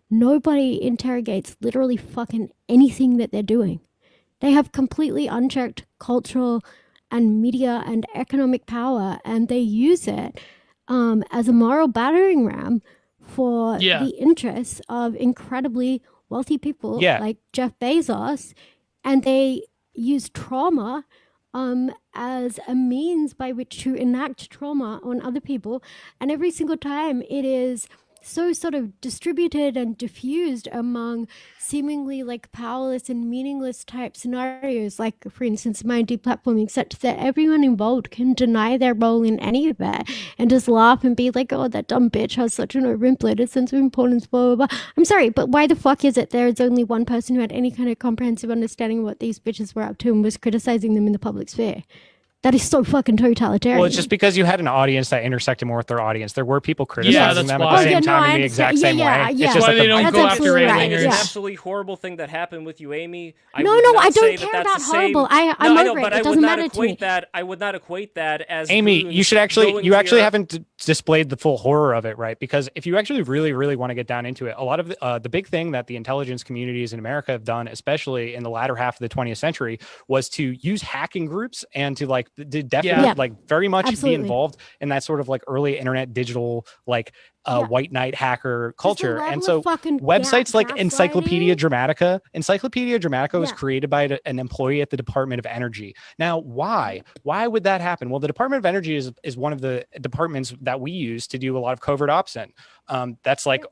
nobody interrogates literally fucking anything that they're doing. They have completely unchecked cultural and media and economic power, and they use it as a moral battering ram for the interests of incredibly wealthy people like Jeff Bezos, and they use trauma as a means by which to enact trauma on other people, and every single time it is so sort of distributed and diffused among seemingly powerless and meaningless type scenarios, for instance my deplatforming, such that everyone involved can deny their role in any of it and just laugh and be like, oh, that dumb bitch has such an overinflated sense of importance, blah, blah, blah. I'm sorry, but why the fuck is it there's only one person who had any kind of comprehensive understanding of what these bitches were up to and was criticizing them in the public sphere? That is so fucking totalitarian.
Well, it's just because you had an audience that intersected more with their audience. There were people criticizing them at the same time in the exact same way.
It's just why they don't go after
right. It's an absolutely horrible thing that happened with you, Aimee.
I don't care about horrible. I'm over it. It doesn't matter to me.
I would not equate that as
Aimee, you should you actually haven't displayed the full horror of it, right? Because if you actually really, really want to get down into it, a lot of the big thing that the intelligence communities in America have done, especially in the latter half of the 20th century, was to use hacking groups and to definitely very much be involved in that sort of early internet digital white knight hacker
Just the
culture.
level
And
of
so
fucking
websites like Encyclopedia
gaslighting.
Dramatica was
Yeah.
created by an employee at the Department of Energy. Now, why would that happen? Well, the Department of Energy is one of the departments that we use to do a lot of covert ops in. That's like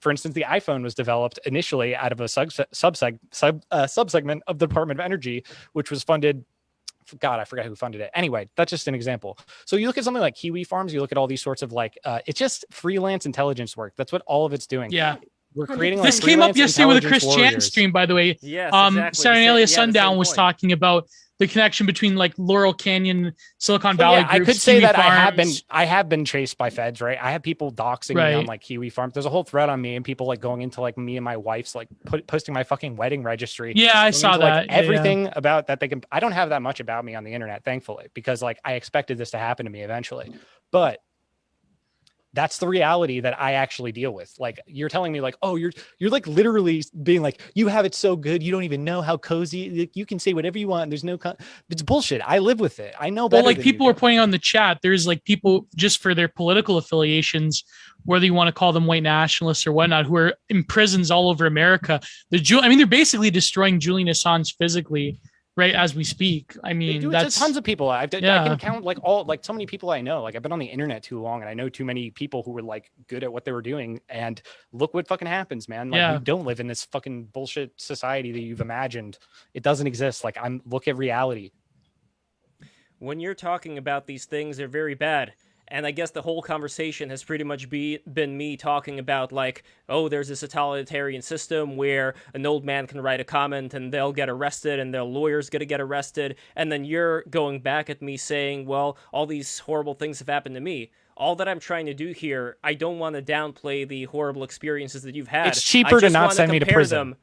for instance, the iPhone was developed initially out of a subsegment of the Department of Energy, which was funded. God, I forgot who funded it. Anyway, that's just an example. So you look at something like Kiwi Farms, you look at all these sorts of it's just freelance intelligence work. That's what all of it's doing.
Yeah.
We're creating
100%.
like
This came up
freelance
yesterday with a
intelligence
Chris Chan
warriors.
stream, by the way.
Yes, exactly.
Saturnalia
the
Sundown
same
was
point.
talking about the connection between like Laurel Canyon, Silicon
So,
Valley
yeah, I
groups,
could say
Kiwi
that
Farms.
I have been chased by feds, right? I have people doxing me on
Right.
like Kiwi Farms. There's a whole thread on me and people like going into like me and my wife's like posting my fucking wedding registry.
Yeah, I
going
saw
into, like,
that. Yeah, yeah.
everything about that they can. I don't have that much about me on the internet, thankfully, because like I expected this to happen to me eventually. But that's the reality that I actually deal with. Like you're telling me like, oh, you're like literally being like, you have it so good. You don't even know how cozy you can say whatever you want. There's no, it's bullshit. I live with it. I know better.
Well, like
than
people
you
were
do.
pointing out in the chat, there's like people just for their political affiliations, whether you want to call them white nationalists or whatnot, who are in prisons all over America. They're basically destroying Julian Assange physically, right as we speak. I
They
mean,
do it to
that's
tons of people. I
yeah.
can count like so many people I know. Like I've been on the internet too long, and I know too many people who were like good at what they were doing. And look what fucking happens, man. Like
Yeah.
we don't live in this fucking bullshit society that you've imagined. It doesn't exist. Like look at reality.
When you're talking about these things, they're very bad. And I guess the whole conversation has pretty much been me talking about, like, oh, there's this totalitarian system where an old man can write a comment and they'll get arrested and their lawyer's going to get arrested. And then you're going back at me saying, well, all these horrible things have happened to me. All that I'm trying to do here, I don't want to downplay the horrible experiences that you've had.
It's cheaper to not send me to prison.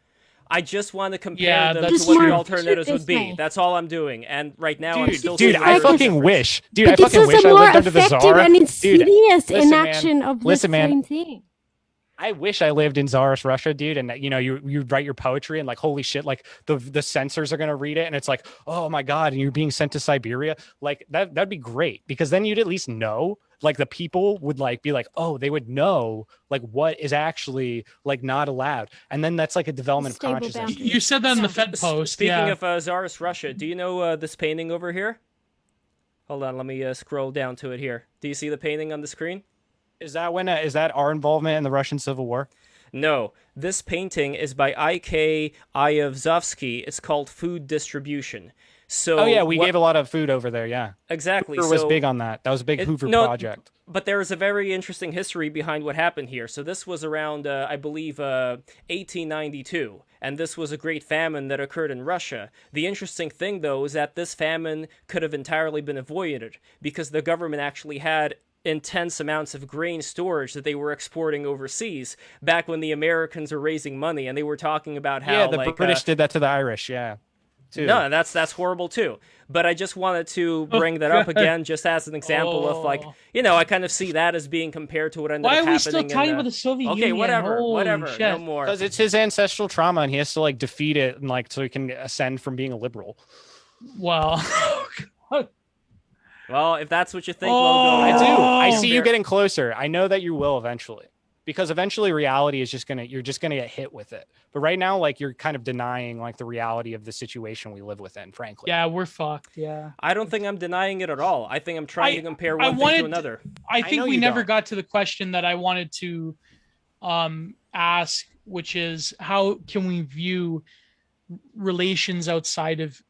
I just want to compare them
that's
to what
true.
the alternatives would be.
Way.
That's all I'm doing. And right now, I'm still
Dude,
seeing
I
very
fucking
different.
wish. Dude,
But
I
this
fucking
is
wish
a
I
more
lived under the
effective
czar.
and insidious
listen, man.
inaction of the
Listen, man.
same thing.
I wish I lived in Tsarist Russia, dude, and you know you write your poetry and like holy shit, like the censors are gonna read it and it's like, oh my god, and you're being sent to Siberia. Like that'd be great because then you'd at least know, like the people would like be like, oh, they would know like what is actually like not allowed, and then that's like a development of
Stable
consciousness.
boundaries.
You said that in the Fed post.
Speaking
Yeah.
of Tsarist Russia, do you know this painting over here? Hold on, let me scroll down to it here. Do you see the painting on the screen?
Is that our involvement in the Russian Civil War?
No, this painting is by I.K. Ayavzovsky. It's called Food Distribution. So
Oh yeah, we gave a lot of food over there. Yeah,
exactly.
Hoover was
So
big on that. That was a big Hoover
no,
project.
But there is a very interesting history behind what happened here. So this was around, I believe, 1892, and this was a great famine that occurred in Russia. The interesting thing, though, is that this famine could have entirely been avoided because the government actually had intense amounts of grain storage that they were exporting overseas back when the Americans were raising money, and they were talking about how
Yeah, the British did that to the Irish. Yeah. Too.
No, that's horrible too. But I just wanted to bring that up again, just as an example of like, I kind of see that as being compared to what ended
Why
up
are we
happening.
still talking about the Soviet
Okay,
Union?
whatever,
Holy
shit. No more.
Because it's his ancestral trauma, and he has to like defeat it, and like so he can ascend from being a liberal.
Well,
well, if that's what you think,
I do. I see you
Fair.
getting closer. I know that you will eventually, because eventually reality is you're just gonna get hit with it. But right now, like you're kind of denying like the reality of the situation we live within. Frankly,
yeah, we're fucked. Yeah.
I don't think I'm denying it at all. I think I'm trying to compare one thing to another.
I think
know
we
you
never
don't.
got to the question that I wanted to ask, which is how can we view relations outside of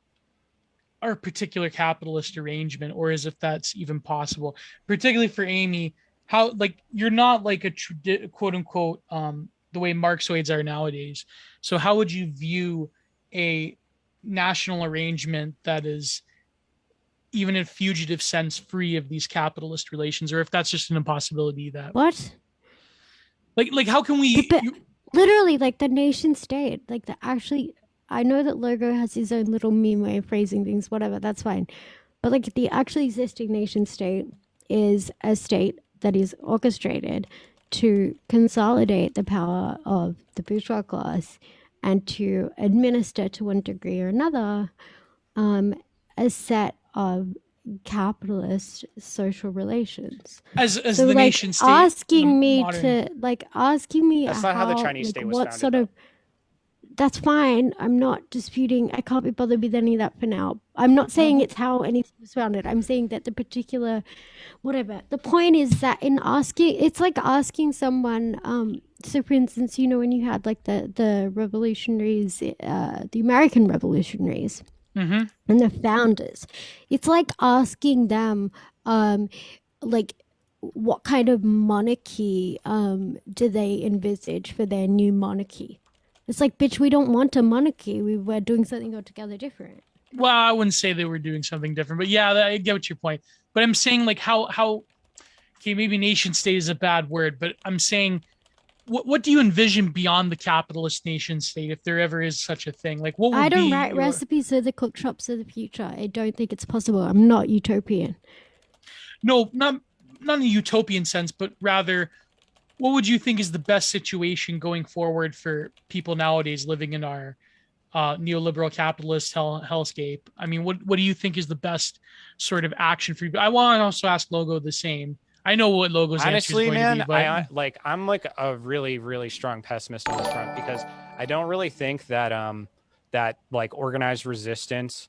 our particular capitalist arrangement, or as if that's even possible, particularly for Aimee. How, like, you're not like a quote unquote the way Marxoids are nowadays. So how would you view a national arrangement that is, even in a fugitive sense, free of these capitalist relations, or if that's just an impossibility? That
What?
like how can we
But literally, like the nation state, like the actually, I know that Logo has his own little meme way of phrasing things, whatever, that's fine. But like the actually existing nation state is a state that is orchestrated to consolidate the power of the bourgeois class and to administer to one degree or another a set of capitalist social relations.
As
So
the
like
nation state in the modern.
asking me
That's not how the
how,
Chinese
like,
state was
what
founded,
sort
though.
of, that's fine. I'm not disputing. I can't be bothered with any of that for now. I'm not saying it's how anything was founded. I'm saying that the particular, whatever. The point is that in asking, it's like asking someone. So, for instance, you know, when you had like the revolutionaries, the American revolutionaries
Mm-hmm.
and the founders, it's like asking them, like, what kind of monarchy do they envisage for their new monarchy? It's like, bitch, we don't want a monarchy. We're doing something altogether different.
Well, I wouldn't say they were doing something different, but yeah, I get what your point. But I'm saying like how okay, maybe nation state is a bad word, but I'm saying what do you envision beyond the capitalist nation state if there ever is such a thing? Like what
I
would
don't
be
write
your
recipes for the cook shops of the future. I don't think it's possible. I'm not utopian.
no, not in a utopian sense, but rather what would you think is the best situation going forward for people nowadays living in our neoliberal capitalist hellscape? I mean, what do you think is the best sort of action for you? I want to also ask Logo the same. I know what Logo's answer is
Honestly,
going to be,
man,
but
I'm like a really, really strong pessimist on this front because I don't really think that that like organized resistance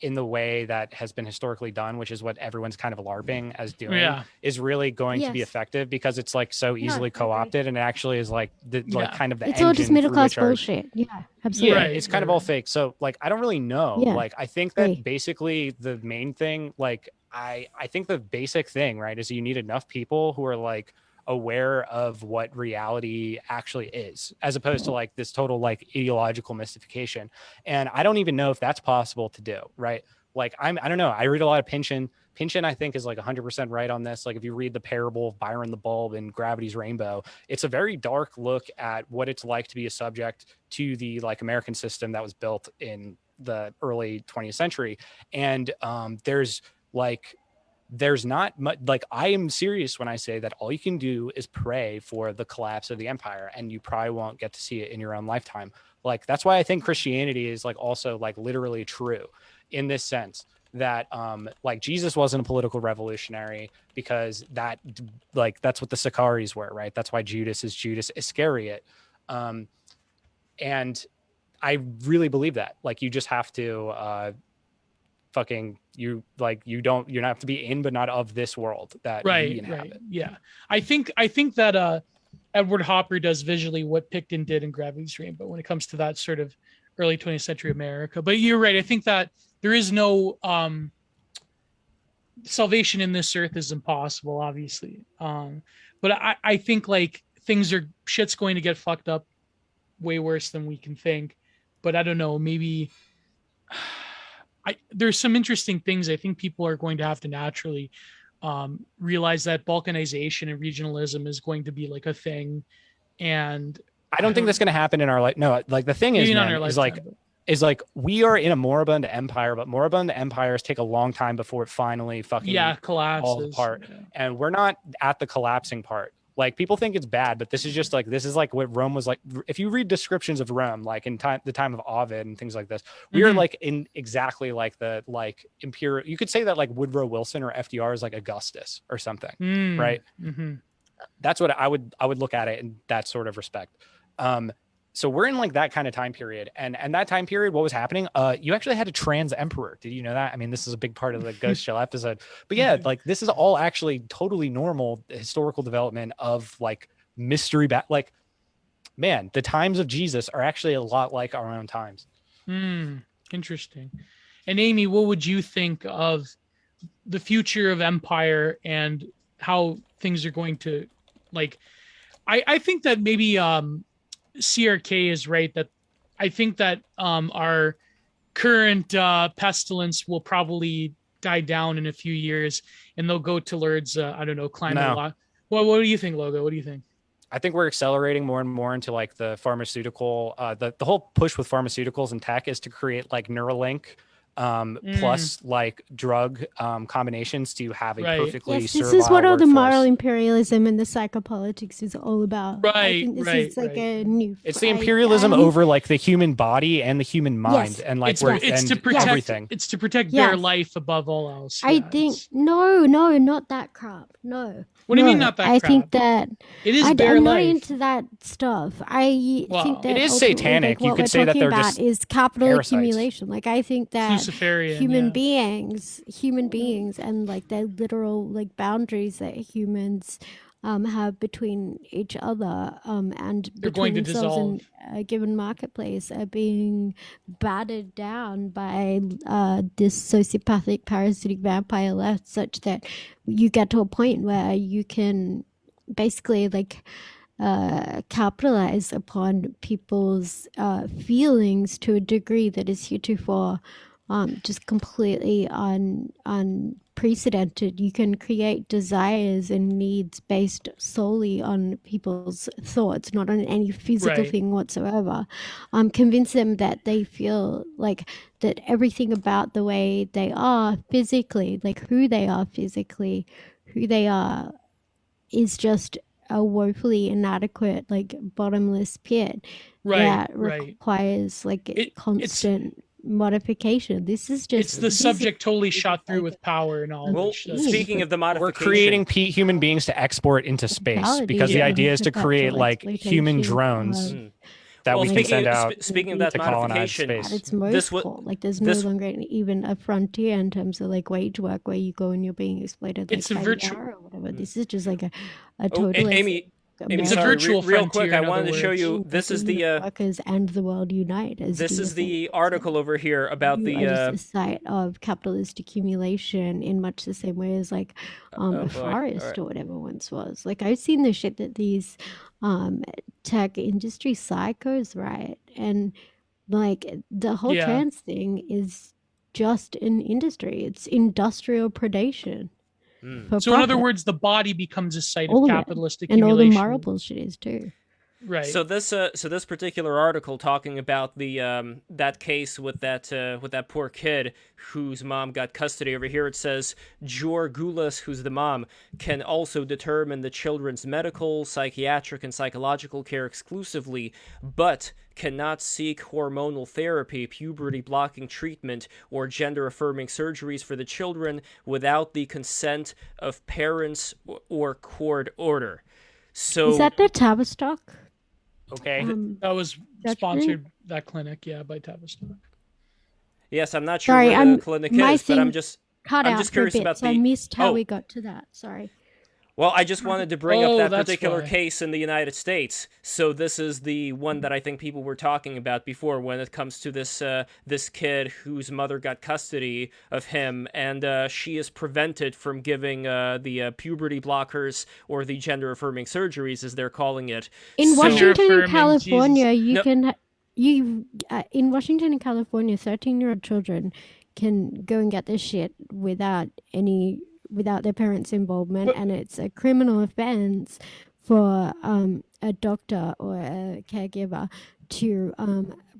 in the way that has been historically done, which is what everyone's kind of LARPing as doing,
yeah,
is really going to be
Yes.
effective because it's like so
No,
easily
I agree.
co-opted and it actually is like the like
yeah,
kind of the
It's all just
engine
middle
through
class
which our
bullshit. Yeah,
yeah,
absolutely.
right,
it's kind
right,
of all
right.
fake. So like I don't really know.
Yeah,
Like I think that
agree.
basically the main thing, like I think the basic thing, right, is you need enough people who are like aware of what reality actually is, as opposed to like this total like ideological mystification. And I don't even know if that's possible to do, right? Like I don't know. I read a lot of Pynchon. Pynchon, I think, is like 100% right on this. Like if you read the parable of Byron the Bulb and Gravity's Rainbow, it's a very dark look at what it's like to be a subject to the like American system that was built in the early 20th century. And like there's not much, like I am serious when I say that all you can do is pray for the collapse of the empire and you probably won't get to see it in your own lifetime. Like that's why I think Christianity is like also like literally true in this sense that like Jesus wasn't a political revolutionary because that like that's what the Sicaries were, right? That's why Judas is Judas Iscariot. um and I really believe that like you just have to fucking you like you don't you don't have to be in but not of this world that we
Right, right.
inhabit.
Yeah. I think that Edward Hopper does visually what Picton did in Gravity's Rainbow when it comes to that sort of early 20th century America. But you're right. I think that there is no salvation in this earth is impossible, obviously. But I think like things are shit's going to get fucked up way worse than we can think. But I don't know, maybe there's some interesting things I think people are going to have to naturally realize that balkanization and regionalism is going to be like a thing. And
I
I
don't think
don't,
that's going to happen in our life. No, like the thing is,
maybe not in
man,
our lifetime, but
is like we are in a moribund empire, but moribund empires take a long time before it finally
yeah,
fucking falls
collapses.
apart.
Yeah.
And we're not at the collapsing part. Like people think it's bad, but this is just like this is like what Rome was like. If you read descriptions of Rome, like in time the time of Ovid and things like this, we are
Mm-hmm.
like in exactly like the like imperial. You could say that like Woodrow Wilson or FDR is like Augustus or something, right?
Mm-hmm.
That's what I would look at it in that sort of respect. Um, so we're in like that kind of time period, and that time period, what was happening? You actually had a trans emperor. Did you know that? I mean, this is a big part of the Ghost Shell episode, but yeah, like this is all actually totally normal historical development of like mystery. Like, man, the times of Jesus are actually a lot like our own times.
Interesting. And Aimee, what would you think of the future of empire and how things are going to like I think that maybe CRK is right that I think that our current pestilence will probably die down in a few years and they'll go towards I don't know, climate
No,
law. Well, what do you think, Logo? What do you think?
I think we're accelerating more and more into like the pharmaceutical. The whole push with pharmaceuticals and tech is to create like Neuralink plus like drug combinations to have a
Right.
perfectly
Yes, this
servile
is what all the moral
workforce.
imperialism and the psychopolitics is all about. I
Right,
think this
right,
is like
right.
a new.
It's the imperialism over like the human body and the human mind,
Yes,
and like
It's
we're
it's to
and
protect
everything.
it's to protect their
yes.
life above all else.
I
Yeah,
think
it's-
no, not that crap. No,
what do you mean
no.
not that
I
crap?
think that
It is bare
I'm not
life.
into that stuff. I
Well,
think that
It is
ultimately,
satanic.
like
You
what
could
we're
say that
talking
they're
about
just
is capital
parasites.
accumulation. Like I think that
Luciferian,
human
yeah.
beings, and like their literal like boundaries that humans have between each other and
They're
between
going to
themselves
dissolve.
in a given marketplace are being battered down by this sociopathic parasitic vampire left, such that you get to a point where you can basically like capitalize upon people's feelings to a degree that is heretofore just completely unprecedented. You can create desires and needs based solely on people's thoughts, not on any physical
Right.
thing whatsoever. Convince them that they feel like that everything about the way they are physically, like who they are physically, who they are, is just a woefully inadequate, like bottomless pit
Right,
that
right.
requires like
It's
constant modification. This is just
it's the subject totally shot through with power and
um,
Well,
knowledge. That's
speaking of the
We're
modification,
creating human beings to export into space because the
Yeah.
idea is to create like human drones that
well,
we can send out
speaking of that
to colonize
modification,
space.
at its
this
most
was
core. Like there's no
this
longer even a frontier in terms of like wage work where you go and you're being exploited like
It's a
by the
virtual
hour or whatever. This is just like a
oh,
totally
Amy,
it's a
sorry,
virtual
real quick,
frontier,
I
in other
wanted to show
words.
you. This is
making
the
workers and the world unite, as
this
Dia
is the
said.
article over here about
You are just
the
a site of capitalist accumulation in much the same way as like
oh
a
boy, all
forest
right.
or whatever once was. Like I've seen the shit that these tech industry psychos write, and like the whole
Yeah.
trans thing is just an industry. It's industrial predation for
So in other
profit.
words, the body becomes a site of
All of it.
capitalist
And all the
accumulation.
moral bullshit is too.
Right.
So this particular article talking about the that case with that poor kid whose mom got custody over here, it says Jor Gulas, who's the mom, can also determine the children's medical, psychiatric, and psychological care exclusively, but cannot seek hormonal therapy, puberty blocking treatment, or gender affirming surgeries for the children without the consent of parents or court order. So
Is that the Tavistock?
Okay.
That was
Judgment?
sponsored, that clinic, yeah, by Tavistock.
yes, I'm not sure
Sorry,
where the clinic
my
is, but I'm
thing
just
cut
I'm
out
just
for a
curious
bit,
about
so I
the
missed how
oh
we got to that. Sorry.
well, I just wanted to bring up
Oh,
that
that's
particular
why.
case in the United States. So this is the one that I think people were talking about before when it comes to this this kid whose mother got custody of him, and she is prevented from giving the puberty blockers or the gender affirming surgeries, as they're calling it.
In
So-
Washington and
Affirming,
California,
Jesus.
you
No.
can in Washington and California, 13-year-old children can go and get this shit without their parents' involvement,
But-
and it's a criminal offense for a doctor or a caregiver to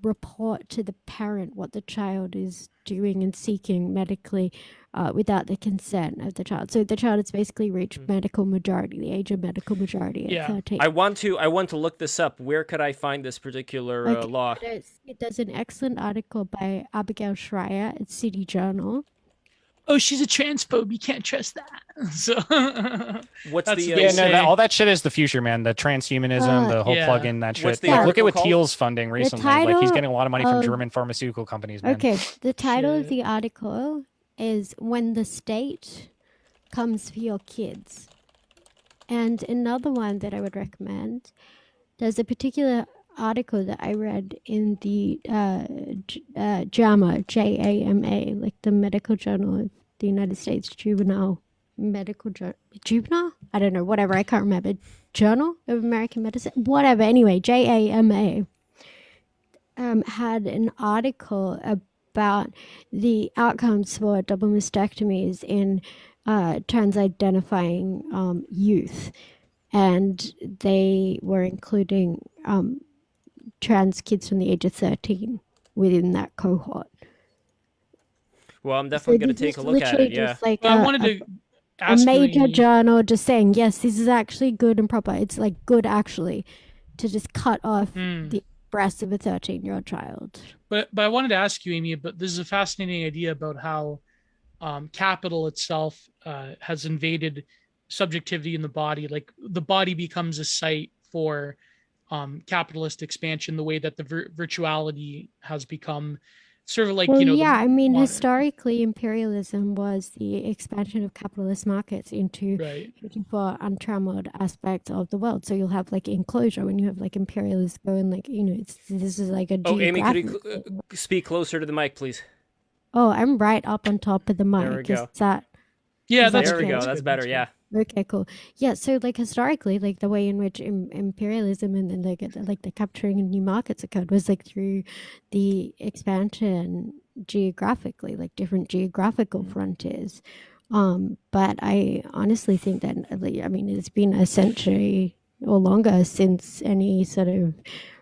report to the parent what the child is doing and seeking medically without the consent of the child. So the child has basically reached medical majority, the age of medical majority at
Yeah.
13.
I want to look this up. Where could I find this particular law?
There's an excellent article by Abigail Schreier at City Journal.
Oh, she's a transphobe. You can't trust that. So
What's
that's
the
what they
Yeah, no,
say.
all that shit is the future, man. The transhumanism, the whole
Yeah.
plug-in, that shit.
What's the
Like, look at
article
what
called?
Thiel's funding recently. Like, he's
title
getting a lot of money from
of-
German pharmaceutical companies, man.
Okay, the title of
Shit.
the article is When the State Comes for Your Kids. And another one that I would recommend, there's a particular article that I read in the JAMA, JAMA, like the Medical Journal of the United States Juvenile Medical Juvenile? I don't know, whatever, I can't remember. Journal of American Medicine? Whatever, anyway, JAMA had an article about the outcomes for double mastectomies in trans identifying youth. And they were including trans kids from the age of 13 within that cohort.
Well, I'm
So
definitely going
this
to take a
is
look at
literally
it. Yeah.
just like
But I wanted to
a
ask you,
major
Aimee.
journal just saying, yes, this is actually good and proper. It's like good actually to just cut off
Hmm.
the breast of a 13-year-old child.
But I wanted to ask you, Aimee. But this is a fascinating idea about how capital itself has invaded subjectivity in the body. Like the body becomes a site for capitalist expansion, the way that the virtuality has become sort of like,
Well,
the
yeah, I mean,
modern,
historically, imperialism was the expansion of capitalist markets into
right?
for untrammeled aspects of the world. So you'll have like enclosure when you have like imperialists going like, this is like a
Oh, Aimee, could
geographic
you
thing.
speak closer to the mic, please?
Oh, I'm right up on top of the
There we
mic.
go.
Yeah,
Is that
that's
There we
good.
okay?
go.
That's
That's
good.
better.
That's
Yeah.
good.
Okay, cool. Yeah, so like historically, like the way in which imperialism and then like the capturing of new markets occurred was like through the expansion geographically, like different geographical frontiers. But I honestly think that like, I mean, it's been a century or longer since any sort of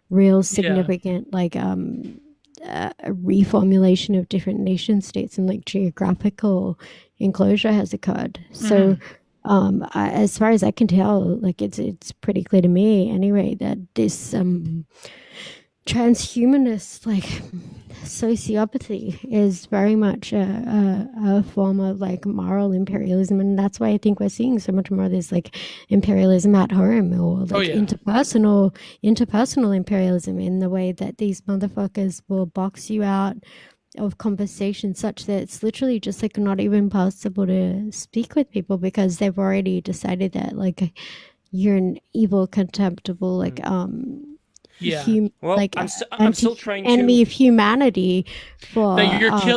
real
Yeah.
significant like a reformulation of different nation states and like geographical enclosure has occurred. So,
Mhm.
as far as I can tell, like it's pretty clear to me anyway that this transhumanist like sociopathy is very much a form of like moral imperialism, and that's why I think we're seeing so much more of this like imperialism at home or
Oh
like
yeah.
interpersonal imperialism in the way that these motherfuckers will box you out of conversation such that it's literally just like not even possible to speak with people because they've already decided that like you're an evil contemptible like
Yeah.
Well,
like
I'm still trying to.
enemy of humanity
That
for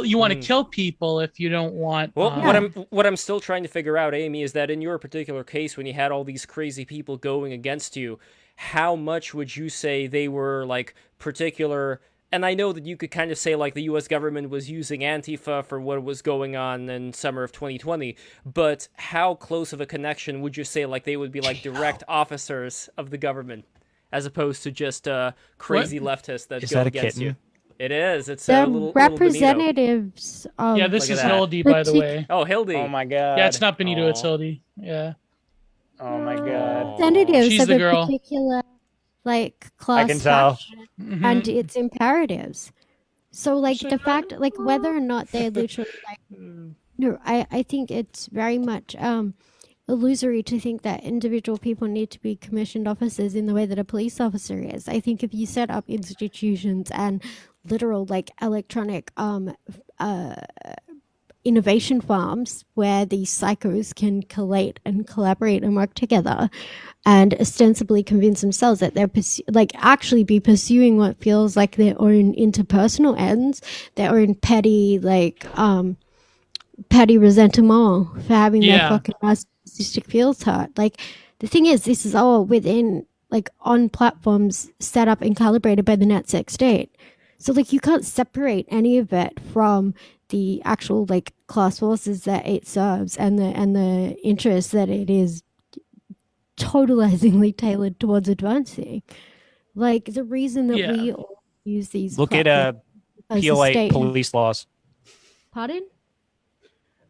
you want to kill people if you don't want
Well,
yeah.
what I'm still trying to figure out, Aimee, is that in your particular case, when you had all these crazy people going against you, how much would you say they were like particular? And I know that you could kind of say like the U.S. government was using Antifa for what was going on in summer of 2020, but how close of a connection would you say like they would be like direct officers of the government, as opposed to just
what?
crazy leftists that
Is
go
that a
against you?
kitten?
It is. It's a
The
little Benito.
representatives
Yeah,
of
this
Look at
is
that.
Hildy, by the
partic-
way.
Oh,
Oh
Hildy.
my
Yeah, it's
god.
not Benito, it's
Oh.
Hildy. Yeah.
Oh my god.
representatives
She's
of
the
a
girl.
particular like
I can
class
tell.
faction and
Hmm.
its imperatives. So like
So,
the fact like whether or not they're literally like no, I think it's very much illusory to think that individual people need to be commissioned officers in the way that a police officer is. I think if you set up institutions and literal like electronic uh innovation farms where these psychos can collate and collaborate and work together and ostensibly convince themselves that they're like actually be pursuing what feels like their own interpersonal ends, their own petty like petty resentment for having their
yeah.
fucking narcissistic feels hurt. Like the thing is, this is all within like on platforms set up and calibrated by the NetSec state. So like you can't separate any of it from the actual like class forces that it serves and the interests that it is totalizingly tailored towards advancing. Like the reason that
Yeah.
we all use these
Look at
platforms as the
PLA
state.
police laws.
Pardon?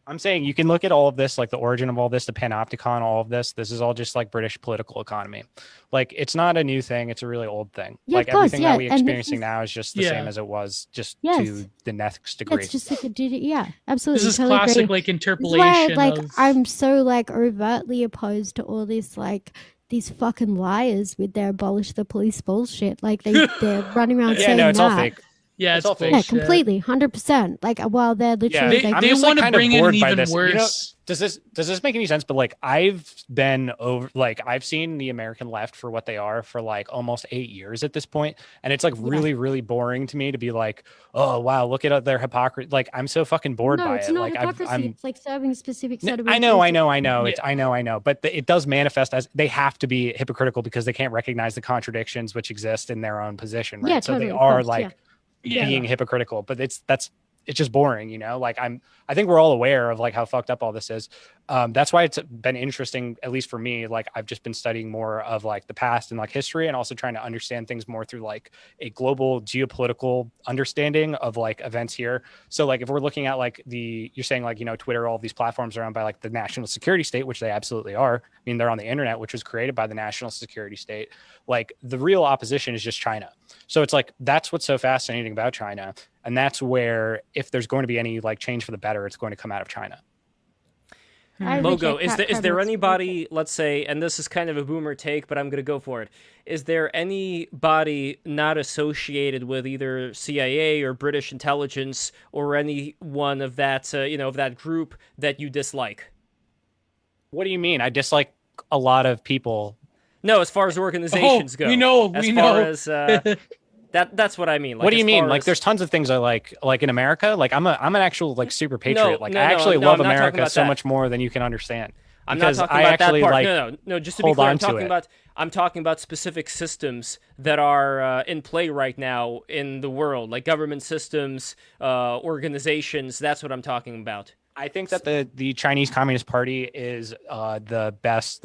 I'm saying you can look at all of this, like the origin of all this, the panopticon, all of this. This is all just like British political economy. Like it's not a new thing; it's a really old thing.
Yeah,
Like
of course,
everything
yeah.
that we're
And this
experiencing
is
now is just the same
Yeah.
as it was, just
yes.
to the next
Yeah,
degree.
it's just like a yeah,
This
absolutely,
is
totally
classic
agree.
like
This is why
interpolation
like
of
I'm so like overtly opposed to all this like these fucking liars with their abolish the police bullshit. Like they're running around
Yeah, no,
saying
it's all
that.
fake.
yeah,
It's
it's
all fake.
Yeah,
bullshit.
completely, 100%. Like while they're
Yeah,
literally like
I'm
They
just
want
like
to
kind of
bring in an
bored by
even
this. You know,
worse.
does this make any sense? But like I've been over, like I've seen the American left for what they are for like almost 8 years at this point, and it's like
yeah.
really boring to me to be like, oh wow, look at their hypocrisy. Like I'm so fucking bored
No,
by
it's
it.
not
Like
hypocrisy.
I'm
It's like serving a specific set of
I know, I
interests.
know, I know.
Yeah.
It's I know, but it does manifest as they have to be hypocritical because they can't recognize the contradictions which exist in their own position, right?
Yeah,
So they
totally, of
are
course, yeah.
like
Yeah.
being hypocritical, but it's just boring, you know. Like I think we're all aware of like how fucked up all this is. That's why it's been interesting, at least for me. Like I've just been studying more of like the past and like history, and also trying to understand things more through like a global geopolitical understanding of like events here. So like if we're looking at like you're saying like, Twitter, all these platforms are owned by like the national security state, which they absolutely are. I mean, they're on the internet, which was created by the national security state. Like the real opposition is just China. So it's like, that's what's so fascinating about China. And that's where, if there's going to be any like change for the better, it's going to come out of China.
Logo, is there anybody, let's say, and this is kind of a boomer take, but I'm going to go for it. Is there anybody not associated with either CIA or British intelligence or any one of that, of that group that you dislike?
What do you mean? I dislike a lot of people.
No, as far as organizations go.
We know.
As that's what I mean. Like,
what do you mean?
As...
Like, there's tons of things I like in America. Like, I'm an actual like super patriot. I actually love America so much more than you can understand.
I'm not talking about that part. No. Just to be clear, I'm talking about specific systems that are in play right now in the world, like government systems, organizations. That's what I'm talking about.
I think that the Chinese Communist Party is the best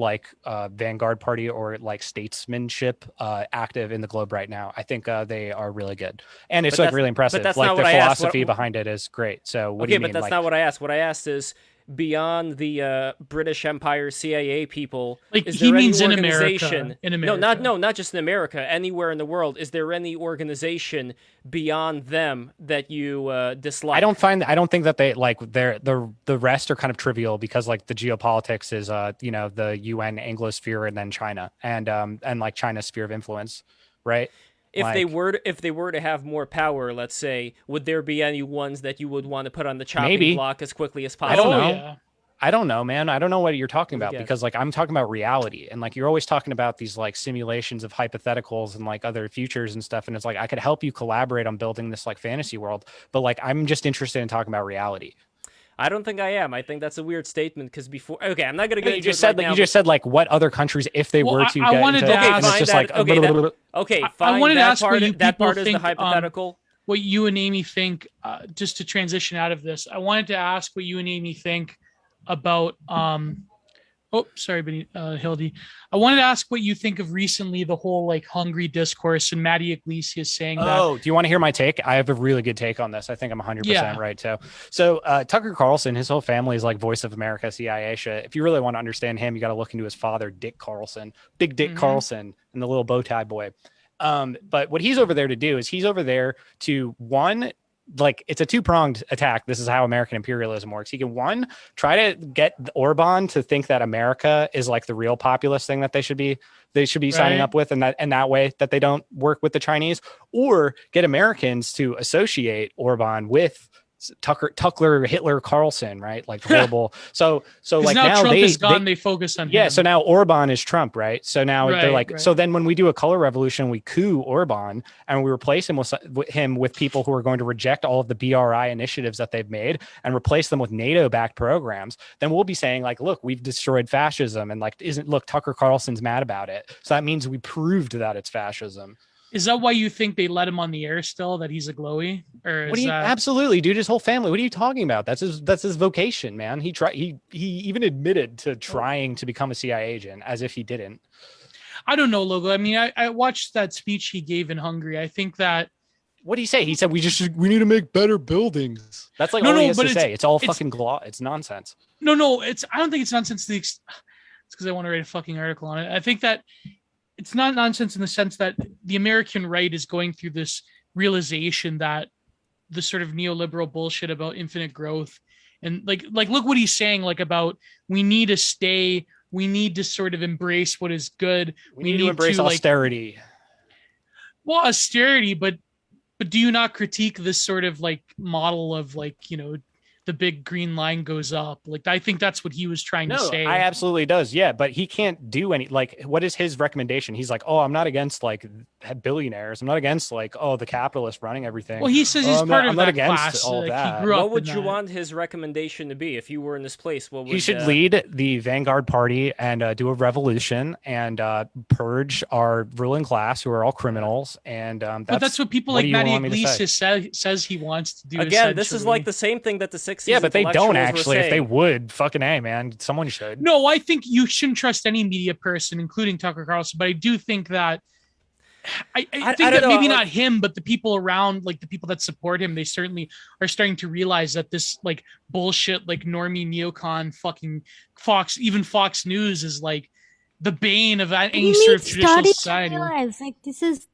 vanguard party or like statesmanship active in the globe right now. I think they are really good, and it's like really impressive.
But that's
like
not
the
what
philosophy behind it is great. So what do you mean?
But that's not what I asked. What I asked is, beyond the British Empire CIA people, is there any organization
in America?
Not just in America, anywhere in the world, is there any organization beyond them that you dislike?
I don't think that they like the rest are kind of trivial, because like the geopolitics is the UN Anglosphere and then China and like China's sphere of influence, right?
If they were to have more power, let's say, would there be any ones that you would want to put on the chopping block as quickly as possible?
I don't know. Yeah. I don't know, man. I don't know what you're talking about, because like I'm talking about reality, and like you're always talking about these like simulations of hypotheticals and like other futures and stuff. And it's like, I could help you collaborate on building this like fantasy world, but like I'm just interested in talking about reality.
I don't think I am. I think that's a weird statement, because before... Okay, I'm not going to get into
it right now. You just said, like, what other countries, if they were to
I wanted to ask...
Okay, fine.
I wanted to ask what you
that part
think,
is the hypothetical.
What you and Aimee think, just to transition out of this, I wanted to ask what you and Aimee think about... Hildy. I wanted to ask what you think of recently the whole like hungry discourse and Maddie Iglesias saying that.
Oh, do you want to hear my take? I have a really good take on this. I think I'm 100% right too. So Tucker Carlson, his whole family is like Voice of America, CIA shit. If you really want to understand him, you got to look into his father, Dick Carlson, Big Dick Carlson, and the little bow tie boy. But what he's over there to do is he's over there to like it's a two-pronged attack. This is how American imperialism works. He can try to get Orban to think that America is like the real populist thing that they should be signing up with, and that way that they don't work with the Chinese, or get Americans to associate Orban with Tucker, Hitler, Carlson, right? Like horrible. So like now
Trump is gone, they focus on him.
Yeah. So now Orban is Trump, right? So now they're like, so then when we do a color revolution, we coup Orban and we replace him with people who are going to reject all of the BRI initiatives that they've made and replace them with NATO-backed programs. Then we'll be saying like, look, we've destroyed fascism, and like, Tucker Carlson's mad about it. So that means we proved that it's fascism.
Is that why you think they let him on the air still, that he's a glowy? Or
absolutely, dude, his whole family. What are you talking about? That's his vocation, man. He even admitted to trying to become a CIA agent, as if he didn't.
I don't know, Logo. I mean, I watched that speech he gave in Hungary. I think that...
What did he say? He said we need to make better buildings. That's like all he has to say. It's all fucking it's nonsense.
No, I don't think it's nonsense. It's because I want to write a fucking article on it. I think that it's not nonsense in the sense that the American right is going through this realization that the sort of neoliberal bullshit about infinite growth and like look what he's saying, like about we need to sort of embrace what is good.
We need to embrace austerity.
Austerity, but do you not critique this sort of like model of like, the big green line goes up? Like, I think that's what he was trying to say.
I absolutely does. Yeah. But he can't do any, like, what is his recommendation? He's like, oh, I'm not against like billionaires. I'm not against like, the capitalists running everything.
Well, he says he's part of that class.
All that.
What would you want his recommendation to be if you were in this place?
He should lead the vanguard party and do a revolution and purge our ruling class, who are all criminals. And
but that's what people like Maddie Iglesias says he wants to do.
Again, this is like the same thing that the politics.
Yeah,
These
but they don't
intellectuals were
actually. If they
saying.
would, fucking A, man, someone should.
No, I think you shouldn't trust any media person, including Tucker Carlson. But I do think that I
I
think
don't
that maybe
know.
not him, but the people around, like the people that support him, they certainly are starting to realize that this like bullshit, like normie neocon fucking Fox, even Fox News is like the bane of
What do
any
you
sort
mean
of traditional
starting to
society.
realize? Like, this is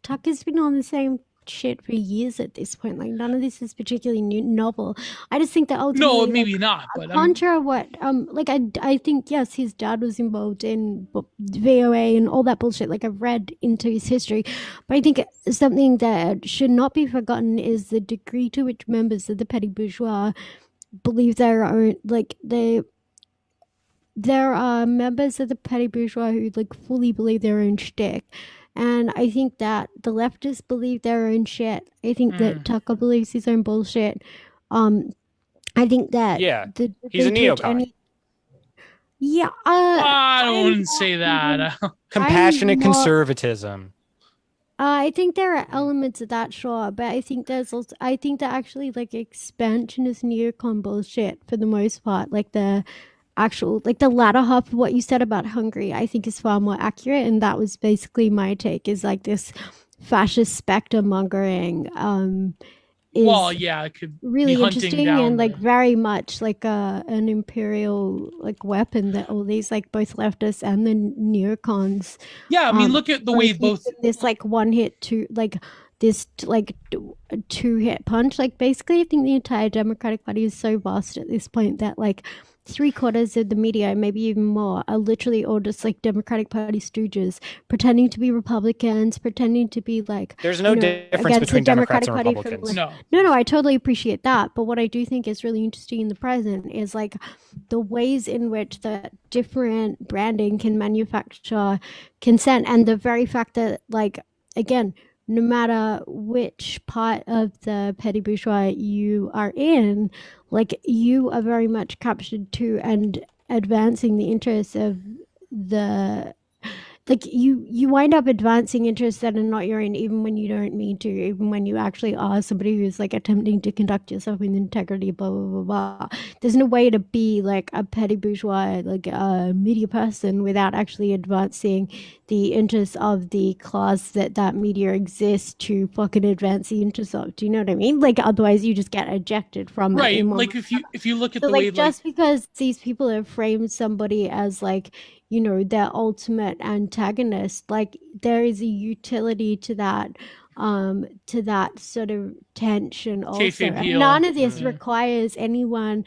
Tucker's been on the same shit for years at this point. Like, none of this is particularly new, novel. I just think that
No,
ultimately, like,
maybe not, but
contra what, like, I think, yes, his dad was involved in VOA and all that bullshit. Like, I've read into his history. But I think something that should not be forgotten is the degree to which members of the petty bourgeois believe their own, like, there are members of the petty bourgeois who like fully believe their own shtick. And I think that the leftists believe their own shit. I think that Tucker believes his own bullshit. Um, I think that
Yeah,
the
he's a
degree to which
neocon.
yeah,
I wouldn't say
I'm
that.
Compassionate
more-
conservatism.
I think there are elements of that, sure, but I think there's also, I think that actually like expansionist neocon bullshit for the most part, like the actual, like the latter half of what you said about Hungary, I think is far more accurate, and that was basically my take. Is like this fascist specter mongering
Well,
is
yeah, it could be
really
hunting
interesting
down
and like
the.
very much like an imperial like weapon that all these like both leftists and the neocons
Yeah, I mean, look at the way
both
both.
use this like one hit to like this like two hit punch. Like basically I think the entire Democratic Party is so vast at this point that like three-quarters of the media, maybe even more, are literally all just like Democratic Party stooges, pretending to be Republicans, pretending to be like,
There's no difference
against the
between Democrats
Democratic
and
Party from
Republicans.
like,
No,
no, I totally appreciate that. But what I do think is really interesting in the present is like the ways in which the different branding can manufacture consent, and the very fact that like again, no matter which part of the petty bourgeois you are in, like you are very much captured to and advancing the interests of the like you wind up advancing interests that are not your own, even when you don't mean to, even when you actually are somebody who's like attempting to conduct yourself with integrity, blah blah blah blah. There's no way to be like a petty bourgeois, like a media person, without actually advancing the interests of the class that media exists to fucking advance the interests of. Do you know what I mean? Like otherwise you just get ejected from it
right.
in one.
Like if you look at
So
the way
like
like
just because these people have framed somebody as like, their ultimate antagonist, like there is a utility to that sort of tension also.
kayfabe
And
heel.
none of this
Yeah.
requires anyone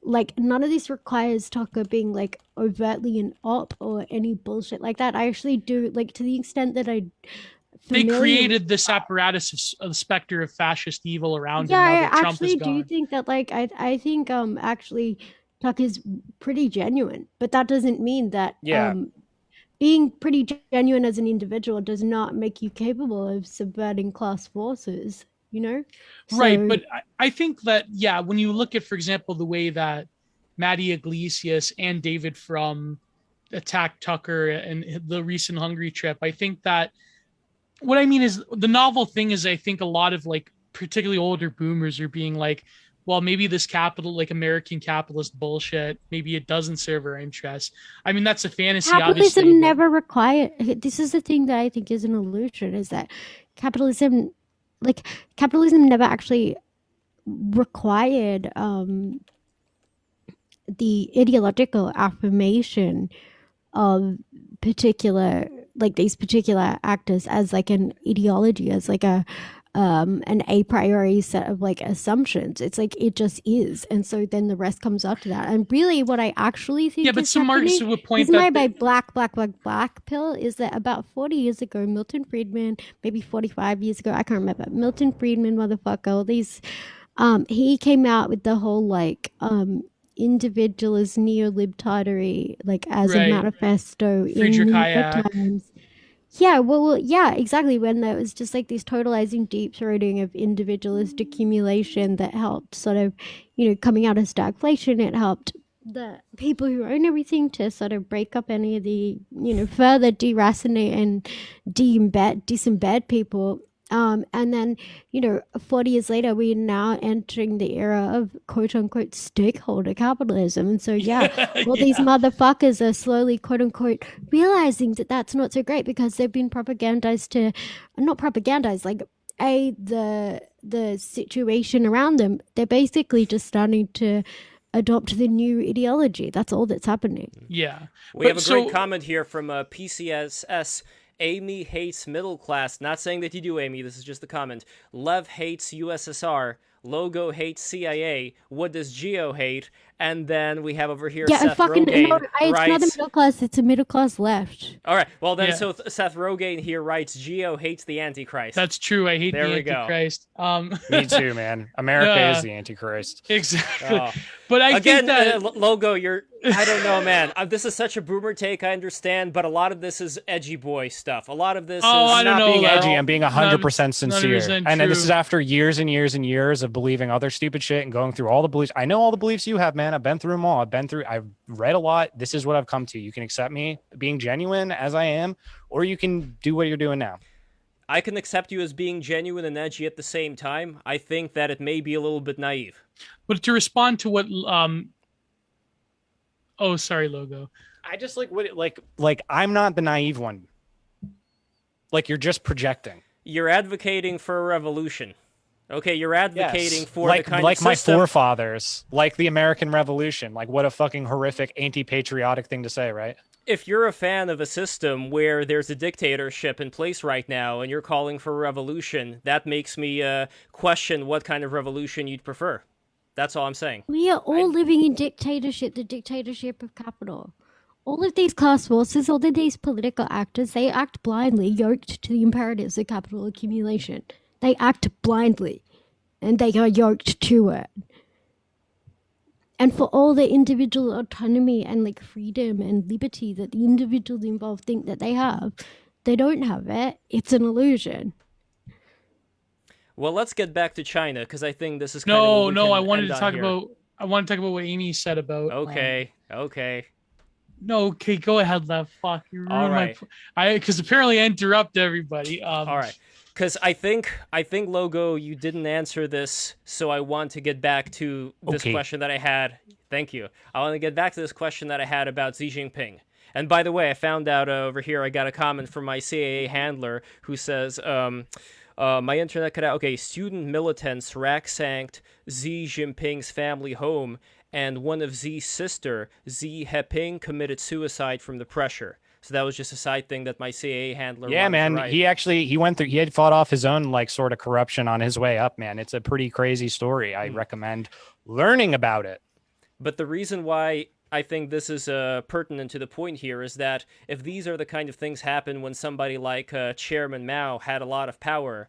like none of this requires Tucker being like overtly an op or any bullshit like that. I actually do like to the extent that I
They
familiar with
created this apparatus of the specter of fascist evil around
yeah,
him now
I
that Trump is
actually do
gone.
think that like I think actually Tuck is pretty genuine, but that doesn't mean that
Yeah.
being pretty genuine as an individual does not make you capable of subverting class forces, you know?
Right,
So
but I think that yeah, when you look at, for example, the way that Matty Iglesias and David Frum attacked Tucker and the recent Hungary trip, I think that what I mean is the novel thing is I think a lot of like particularly older boomers are being like, well, maybe this capital like American capitalist bullshit, maybe it doesn't serve our interests. I mean, that's a fantasy, obviously.
capitalism
But
never required this is the thing that I think is an illusion is that capitalism like capitalism never actually required the ideological affirmation of particular like these particular actors as like an ideology, as like an a priori set of like assumptions. It's like it just is, and so then the rest comes after that. And really what I actually think
yeah, but
is
some
happening,
Marxists would
this
point
is my
that the,
black pill, is that about 40 years ago Milton Friedman, maybe 45 years ago, I can't remember, Milton Friedman, motherfucker, all these he came out with the whole like individualist neo-libtardery like as a
right,
manifesto in
Friedrich
New York
Hayek.
Times. Yeah, well, yeah, exactly. When there was just like this totalizing deep throating of individualist accumulation that helped sort of, coming out of stagflation, it helped the people who own everything to sort of break up any of the, further deracinate and disembed people. And then, 40 years later, we're now entering the era of quote unquote stakeholder capitalism. And so, all these motherfuckers are slowly quote unquote realizing that that's not so great because they've been propagandized to, not propagandized, like, the situation around them. They're basically just starting to adopt the new ideology. That's all that's happening.
Yeah.
We have a great comment here from PCSS. Aimee hates middle class. Not saying that you do, Aimee. This is just a comment. Lev hates USSR. Logo hates CIA. What does Gio hate? And then we have over here Seth Rogaine
it's not the middle class. It's a middle class left.
All right. Well, then, so Seth Rogaine here writes, Gio hates the Antichrist.
That's true. I hate the Antichrist.
Me too, man. America is the Antichrist.
Exactly. But I think that
Logo, I don't know, man. This is such a boomer take, I understand, but a lot of this is edgy boy stuff. A lot of this is
I don't
not
know,
being
edgy. I'm being 100% sincere.
100%
and
true.
This is after years and years and years of believing other stupid shit and going through all the beliefs. I know all the beliefs you have, man. I've been through them all. I've read a lot. This is what I've come to. You can accept me being genuine as I am, or you can do what you're doing now.
I can accept you as being genuine and edgy at the same time. I think that it may be a little bit naive.
But to respond to what oh, sorry, Logo.
I just like I'm not the naive one. Like, you're just projecting.
You're advocating for a revolution. Okay, you're advocating for the kind of
like my
system...
forefathers, like the American Revolution. Like, what a fucking horrific anti-patriotic thing to say, right?
If you're a fan of a system where there's a dictatorship in place right now and you're calling for a revolution, that makes me question what kind of revolution you'd prefer. That's all I'm saying.
We are all living in dictatorship, the dictatorship of capital. All of these class forces, all of these political actors, they act blindly, yoked to the imperatives of capital accumulation. They act blindly, and they are yoked to it. And for all the individual autonomy and like freedom and liberty that the individuals involved think that they don't have it. It's an illusion.
Well, let's get back to China because I think this is kind of
no. I wanted to talk about what Aimee said about.
Okay.
No, okay, go ahead, Lev. Fuck, you ruined
All right.
because apparently I interrupt everybody.
All right. Because I think Logo, you didn't answer this, so I want to get back to this question that I had. Thank you. I want to get back to this question that I had about Xi Jinping. And by the way, I found out over here, I got a comment from my CAA handler who says, my internet cut out. Okay, student militants ransacked Xi Jinping's family home, and one of Xi's sister, Xi Jinping, committed suicide from the pressure. So that was just a side thing that my CAA handler.
Yeah, man. He had fought off his own like sort of corruption on his way up, man. It's a pretty crazy story. I recommend learning about it.
But the reason why I think this is pertinent to the point here is that if these are the kind of things happen when somebody like Chairman Mao had a lot of power,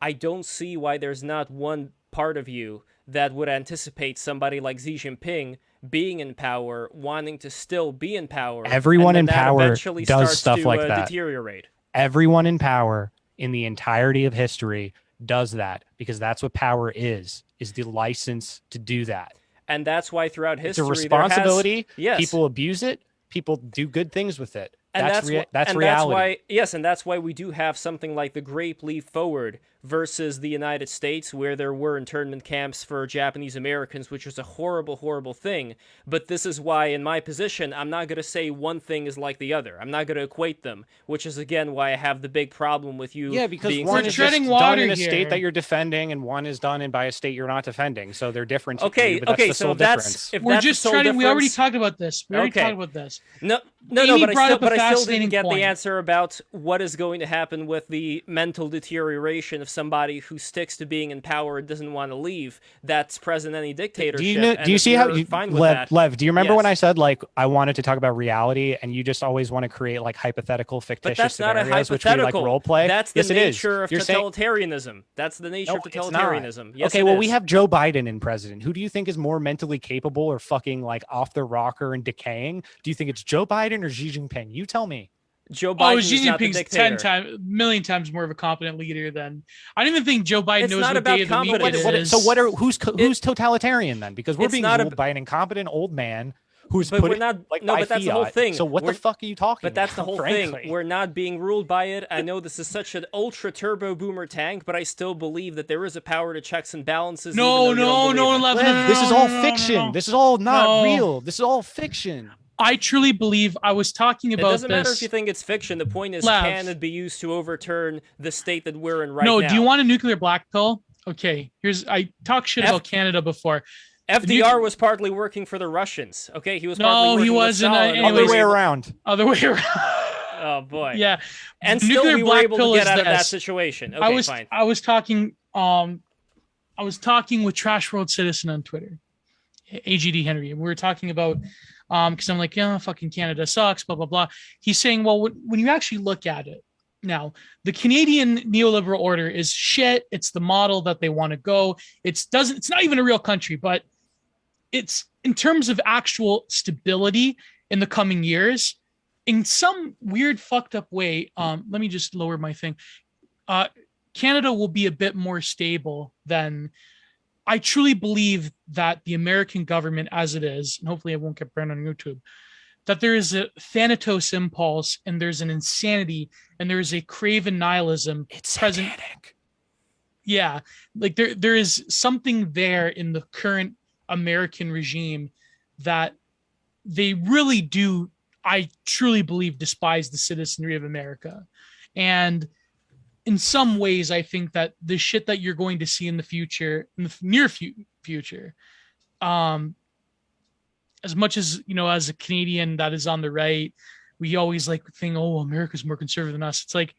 I don't see why there's not one part of you that would anticipate somebody like Xi Jinping being in power, wanting to still be in power.
Everyone in power does stuff like that.
Deteriorate.
Everyone in power in the entirety of history does that because that's what power is the license to do that.
And that's why throughout history,
it's a responsibility. People abuse it. People do good things with it.
And
that's reality.
That's why we do have something like the Great Leap Forward versus the United States, where there were internment camps for Japanese Americans, which was a horrible, horrible thing. But this is why, in my position, I'm not going to say one thing is like the other. I'm not going to equate them, which is, again, why I have the big problem with you.
Yeah, because one is just done in a state that you're defending, and one is done by a state you're not defending. So they're different.
Okay,
so that's
we're just treading. We already talked about this.
No, but I still didn't get the answer about what is going to happen with the mental deterioration of somebody who sticks to being in power and doesn't want to leave. That's present in any dictatorship.
Do you see how Lev? Do you remember when I said like I wanted to talk about reality, and you just always want to create like hypothetical, fictitious scenarios, which we like role play?
That's the nature of totalitarianism. That's the nature of totalitarianism. Yes,
okay, well, we have Joe Biden in president. Who do you think is more mentally capable or fucking like off the rocker and decaying? Do you think it's Joe Biden or Xi Jinping? You tell me.
Joe Biden is not the dictator.
10 million times more of a competent leader than I don't even think Joe Biden knows what day of the week it is.
So who's totalitarian then? Because we're being ruled by an incompetent old man who's
But we're
putting
not.
like
No,
by
but that's the whole
fiat.
thing.
So what the fuck are you talking
But that's the
about,
whole
frankly?
thing. We're not being ruled by it. I know this is such an ultra turbo boomer tank, but I still believe that there is a power to checks and balances. even though
No,
you don't
no,
believe it.
Lev, no,
Lev,
no,
this is
no,
all
no, no,
fiction.
no.
This is all not
No.
real. This is all fiction.
I truly believe I was talking
It
about
doesn't matter if
this.
you think it's fiction. The point is,
Lev.
can it be used to overturn the state that we're in right
No,
now?
do you want a nuclear black pill? Okay, I talked shit about Canada before.
FDR was partly working for the Russians. Okay, he was
No,
partly working
he
with
wasn't,
Stalin.
anyways.
Other way around.
Other way around.
Oh boy.
Yeah,
And
The
still,
nuclear
we were
black
able
pill
to get
is
out of that
this.
situation. Okay, fine.
I was talking with Trash World Citizen on Twitter, AGD Henry, and we were talking about because I'm like, yeah, fucking Canada sucks, blah blah blah. He's saying, well, when you actually look at it now, the Canadian neoliberal order is shit. It's the model that they want to go. It's not even a real country, but it's in terms of actual stability in the coming years, in some weird fucked up way. Let me just lower my thing. Canada will be a bit more stable than. I truly believe that the American government, as it is, and hopefully I won't get burned on YouTube, that there is a thanatos impulse and there's an insanity and there is a craven nihilism
It's
present.
satanic.
Yeah, like there is something there in the current American regime that they really do, I truly believe, despise the citizenry of America. And in some ways, I think that the shit that you're going to see in the future, in the near future, as much as, as a Canadian that is on the right, we always like think, oh, America's more conservative than us. It's like,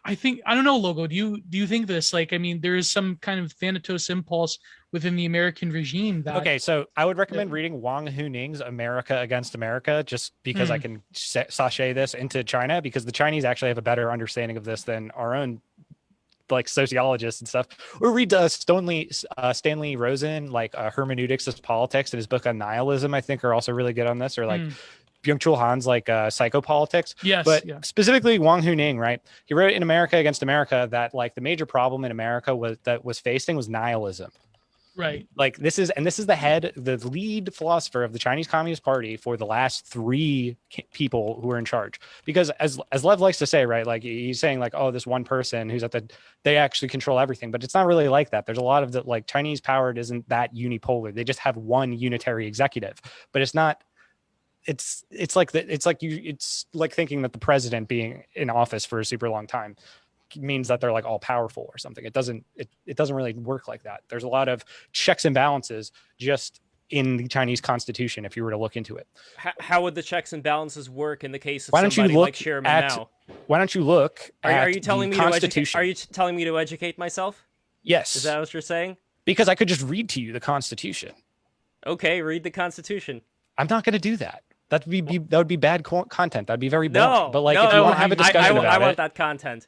I don't know, Logo. Do you think this? Like, I mean, there is some kind of thanatos impulse within the American regime that.
Okay, so I would recommend reading Wang Huning's America Against America, just because I can sachet this into China, because the Chinese actually have a better understanding of this than our own like sociologists and stuff. Or read Stanley Rosen, like Hermeneutics as Politics, and his book on nihilism, I think, are also really good on this. Or like Byung-Chul Han's like Psychopolitics.
Yes,
but
yeah.
specifically Wang Huning, right? He wrote in America Against America that like the major problem in America was facing was nihilism.
Right.
Like this is the lead philosopher of the Chinese Communist Party for the last 3 people who are in charge. Because as Lev likes to say, right, like he's saying like, oh, this one person who's they actually control everything, but it's not really like that. There's a lot of the like Chinese power isn't that unipolar. They just have one unitary executive, but it's not. It's like thinking that the president being in office for a super long time means that they're like all powerful or something. It doesn't really work like that. There's a lot of checks and balances just in the Chinese constitution if you were to look into it.
How would the checks and balances work in the case of
Why don't
somebody
you look
like Chairman
at
Mao?
Why don't you look at
Are you telling
the
me
constitution?
Are you telling me to educate myself?
Yes.
Is that what you're saying?
Because I could just read to you the constitution.
Okay, read the constitution.
I'm not going to do that. That would be bad content. That'd be very boring.
No,
But like
no,
if you want to have a discussion about
I want
it,
that content.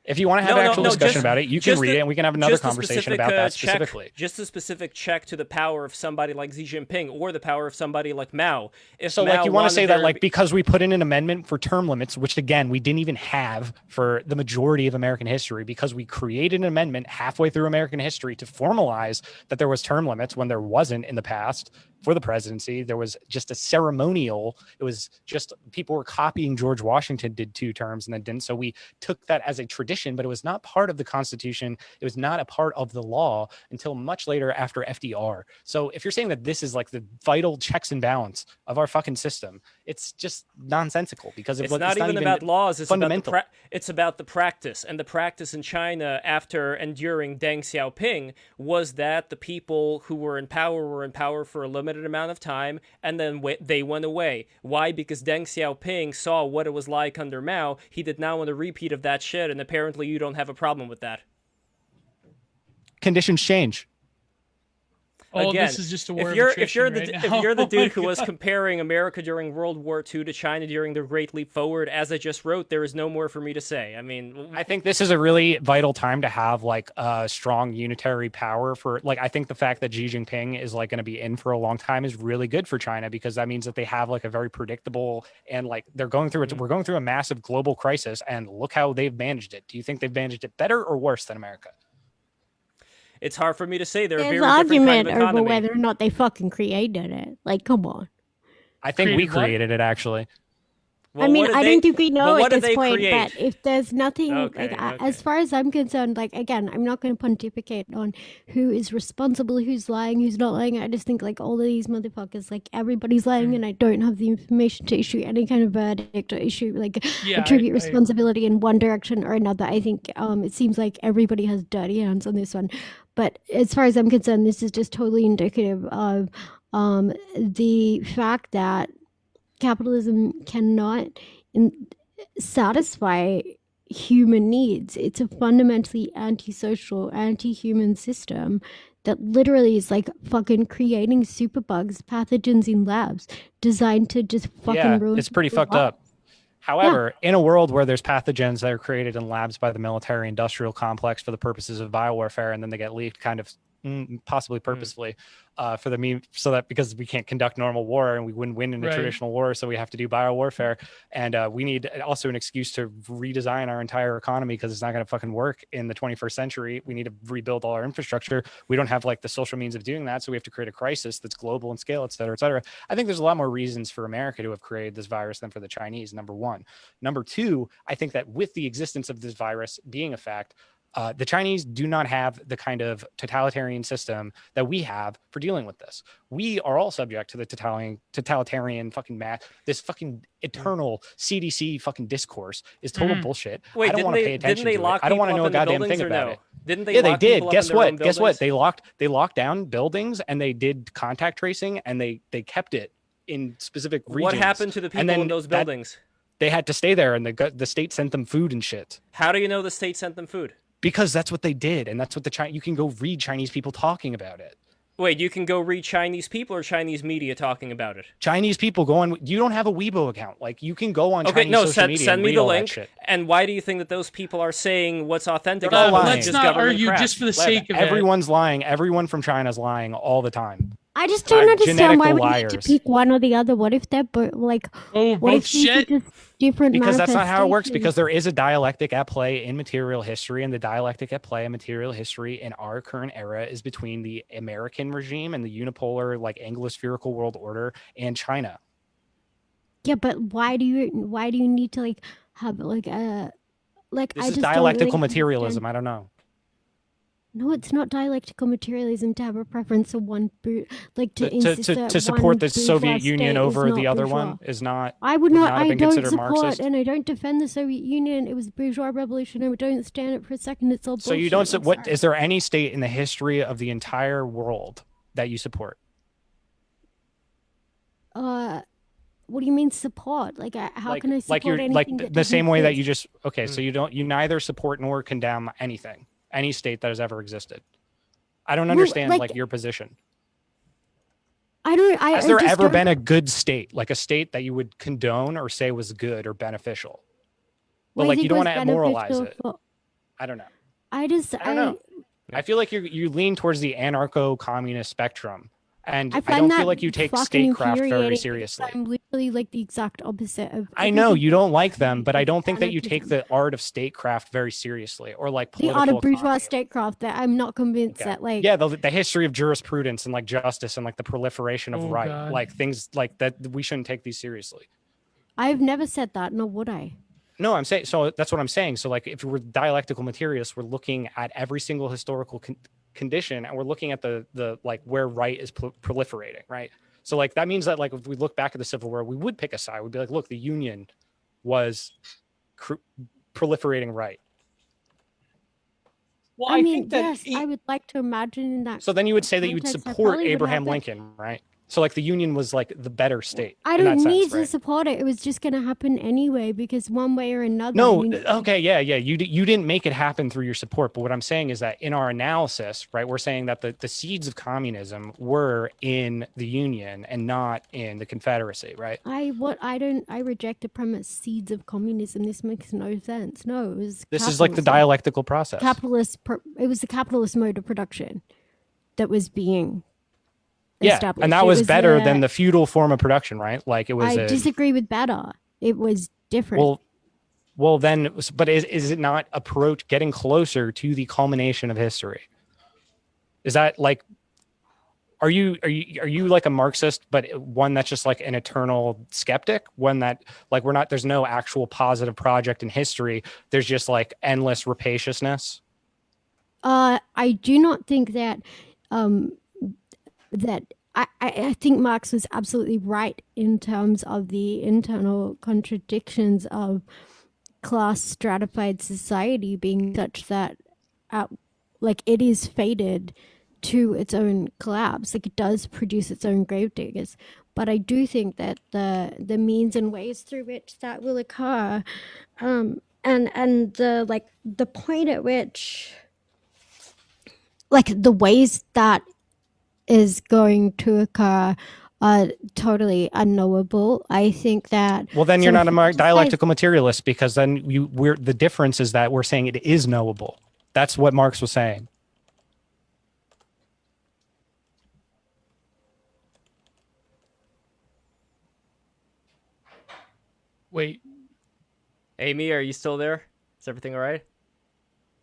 if you want to have an actual discussion about it, you can read it, and we can have another
just a
conversation
specific,
about that
check,
specifically.
just a specific check to the power of somebody like Xi Jinping or the power of somebody like Mao.
So like you want to say that like because we put in an amendment for term limits, which again we didn't even have for the majority of American history, because we created an amendment halfway through American history to formalize that there was term limits when there wasn't in the past for the presidency. There was just a ceremonial. It was just people were copying George Washington did 2 terms and then didn't. So we took that as a tradition, but it was not part of the Constitution. It was not a part of the law until much later after FDR. So if you're saying that this is like the vital checks and balance of our fucking system, it's just nonsensical, because
it's not even about laws. It's
fundamental.
It's about the practice, and the practice in China after and during Deng Xiaoping was that the people who were in power for a limited amount of time, and then they went away. Why? Because Deng Xiaoping saw what it was like under Mao. He did not want a repeat of that shit, and apparently you don't have a problem with that.
Conditions change.
Oh,
Again,
this is just a war
if you're the dude who was
God.
comparing America during World War II to China during the Great Leap Forward, as I just wrote, there is no more for me to say. I mean,
I think this is a really vital time to have like a strong unitary power for like, I think the fact that Xi Jinping is like going to be in for a long time is really good for China, because that means that they have like a very predictable, and like they're going through it. We're going through a massive global crisis, and look how they've managed it. Do you think they've managed it better or worse than America?
it's hard for me to say. They're a
There's
very different kind
argument
of
over
economy.
whether or not they fucking created it. Like, come on.
I think we
Created what?
created it actually.
Well,
I mean,
what did
I
they-
don't think we know
but what
at
did
this
they
point,
create?
but if there's nothing,
Okay,
like,
okay.
as far as I'm concerned, like, again, I'm not going to pontificate on who is responsible, who's lying, who's not lying. I just think, like, all of these motherfuckers, like, everybody's lying, and I don't have the information to issue any kind of verdict or issue, like,
Yeah,
attribute
I
responsibility in one direction or another. I think it seems like everybody has dirty hands on this one. But as far as I'm concerned, this is just totally indicative of the fact that capitalism cannot satisfy human needs. It's a fundamentally antisocial, anti-human system that literally is like fucking creating superbugs, pathogens in labs designed to just fucking ruin
it's pretty
people's
fucked up.
lives.
However, in a world where there's pathogens that are created in labs by the military industrial complex for the purposes of biowarfare, and then they get leaked kind of possibly purposefully for the meme, so that because we can't conduct normal war and we wouldn't win in a
Right.
traditional war, so we have to do biowarfare, and we need also an excuse to redesign our entire economy because it's not going to fucking work in the 21st century. We need to rebuild all our infrastructure. We don't have like the social means of doing that, so we have to create a crisis that's global in scale, et cetera, et cetera. I think there's a lot more reasons for America to have created this virus than for the Chinese, number one. Number two, I think that with the existence of this virus being a fact, the Chinese do not have the kind of totalitarian system that we have for dealing with this. We are all subject to the totalitarian fucking this fucking eternal CDC fucking discourse is total bullshit.
Wait,
I don't want to pay attention to it. I don't want to know a goddamn thing about it.
Didn't they?
Yeah, they
lock
did.
people up
Guess
in their own
what? Guess what?
buildings?
They locked down buildings and they did contact tracing and they kept it in specific regions.
What happened to the people in those buildings?
They had to stay there, and the state sent them food and shit.
How do you know the state sent them food?
Because that's what they did, and that's what you can go read Chinese people talking about it.
Wait, you can go read Chinese people or Chinese media talking about it?
Chinese people go on. You don't have a Weibo account. Like, you can go on
Okay,
Chinese
no,
social media
send
and
me
read
the
all that
link.
shit.
And why do you think that those people are saying what's authentic?
They're all lying.
let's
Just
not
government
argue
crap?
just for the
Lev,
sake of
everyone's lying. Everyone from China's lying all the time.
I just don't understand why
genetical
we need to
liars.
pick one or the other. What if they're like?
Oh,
What
both
if these are
shit.
just different?
Because that's not how it works. Because
manifestations?
there is a dialectic at play in material history, and the dialectic at play in material history in our current era is between the American regime and the unipolar, like Anglo-spherical world order, and China.
Yeah, but why do you need to like have like a like?
This
I
is
just don't
dialectical
really
materialism.
understand.
I don't know.
No, it's not dialectical materialism to have a preference for one like to insist that
To support
one
the
bourgeois
Soviet Union
state
over
is
the
not
other
bourgeois.
one is not.
I would
would
not.
not have
I
been
don't
considered
support
Marxist.
and I don't defend the Soviet Union. It was a bourgeois revolution. I don't stand it for a second. It's all bullshit.
So you don't.
I'm
What
sorry.
is there any state in the history of the entire world that you support?
What do you mean support? Like, how can I support
you're
anything
like
that
the same
doesn't
way that
exist?
you just okay. So you neither support nor condemn anything, any state that has ever existed. I don't
Well,
understand
like-
like your position.
I don't.
Has
I
there
just
ever
don't-
been a good state, like a state that you would condone or say was good or beneficial? But
Well, I
like you
think
don't
was
want to moralize
beneficial
it.
for-
I don't know.
I just.
I don't know. I feel like you lean towards the anarcho-communist spectrum, and
I
I
find
don't
that
feel like you take
fucking
statecraft very
infuriating because
seriously.
I'm literally like the exact opposite of.
I know
everything
you don't like
that
them, but I
is
don't think that you take
anarchism.
the art of statecraft very seriously, or like
The
political
art of bourgeois
economy.
statecraft that I'm not convinced
Okay.
that like.
Yeah, the history of jurisprudence and like justice and like the proliferation of
Oh,
right,
God.
like things like that. We shouldn't take these seriously.
I've never said that, nor would I.
No, I'm saying so. That's what I'm saying. So, like, if we're dialectical materialists, we're looking at every single historical condition, and we're looking at the like where right is proliferating, right? So, like, that means that like if we look back at the Civil War, we would pick a side. We'd be like, look, the Union was proliferating right.
Well,
I mean,
think that
yes, I would like to imagine in that.
So then you would say that you would
context, I
support
probably would
Abraham
have that.
Lincoln, right? So like the Union was like the better state.
I
in
don't
that
need
sense,
to
right?
support it. It was just going to happen anyway because one way or another.
No,
you-
okay, yeah. You didn't make it happen through your support, but what I'm saying is that in our analysis, right, we're saying that the seeds of communism were in the Union and not in the Confederacy, right?
I reject the premise seeds of communism. This makes no sense. No, it was.
This is like the
capitalism.
dialectical process.
It was the capitalist mode of production that was being
Yeah,
established.
and that
It
was better
the-
than the feudal form of production, right? Like it was.
I disagree with better. It was different.
Well, then, but is it not getting closer to the culmination of history? Is that like are you like a Marxist, but one that's just like an eternal skeptic? One that like there's no actual positive project in history. There's just like endless rapaciousness.
I do not think that um, that I think Marx was absolutely right in terms of the internal contradictions of class stratified society being such that uh, like it is fated to its own collapse. Like it does produce its own gravediggers. But I do think that the means and ways through which that will occur, and the like the point at which like the ways that is going to occur are totally unknowable. I think that
Well, then you're
sort
not
of
a dialectical materialist, because then we're the difference is that we're saying it is knowable. That's what Marx was saying.
Wait,
Aimee, are you still there? Is everything all right?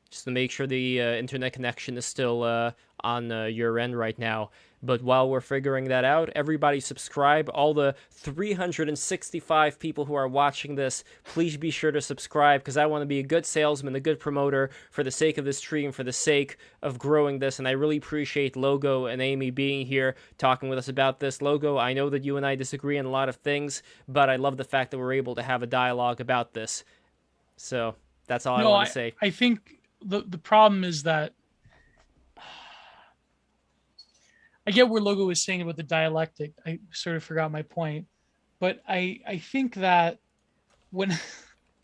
Just to make sure the internet connection is still on your end right now. But while we're figuring that out, everybody subscribe. All the 365 people who are watching this, please be sure to subscribe, because I want to be a good salesman, a good promoter for the sake of this stream, for the sake of growing this. And I really appreciate Logo and Aimee being here talking with us about this. Logo, I know that you and I disagree on a lot of things, but I love the fact that we're able to have a dialogue about this. So that's all I want to say.
I think the problem is that I get where Logo was saying about the dialectic. I sort of forgot my point, but I think that when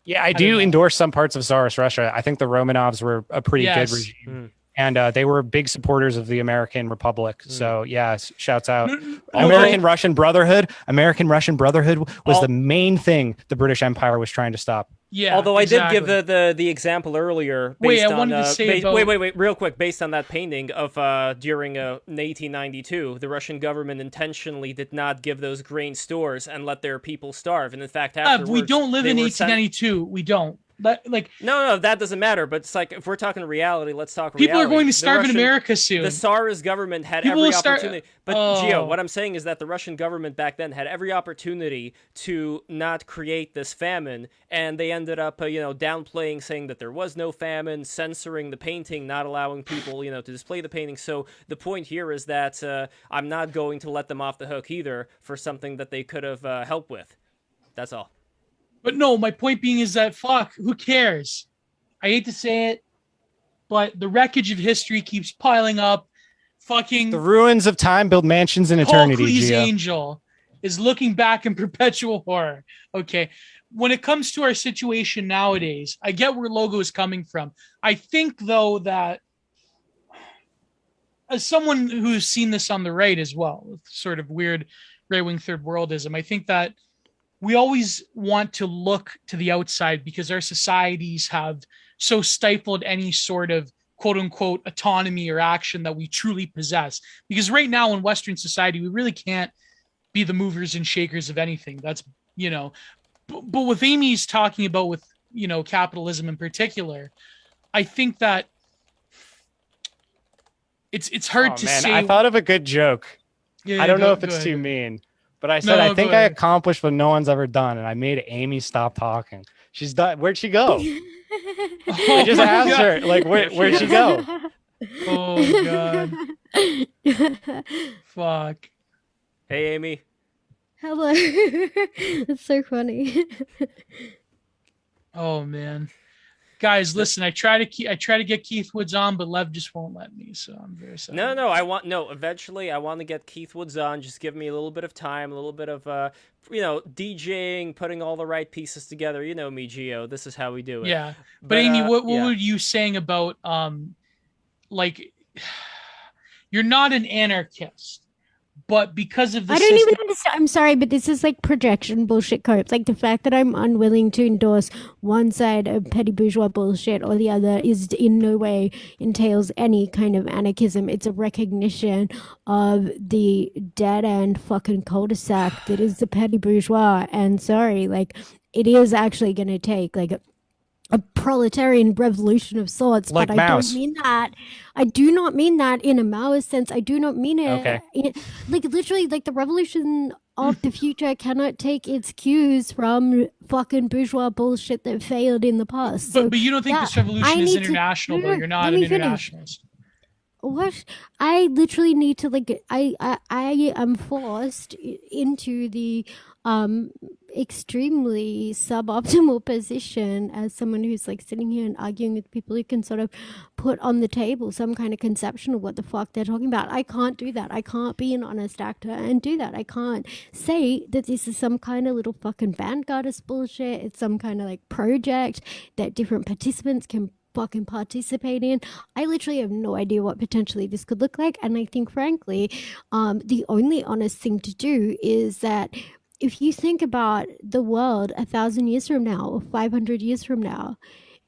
yeah, I do endorse some parts of Tsarist Russia. I think the Romanovs were a pretty good regime. And they were big supporters of the American Republic. So yeah, shouts out. American-Russian Brotherhood. American-Russian Brotherhood was the main thing the British Empire was trying to stop.
Yeah.
Although I did give the example earlier.
Wait, I wanted to say
wait, real quick. Based on that painting of during 1892, the Russian government intentionally did not give those grain stores and let their people starve. And in fact, afterwards,
we don't live in 1892. We don't. Like
no, that doesn't matter. But it's like if we're talking reality, let's talk.
People are going to starve in America soon.
The Tsarist government had every opportunity. But Gio, what I'm saying is that the Russian government back then had every opportunity to not create this famine, and they ended up, downplaying, saying that there was no famine, censoring the painting, not allowing people, to display the painting. So the point here is that I'm not going to let them off the hook either for something that they could have helped with. That's all.
But no, my point being is that who cares? I hate to say it, but the wreckage of history keeps piling up.
The ruins of time build mansions in eternity.
Hercules' angel is looking back in perpetual horror. Okay. When it comes to our situation nowadays, I get where Logo is coming from. I think, though, that as someone who's seen this on the right as well, with sort of weird right-wing third worldism, I think that we always want to look to the outside because our societies have so stifled any sort of quote unquote autonomy or action that we truly possess. Because right now in Western society, we really can't be the movers and shakers of anything. That's, but with Aimee's talking about with, capitalism in particular, I think that it's hard to say.
I thought of a good joke.
Yeah,
I don't know if it's too mean. But I said, I think I accomplished what no one's ever done, and I made Aimee stop talking. She's done. Where'd she go? I just asked her, like, where'd she go?
Oh, God. Fuck.
Hey, Aimee.
Hello. That's so funny.
Oh, man. Guys, listen, I try to get Keith Woods on, but Lev just won't let me, so I'm very sorry.
Eventually I want to get Keith Woods on. Just give me a little bit of time, a little bit of DJing, putting all the right pieces together. You know me, Gio. This is how we do it.
Yeah. But Aimee, what were you saying about like you're not an anarchist, but because of the
I don't even understand. I'm sorry, but this is like projection bullshit copes. Like the fact that I'm unwilling to endorse one side of petty bourgeois bullshit or the other is in no way entails any kind of anarchism. It's a recognition of the dead end fucking cul-de-sac that is the petty bourgeois. And sorry, like it is actually going to take like a proletarian revolution of sorts,
Like
but I
Mao's.
don't mean that. I do not mean that in a Maoist sense. I do not mean
Okay.
it like literally like the revolution of the future cannot take its cues from fucking bourgeois bullshit that failed in the past. So
But you don't think
yeah,
this revolution
I
is
need to
international, though?
no,
You're
let
not an
me finish.
internationalist.
What I literally need to like I am forced into the um extremely suboptimal position as someone who's like sitting here and arguing with people who can sort of put on the table some kind of conception of what the fuck they're talking about. I can't do that. I can't be an honest actor and do that. I can't say that this is some kind of little fucking vanguardist bullshit. It's some kind of like project that different participants can fucking participate in. I literally have no idea what potentially this could look like. And I think, frankly, the only honest thing to do is that if you think about the world 1,000 years from now or 500 years from now,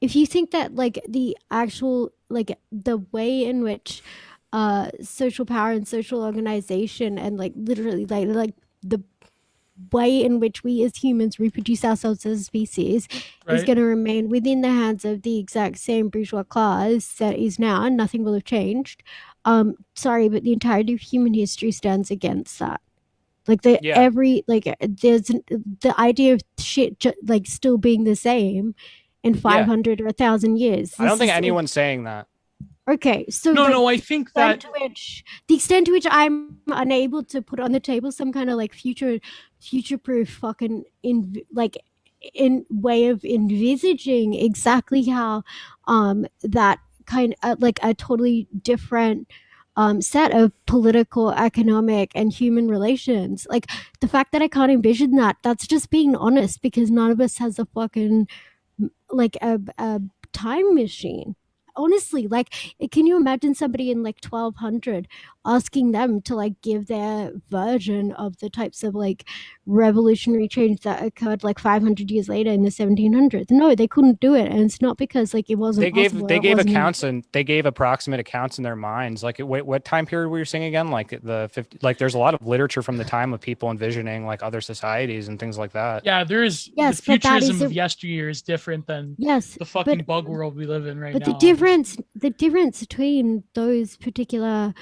if you think that like the actual, like the way in which social power and social organization and like literally like the way in which we as humans reproduce ourselves as a species is
Right.
going to remain within the hands of the exact same bourgeois class that is now, and nothing will have changed. Sorry, but the entirety of human history stands against that. Like the
Yeah.
every like there's the idea of shit like still being the same in 500 or 1,000 years.
I don't think
This is
anyone's saying that.
okay. So
No,
like
no, I think that
the extent to which I'm unable to put on the table some kind of like future proof fucking in way of envisaging exactly how that kind of like a totally different set of political, economic, and human relations. Like the fact that I can't envision that, that's just being honest because none of us has a fucking like a time machine. Honestly, like, can you imagine somebody in like 1200 asking them to like give their version of the types of like revolutionary change that occurred like 500 years later in the 1700s? No, they couldn't do it, and it's not because like it wasn't possible.
They
It
gave
wasn't
accounts and they gave approximate accounts in their minds. Like what time period were you saying again? Like the 50, like there's a lot of literature from the time of people envisioning like other societies and things like that.
yeah, there is the
yes, but that
futurism
is
of
a
yesteryear is different than
yes,
the fucking bug world we live in right
but
now. Obviously.
the difference between those particular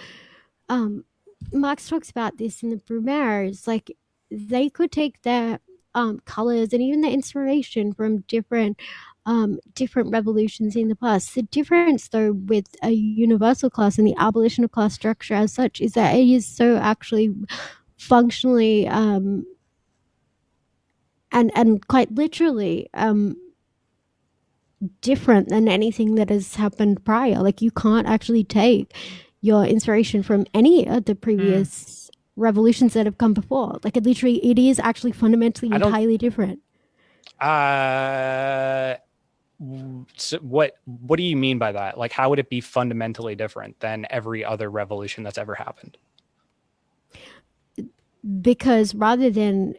Marx talks about this in the Brumaires, like they could take their colors and even the inspiration from different revolutions in the past. The difference though with a universal class and the abolition of class structure as such is that it is so actually functionally and quite literally different than anything that has happened prior. Like you can't actually take your inspiration from any of the previous revolutions that have come before. Like it is actually fundamentally entirely different.
So what do you mean by that? Like how would it be fundamentally different than every other revolution that's ever happened?
Because rather than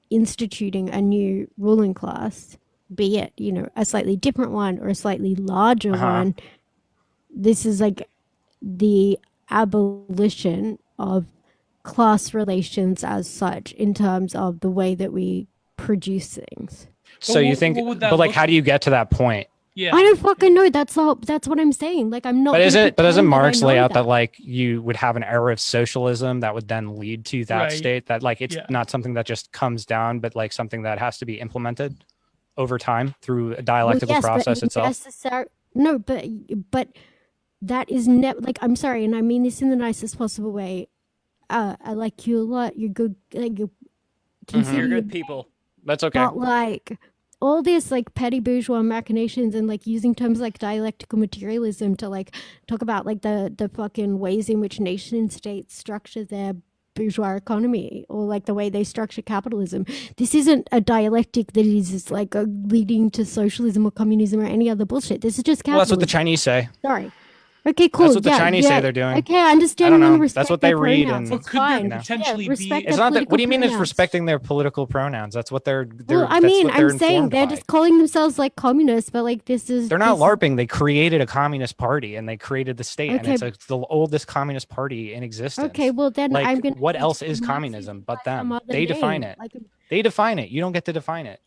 instituting a new ruling class, be it, you know, a slightly different one or a slightly larger one, this is like the abolition of class relations as such in terms of the way that we produce things.
So you think, but like, how do you get to that point?
Yeah,
I don't fucking know. That's what I'm saying. Like, I'm not.
But doesn't Marx lay out that like you would have an era of socialism that would then lead to that state? That like it's not something that just comes down, but like something that has to be implemented over time through a dialectical process itself.
No, but that is never like. I'm sorry, and I mean this in the nicest possible way. I like you a lot. You're good. Like you're
good people.
That's okay.
But like all this like petty bourgeois machinations and like using terms like dialectical materialism to like talk about like the fucking ways in which nation states structure their bourgeois economy or like the way they structure capitalism. This isn't a dialectic that is like leading to socialism or communism or any other bullshit. This is just capitalism.
Well, that's what the Chinese say.
Sorry. Okay, cool.
That's what the Chinese say they're doing.
Okay, I understand.
I don't know.
Respect
that's what they read,
pronouns.
and
could there potentially be?
It's not that. What do you mean? It's respecting their political pronouns? That's what they're.
Well, I mean, I'm saying they're just calling themselves like communists, but like this is.
They're not LARPing. They created a communist party and they created the state,
okay.
and it's the oldest communist party in existence.
Okay, well then
like,
I'm gonna.
What else is communism but them? They define it. They define it. You don't get to define it.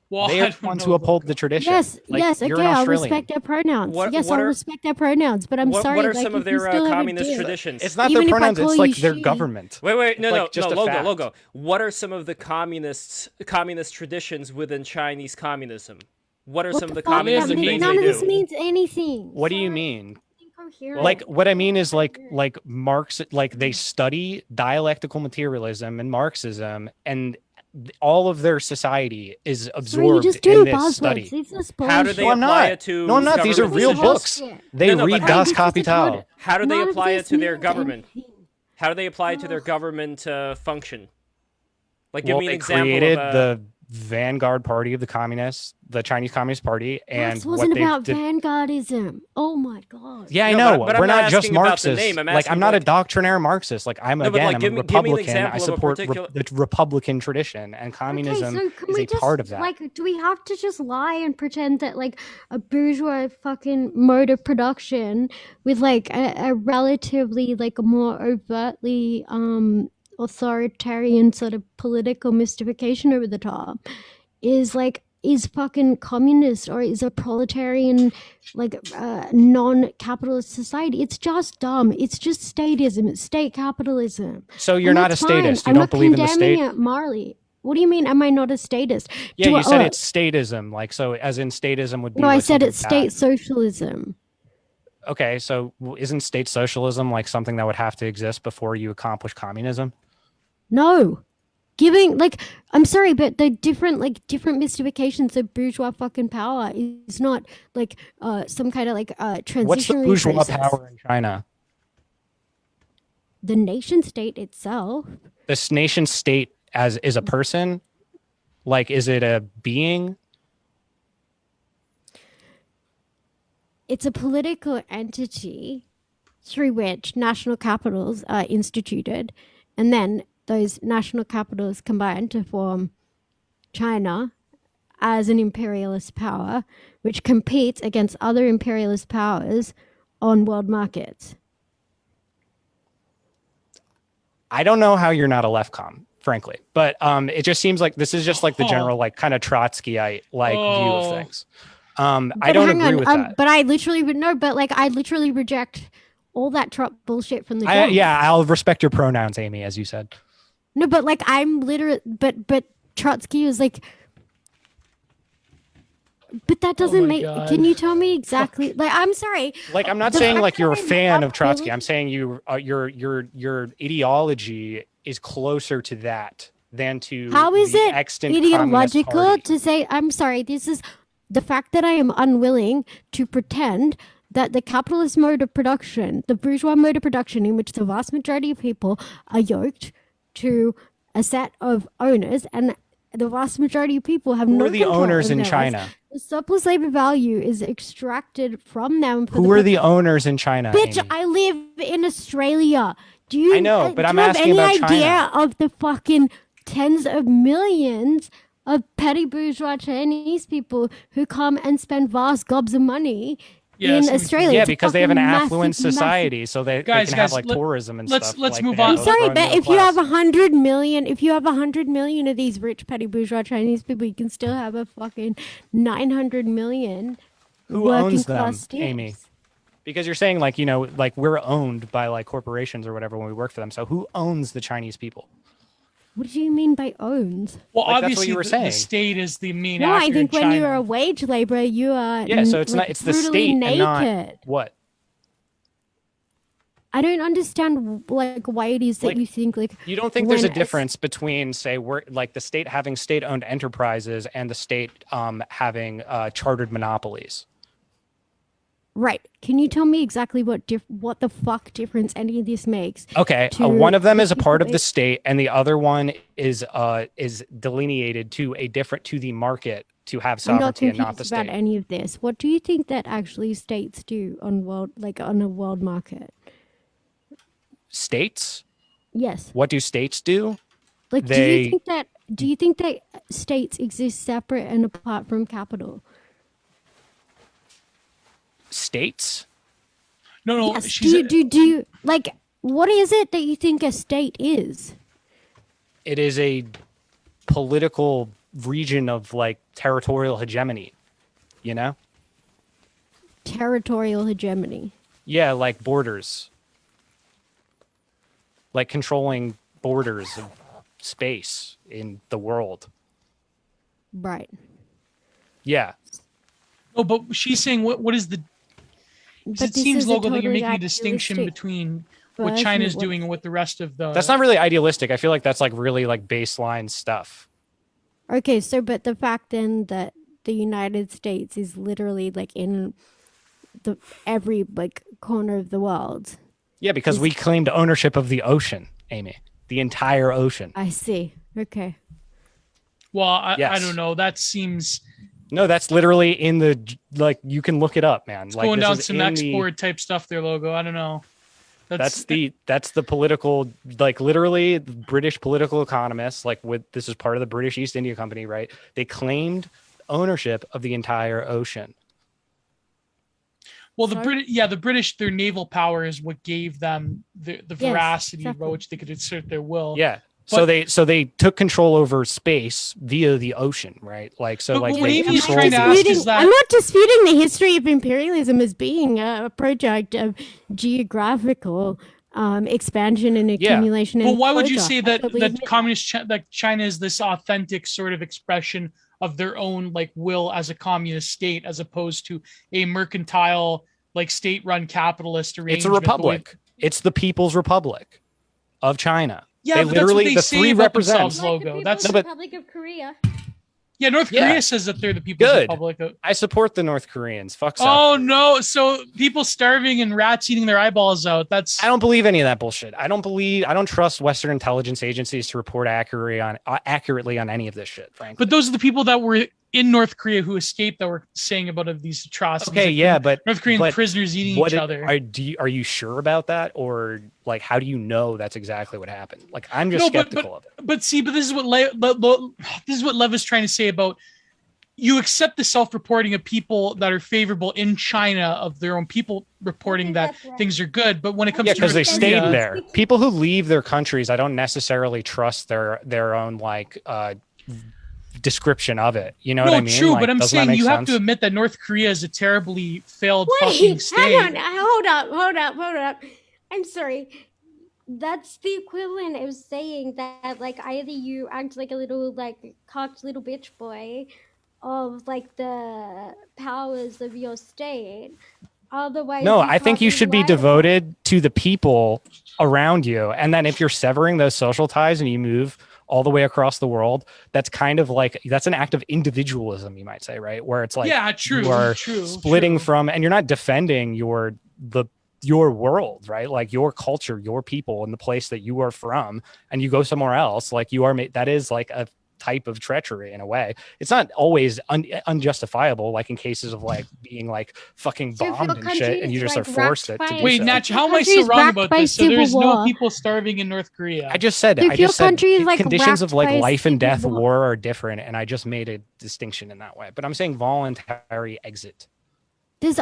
Well,
They
I
are the
don't
ones
know
who
about
uphold the tradition.
Yes,
Like,
yes,
you're
okay,
an
I'll
Australian.
respect their pronouns.
What-
Yes,
what
I'll
are-
respect their pronouns, but I'm sorry.
What are
like,
some of
if you
their
still have a
communist
dick,
traditions?
It's not
even
their
if I
pronouns.
call
It's
you
like their
she.
government.
Wait,
It's like just a
logo,
fact.
logo. What are some of the communist traditions within Chinese communism? What are
What
some of
the
the
fuck?
communist
There's a
things
None
they
of this
do?
means anything.
What do you
Sorry.
mean?
Incoherent.
Like, what I mean is like Marx, like they study dialectical materialism and Marxism, and all of their society is
Sorry, you
absorbed
just
in
do
this
buzzwords.
study.
It's just
How do
bullshit.
they
No, I'm
apply
not.
it to
No, I'm not. These are
government
real
decisions?
books.
Bullshit.
They
No, but
read
how-
Das
This is a
Kapital.
code.
How do they
None of
apply it
this
to their
means
government?
anything.
How do they apply it to their government function? Like, give
Well,
me an
they
example
created
of
the vanguard party of the communists, the Chinese Communist Party, and
This
what
wasn't
they
about
did.
vanguardism. Oh my god.
Yeah, I
No,
know.
but I'm
We're
not
not just
asking about the
Marxists.
name. I'm
Like,
asking,
I'm not a
like-
doctrinaire Marxist. Like, I'm
No, but, like,
I'm
give
a
me an
Republican.
example
I
of a
support
particular-
the Republican tradition, and communism
Okay, so can
is
we
a
just
part of that.
like, do we have to just lie and pretend that like a bourgeois fucking mode of production with like a relatively like a more overtly authoritarian sort of political mystification over the top is fucking communist, or is a proletarian like non-capitalist society? It's just dumb. It's just statism. It's state capitalism.
So you're
And
not a
that's fine.
statist. You
I'm
don't
not
believe in the
condemning
state.
it, Marley. What do you mean? Am I not a statist?
Yeah,
Do
you
I-
said it's statism. Like, so as in statism would be.
No, I
like
said
something
it's state
bad.
socialism.
Okay, so isn't state socialism like something that would have to exist before you accomplish communism?
No. Giving like, I'm sorry, but the different mystifications of bourgeois fucking power is not like some kind of like transitionary
What's the bourgeois
process.
power in China?
The nation state itself.
This nation state as is a person? Like, is it a being?
It's a political entity through which national capitals are instituted, and then those national capitals combine to form China as an imperialist power, which competes against other imperialist powers on world markets.
I don't know how you're not a leftcom, frankly, but it just seems like this is just like the general like kind of Trotskyite like view of things. I don't agree with that.
But I literally would know. But like, I literally reject all that bullshit from the jump.
Yeah, I'll respect your pronouns, Aimee, as you said.
No, but like, I'm literally. But Trotsky was like. But that doesn't
my
make.
God.
Can you tell me exactly? Like, I'm sorry.
Like, I'm not
The
saying
fact
like you're a
that I'm
fan of
not
Trotsky.
really-
I'm saying your ideology is closer to that than to
How is
the
it
extant Communist
ideological
Party.
to say? I'm sorry. This is the fact that I am unwilling to pretend that the capitalist mode of production, the bourgeois mode of production, in which the vast majority of people are yoked to a set of owners, and the vast majority of people have
Who
no
are the
control
owners
over
in
their lives.
China?
The surplus labor value is extracted from them.
Who are the owners in China?
Bitch,
Aimee?
I live in Australia. Do you?
I know, but
do
I'm
you have
asking
any
about
idea
China.
of the fucking tens of millions of petty bourgeois Chinese people who come and spend vast gobs of money
Yes,
in Australia?
Yeah,
It's a
because they have an
fucking
affluent
massive,
society, so they
Guys,
can have
guys,
like tourism and
let's-
stuff.
let's
like,
move
they have
on.
a
I'm sorry,
growing
but
middle
if you
class.
have 100 million, if you have 100 million of these rich petty bourgeois Chinese people, you can still have a fucking 900 million
Who
working
owns them,
class
Aimee?
stamps.
Because you're saying like, you know, like we're owned by like corporations or whatever when we work for them. So who owns the Chinese people?
What do you mean by owns?
Well,
Like, that's what
obviously,
you were
the
saying.
state is the main
No,
actor
I think
in
when
China.
you're a wage laborer, you are
Yeah, so it's
like,
not it's the
brutally
state and not
naked.
what?
I don't understand like why it is that
Like,
you think like
You don't think there's a
when
difference between say we're like the state having state-owned enterprises and the state having chartered monopolies?
right? Can you tell me exactly what the fuck difference any of this makes?
Okay,
to
one of them
the
is a part of
people
the state, and the other one is delineated to the market to have
I'm not
sovereignty and not the
confused about
state.
any of this. What do you think that actually states do on on a world market?
States?
Yes.
What do states do?
Like,
They-
do you think that states exist separate and apart from capital?
States?
No,
Yes.
she's
Do you like what is it that you think a state is?
It is a political region of like territorial hegemony, you know?
Territorial hegemony.
Yeah, like borders. Like controlling borders of space in the world.
Right.
Yeah.
Oh, but she's saying what is the? 'Cause
But
it
this
seems,
is a
Logo, that you're
totally
making a distinction
idealistic
between what
version
China's
of what-
doing and what the rest of the.
That's not really idealistic. I feel like that's like really like baseline stuff.
Okay, so but the fact then that the United States is literally like in the every like corner of the world.
Yeah, because we claimed ownership of the ocean, Aimee. The entire ocean.
I see. Okay.
Well, I
Yes.
don't know. That seems
No, that's literally in the like you can look it up, man. Like
going
this
down
is
some
in
export type stuff there, Logo. I don't know.
that's the political, like literally the British political economists, like this is part of the British East India Company, right? They claimed ownership of the entire ocean.
Well, the
Sorry?
British, their naval power is what gave them the veracity by
exactly.
which they could assert their will.
Yeah.
But-
So they took control over space via the ocean, right? Like so
But
like
what
they
Amy's
controlled
trying to ask is that-
I'm not disputing the history of imperialism as being a project of geographical expansion and
Yeah.
accumulation.
Well,
and
why would you
exposure.
say
I
that
believe in
that China is this authentic sort of expression of their own like will as a communist state, as opposed to a mercantile like state-run capitalist arrangement?
It's a republic. It's the People's Republic of China.
Yeah,
They
but that's what
literally
they
the
say
three
about
represent.
themselves, Logo. That's
No, but-
Republic of Korea.
yeah. North
Yeah.
Korea says that they're the People's
Good.
Republic.
I support the North Koreans. Fuck South
Oh
Korea.
no! So people starving and rats eating their eyeballs out. That's
I don't believe any of that bullshit. I don't trust Western intelligence agencies to report accurately on any of this shit, frankly.
But those are the people that were in North Korea who escaped that were saying about these atrocities.
Okay,
like
yeah, but
North Korean
but
prisoners eating
what
each other.
are you sure about that, or like how do you know that's exactly what happened? Like I'm just skeptical of it.
But this is what this is what Lev is trying to say about you accept the self-reporting of people that are favorable in China of their own people reporting that
that's right.
things are good. But when it comes
Yeah,
to
because they
North
stayed
Korea-
there. People who leave their countries, I don't necessarily trust their own like description of it. You know
No,
what I mean?
true,
Like,
but I'm
doesn't that
saying
make
you have
sense?
to admit that North Korea is a terribly failed fucking
Wait,
state.
hang on. Hold up. I'm sorry. That's the equivalent of saying that, like, either you act like a little, like, cocked little bitch boy of, like, the powers of your state. Otherwise,
No,
you
I think
can't
you
be
should be
liable.
devoted to the people around you. And then if you're severing those social ties and you move all the way across the world, that's kind of like that's an act of individualism, you might say, right? Where it's like
yeah, true,
you are
true,
splitting
true.
from, and you're not defending your world, right? Like your culture, your people, and the place that you are from, and you go somewhere else, like you are that is like a type of treachery in a way. It's not always unjustifiable, like in cases of like being like fucking
So if
bombed
your
and
country
shit, and you
is,
just
like,
are forced
racked
to
by-
do
Wait,
so.
Natch, how am I
country
so
is
wrong
racked
about
by
this? So there's
civil
no
war.
people starving in North Korea.
I just said
So if
I
your
just said
country is, like,
conditions of
racked
like
by
life and death
civil
war are different, and I just made a distinction in that way. But I'm saying voluntary exit.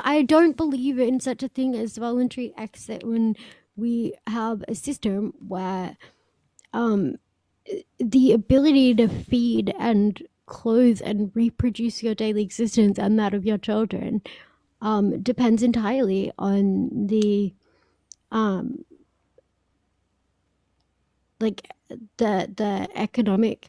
I don't believe in such a thing as voluntary exit when we have a system where the ability to feed and clothe and reproduce your daily existence and that of your children depends entirely on the like the economic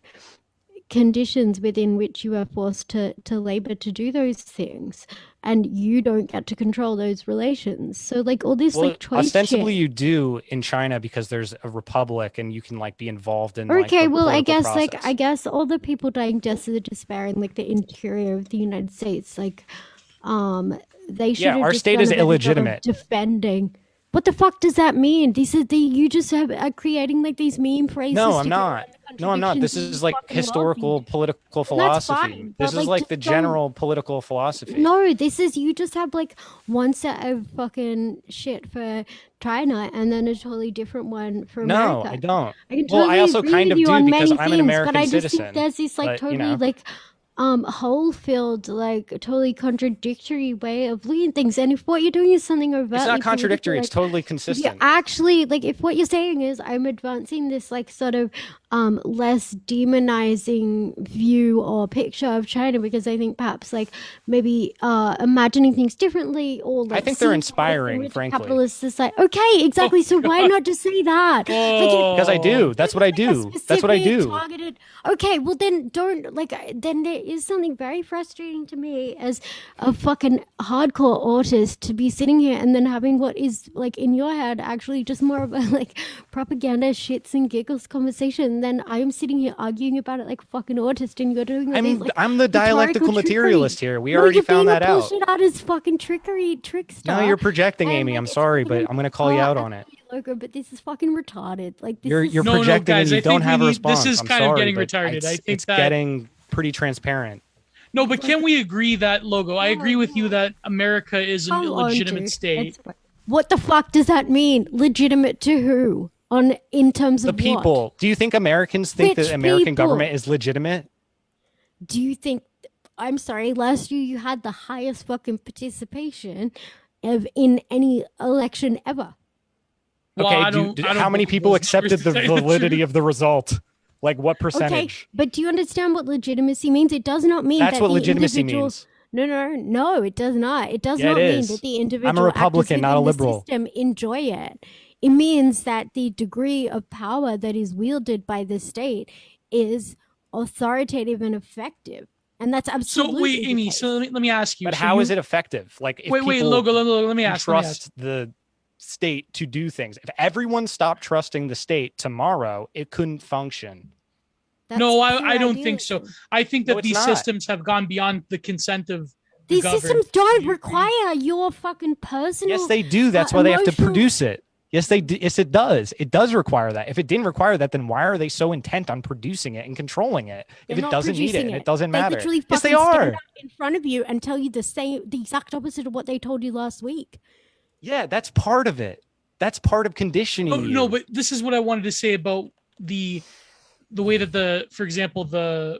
conditions within which you are forced to labor to do those things, and you don't get to control those relations. So like all this
Well,
like choice
ostensibly
shit.
you do in China because there's a republic and you can like be involved in like,
Okay,
the
well, I
political
guess like
process.
I guess all the people dying deaths of despair in like the interior of the United States, like they should have
our
just
state
done
is
a better job of
illegitimate.
defending. What the fuck does that mean? You just are creating like these meme phrases.
No,
to
I'm not.
defend the
No, I'm not. This
contradictions
is
in
like
fucking
historical
lobby.
political
That's
philosophy.
fine,
This
but,
is
like,
like the
just don't-
general political philosophy.
No, this is you just have like one set of fucking shit for China and then a totally different one for
No,
America.
I don't.
I can
Well, I
totally
also
agree
kind
with
of
you
do
on
because
many
I'm an
things,
American
but I just
citizen.
think there's this like
but,
totally
you know.
like whole filled, like totally contradictory way of looking at things. And if what you're doing is something overtly
It's not contradictory.
political,
It's totally
if you're
consistent.
actually like, if what you're saying is I'm advancing this like sort of less demonizing view or picture of China because I think perhaps like maybe imagining things differently or like
I think they're
seeing
inspiring,
with
frankly.
capitalist society. Okay, exactly. So why
God.
not just say that? Like,
Because I do. That's what I do. That's what I do.
Targeted. Okay, well then don't like. Then there is something very frustrating to me as a fucking hardcore autist to be sitting here and then having what is like in your head actually just more of a like propaganda shits and giggles conversation. Then I'm sitting here arguing about it like fucking autist, and you're doing all these like
I'm the dialectical
rhetorical
materialist
trickery.
here. We
No,
already
you're
found
being
that
a
out.
bullshit out as fucking trickery trickster.
No, you're projecting,
And,
Amy.
like,
I'm
it's
sorry,
fucking
but I'm gonna call you out on it.
Logo, but this is fucking retarded. Like this
You're
is
you're
No,
projecting
guys,
and you
I
don't
think we
have a
need.
response.
This is
I'm
kind of
sorry,
getting
but
retarded. I think
it's
that
getting pretty transparent.
no, but can we agree that Logo? I agree with you that America is an
Come on,
illegitimate
dude.
state.
What the fuck does that mean? Legitimate to who? On in terms
The
of
people.
what?
Do you think Americans think
Which
that American
people?
government is legitimate?
Do you think? I'm sorry. Last year you had the highest fucking participation of in any election ever.
Well,
Okay,
I don't
how many
believe
people
those
accepted
numbers,
the
to tell you
validity
truth.
of the result? Like what
Okay,
percentage?
but do you understand what legitimacy means? It does not mean
That's
that
what
the
legitimacy
individual.
means.
No, it does not. It does
Yeah,
not
it
mean
is.
that the
I'm a
individual
Republican,
actors
not a
within the
liberal.
system enjoy it. It means that the degree of power that is wielded by the state is authoritative and effective, and that's
So
absolutely
wait,
the
Amy.
case.
So let me ask you.
But
So
how
you
is it effective? Like if
wait,
people
Logo. Let me ask.
trust the state to do things. If everyone stopped trusting the state tomorrow, it couldn't function.
That's
No,
pure
I don't think so.
idealism.
I think
No,
that
it's
these
not.
systems have gone beyond the consent of the
These
governed.
systems
Do
don't
you agree?
require your fucking personal.
Yes, they do. That's why they have to
emotional-
produce it. Yes, they do. Yes, it does. It does require that. If it didn't require that, then why are they so intent on producing it and controlling it?
They're
If it
not
doesn't need it
producing
and it doesn't
They
matter.
literally
Yes, they
fucking stand
are.
up in front of you and tell you the exact opposite of what they told you last week.
Yeah, that's part of it. That's part of conditioning
Oh,
you.
no, but this is what I wanted to say about the way that for example, the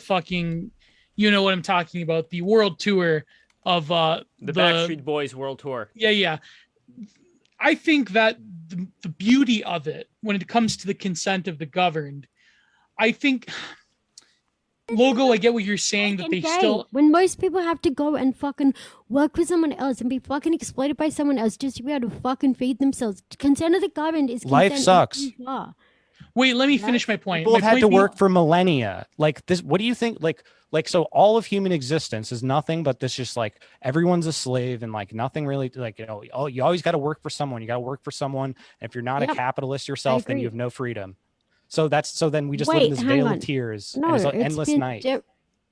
fucking, you know what I'm talking about, the world tour of
The Backstreet Boys World Tour.
yeah. I think that the beauty of it when it comes to the consent of the governed, I think Logo, I get what you're saying that they still
when most people have to go and fucking work with someone else and be fucking exploited by someone else just to be able to fucking feed themselves. Consent of the governed is
Life
consent
sucks.
in who you are.
wait, let me finish my point.
People
My
have had
point
to
being-
work for millennia. Like this, what do you think? Like so all of human existence is nothing but this just like everyone's a slave and like nothing really like, you know, you always got to work for someone. You got to work for someone. And if you're not a
Yep.
capitalist yourself, then you
agree.
have no freedom. So then we just live in
Wait,
this
hang
vale
on.
of tears
No,
and it's an
it's
endless
been
night.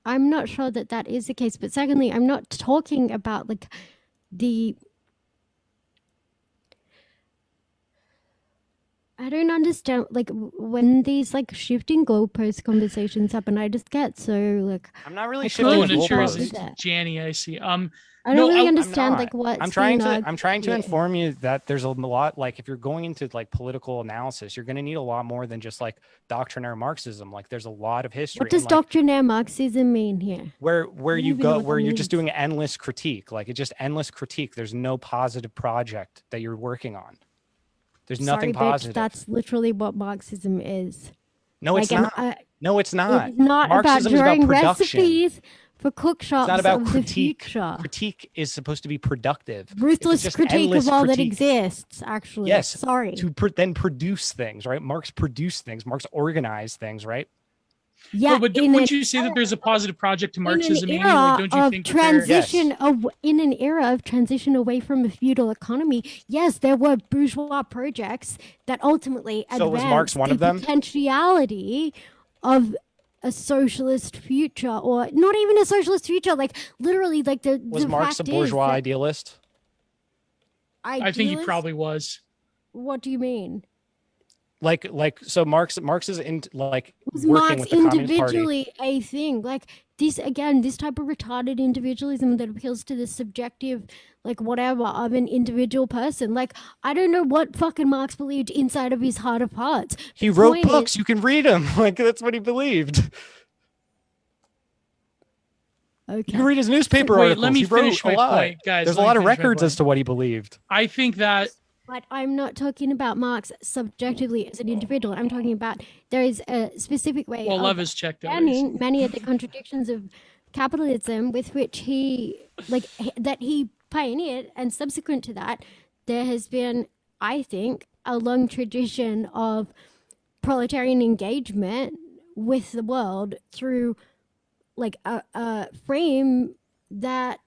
I'm not sure that that is the case. But secondly, I'm not talking about like the. I don't understand like when these like shifting goalpost conversations happen. I just get so like
I'm not really
I
shifting
Oh,
can't
and
the
keep up
insurance
with
is
goalposts.
it.
Janny, I see.
I
No,
don't really
I'm
understand
not.
like what
I'm trying to inform you that there's a lot, like if you're going into like political analysis, you're going to need a lot more than just like doctrinaire Marxism. Like there's a lot of history.
What does
and, like,
doctrinaire Marxism mean here?
where
don't
you
even know
go
what
where
that
you're just
means.
doing endless critique, like it's just endless critique. There's no positive project that you're working on. There's nothing
Sorry, bitch,
positive.
that's literally what Marxism is.
No, it's
Like,
not. No, it's not.
It's not about
Marxism is about
drawing
production.
recipes for cook shops
It's not about
of the
critique.
future.
Critique is supposed to be productive. If it's
Ruthless
just
critique
endless
of all that
critique-
exists, actually.
Yes,
Sorry.
to then produce things, right? Marx produced things. Marx organized things, right?
Yeah,
No, but
in
wouldn't
an
you say that there's a positive project to
in
Marxism,
an
Amy? Like,
era
don't you
of
think that there?
transition in an era of transition away from a feudal economy, yes, there were bourgeois projects that ultimately
So was Marx
advanced
one
the
of them?
potentiality of a socialist future, or not even a socialist future, like literally, like
Was
the
Marx a
fact is
bourgeois
that
idealist?
I think he
idealist?
probably was.
What do you mean?
So Marx is in like
Was
working
Marx
with the Communist Party.
individually a thing? Like this again, this type of retarded individualism that appeals to the subjective, like whatever, of an individual person. Like I don't know what fucking Marx believed inside of his heart of hearts.
He
The
wrote
point is-
books. You can read them. Like that's what he believed.
Okay.
You can read his newspaper
Wait,
articles.
let me
He wrote
finish
a
my
lot.
point, guys.
There's a
let me
lot of
finish my
records as
point.
to what he believed.
I think that
But I'm not talking about Marx subjectively as an individual. I'm talking about there is a specific way
well,
of
Lev is checked out.
understanding many of the contradictions of capitalism with which that he pioneered, and subsequent to that, there has been, I think, a long tradition of proletarian engagement with the world through like a frame that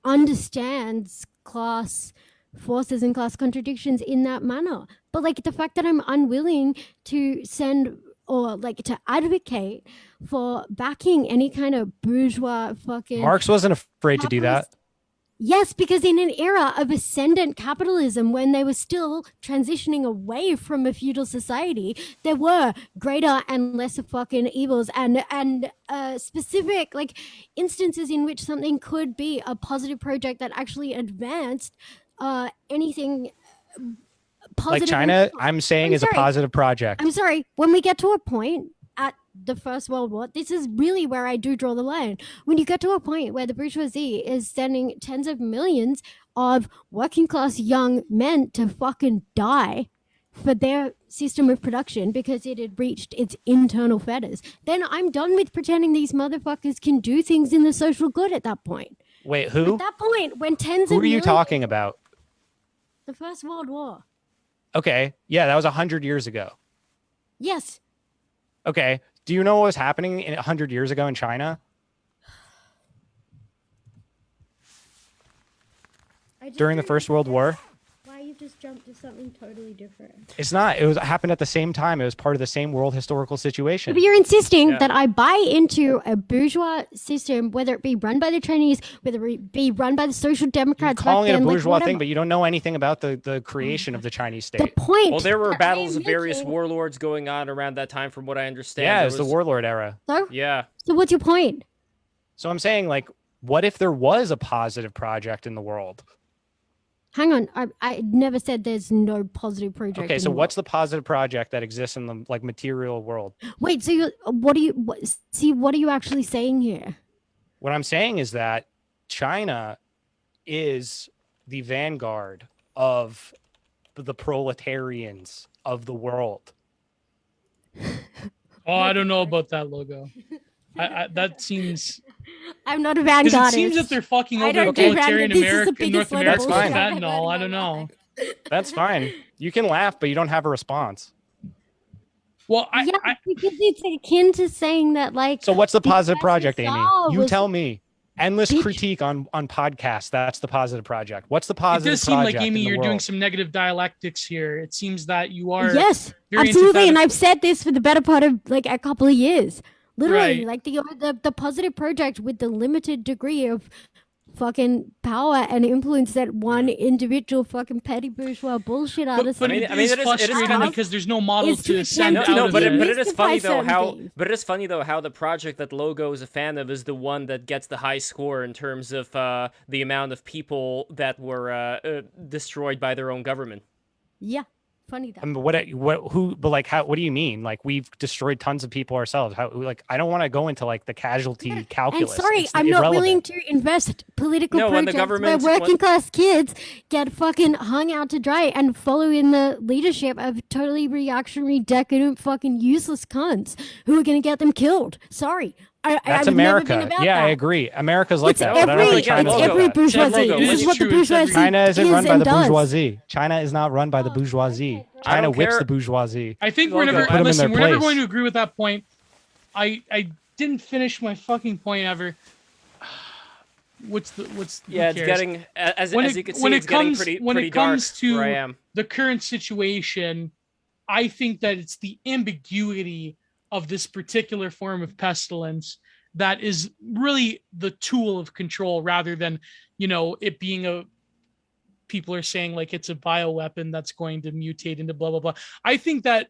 understands class forces and class contradictions in that manner. But like the fact that I'm unwilling to send or like to advocate for backing any kind of bourgeois fucking
Marx wasn't afraid to do that.
capitalist. Yes, because in an era of ascendant capitalism, when they were still transitioning away from a feudal society, there were greater and lesser fucking evils and specific like instances in which something could be a positive project that actually advanced anything positive.
Like China, I'm saying is a positive project.
I'm sorry. When we get to a point at the First World War, this is really where I do draw the line. When you get to a point where the bourgeoisie is sending tens of millions of working class young men to fucking die for their system of production because it had reached its internal fetters, then I'm done with pretending these motherfuckers can do things in the social good at that point.
Wait, who?
At that point, when tens
Who
of
are you
millions,
talking about?
the First World War.
Okay, yeah, that was 100 years ago.
Yes.
Okay, do you know what was happening 100 years ago in China? During the First World War?
Why you just jumped to something totally different?
It's not. It happened at the same time. It was part of the same world historical situation.
But you're insisting that I buy into a bourgeois system, whether it be run by the Chinese, whether it be run by the Social Democrats.
You're calling it a bourgeois
like,
thing, but you don't know anything about the creation of the Chinese state.
The point.
Well, there were
that
battles
I'm
of various
making-
warlords going on around that time, from what I understand.
Yeah,
There
it was the warlord era.
So?
Yeah.
So what's your point?
So I'm saying, like, what if there was a positive project in the world?
Hang on, I never said there's no positive project.
Okay,
in
so
the
what's the positive project that exists in the like material world?
Wait, so what are you actually saying here?
What I'm saying is that China is the vanguard of the proletarians of the world.
Oh, I don't know about that logo. That seems.
I'm not a
Because
vanguardist.
it seems that they're fucking
I
over
don't do
proletarian
vanguard. This is the
America, North
biggest load of
America with
bullshit
I've ever
fentanyl.
heard
I
in
don't
my
know.
life.
That's fine. You can laugh, but you don't have a response.
Well,
Yeah, because it's akin to saying that, like.
So what's the
the
positive project, Amy?
USSR
You
was-
tell me. Endless
Bitch.
critique on podcasts. That's the positive project. What's the
it
positive
does seem like,
project
Amy,
in the
you're doing
world?
some negative dialectics here. It seems that you are.
Yes,
very
absolutely, and
antithetical.
I've said this for the better part of like a couple of years. Literally,
Right.
like the positive project with the limited degree of fucking power and influence that one individual fucking petty bourgeois bullshit artist.
But
I mean,
it
I mean,
is
it is
frustrating
kind of-
because there's no model
is to
to send
attempt
out
No,
of
but
there.
it is funny though how
Demystify
but it is funny though how the project that Logo is a fan of is the one that gets the high score in terms of the amount of people that were destroyed by their own government.
Yeah, funny that.
But like, how, what do you mean? Like, we've destroyed tons of people ourselves. How, like, I don't want to go into like the casualty
And
calculus.
sorry,
It's
I'm not
irrelevant.
willing to invest political
No, when the
projects where
government-
working class kids get fucking hung out to dry and follow in the leadership of totally reactionary, decadent, fucking useless cunts who are going to get them killed. Sorry.
That's
I've never been
America.
about
Yeah,
that.
I agree. America's like
It's
that. but I don't
every,
think
it's
China's
every
like that.
bourgeoisie.
Logo.
This
It
is
is
what the
true. It's every-
bourgeoisie
China isn't
is
run by
and
the
does.
bourgeoisie. China is not run by the
Oh,
bourgeoisie.
okay.
I
China
don't
whips
care.
the bourgeoisie.
I think we're
Logo,
never.
put 'em in
Listen,
their
we're never
place.
going to agree with that point. I didn't finish my fucking point ever. What's the who
Yeah, it's
cares?
getting as
When
you can see,
when
it's getting pretty
when
pretty
it comes
dark
to
where I am.
the current situation, I think that it's the ambiguity of this particular form of pestilence that is really the tool of control, rather than it being a. People are saying like it's a bioweapon that's going to mutate into blah blah blah. I think that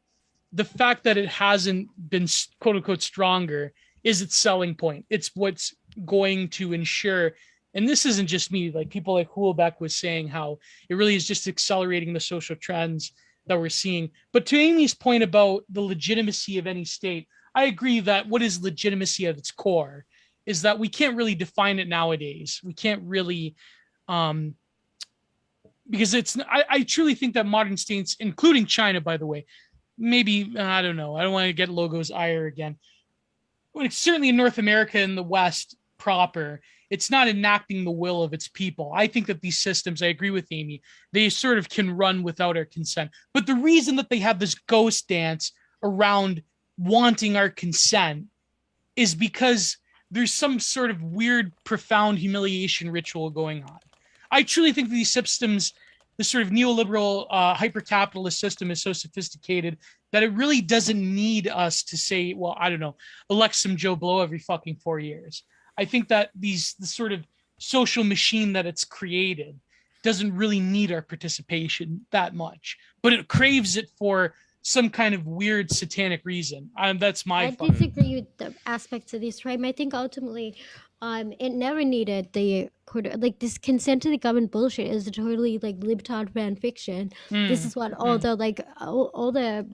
the fact that it hasn't been quote unquote stronger is its selling point. It's what's going to ensure, and this isn't just me, like people like Hulbeck was saying how it really is just accelerating the social trends that we're seeing. But to Amy's point about the legitimacy of any state, I agree that what is legitimacy at its core is that we can't really define it nowadays. We can't really, because I truly think that modern states, including China, by the way, maybe, I don't know, I don't want to get Logo's ire again. When it's certainly in North America and the West proper, it's not enacting the will of its people. I think that these systems, I agree with Aimee, they sort of can run without our consent. But the reason that they have this ghost dance around wanting our consent is because there's some sort of weird, profound humiliation ritual going on. I truly think that these systems, the sort of neoliberal, hyper-capitalist system is so sophisticated that it really doesn't need us to say, well, I don't know, elect some Joe Blow every fucking 4 years. I think that the sort of social machine that it's created doesn't really need our participation that much, but it craves it for some kind of weird satanic reason. That's my.
I disagree with the aspects of this, right? I think ultimately, it never needed the like this consent to the government bullshit is totally like libtard fan fiction. This is what all the like all the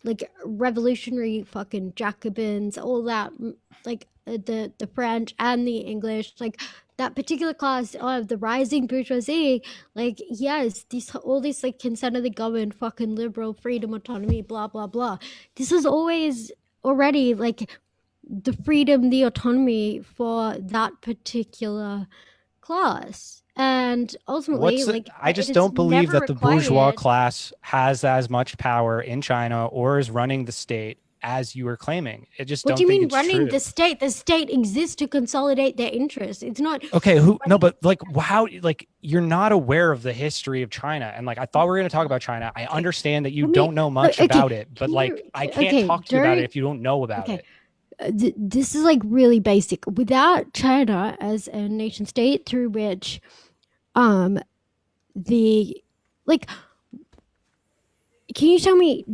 like revolutionary fucking Jacobins, all that, like the French and the English, like that particular class of the rising bourgeoisie, like yes, all this like consent of the government, fucking liberal freedom, autonomy, blah blah blah. This was always already like the freedom, the autonomy for that particular class. And ultimately, like
I just don't believe that the bourgeois class has as much power in China or is running the state as you are claiming. It just
what
don't
do you
think
mean
it's
running
true.
the state? The state exists to consolidate their interests. It's not
okay. No, but like how, like you're not aware of the history of China, and like I thought we were going to talk about China. I understand that you don't know much about it, but like I can't talk to you about it if you don't know about it.
This is like really basic. Without China as a nation state through which the like, can you tell me,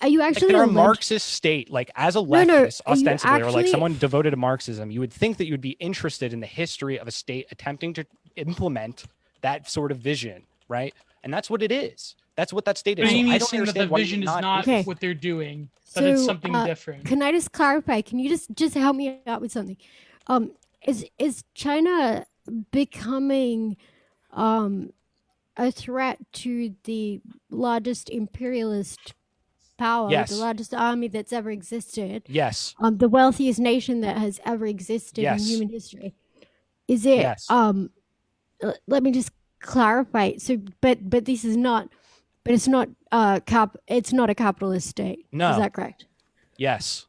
are you actually
like a Marxist state, like as a leftist, ostensibly,
actually,
or like someone devoted to Marxism, you would think that you would be interested in the history of a state attempting to implement that sort of vision, right? And that's what it is. That's what that state is.
But
So
Aimee
I
is
don't
saying that
understand
the
why
vision is not what they're doing. That it's something different.
Can I just clarify? Can you just help me out with something? Is China becoming a threat to the largest imperialist power, the largest army that's ever existed?
Yes.
The wealthiest nation that has ever existed in human history. Is it? Let me just clarify. So, but this is not. But it's not it's not a capitalist state.
No.
Is that correct?
Yes.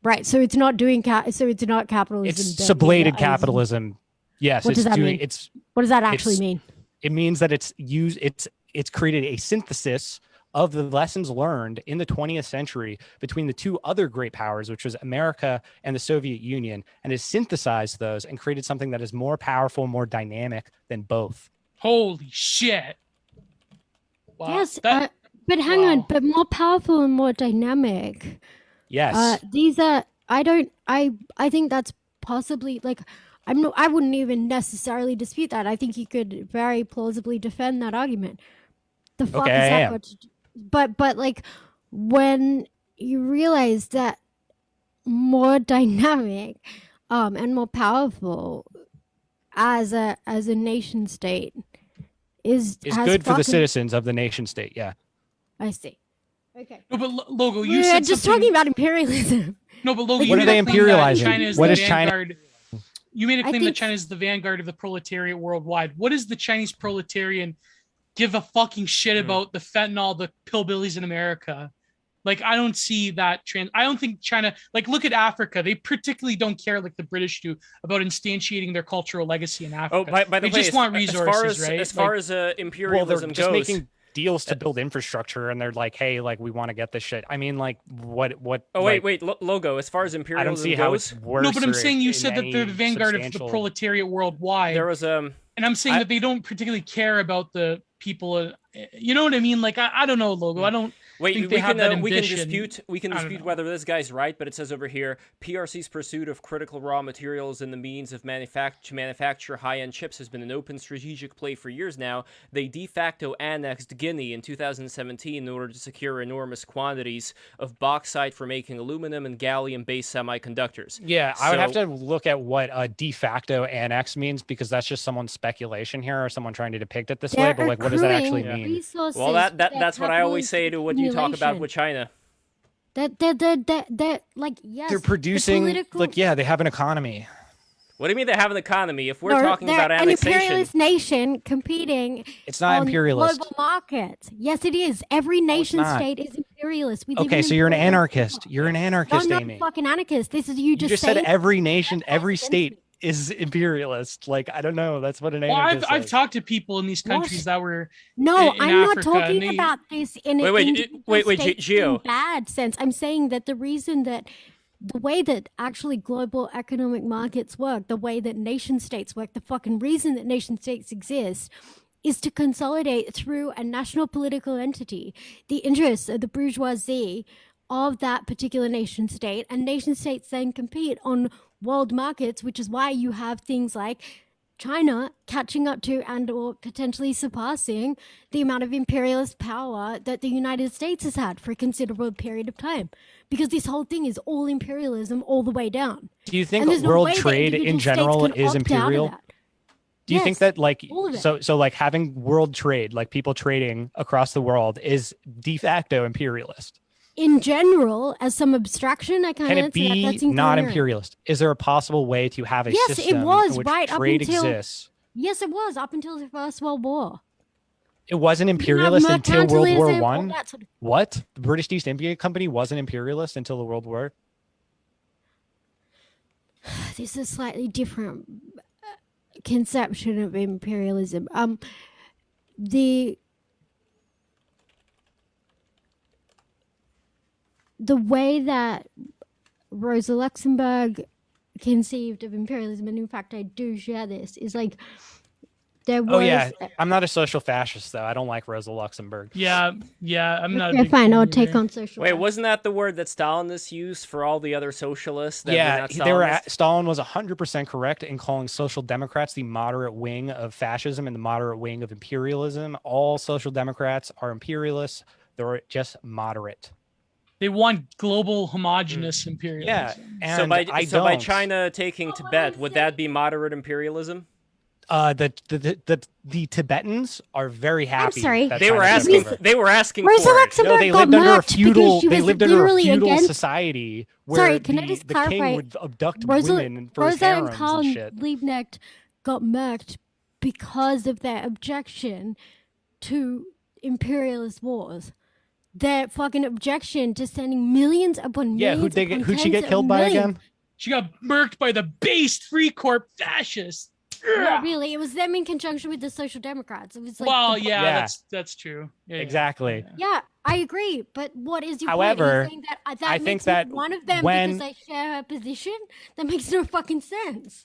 Right. So it's not doing so it's not capitalism.
It's sublated capitalism. Yes.
What does that mean? What does that actually mean?
It means that it's created a synthesis of the lessons learned in the 20th century between the two other great powers, which was America and the Soviet Union, and has synthesized those and created something that is more powerful, more dynamic than both.
Holy shit.
Wow. Yes, but hang on, but more powerful and more dynamic.
Yes.
These are, I think that's possibly, like, I wouldn't even necessarily dispute that. I think you could very plausibly defend that argument. The fuck is that got to do? But like, when you realize that more dynamic and more powerful as a nation state is
good for the citizens of the nation state. Yeah,
I see. Okay.
No, but Logo, you
We're
said
just talking about imperialism.
No, but Logo,
what are they imperializing? What is
China? You made a claim that China is the vanguard of the proletariat worldwide. What does the Chinese proletarian give a fucking shit about the fentanyl, the pillbillies in America? Like, I don't see that I don't think China, like, look at Africa. They particularly don't care, like the British do, about instantiating their cultural legacy in Africa.
Oh, by the way,
they just want resources, right?
As far as imperialism
they're just
goes,
making deals to build infrastructure, and they're like, hey, like, we want to get this shit. I mean, like, what?
Oh, wait, Logo. As far as imperialism
I don't see how it's worse.
No, but I'm saying you said that they're the vanguard of the proletariat worldwide.
There was
and I'm saying that they don't particularly care about the people. You know what I mean? Like, I don't know, Logo. I don't.
Wait,
think they have that ambition.
We can dispute whether this guy's right, but it says over here, PRC's pursuit of critical raw materials and the means of manufacture high-end chips has been an open strategic play for years now. They de facto annexed Guinea in 2017 in order to secure enormous quantities of bauxite for making aluminum and gallium-based semiconductors.
Yeah, I would have to look at what a de facto annex means, because that's just someone's speculation here or someone trying to depict it this way. But like, what does that actually mean?
Well, that's what I always say to what you talk about with China.
That like, yes,
they're producing they have an economy.
What do you mean they have an economy? If we're talking about annexation,
an imperialist nation competing,
it's not
on
imperialist.
Global markets. Yes, it is. Every nation state is imperialist.
Okay, so you're an anarchist. You're an anarchist,
I'm not
Aimee.
a fucking anarchist. This is you just
said every nation, every state is imperialist. Like, I don't know. That's what an anarchist
I've talked to people in these countries that were in
I'm
Africa,
not talking about this in
Gio.
bad sense. I'm saying that the reason that the way that actually global economic markets work, the way that nation states work, the fucking reason that nation states exist is to consolidate through a national political entity the interests of the bourgeoisie of that particular nation state, and nation states then compete on world markets, which is why you have things like China catching up to and or potentially surpassing the amount of imperialist power that the United States has had for a considerable period of time. Because this whole thing is all imperialism all the way down.
Do you think world trade in general is imperial? Do you think that like so like having world trade, like people trading across the world, is de facto imperialist?
In general, as some abstraction, I kind of
can it be not imperialist? Is there a possible way to have a system
it was,
in which
right,
trade
up until,
exists?
Yes, it was up until the First World War.
It wasn't imperialist until World War One. What? The British East India Company wasn't imperialist until the World War?
This is a slightly different conception of imperialism. The way that Rosa Luxemburg conceived of imperialism, and in fact I do share this, is like there was... Oh yeah,
I'm not a social fascist though. I don't like Rosa Luxemburg.
Yeah, I'm not.
Okay, fine, I'll take on social.
Wait, wasn't that the word that Stalinists used for all the other socialists? That
Stalin was 100% correct in calling social democrats the moderate wing of fascism and the moderate wing of imperialism. All social democrats are imperialists. They're just moderate.
They want global homogenous imperialism.
Yeah,
and by China taking Tibet, would that be moderate imperialism?
The Tibetans are very happy.
I'm sorry.
They were asking
Rosa Luxemburg
they lived under a feudal
against...
society where the king would abduct women for his harems and shit.
Liebknecht got murked because of their objection to imperialist wars. Their fucking objection to sending millions upon millions.
Yeah, who'd she get killed by again?
She got murked by the based Free Corp fascists.
Not really. It was them in conjunction with the Social Democrats. It was like,
well, that's true. Yeah,
exactly.
Yeah, I agree. But what is your
However,
point? I think that one of them because they share her position? That makes no fucking sense.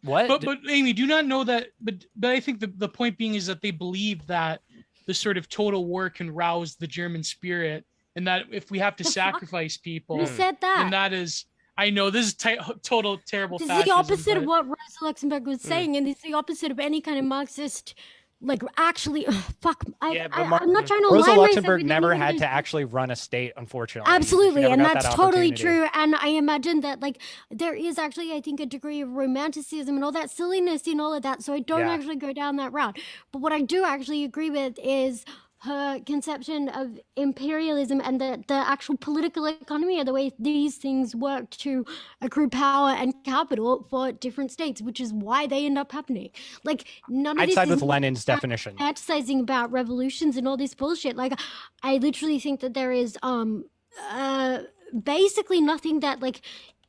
What?
But Aimee, do you not know that? But I think the point being is that they believe that the sort of total war can rouse the German spirit, and that if we have to sacrifice people,
who said that?
And that is, I know this is total terrible.
This is the opposite of what Rosa Luxemburg was saying, and it's the opposite of any kind of Marxist. Like, actually, fuck. I'm not trying to
Rosa
lie
Luxemburg never had to actually run a state, unfortunately.
Absolutely, and that's totally true. And I imagine that, like, there is actually, I think, a degree of romanticism and all that silliness in all of that. So I don't actually go down that route. But what I do actually agree with is her conception of imperialism and the actual political economy of the way these things work to accrue power and capital for different states, which is why they end up happening. Like, none of
I'd
this
side
is
with Lenin's definition.
Fantasizing about revolutions and all this bullshit. Like, I literally think that there is basically nothing that, like,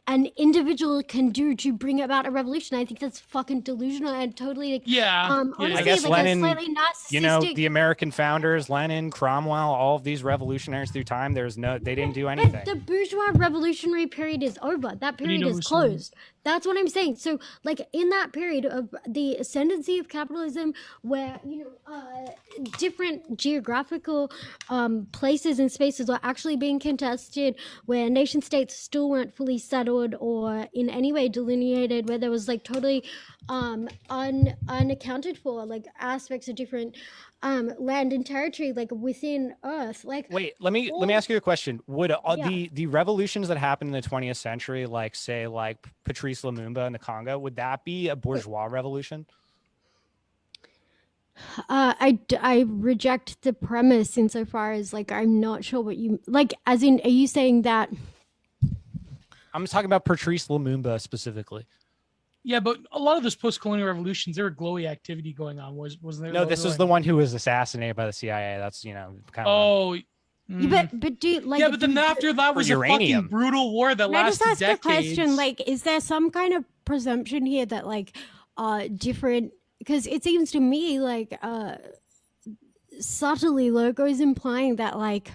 an individual can do to bring about a revolution. I think that's fucking delusional and totally like, honestly,
I guess
like
Lenin,
a slightly narcissistic...
you know, the American founders, Lenin, Cromwell, all of these revolutionaries through time, they didn't do anything.
But the bourgeois revolutionary period is over. That period is closed. That's what I'm saying. So, like, in that period of the ascendancy of capitalism, where, different geographical places and spaces were actually being contested, where nation states still weren't fully settled or in any way delineated, where there was, like, totally unaccounted for, like, aspects of different land and territory, like, within Earth. Like,
Wait, let me ask you a question. Would
Yeah.
the revolutions that happened in the 20th century, like say like Patrice Lumumba in the Congo, would that be a bourgeois revolution?
I reject the premise insofar as, like, I'm not sure what you like. As in, are you saying that?
I'm talking about Patrice Lumumba specifically.
Yeah, but a lot of those post-colonial revolutions, there were glowy activity going on. Wasn't there?
No, this is the one who was assassinated by the CIA. That's kind of.
Oh,
But do like?
yeah, but then after that was a
uranium.
fucking brutal war that
Can I just
lasted
ask
decades.
a question? Like, is there some kind of presumption here that, like, different? Because it seems to me like subtly Logo is implying that, like,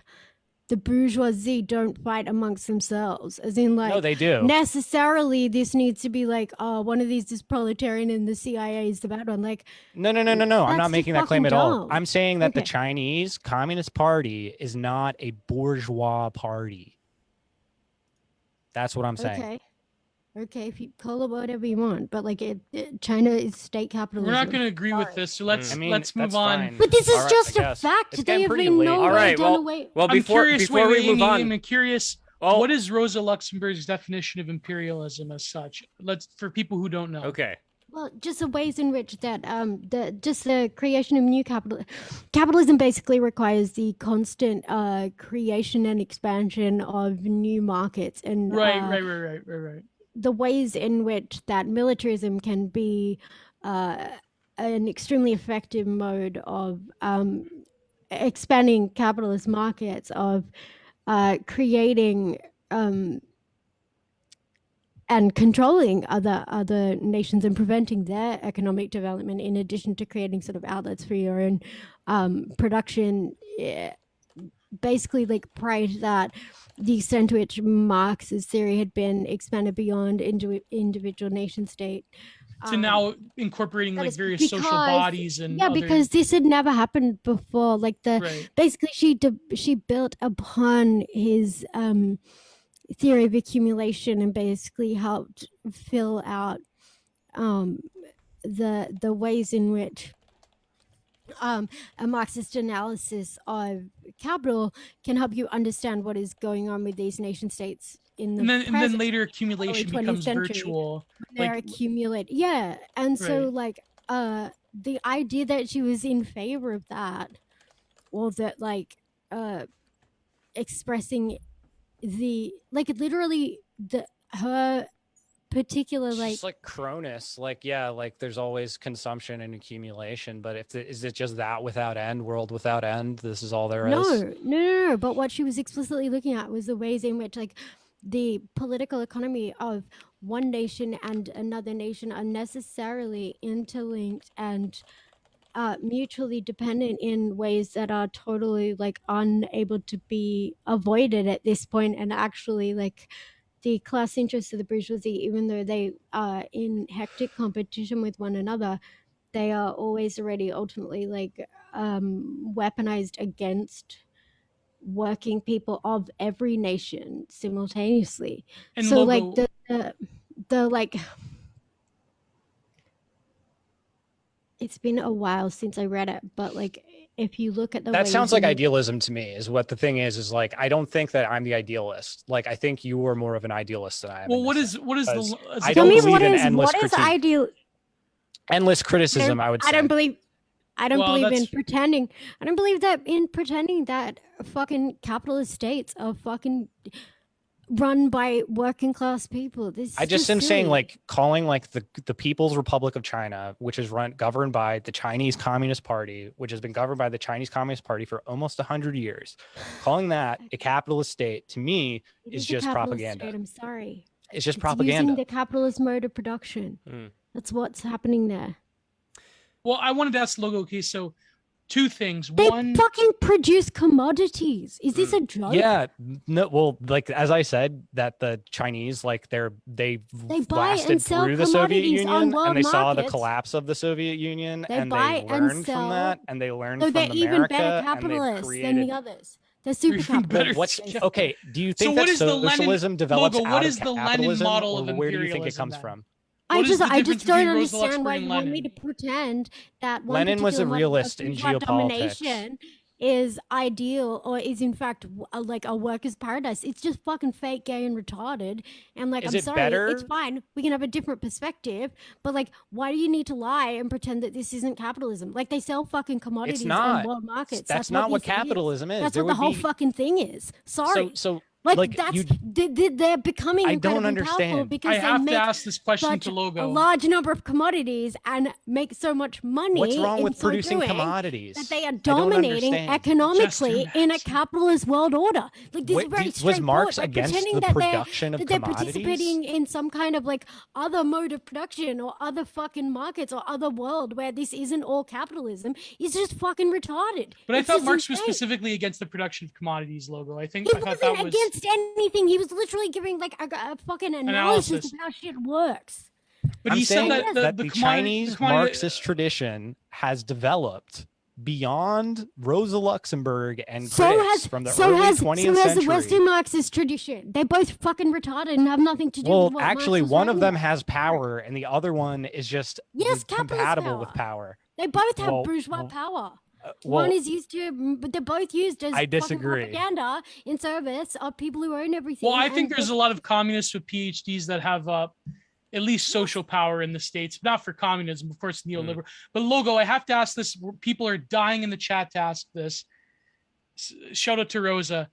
the bourgeoisie don't fight amongst themselves, as in, like,
No, they do.
necessarily this needs to be like, one of these is proletarian and the CIA is the bad one. Like,
No. I'm not
That's
making
just
that claim at
fucking
all.
dumb.
I'm saying that the
Okay.
Chinese Communist Party is not a bourgeois party. That's what I'm saying.
Okay, if you call it whatever you want, but, like, China is state capitalism.
We're not going to agree with this, so let's
I mean,
let's move
that's
on.
fine.
But this is
All right,
just
I
a
guess.
fact.
It's
They
getting
have
pretty
been
late.
no
All
way
right,
done
well-
away.
Well,
I'm
before
curious.
before
wait,
we move
Amy,
on,
I'm curious.
well,
What is Rosa Luxemburg's definition of imperialism as such? For people who don't know.
okay.
Well, just the ways in which that the creation of new capitalism basically requires the constant creation and expansion of new markets, and
Right.
the ways in which that militarism can be an extremely effective mode of expanding capitalist markets, of creating and controlling other nations and preventing their economic development, in addition to creating sort of outlets for your own production. Basically, like, prior to that, the extent to which Marx's theory had been expanded beyond individual nation state.
To now incorporating,
That
like,
is
various social bodies and
yeah,
other,
because this had never happened before. Like,
right.
basically she built upon his theory of accumulation and basically helped fill out the ways in which a Marxist analysis of capital can help you understand what is going on with these nation states in the
And then
present
later accumulation
20th
becomes
century.
virtual.
They're
Like,
yeah, and so,
Right.
like, the idea that she was in favor of that, or that, like, expressing the, like, literally her particular,
It's
like,
just like Cronus, like like there's always consumption and accumulation, but is it just that without end, world without end? This is all there is.
No. But what she was explicitly looking at was the ways in which, like, the political economy of one nation and another nation are necessarily interlinked and mutually dependent in ways that are totally, like, unable to be avoided at this point. And actually, like, the class interests of the bourgeoisie, even though they are in hectic competition with one another, they are always already ultimately, like, weaponized against working people of every nation simultaneously.
And
So,
Logo,
like, the like, it's been a while since I read it, but, like, if you look at the
That
ways
sounds like
in which-
idealism to me, is what the thing is like, I don't think that I'm the idealist. Like, I think you are more of an idealist than I am.
well,
in
what
this
is what is
because
the as
I
a
don't
Tell me
believe in endless
what is
critique.
ideal.
endless criticism, I would say.
I don't believe
Well,
in
that's-
pretending. I don't believe that in pretending that fucking capitalist states are fucking run by working class people. This
I
is
just am saying,
silly.
like, calling, like, the People's Republic of China, which is governed by the Chinese Communist Party, which has been governed by the Chinese Communist Party for almost 100 years, calling that a capitalist state, to me,
It
is
a
just
capitalist
propaganda.
state, I'm sorry.
It's just
It's
propaganda.
using the capitalist mode of production.
Hmm.
That's what's happening there.
Well, I wanted to ask Logo. Okay, so two things.
They
One,
fucking produce commodities. Is this a joke?
Yeah, no, well, like as I said, that the Chinese, like they
buy
blasted
and sell
through the Soviet
commodities on
Union,
world
and they saw the
markets.
collapse of the Soviet Union,
They
and
buy
they
and
learned from
sell.
that, and they learned
So
from
they're even better
America, and they've
capitalists than
created.
the others. They're super
even
capitalists.
better.
What's
Yeah.
okay? Do you think
So
that
what is the Lenin
socialism develops
logo? What
out
is
of
the Lenin
capitalism,
model
or
of
where do you think it
imperialism
comes
then?
from?
What is the
I
difference
just don't
between Rosa
understand why
Luxemburg
you
and
want me to
Lenin?
pretend that one
Lenin was a
particular model of
realist in
bourgeois
geopolitics.
domination is ideal or is in fact like a worker's paradise. It's just fucking fake, gay, and retarded. And like,
Is
I'm
it
sorry,
better?
it's fine. We can have a different perspective, but like, why do you need to lie and pretend that this isn't capitalism? Like, they sell fucking commodities
It's not.
on world markets.
That's not what
this is.
capitalism is.
That's
There
what the
would
whole
be-
fucking thing is. Sorry.
So
like that's they're becoming
I don't
incredibly powerful
understand.
because
I
they
have to
make
ask this question
such
to
a
Logo.
large number of commodities and make so much money.
What's wrong
in
with
so
producing
doing
commodities?
that they are
I don't
dominating
understand.
economically
Just
in a capitalist world order. Like this is very
Was
straightforward.
Marx
Like,
against
pretending
the
that
production of
they're
commodities?
participating in some kind of like other mode of production or other fucking markets or other world where this isn't all capitalism is just fucking retarded.
But I
It's
thought
just
Marx was
insane.
specifically against the production of commodities. Logo. I
He
thought
wasn't
that was
against anything. He was literally giving like a fucking analysis of how shit works.
But
I'm
he said
saying
that
the Chinese Marxist tradition has developed beyond Rosa Luxemburg and critics from the early 20th
has
century.
the Western Marxist tradition. They're both fucking retarded and have nothing to do
Well,
with what
actually,
Marx was
one of
writing
them
about.
has power, and the other one is just
Yes, capitalist
compatible
power.
with power.
They both have
Well,
bourgeois power.
well,
One is used to, but they're both used as
I disagree.
fucking propaganda in service of people who own everything.
Well, I think
and
there's a lot of communists with PhDs that have at least social power in the States, not for communism, of course, neoliberal. But Logo, I have to ask this. People are dying in the chat to ask this. Shout out to Rosa.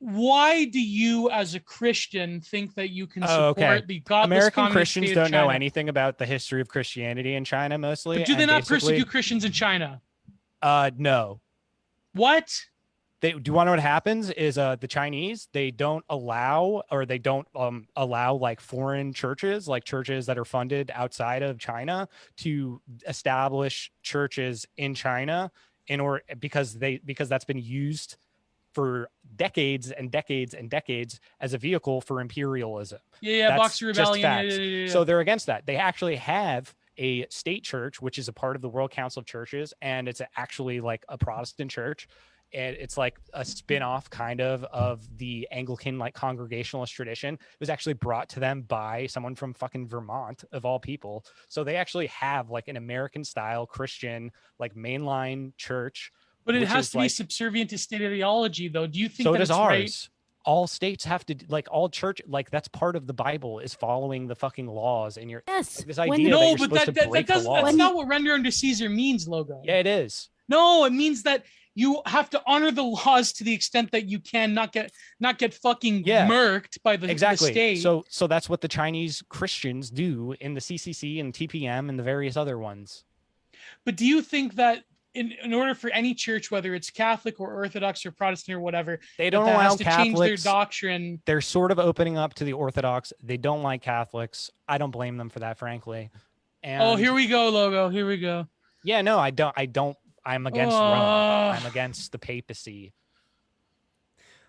Why do you, as a Christian, think that you can support the godless
American
communist
Christians
state of
don't know
China?
anything about the history of Christianity in China, mostly.
But do they
and
not
basically-
persecute Christians in China?
No.
What?
Do you want to know what happens is the Chinese, they don't allow like foreign churches, like churches that are funded outside of China, to establish churches in China because that's been used for decades and decades and decades as a vehicle for imperialism.
Yeah,
That's
Boxer
just
Rebellion.
facts.
Yeah.
So they're against that. They actually have a state church, which is a part of the World Council of Churches, and it's actually like a Protestant church. And it's like a spin-off kind of the Anglican like Congregationalist tradition. It was actually brought to them by someone from fucking Vermont, of all people. So they actually have like an American style Christian like mainline church.
But it
which
has
is
to be
like-
subservient to state ideology, though. Do you think
so
that
does
it's
ours.
right?
All states have to, like, all church, like, that's part of the Bible, is following the fucking laws. And
Yes.
this
when
idea
the-
that
No,
you're
but
supposed to break the
doesn't.
law.
That's not what render unto Caesar means, Logo.
Yeah, it is.
No, it means that you have to honor the laws to the extent that you can not get fucking murked by the state.
So that's what the Chinese Christians do in the CCC and TPM and the various other ones.
But do you think that in order for any church, whether it's Catholic or Orthodox or Protestant or whatever,
they don't
that
allow
has to change their
Catholics.
doctrine?
They're sort of opening up to the Orthodox. They don't like Catholics. I don't blame them for that, frankly. And
Here we go, Logo. Here we go.
Yeah, no, I don't. I'm against Rome. I'm against the papacy.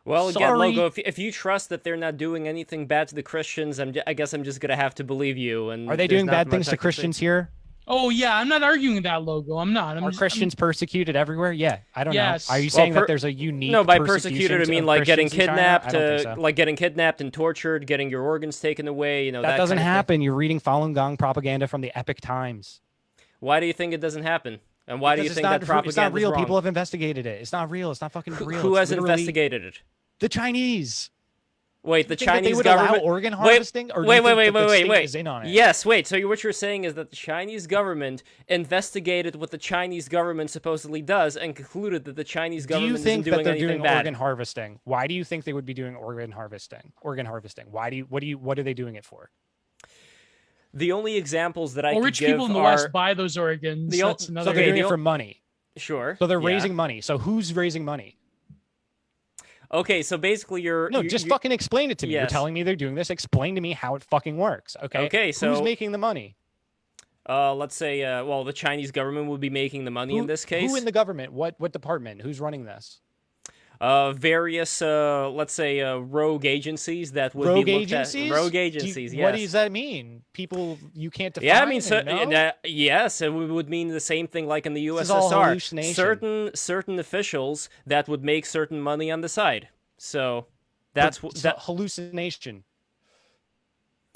Well, again,
Sorry.
Logo, if you trust that they're not doing anything bad to the Christians, I guess I'm just gonna have to believe you. And
Are they
there's
doing
not
bad
much
things
I
to
can say.
Christians here?
Oh yeah, I'm not arguing that, Logo. I'm not.
Are Christians persecuted everywhere? Yeah, I don't
Yes.
know. Are you
Well,
saying that there's a unique?
No, by
persecution
persecuted I mean
of
like getting
Christians in China? I
kidnapped,
don't think so.
like getting kidnapped and tortured, getting your organs taken away. You know
that doesn't
kind of thing.
happen. You're reading Falun Gong propaganda from the Epic Times.
Why do you think it doesn't happen? And why do you
Because
think that propaganda
it's not real.
is wrong?
People have investigated it. It's not real. It's not fucking real.
Who
It's
has
literally
investigated it?
The Chinese.
Wait, the
You think that they
Chinese
would
government.
allow organ harvesting? Or do you
wait,
think that the
wait,
state
wait.
is in on it?
Yes, wait. So what you're saying is that the Chinese government investigated what the Chinese government supposedly does and concluded that the Chinese
Do you
government
think
isn't
that
doing
they're
anything
doing
bad.
organ harvesting? Why do you think they would be doing organ harvesting? What are they doing it for?
The only examples that I
Well,
could
rich
give
people in the
are
West buy those organs.
The o-
That's
So
another.
they're doing
the
it
o-
for money.
sure.
So they're
yeah.
raising money. So who's raising money?
Okay, so basically you're
Just fucking explain it to me. You're
Yes.
telling me they're doing this. Explain to me how it fucking works. Okay.
Okay, so-
who's making the money?
let's say, well, the Chinese government would be making the money in this case.
Who in the government? What department? Who's running this?
Various, let's say, rogue agencies that would
Rogue
be looked
agencies?
at. Rogue agencies, yes.
What does that mean? People you can't define?
Yeah, I mean, so,
no?
yes, it would mean the same thing like in the
This is all
USSR.
hallucination.
Certain officials that would make certain money on the side. So that's that
hallucination.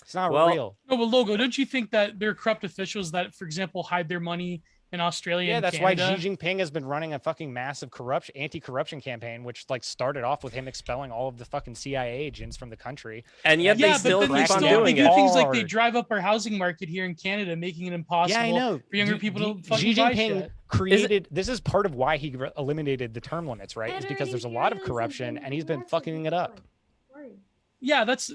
It's not
Well,
real.
No, but Logo, don't you think that there are corrupt officials that, for example, hide their money in Australia?
Yeah,
and
that's
Canada?
why Xi Jinping has been running a fucking massive anti-corruption campaign, which like started off with him expelling all of the fucking CIA agents from the country.
and yet
Yeah,
they still
but then
keep on
they
doing
do
it.
things like they
Hard.
drive up our housing market here in Canada, making it impossible
Yeah, I know.
for younger people to fucking
Xi
buy
Jinping
shit.
created. This is part of why he eliminated the term limits, right? Is because there's a lot of corruption, and he's been fucking it up.
Yeah, that's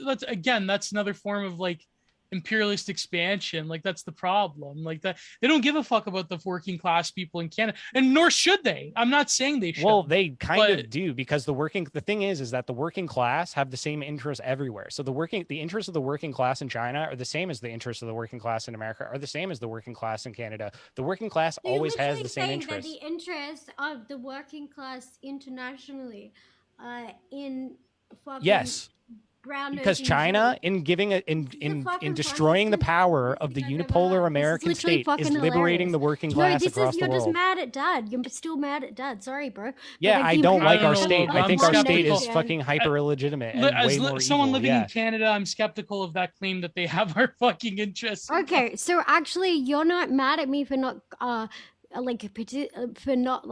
another form of like imperialist expansion. Like that's the problem. Like that they don't give a fuck about the working class people in Canada, and nor should they. I'm not saying they should.
Well, they kind of
but-
do, because the thing is that the working class have the same interests everywhere. So the interests of the working class in China are the same as the interests of the working class in America, are the same as the working class in Canada. The working class always has the same interests.
That the interests of the working class internationally, in fucking
Yes.
brown
Because
nosing
China,
Jews.
in destroying the power of the unipolar American state, is liberating the working class across the
You're just
world.
mad at Dad. You're still mad at Dad. Sorry, bro.
Yeah,
But
I
the
don't like
I
our
don't
state.
know.
I
I'm
think our state is
skeptical.
fucking hyper illegitimate and
As
way more
someone
evil.
living
Yeah.
in Canada, I'm skeptical of that claim that they have our fucking interests.
Okay, so actually, you're not mad at me for not for not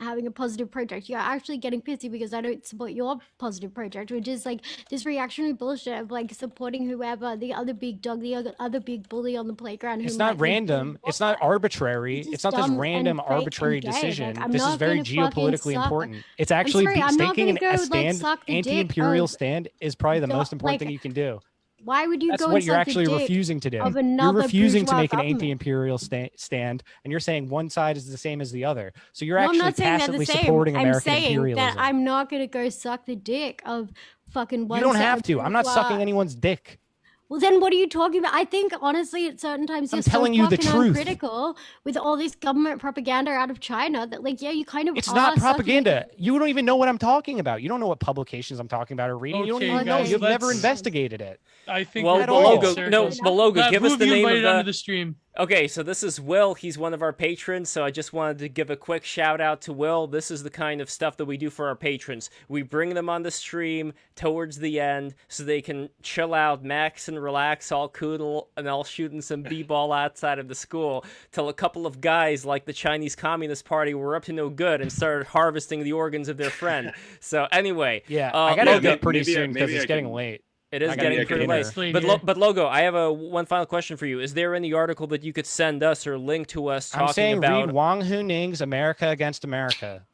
having a positive project. You're actually getting pissy because I don't support your positive project, which is like this reactionary bullshit of like supporting whoever, the other big dog, the other big bully on the playground.
It's
who
not
might be
random.
doing
It's not
what.
arbitrary.
It's
It's
just
not this
dumb
random
and fake
arbitrary
and gay. Like,
decision.
I'm
This is
not
very
gonna fucking
geopolitically
suck.
important. It's
I'm
actually
sorry, I'm not
taking
gonna
a
go,
stand,
suck the dick
anti-imperial
of
stand is probably the most important
like,
thing you can do.
Why would you
That's
go
what
and
you're
suck
actually
the dick
refusing to do.
of
You're
another
refusing to
bourgeois
make an
government?
anti-imperial stand, and you're saying one side is the same as the other. So you're
No, I'm
actually
not saying they're the
tacitly
same.
supporting
I'm
American
saying
imperialism.
that I'm not going to go suck the dick of fucking one
You don't
set
have
of
to. I'm not
bourgeois.
sucking anyone's dick.
Well, then what are you talking about? I think, honestly, at certain times
I'm
you're so
telling you the
fucking
truth.
uncritical with all this government propaganda out of China that, like, yeah, you kind of
It's
are
not
sucking
propaganda. You don't even know what I'm talking about. You don't know what publications I'm talking about or reading. You don't
Okay,
even know.
guys,
You've never
let's-
investigated it.
I think
Well,
we're
at
the
all.
going in
logo, no,
circles.
the logo.
Lev,
Give
who
us
have
the
you
name of
invited onto
the.
the stream.
Okay, so this is Will. He's one of our patrons, so I just wanted to give a quick shout out to Will. This is the kind of stuff that we do for our patrons. We bring them on the stream towards the end so they can chill out, max and relax, all cool, and all shooting some b-ball outside of the school, till a couple of guys like the Chinese Communist Party were up to no good and started harvesting the organs of their friend. So anyway,
Yeah, I gotta
Logo,
get pretty
maybe-
soon because
maybe
it's
I
getting
can-
late.
it is
I gotta
getting
get
pretty
dinner.
late.
Late
But Logo, I have one final question for you. Is there any article that you could send us or link to us talking
I'm saying
about?
read Wang Huning's America Against America.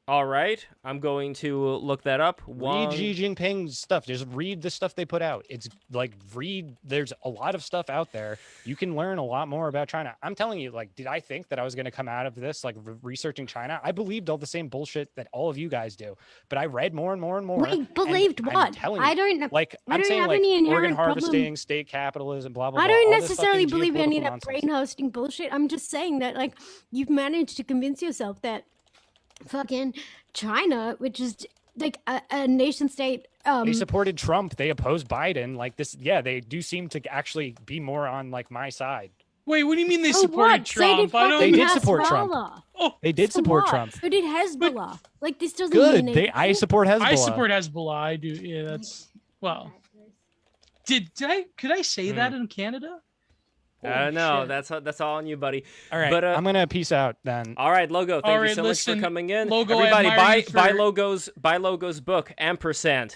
All right, I'm going to look that up.
Read Xi Jinping's stuff. Just read the stuff they put out. It's like there's a lot of stuff out there. You can learn a lot more about China. I'm telling you, like, did I think that I was going to come out of this like researching China? I believed all the same bullshit that all of you guys do, but I read more and more and more.
Wait, believed
and I'm
what?
telling
I
you,
don't.
like
I
I'm
don't
saying
have
like
any
organ
inherent
harvesting,
problem.
state capitalism, blah blah blah.
I don't
all this
necessarily
fucking
believe any of
geopolitical
that
nonsense.
brain hosting bullshit. I'm just saying that, like, you've managed to convince yourself that fucking China, which is like a nation state,
They supported Trump. They opposed Biden. Like this, yeah, they do seem to actually be more on like my side.
Wait, what do you mean they
Oh,
supported
what? So did
Trump? I don't.
They
fucking
did support Trump.
Hezbollah.
Oh,
They did
For
support
what?
Trump.
So did Hezbollah. Like, this doesn't
Good.
mean
I
anything.
support Hezbollah.
I support Hezbollah. I do. Yeah, that's well. Could I say that in Canada? Holy
No,
shit.
that's all on you, buddy.
All right,
But,
I'm gonna peace out then.
All right, Logo. Thank
All
you
right,
so
listen,
much for coming in.
Logo, I
Everybody,
admire you
buy Logo's book, Ampersand.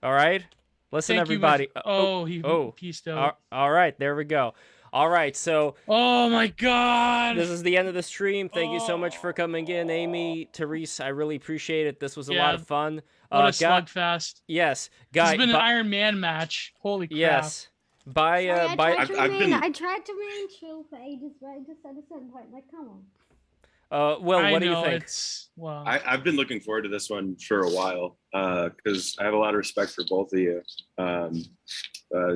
All right, listen,
Thank you,
everybody.
he
oh.
pieced out.
All right, there we go. All right, so
Oh my god.
this is the end of the stream. Thank you so much for coming in, Aimee, Terese. I really appreciate it. This was a lot
Yeah.
of fun.
What a
Guy-
slugfest.
Yes,
This
guy.
has been an Iron Man match. Holy crap.
Yes. By
Sorry, I
by.
tried to
I've
remain.
been-
I tried to remain chill for ages, but I just at a certain point, like, come on.
Will,
I
what do you
know,
think?
It's well.
I've been looking forward to this one for a while because I have a lot of respect for both of you.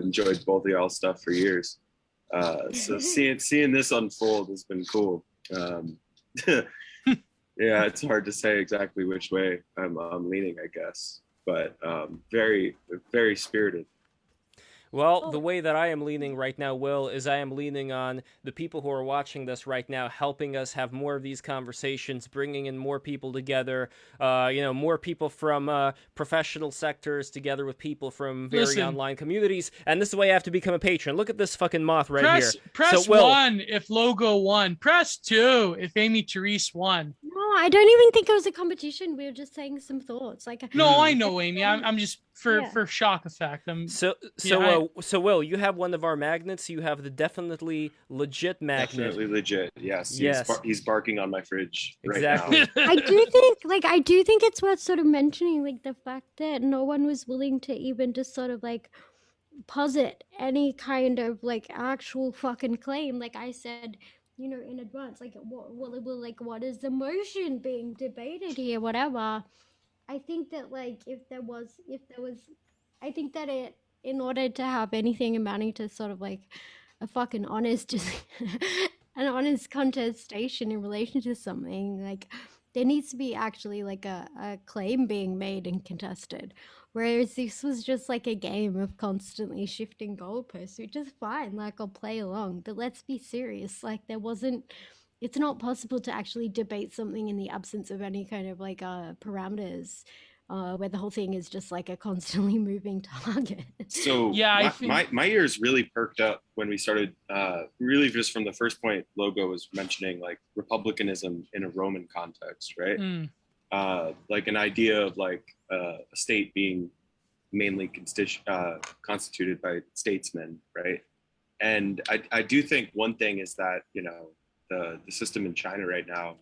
Enjoyed both of y'all's stuff for years. So seeing this unfold has been cool. Yeah, it's hard to say exactly which way I'm leaning, I guess, but very very spirited.
Well, the way that I am leaning right now, Will, is I am leaning on the people who are watching this right now, helping us have more of these conversations, bringing in more people together, more people from professional sectors together with people from very online communities. And this is the way I have to become a patron. Look at this fucking moth right here.
Press
Will,
1 if Logo won. Press 2 if Aimee Terese won.
No, I don't even think it was a competition. We were just saying some thoughts.
No, I know, Aimee. I'm just for shock effect.
So Will, you have one of our magnets. You have the definitely legit magnet.
Definitely legit. Yes.
Yes.
He's barking on my fridge
exactly.
right now.
I do think it's worth sort of mentioning like the fact that no one was willing to even just sort of like posit any kind of like actual fucking claim. Like I said, in advance, like what is the motion being debated here, whatever. I think that like if there was I think that in order to have anything amounting to sort of like a fucking honest an honest contestation in relation to something, like there needs to be actually like a claim being made and contested. Whereas this was just like a game of constantly shifting goalposts, which is fine, like I'll play along. But let's be serious, like it's not possible to actually debate something in the absence of any kind of like parameters, where the whole thing is just like a constantly moving target.
So
yeah, I
think my ears really perked up when we started, really just from the first point Logo was mentioning, like republicanism in a Roman context, right? Like an idea of like a state being mainly constituted by statesmen, right? And I do think one thing is that, the system in China right now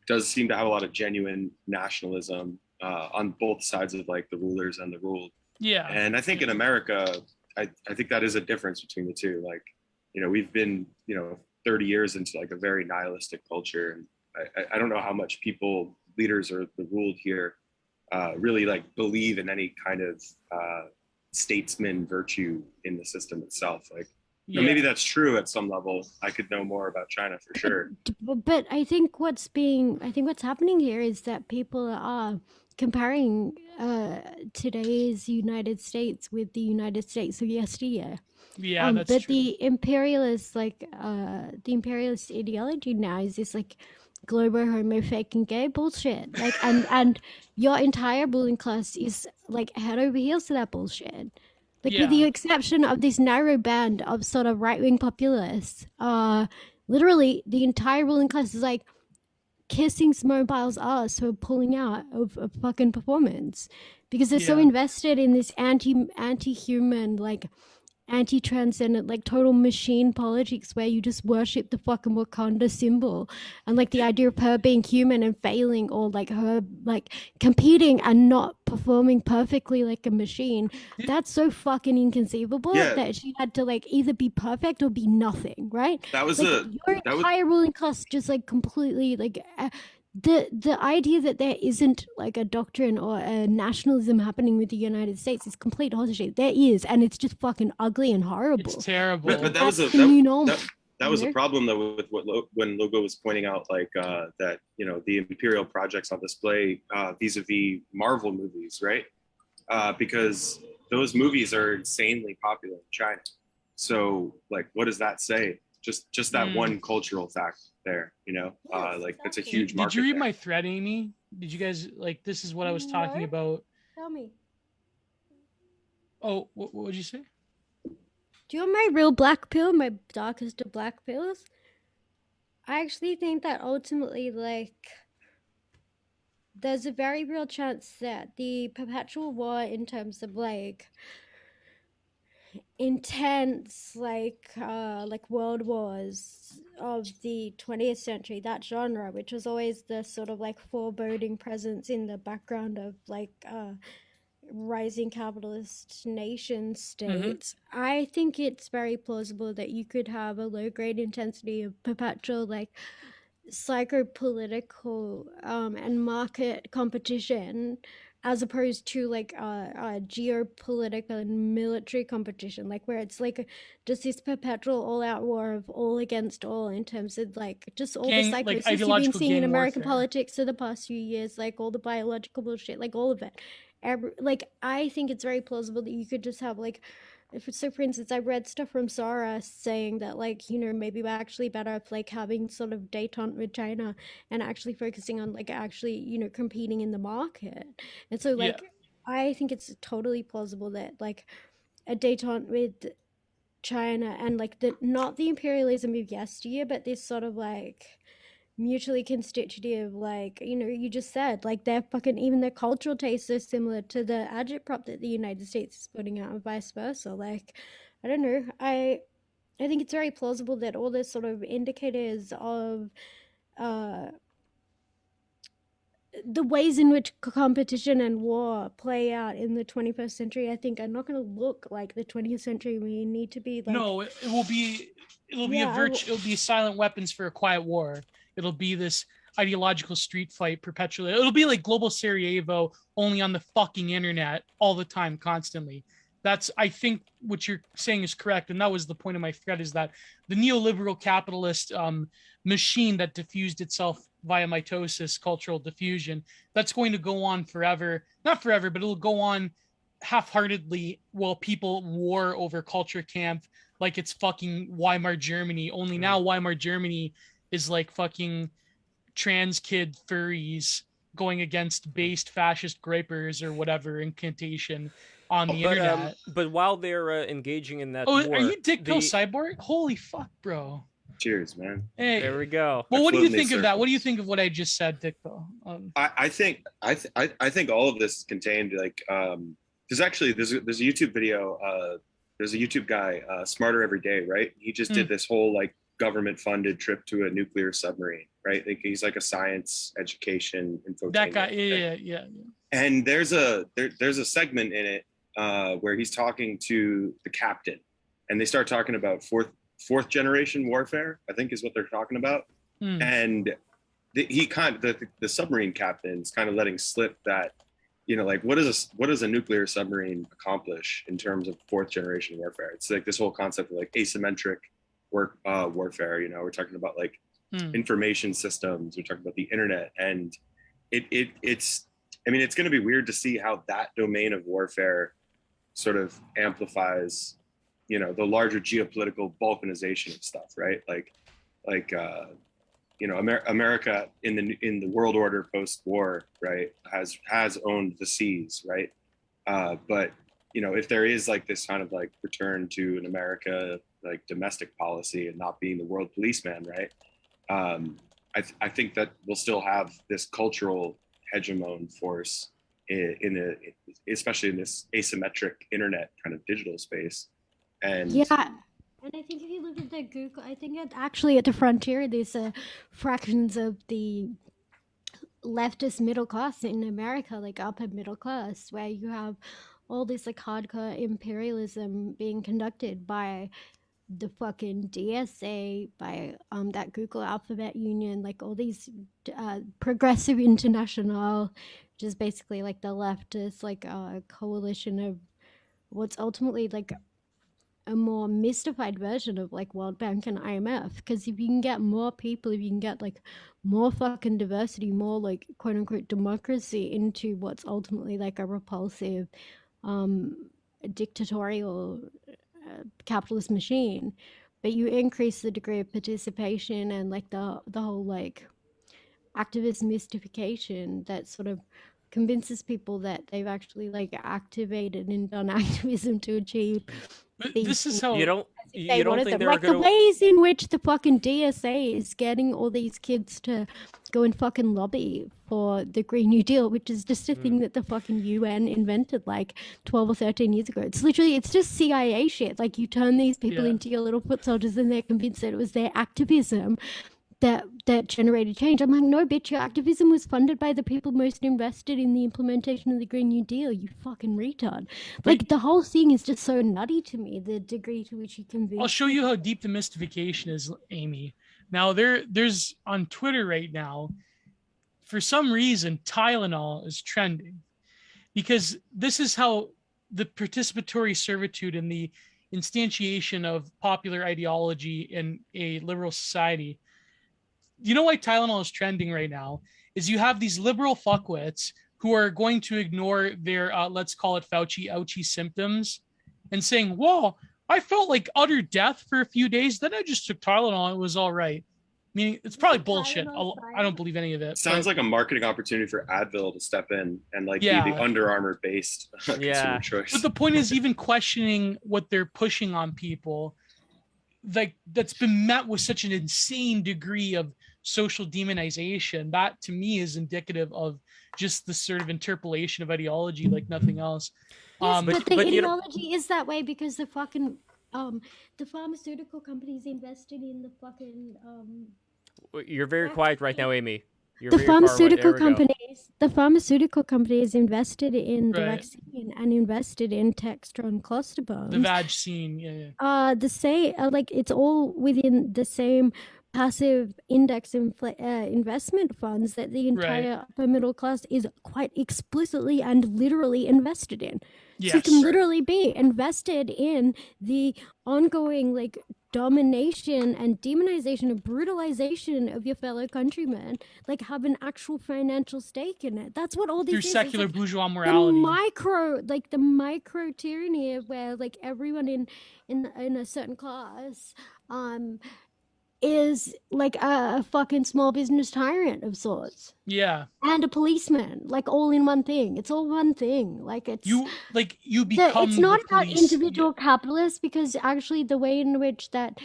does seem to have a lot of genuine nationalism on both sides of like the rulers and the ruled.
Yeah.
And I think in America, I think that is a difference between the two. Like, we've been, 30 years into like a very nihilistic culture. And I don't know how much leaders or the ruled here really like believe in any kind of statesman virtue in the system itself. Like, maybe that's true at some level. I could know more about China for sure.
But I think what's happening here is that people are comparing today's United States with the United States of yesteryear.
Yeah, that's
but
true.
the imperialist ideology now is this like global homo fake and gay bullshit. Like and your entire ruling class is like head over heels to that bullshit. Like with the exception of this narrow band of sort of right-wing populists, literally the entire ruling class is like kissing Smobile's ass for pulling out of a fucking performance because they're so invested in this anti-human, like anti-transcendent, like total machine politics where you just worship the fucking Wakanda symbol and like the idea of her being human and failing, or like her like competing and not performing perfectly like a machine. That's so fucking inconceivable that she had to like either be perfect or be nothing, right?
That was
like, your entire ruling class just like completely like the idea that there isn't like a doctrine or a nationalism happening with the United States is complete horseshit. There is, and it's just fucking ugly and horrible.
It's terrible.
But that was a that was a problem though with when Logo was pointing out like that the imperial projects on display vis-a-vis Marvel movies, right? Because those movies are insanely popular in China. So like, what does that say? Just that one cultural fact there, like that's a huge market.
Did you read
there.
my thread, Aimee? Did you guys like? This is what I was talking about.
Tell me.
Oh, what did you say?
Do you want my real black pill? My darkest of black pills? I actually think that ultimately, like, there's a very real chance that the perpetual war in terms of like intense like world wars of the 20th century, that genre, which was always the sort of like foreboding presence in the background of like rising capitalist nation states. I think it's very plausible that you could have a low grade intensity of perpetual like psychopolitical and market competition as opposed to like geopolitical and military competition, like where it's like just this perpetual all-out war of all against all in terms of like just all the
like
psychosis you've been
ideological
seeing in
gang
American
warfare.
politics for the past few years, like all the biological bullshit, like all of it. Like I think it's very plausible that you could just have like, so for instance, I read stuff from Sora saying that like, you know, maybe we're actually better off like having sort of detente with China and actually focusing on like actually, you know, competing in the market. And so
Yeah.
like I think it's totally plausible that like a detente with China and like the not the imperialism of yesteryear, but this sort of like mutually constitutive, like, you know, you just said like their fucking even their cultural tastes are similar to the agitprop that the United States is putting out and vice versa. Like I don't know, I think it's very plausible that all the sort of indicators of uh the ways in which competition and war play out in the 21st century, I think, are not going to look like the 20th century. We need to be like,
No, it will be
yeah,
it'll be silent weapons for a quiet war. It'll be this ideological street fight perpetually. It'll be like global Sarajevo only on the fucking internet all the time, constantly. That's I think what you're saying is correct, and that was the point of my thread is that the neoliberal capitalist machine that diffused itself via mitosis, cultural diffusion, that's going to go on forever. Not forever, but it'll go on half-heartedly while people war over culture camp like it's fucking Weimar Germany. Only now Weimar Germany is like fucking trans kid furries going against based fascist gripers or whatever incantation on the internet.
But while they're engaging in that
Oh, are
war,
you Dick Pill Cyborg? Holy fuck, bro.
Cheers, man.
Hey,
there we go.
well,
I
what do you
float in these
think of that? What do you
circles.
think of what I just said, Dick Pill?
I think I think all of this is contained like there's actually there's a YouTube video there's a YouTube guy Smarter Every Day, right? He just did this whole like government funded trip to a nuclear submarine, right? Like he's like a science education infotainment.
That guy, yeah.
And there's a segment in it where he's talking to the captain, and they start talking about fourth generation warfare, I think is what they're talking about. And the submarine captain's kind of letting slip that, you know, like what does a nuclear submarine accomplish in terms of fourth generation warfare? It's like this whole concept of like asymmetric warfare. You know, we're talking about like information systems. We're talking about the internet, and it's. I mean, it's going to be weird to see how that domain of warfare sort of amplifies, you know, the larger geopolitical balkanization of stuff, right? You know, America in the world order post-war, right, has owned the seas, right? But you know, if there is like this kind of like return to an America like domestic policy and not being the world policeman, right? I think that we'll still have this cultural hegemon force especially in this asymmetric internet kind of digital space. And
yeah. And I think if you look at the Google, I think actually at the frontier, there's fractions of the leftist middle class in America, like upper middle class, where you have all this like hardcore imperialism being conducted by the fucking DSA, by that Google Alphabet Union, like all these progressive international, which is basically like the leftist like coalition of what's ultimately like a more mystified version of like World Bank and IMF. Because if you can get more people, if you can get like more fucking diversity, more like quote unquote democracy into what's ultimately like a repulsive dictatorial capitalist machine, but you increase the degree of participation and like the whole like activist mystification that sort of convinces people that they've actually like activated and done activism to achieve these
This is how
You don't
they
you don't
wanted
think
them.
they're
Like the
gonna
ways in which the fucking DSA is getting all these kids to go and fucking lobby for the Green New Deal, which is just a thing that the fucking UN invented like 12 or 13 years ago. It's literally, it's just CIA shit. Like you turn these people into your little foot soldiers and they're convinced that it was their activism that generated change. I'm like, no, bitch, your activism was funded by the people most invested in the implementation of the Green New Deal, you fucking retard. Like, the whole thing is just so nutty to me, the degree to which you convince.
I'll show you how deep the mystification is, Amy. Now, there's on Twitter right now, for some reason, Tylenol is trending. because this is how the participatory servitude and the instantiation of popular ideology in a liberal society. You know why Tylenol is trending right now is you have these liberal fuckwits who are going to ignore their let's call it Fauci ouchie symptoms and saying, "Whoa, I felt like utter death for a few days. Then I just took Tylenol and it was all right." Meaning it's probably bullshit. I don't believe any of it.
Sounds like a marketing opportunity for Advil to step in and like be the Under Armour based consumer choice.
But the point is, even questioning what they're pushing on people, like that's been met with such an insane degree of social demonization, that to me is indicative of just the sort of interpolation of ideology like nothing else.
Yes, but the ideology is that way because the fucking the pharmaceutical companies invested in the fucking
You're very quiet right now, Aimee.
The pharmaceutical companies invested in the vaccine and invested in Textron cluster bombs.
The vaccine,
like it's all within the same passive index investment funds that the entire upper middle class is quite explicitly and literally invested in. Yes, so you can literally be invested in the ongoing like domination and demonization and brutalization of your fellow countrymen, like have an actual financial stake in it. That's what all these
through secular bourgeois morality.
The micro tyranny of where like everyone in a certain class is like a fucking small business tyrant of sorts.
Yeah.
And a policeman, like all in one thing. It's all one thing. Like you become. It's not about individual capitalists because actually the way in which that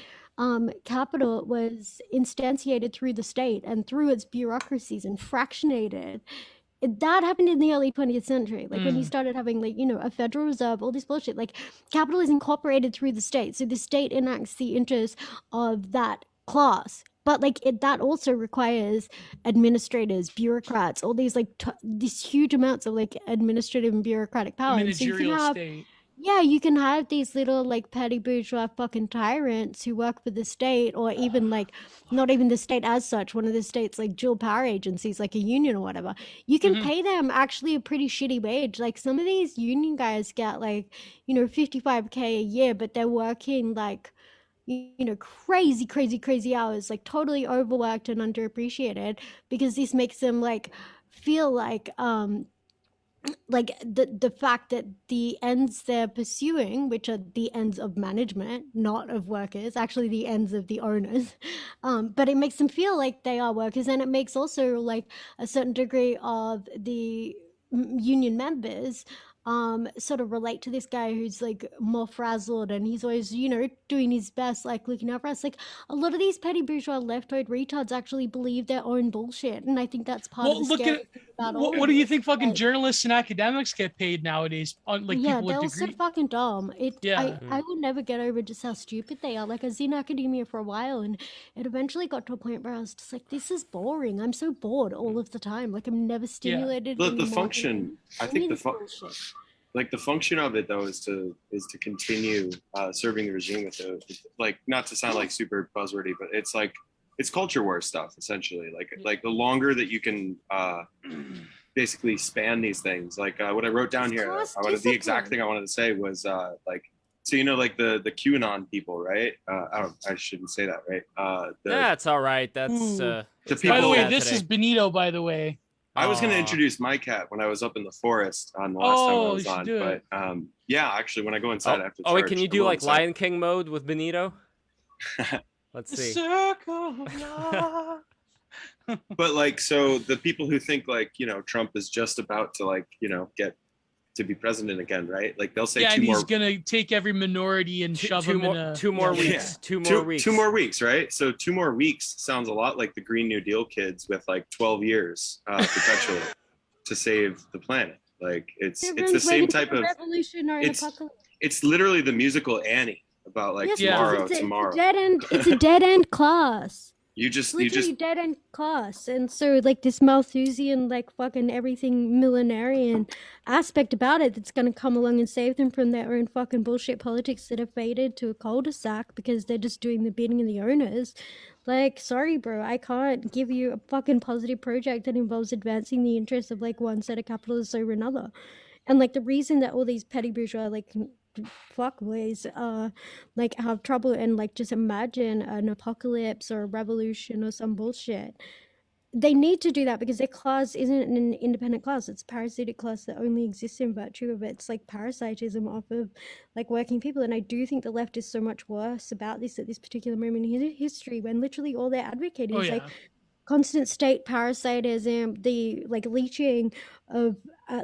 capital was instantiated through the state and through its bureaucracies and fractionated. That happened in the early 20th century, like when you started having like, a Federal Reserve, all this bullshit, like capital is incorporated through the state. So the state enacts the interests of that class. But like that also requires administrators, bureaucrats, all these like these huge amounts of like administrative and bureaucratic power.
Managerial state.
Yeah, you can have these little like petty bourgeois fucking tyrants who work for the state, or even like not even the state as such, one of the state's like dual power agencies, like a union or whatever. You can pay them actually a pretty shitty wage. Like some of these union guys get like, $55K a year, but they're working like, crazy hours, like totally overworked and underappreciated, because this makes them like feel like the fact that the ends they're pursuing, which are the ends of management, not of workers, actually the ends of the owners, but it makes them feel like they are workers, and it makes also like a certain degree of the union members sort of relate to this guy who's like more frazzled, and he's always doing his best, like looking out for us. Like a lot of these petty bourgeois leftoid retards actually believe their own bullshit, and I think that's part of the scary thing about all
what do you think fucking journalists and academics get paid nowadays? Like
yeah,
people
they're
with
so fucking dumb. I will never get over just how stupid they are. Like I was in academia for a while, and it eventually got to a point where I was just like, this is boring. I'm so bored all of the time. Like I'm never stimulated.
The function, I think the function of it though is to continue serving the regime with it. Like, not to sound like super buzzwordy, but it's like it's culture war stuff essentially. Like the longer that you can basically span these things. Like what I wrote down here, the exact thing I wanted to say was like, so like the QAnon people, right? I shouldn't say that, right?
That's all right. That's
the people. By the way, this is Benito. By the way.
I was going to introduce my cat when I was up in the forest on the last time I was on, but yeah, actually, when I go inside, I have to charge.
Wait, can you do like Lion King mode with Benito? Let's see.
But like, so the people who think like Trump is just about to like get to be president again, right? Like they'll say
he's gonna take every minority and shove them in a
2 more weeks. 2 more weeks.
2 more weeks, right? So 2 more weeks sounds a lot like the Green New Deal kids with like 12 years perpetually to save the planet. Like it's the same type of it's literally the musical Annie about like tomorrow.
It's a dead end class.
You just
dead end class. And so like this Malthusian like fucking everything millenarian aspect about it that's gonna come along and save them from their own fucking bullshit politics that have faded to a cul-de-sac because they're just doing the bidding of the owners. Like, sorry bro, I can't give you a fucking positive project that involves advancing the interests of like one set of capitalists over another. And like the reason that all these petty bourgeois like fuckboys like have trouble and like just imagine an apocalypse or a revolution or some bullshit, they need to do that because their class isn't an independent class. It's a parasitic class that only exists in virtue of its like parasitism off of like working people. And I do think the left is so much worse about this at this particular moment in history, when literally all they're advocating is like constant state parasitism, the like leeching of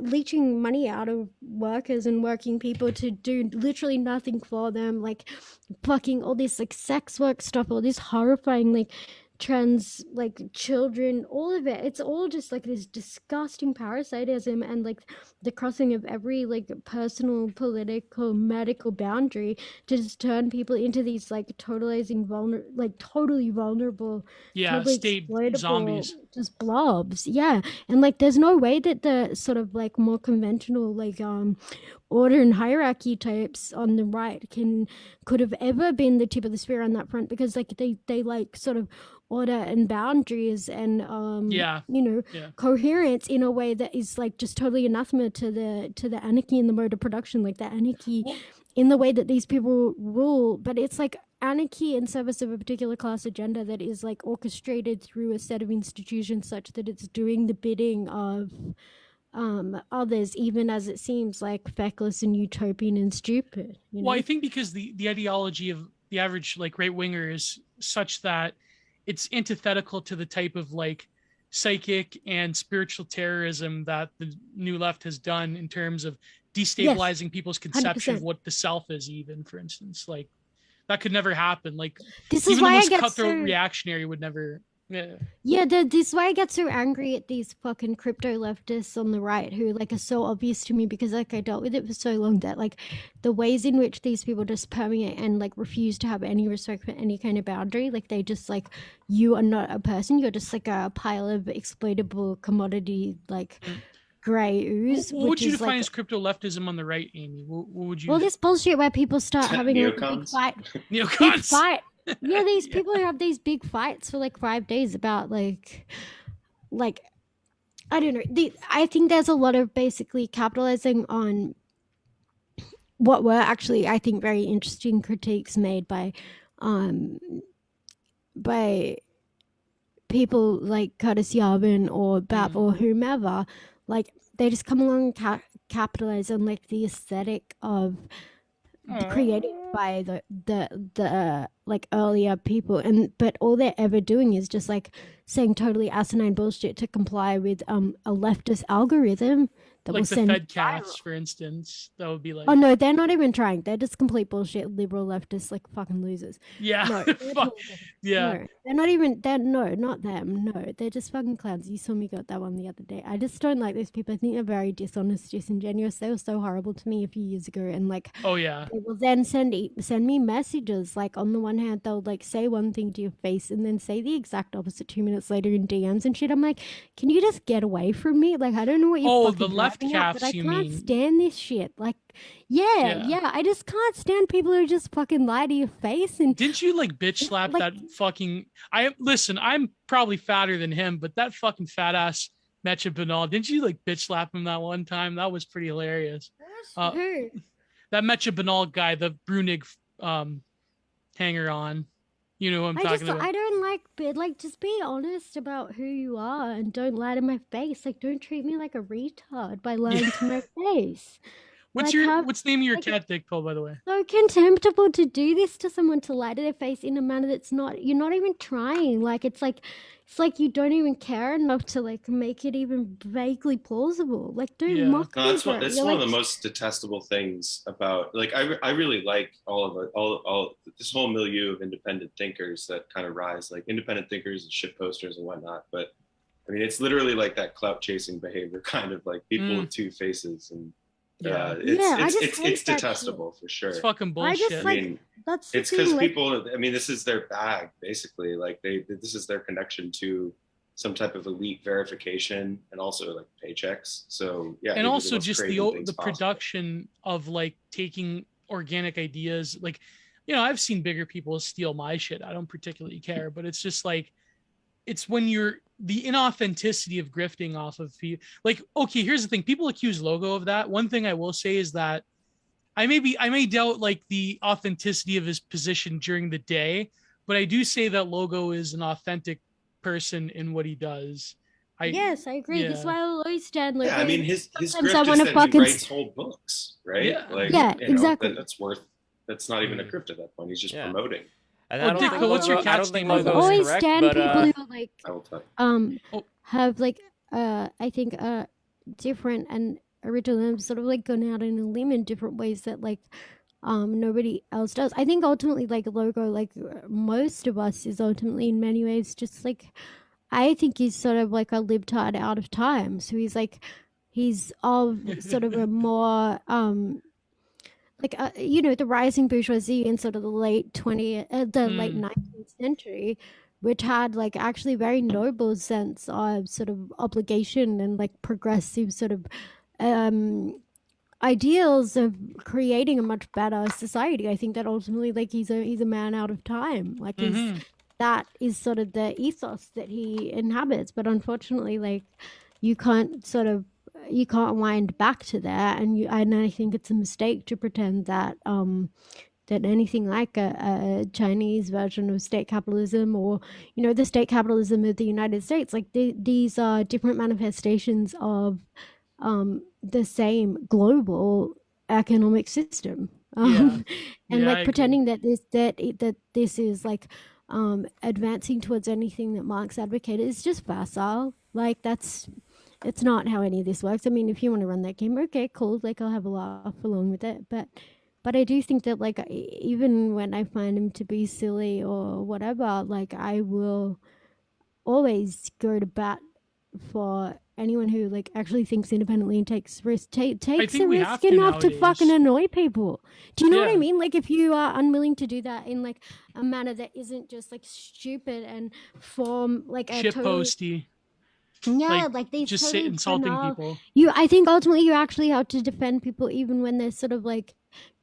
leeching money out of workers and working people to do literally nothing for them, like fucking all this like sex work stuff, all this horrifying like trans like children, all of it. It's all just like this disgusting parasitism and like the crossing of every like personal, political, medical boundary to just turn people into these like totalizing totally vulnerable, totally
state
exploitable
zombies,
just blobs. Yeah. And like there's no way that the sort of like more conventional like order and hierarchy types on the right could have ever been the tip of the spear on that front, because like they like sort of order and boundaries and coherence in a way that is like just totally anathema to the anarchy in the mode of production, like the anarchy in the way that these people rule. But it's like anarchy in service of a particular class agenda that is like orchestrated through a set of institutions such that it's doing the bidding of others, even as it seems like feckless and utopian and stupid.
Well, I think because the ideology of the average like right winger is such that it's antithetical to the type of like psychic and spiritual terrorism that the new left has done in terms of destabilizing people's conception
100%.
of what the self is. Even, for instance, like that could never happen. Like
this
even
is why
the most
I get
cutthroat reactionary would never.
This is why I get so angry at these fucking crypto leftists on the right who like are so obvious to me, because like I dealt with it for so long that like the ways in which these people just permeate and like refuse to have any respect for any kind of boundary, like they just like, you are not a person, you're just like a pile of exploitable commodity like gray ooze.
What would you define
like,
as crypto leftism on the right, Aimee? What would you?
Well, this bullshit where people start having a big fight. Big fight. Yeah, these people who have these big fights for like 5 days about like I don't know. I think there's a lot of basically capitalizing on what were actually, I think, very interesting critiques made by people like Curtis Yarvin or Bap or whomever. Like they just come along and capitalize on like the aesthetic of created by the like earlier people, but all they're ever doing is just like saying totally asinine bullshit to comply with a leftist algorithm that
like
will
the
send
Fed cats, for instance. That would be like,
oh no, they're not even trying. They're just complete bullshit liberal leftists, like fucking losers.
Yeah.
No,
yeah.
No, they're not even. They're no, not them. No, they're just fucking clowns. You saw me got that one the other day. I just don't like those people. I think they're very dishonest, disingenuous. They were so horrible to me a few years ago, and like,
oh yeah,
they will then send me messages. Like on the one hand, they'll like say one thing to your face and then say the exact opposite 2 minutes later in DMs and shit. I'm like, can you just get away from me? Like, I don't know what you're fucking
the left caps,
but I
you
can't
mean?
stand this shit. Like, yeah, I just can't stand people who just fucking lie to your face. And
didn't you like bitch slap
like,
that fucking? I'm probably fatter than him, but that fucking fat ass Mecha Banal, didn't you like bitch slap him that one time? That was pretty hilarious.
who?
That Mecha Banal guy, the Brunig hanger on. You know who I'm talking about.
I don't like just be honest about who you are and don't lie to my face. Like, don't treat me like a retard by lying to my face.
What's the name of your cat dick pill, by the way?
So contemptible to do this to someone, to lie to their face in a manner that's not, you're not even trying. Like it's like you don't even care enough to like make it even vaguely plausible. Like don't mock me.
No, that's one of the most detestable things about, like, I really like all of it, all this whole milieu of independent thinkers that kind of rise, like independent thinkers and shit posters and whatnot. But I mean, it's literally like that clout chasing behavior, kind of like people with two faces. And it's detestable for sure.
It's fucking bullshit.
I mean, it's because people, I mean, this is their bag basically. Like this is their connection to some type of elite verification and also like paychecks. So yeah,
and also just the production of like taking organic ideas. Like, you know, I've seen bigger people steal my shit. I don't particularly care, but it's just like it's when you're the inauthenticity of grifting off of people. Like, okay, here's the thing: people accuse Logo of that. One thing I will say is that I may doubt like the authenticity of his position during the day, but I do say that Logo is an authentic person in what he does.
Yes, I agree. This is why I'll always stand like.
Yeah, I mean his
sometimes
grift
I
is
wanna
that he
fucking
writes whole books, right?
Yeah.
Like,
Yeah,
you know,
exactly.
that's not even a grift at that point. He's just
Yeah.
promoting.
And
Oh,
I don't
Dick,
think
but what's your
Logo, I
cat's
don't think
name?
I've
Logo is
always
correct,
stand
but
people who like
I will tell you.
Oh.
have like I think different and original and sort of like gone out on a limb in different ways that like nobody else does. I think ultimately like Logo, like most of us, is ultimately in many ways just like, I think he's sort of like a libtard out of time. So he's of sort of a more like you know, the rising bourgeoisie in sort of the late 20th the late 19th century, which had like actually very noble sense of sort of obligation and like progressive sort of um ideals of creating a much better society. I think that ultimately like he's a man out of time, like he's that is sort of the ethos that he inhabits. But unfortunately, like you can't sort of you can't wind back to that, and I think it's a mistake to pretend that that anything like a Chinese version of state capitalism, or you know, the state capitalism of the United States, like these are different manifestations of the same global economic system.
Yeah.
And
Yeah, I
like
agree.
pretending that this is like advancing towards anything that Marx advocated is just facile. Like it's not how any of this works. I mean, if you want to run that game, okay, cool. Like I'll have a laugh along with it, but I do think that like even when I find him to be silly or whatever, like I will always go to bat for anyone who like actually thinks independently and takes risk
I
takes
think
a
we
risk
have to
enough to fucking
nowadays.
annoy people. Do you know what I
Yeah.
mean? Like if you are unwilling to do that in like a manner that isn't just like stupid and form like a
Shit
totally,
posty.
yeah,
Like
like these
just sit
totally
insulting
banal,
people.
you, I think ultimately you actually have to defend people even when they're sort of like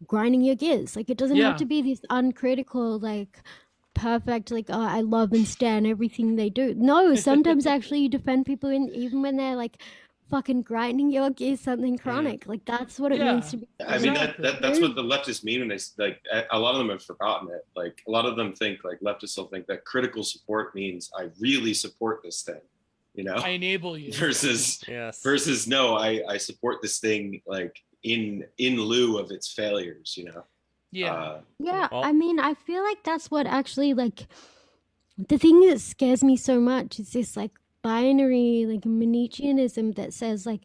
grinding your gears. Like it doesn't have
Yeah.
to be this uncritical like perfect like, oh, I love and stand everything they do. No, sometimes actually you defend people in even when they're like fucking grinding your gears something chronic. Like that's what it means
Yeah.
to be
I mean
Exactly.
that's what the leftists mean when they like. A lot of them have forgotten it. Like a lot of them think like leftists will think that critical support means I really support this thing, you know,
I enable you.
versus
yes.
no, I support this thing like in lieu of its failures, you know.
Yeah.
yeah.
Well,
I mean, I feel like that's what actually like the thing that scares me so much is this like binary like Manicheanism that says like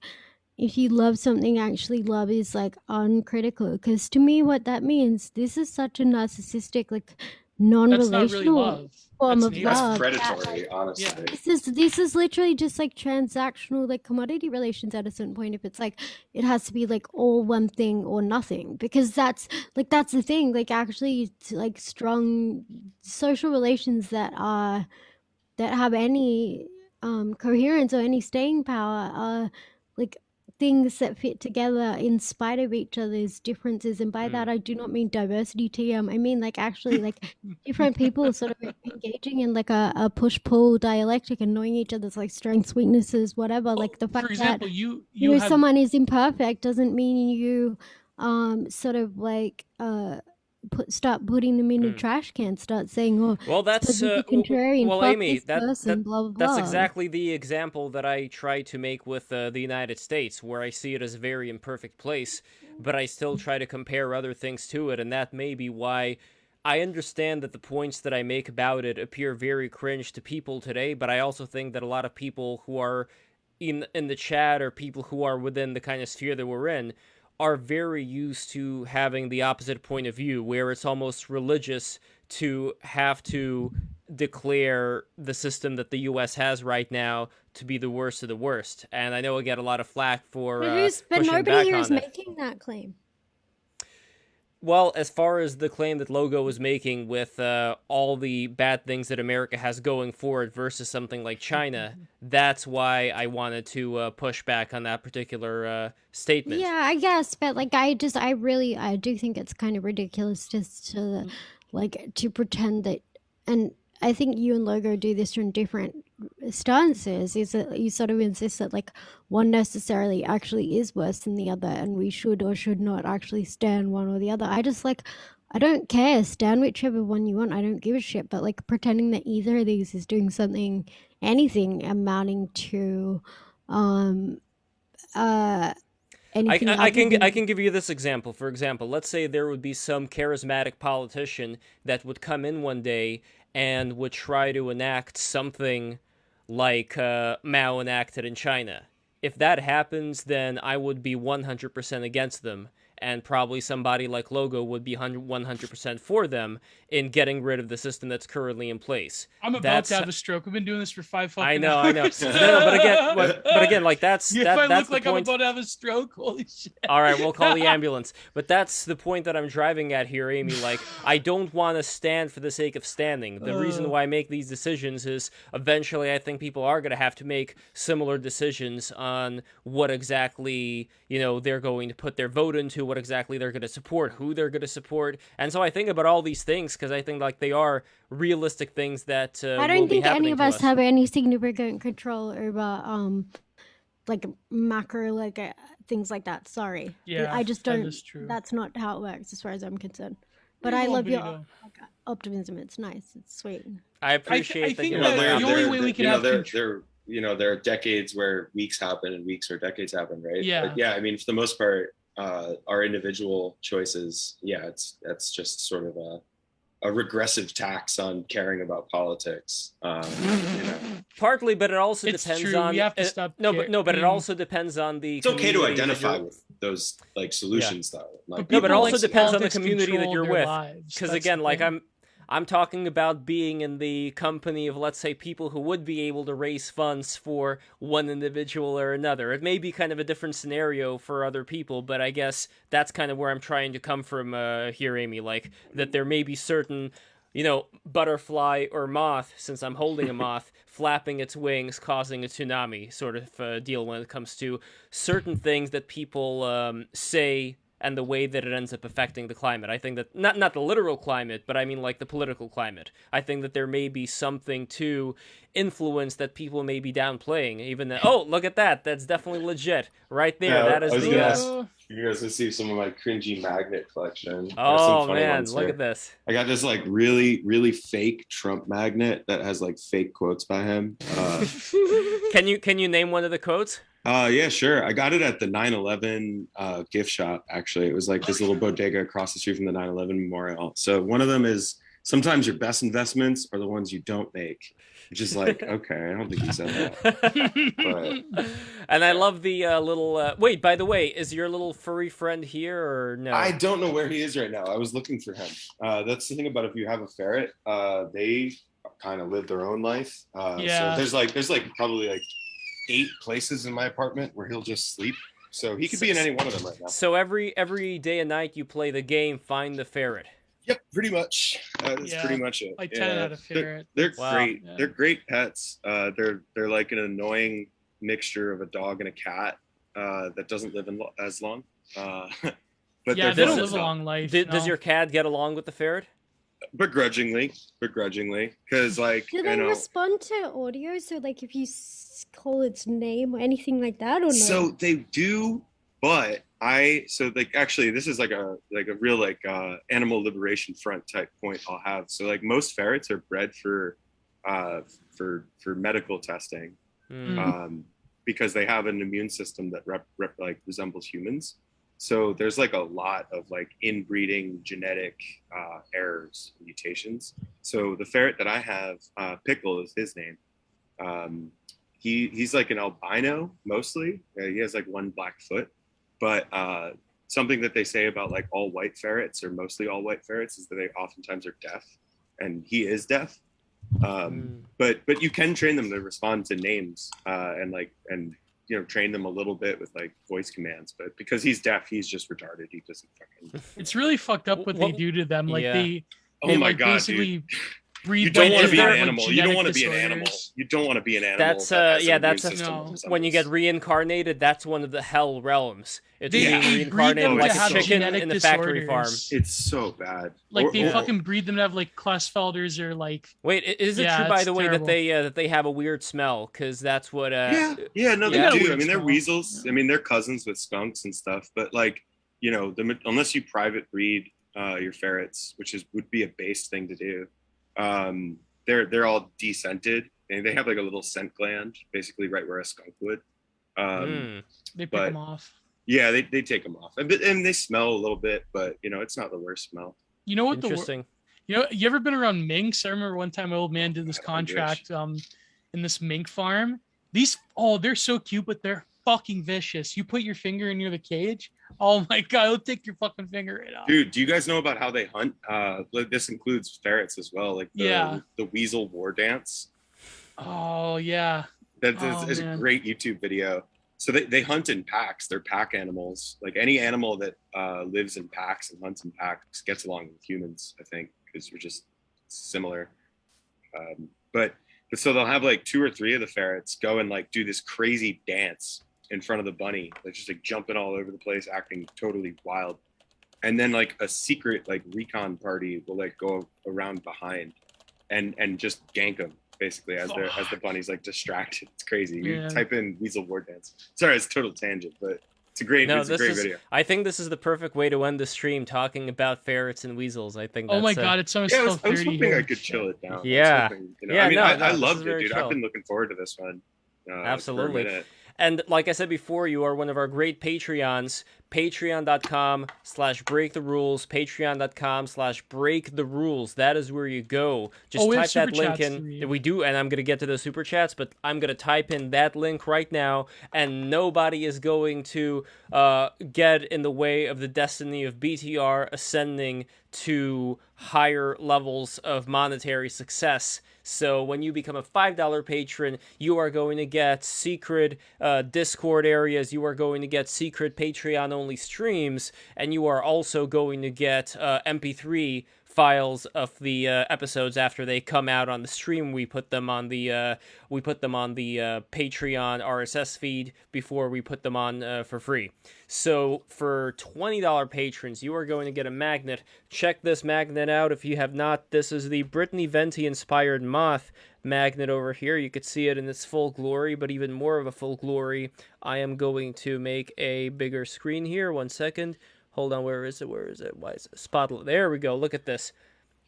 if you love something, actually love is like uncritical. Because to me, what that means, this is such a narcissistic, like
That's not really
non-relational
love.
form
That's
of
That's
enabling.
love. That like
predatory,
Yeah.
honestly.
this is literally just like transactional, like commodity relations at a certain point. If it's like it has to be like all one thing or nothing, because that's the thing. Like actually, like strong social relations that are that have any coherence or any staying power are like things that fit together in spite of each other's differences. And by that I do not mean diversity, TM. I mean like actually like different people sort of engaging in like a push-pull dialectic and knowing each other's like strengths, weaknesses, whatever.
Well,
Like the
for
fact that
example,
you
you
know
have
someone is imperfect doesn't mean you sort of like start putting them in a trash can, start saying, oh,
well,
it's because
that's
he's a contrarian,
well,
fuck
Aimee,
this person, blah blah
that's
blah.
exactly the example that I try to make with the United States, where I see it as a very imperfect place, but I still try to compare other things to it, and that may be why I understand that the points that I make about it appear very cringe to people today, but I also think that a lot of people who are in the chat, or people who are within the kind of sphere that we're in, are very used to having the opposite point of view, where it's almost religious to have to declare the system that the US has right now to be the worst of the worst. And I know I get a lot of flack for
But
pushing
nobody
back
here is
on it.
making that claim.
Well, as far as the claim that Logo was making with all the bad things that America has going for it versus something like China, that's why I wanted to push back on that particular statement.
Yeah, I guess, but like I do think it's kind of ridiculous just to like to pretend that, and I think you and Logo do this from different stances. Is that you sort of insist that like one necessarily actually is worse than the other, and we should or should not actually stand one or the other. I just like, I don't care. Stand whichever one you want. I don't give a shit. But like pretending that either of these is doing something, anything amounting to, anything
I
other than
I can give you this example. For example, let's say there would be some charismatic politician that would come in one day and would try to enact something like Mao enacted in China. If that happens, then I would be 100% against them, and probably somebody like Logo would be 100% for them in getting rid of the system that's currently in place.
I'm about to have a stroke. We've been doing this for 5 fucking
I know.
hours.
No, but again, like that's
if
that,
I
that's
look like
the
I'm
point.
about to have a stroke, holy shit.
All right, we'll call the ambulance. But that's the point that I'm driving at here, Amy. Like, I don't want to stand for the sake of standing. The reason why I make these decisions is eventually I think people are going to have to make similar decisions on what exactly, they're going to put their vote into, what exactly they're going to support, who they're going to support. And so I think about all these things because I think like they are realistic things that
I don't think any of us have any significant control over like macro like things like that. Sorry.
Yeah,
I just don't.
That is true.
That's not how it works as far as I'm concerned. But I love your optimism. It's nice. It's sweet.
I appreciate that.
I think the only way we can have
there are decades where weeks happen and weeks or decades happen, right?
Yeah.
But yeah, I mean, for the most part, our individual choices, that's just sort of a regressive tax on caring about politics.
Partly, but it also
it's
depends
true.
on.
We have to stop.
But it also depends on the.
It's okay to identify with those like solutions, though. Like,
but it also
like
depends on the community that you're with. Because again, like
thing.
I'm talking about being in the company of, let's say, people who would be able to raise funds for one individual or another. It may be kind of a different scenario for other people, but I guess that's kind of where I'm trying to come from here, Amy. Like, that there may be certain, butterfly or moth, since I'm holding a moth, flapping its wings, causing a tsunami sort of deal when it comes to certain things that people say and the way that it ends up affecting the climate. I think that, not the literal climate, but I mean like the political climate. I think that there may be something to influence that people may be downplaying, even that, oh, look at that, that's definitely legit. Right there, that is the...
You guys can see some of my cringy magnet collection.
Oh, man, look at this.
I got this like really, really fake Trump magnet that has like fake quotes by him.
Can you name one of the quotes?
Yeah, sure. I got it at the 9/11 gift shop, actually. It was like this little bodega across the street from the 9/11 memorial. So one of them is, sometimes your best investments are the ones you don't make, which is like, okay, I don't think he said that. But...
And I love the little... wait, by the way, is your little furry friend here or no?
I don't know where he is right now. I was looking for him. That's the thing about if you have a ferret, they kind of live their own life.
Yeah.
So there's probably like 8 places in my apartment where he'll just sleep. So he could be in any one of them right now.
So every day and night you play the game Find the Ferret.
Yep, pretty much. That's pretty much it.
Like 10 out of ferret.
They're
Wow.
great.
Yeah.
They're great pets. They're like an annoying mixture of a dog and a cat that doesn't live as long. But
Yeah, they don't live a long life.
Does your cat get along with the ferret?
begrudgingly, because like
do they respond to audio? So like if you call its name or anything like that, or no?
So they do, but actually this is like a real animal liberation front type point I'll have. So like most ferrets are bred for medical testing, because they have an immune system that resembles humans. So there's like a lot of like inbreeding genetic errors, mutations. So the ferret that I have, Pickle is his name. He's like an albino mostly. He has like one black foot, but something that they say about like all white ferrets, or mostly all white ferrets, is that they oftentimes are deaf, and he is deaf. But you can train them to respond to names and train them a little bit with like voice commands, but because he's deaf, he's just retarded. He doesn't fucking...
It's really fucked up what they do to them. Like
yeah.
they
Oh my
like
God,
basically
dude.
breed
You don't
them
want to
to
be an
have, like,
animal. You don't want to
genetic
be an animal.
disorders.
You don't want to be an animal.
That's
that has an immune
that's
system
No.
that
when you get
resembles-
reincarnated. That's one of the hell realms. It's
They,
being
they breed
reincarnated
them
like
to
a
have
chicken
genetic
in the factory farm.
disorders.
It's so bad.
Like they
Yeah.
fucking breed them to have like Klinefelters or like.
Wait, is it
Yeah,
true by
it's
the way
terrible.
that they have a weird smell? Because that's what.
No,
They
they
got a
do. I
weird
mean, they're
smell.
weasels.
Yeah.
I mean, they're cousins with skunks and stuff. But like, you know, unless you private breed your ferrets, which would be a base thing to do, they're all descented, and they have like a little scent gland, basically right where a skunk would.
They pick
but-
them off.
Yeah, they take them off, and they smell a little bit, but you know, it's not the worst smell.
You know what
Interesting.
You know, you ever been around minks? I remember one time my old man did this
I wish.
contract in this mink farm. They're so cute, but they're fucking vicious. You put your finger in near the cage, oh my god, it'll take your fucking finger right off.
Dude, do you guys know about how they hunt? Like, this includes ferrets as well, like the weasel war dance.
Oh yeah.
That
Oh,
is a
man.
great YouTube video. So they hunt in packs. They're pack animals. Like any animal that lives in packs and hunts in packs gets along with humans, I think, because we're just similar. But so they'll have like 2 or 3 of the ferrets go and like do this crazy dance in front of the bunny. They're just like jumping all over the place, acting totally wild. And then like a secret like recon party will like go around behind and just gank them basically as the bunny's like distracted. It's crazy. You
Yeah.
type in weasel war dance. Sorry, it's a total tangent, but it's a great video.
I think this is the perfect way to end the stream talking about ferrets and weasels. I think.
Oh my
that's,
god, it's almost
Yeah, I was
12:30
hoping
here.
I could chill it down.
Yeah. Yeah,
I mean,
no,
I
this is
loved it,
very
dude.
chill.
I've been looking forward to this one.
Absolutely.
For a minute.
And like I said before, you are one of our great Patreons. Patreon.com/breaktherules. Patreon.com/breaktherules. That is where you go. Just
We have
type that
super
link
chats
in.
to read.
We do, and I'm going to get to the super chats, but I'm going to type in that link right now, and nobody is going to get in the way of the destiny of BTR ascending to higher levels of monetary success. So when you become a $5 patron, you are going to get secret Discord areas, you are going to get secret Patreon-only streams, and you are also going to get MP3 files of the episodes after they come out on the stream. We put them on the Patreon RSS feed before we put them on for free. So for $20 patrons, you are going to get a magnet. Check this magnet out if you have not. This is the Brittany Venti inspired moth magnet over here. You could see it in its full glory, but even more of a full glory. I am going to make a bigger screen here. 1 second. Hold on, where is it? Why is it? Spotlight. There we go. Look at this.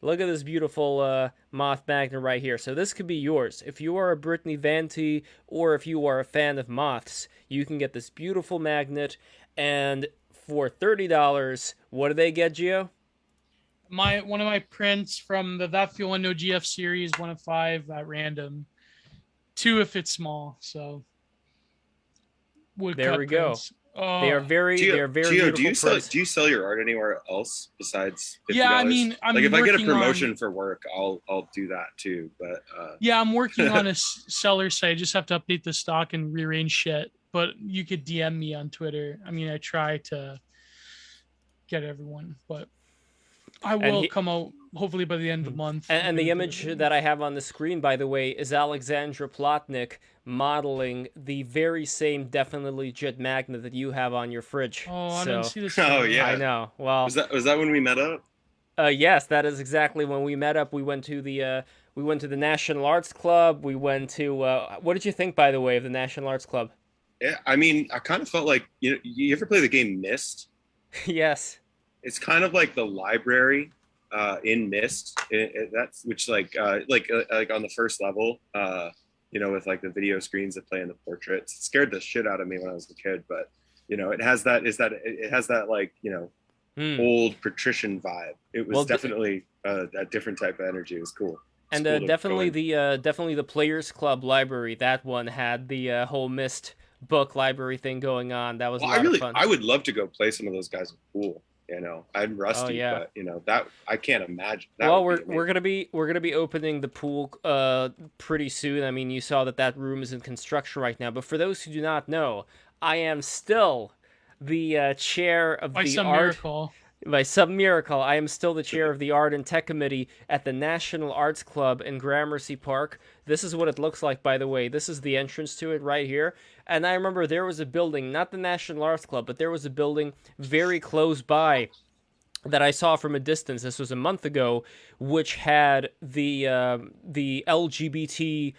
Look at this beautiful moth magnet right here. So this could be yours. If you are a Brittany Venti or if you are a fan of moths, you can get this beautiful magnet. And for $30, what do they get, Gio?
One of my prints from the That Feel One No GF series, 1 of 5 at random. 2 if it's small. So
there we go.
Oh.
They are very
Gio,
beautiful.
do you sell your art anywhere else besides $50?
Yeah, I mean, I'm
like if I get a
working
promotion for work, I'll do that too. But
yeah, I'm working on a seller site. I just have to update the stock and rearrange shit. But you could DM me on Twitter. I mean, I try to get everyone, but I will come out hopefully by the end of the month.
And the image that I have on the screen, by the way, is Alexandra Plotnik modeling the very same definitely legit magnet that you have on your fridge.
Oh, I
so,
didn't see this.
Oh yeah,
I know. Well,
was that when we met up?
Yes, that is exactly when we met up. We went to the National Arts Club. We went to what did you think, by the way, of the National Arts Club?
Yeah, I mean, I kind of felt like you ever play the game Myst?
Yes.
It's kind of like the library in Myst. That's which like on the first level, with like the video screens that play in the portraits. It scared the shit out of me when I was a kid, but it has that like old patrician vibe. It was definitely a different type of energy. It was cool.
And definitely the Players Club library. That one had the whole Myst book library thing going on. That was a lot of fun.
I would love to go play some of those guys with pool. I'm rusty, but that I can't imagine.
Well, we're gonna be opening the pool pretty soon. I mean, you saw that room is in construction right now. But for those who do not know, I am still the chair of
by
the
some
art.
miracle.
By some miracle, I am still the chair of the Art and Tech Committee at the National Arts Club in Gramercy Park. This is what it looks like, by the way. This is the entrance to it right here. And I remember there was a building, not the National Arts Club, but there was a building very close by that I saw from a distance. This was a month ago, which had the LGBTQ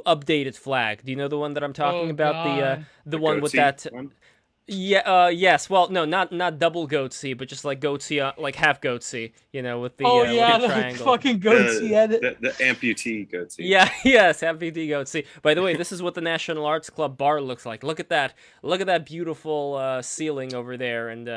updated flag. Do you know the one that I'm talking about?
God.
The one with
Goatsy
that.
one?
Yeah. Yes. Well, no, not double goatsy, but just like goatsy, like half goatsy. You know, with the
Oh yeah,
with the
the
triangle.
fucking goatsy edit.
The amputee goatsy.
Yeah, yes, MPD goatsy. By the way, this is what the National Arts Club bar looks like. Look at that. Look at that beautiful ceiling over there. And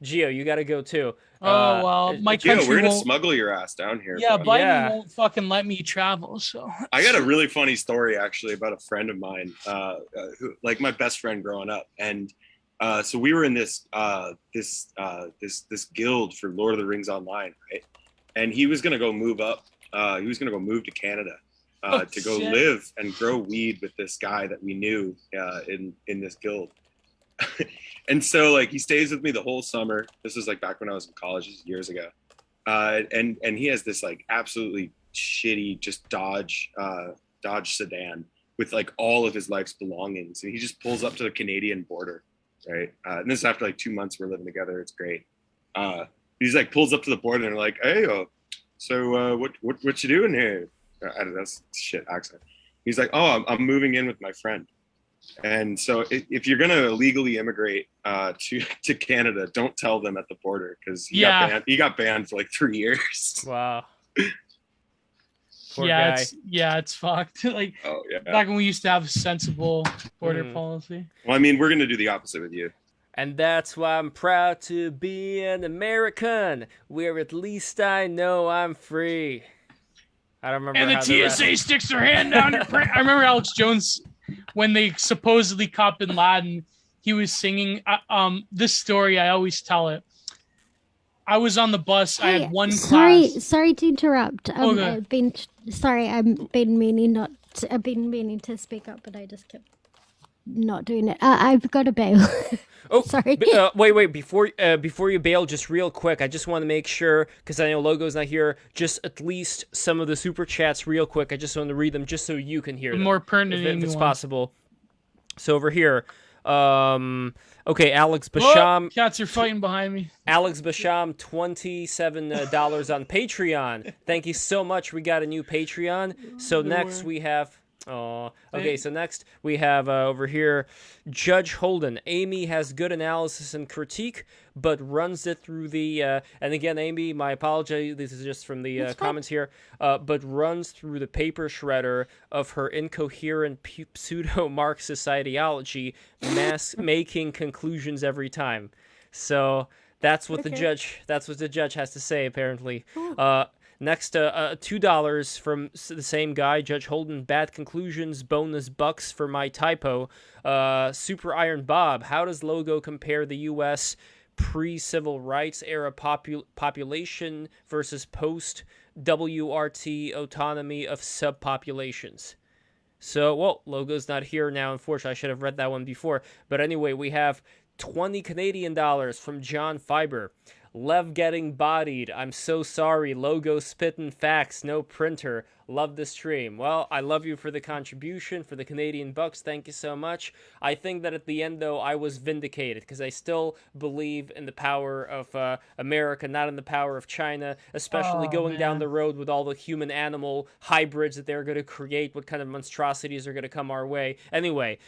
Gio, you got to go too.
Oh well, my
Gio,
country
we're gonna
won't.
smuggle your ass down here.
Yeah,
bro.
Biden
Yeah.
won't fucking let me travel. So
I got a really funny story actually about a friend of mine, who, like my best friend growing up, and so we were in this guild for Lord of the Rings Online, right? And he was gonna go move up. He was gonna go move to Canada to go
shit.
live and grow weed with this guy that we knew in this guild. And so like he stays with me the whole summer. This is like back when I was in college, this is years ago. And he has this like absolutely shitty just Dodge sedan with like all of his life's belongings, and he just pulls up to the Canadian border, right? And this is after like 2 months we're living together. It's great. He's like pulls up to the border and like, hey, so what you doing here? I don't know, that's shit accent. He's like, oh, I'm moving in with my friend. And so if you're gonna illegally immigrate to Canada, don't tell them at the border, because he got banned for like 3 years.
Wow. Poor
yeah,
guy.
it's fucked. Like
Oh yeah.
back when we used to have a sensible border policy.
Well, I mean, we're gonna do the opposite with you.
And that's why I'm proud to be an American, where at least I know I'm free. I don't remember.
And the
how
TSA sticks their hand down your pants. I remember Alex Jones when they supposedly caught Bin Laden. He was singing. This story I always tell it. I was on the bus. I had one class.
Sorry to interrupt.
Okay.
I've been meaning to speak up, but I just kept not doing it. I've got a bail.
Oh,
sorry.
Wait. Before you bail, just real quick, I just want to make sure, because I know Logo's not here, just at least some of the super chats real quick. I just want to read them just so you can hear them.
More pertinent
if it's
ones.
possible. So over here, okay, Alex Basham.
Cats are fighting behind me.
Alex Basham, $27 on Patreon. Thank you so much. We got a new Patreon. So next we have. Oh, okay. So next we have over here, Judge Holden. Aimee has good analysis and critique, but runs it through the. And again, Aimee, my apology. This is just from the comments here. But runs through the paper shredder of her incoherent pseudo-Marxist ideology, making conclusions every time. So that's what the judge. That's what the judge has to say. Apparently. Next, $2 from the same guy, Judge Holden. Bad conclusions, bonus bucks for my typo. Super Iron Bob, how does Logo compare the U.S. pre-civil rights era population versus post-WRT autonomy of subpopulations? So, well, Logo's not here now, unfortunately. I should have read that one before. But anyway, we have $20 Canadian from John Fiber. Lev getting bodied. I'm so sorry. Logo spitting facts. No printer. Love the stream. Well, I love you for the contribution, for the Canadian bucks. Thank you so much. I think that at the end, though, I was vindicated, because I still believe in the power of America, not in the power of China, especially going down the road with all the human-animal hybrids that they're going to create, what kind of monstrosities are going to come our way. Anyway,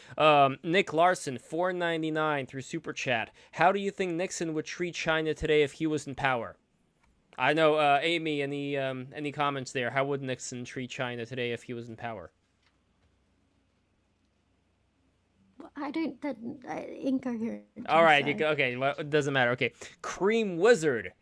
Nick Larson, $4.99 through Super Chat. How do you think Nixon would treat China today if he was in power? I know, Aimee, any comments there? How would Nixon treat China today if he was in power?
I don't. Incoherent.
All right, okay. Well, it doesn't matter. Okay, Cream Wizard,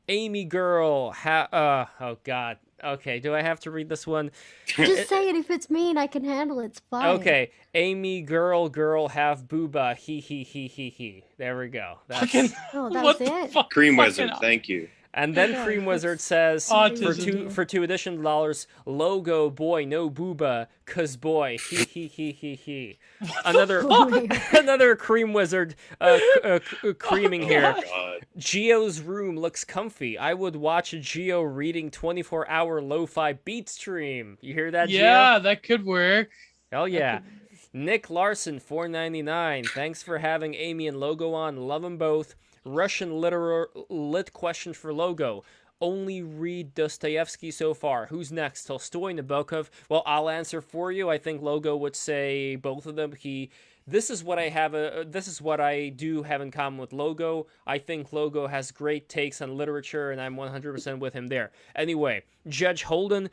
Aimee girl. Oh God. Okay, do I have to read this one?
Just say it. If it's mean, I can handle it. It's fine.
Okay, Aimee girl have booba. He. There we go.
Oh, that was it.
Cream Wizard, thank you.
And then
Okay,
Cream Wizard
that's
says
Autism.
for $2 additional, logo boy no booba, cause boy he. Another
Oh my God.
another Cream Wizard creaming
Oh
here.
my god.
Gio's room looks comfy. I would watch Gio reading 24-hour lo-fi beat stream. You hear that, Gio?
Yeah, that could work.
Hell yeah. Nick Larson, $4.99. Thanks for having Aimee and Logo on. Love them both. Russian lit question for Logo. Only read Dostoevsky so far. Who's next? Tolstoy, Nabokov? Well, I'll answer for you. I think Logo would say both of them. This is what I do have in common with Logo. I think Logo has great takes on literature, and I'm 100% with him there. Anyway, Judge Holden,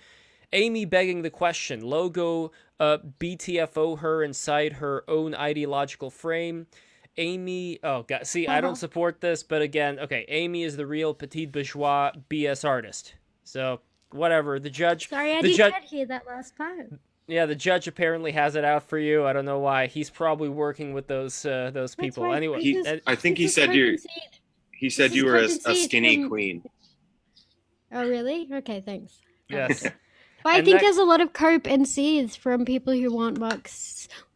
Aimee begging the question. Logo BTFO her inside her own ideological frame. Aimee, oh god, see, I don't support this, but again, okay, Aimee is the real petite bourgeois BS artist. So whatever. The judge.
Sorry, I
the
didn't hear that last part.
Yeah, the judge apparently has it out for you. I don't know why. He's probably working with those people.
right.
Anyway,
I think he
This is
said you.
pregnancy.
He said
This
you
is
were a
pregnancy
skinny
from-
queen.
Oh, really? Okay, thanks.
yes.
But I
And
think
that-
there's a lot of cope and seeds from people who want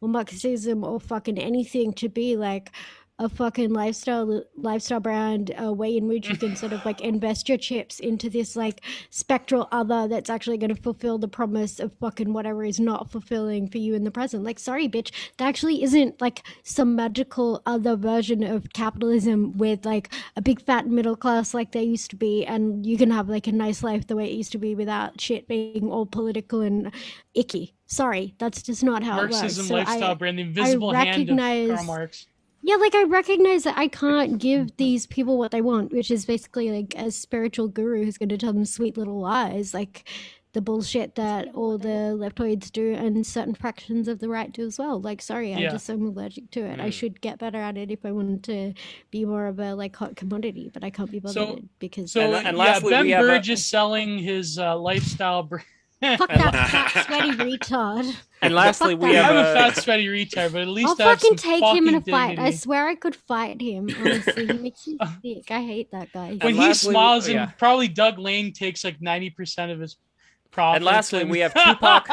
Marxism or fucking anything to be like a fucking lifestyle brand, a way in which you can sort of like invest your chips into this like spectral other that's actually going to fulfill the promise of fucking whatever is not fulfilling for you in the present. Like, sorry, bitch, that actually isn't like some magical other version of capitalism with like a big fat middle class like there used to be, and you can have like a nice life the way it used to be without shit being all political and icky. Sorry, that's just not how
Marxism,
it works. So
lifestyle brand, the invisible hand of Karl Marx.
yeah, like I recognize that I can't give these people what they want, which is basically like a spiritual guru who's going to tell them sweet little lies, like the bullshit that all the leftoids do and certain fractions of the right do as well. Like, sorry, I
Yeah.
just am allergic to it. I should get better at it if I wanted to be more of a like hot commodity, but I can't be bothered because
So
And
yeah,
lastly,
Ben
we have
Burge is selling his lifestyle brand.
fuck that fat sweaty retard.
And lastly,
Fuck
we
that.
I'm
have
a fat, sweaty retard, but at least
I'll
I have
fucking
some
take him in a
fucking
fight. I
dignity.
swear I could fight him. Honestly, he makes me sick. I hate that guy.
When
And
he
lastly,
smiles,
yeah.
and probably Doug Lane takes like 90% of his profits.
And lastly, we have Tupac.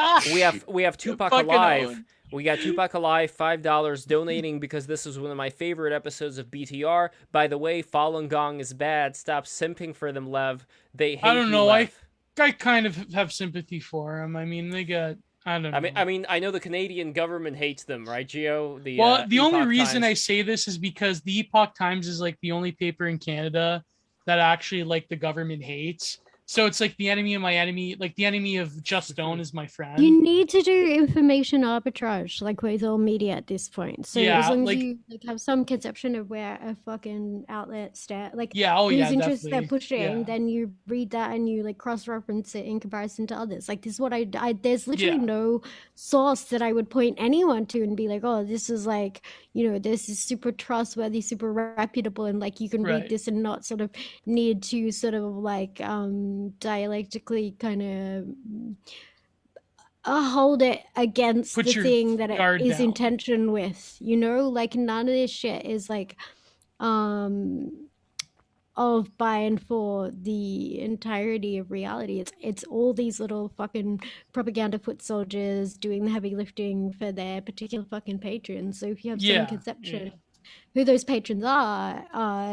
we have Tupac
Fucking
Alive.
Owen.
We got Tupac Alive, $5 donating because this is one of my favorite episodes of BTR. By the way, Falun Gong is bad. Stop simping for them, Lev. They hate
I don't
you,
know.
Lev.
I kind of have sympathy for him. I mean, they got. I don't know.
I know the Canadian government hates them, right, Gio? The
only
Epoch
reason
Times.
I say this is because the Epoch Times is like the only paper in Canada that actually like the government hates. So it's like the enemy of my enemy, like the enemy of Just Stone is my friend.
You need to do information arbitrage, like with all media at this point. So
Yeah,
as long
like-
as you like have some conception of where a fucking outlet like
Yeah, oh
whose
yeah,
interests they're
definitely.
pushing,
Yeah.
then you read that and you like cross-reference it in comparison to others. Like this is what I there's literally
Yeah.
no source that I would point anyone to and be like, oh, this is like, this is super trustworthy, super reputable, and like you can
Right.
read this and not sort of need to sort of like dialectically kind of hold it against
Put
the
your
thing that
guard
it is
down.
in tension with, like none of this shit is like of by and for the entirety of reality. It's all these little fucking propaganda foot soldiers doing the heavy lifting for their particular fucking patrons. So if you have
Yeah,
some conception who those patrons are,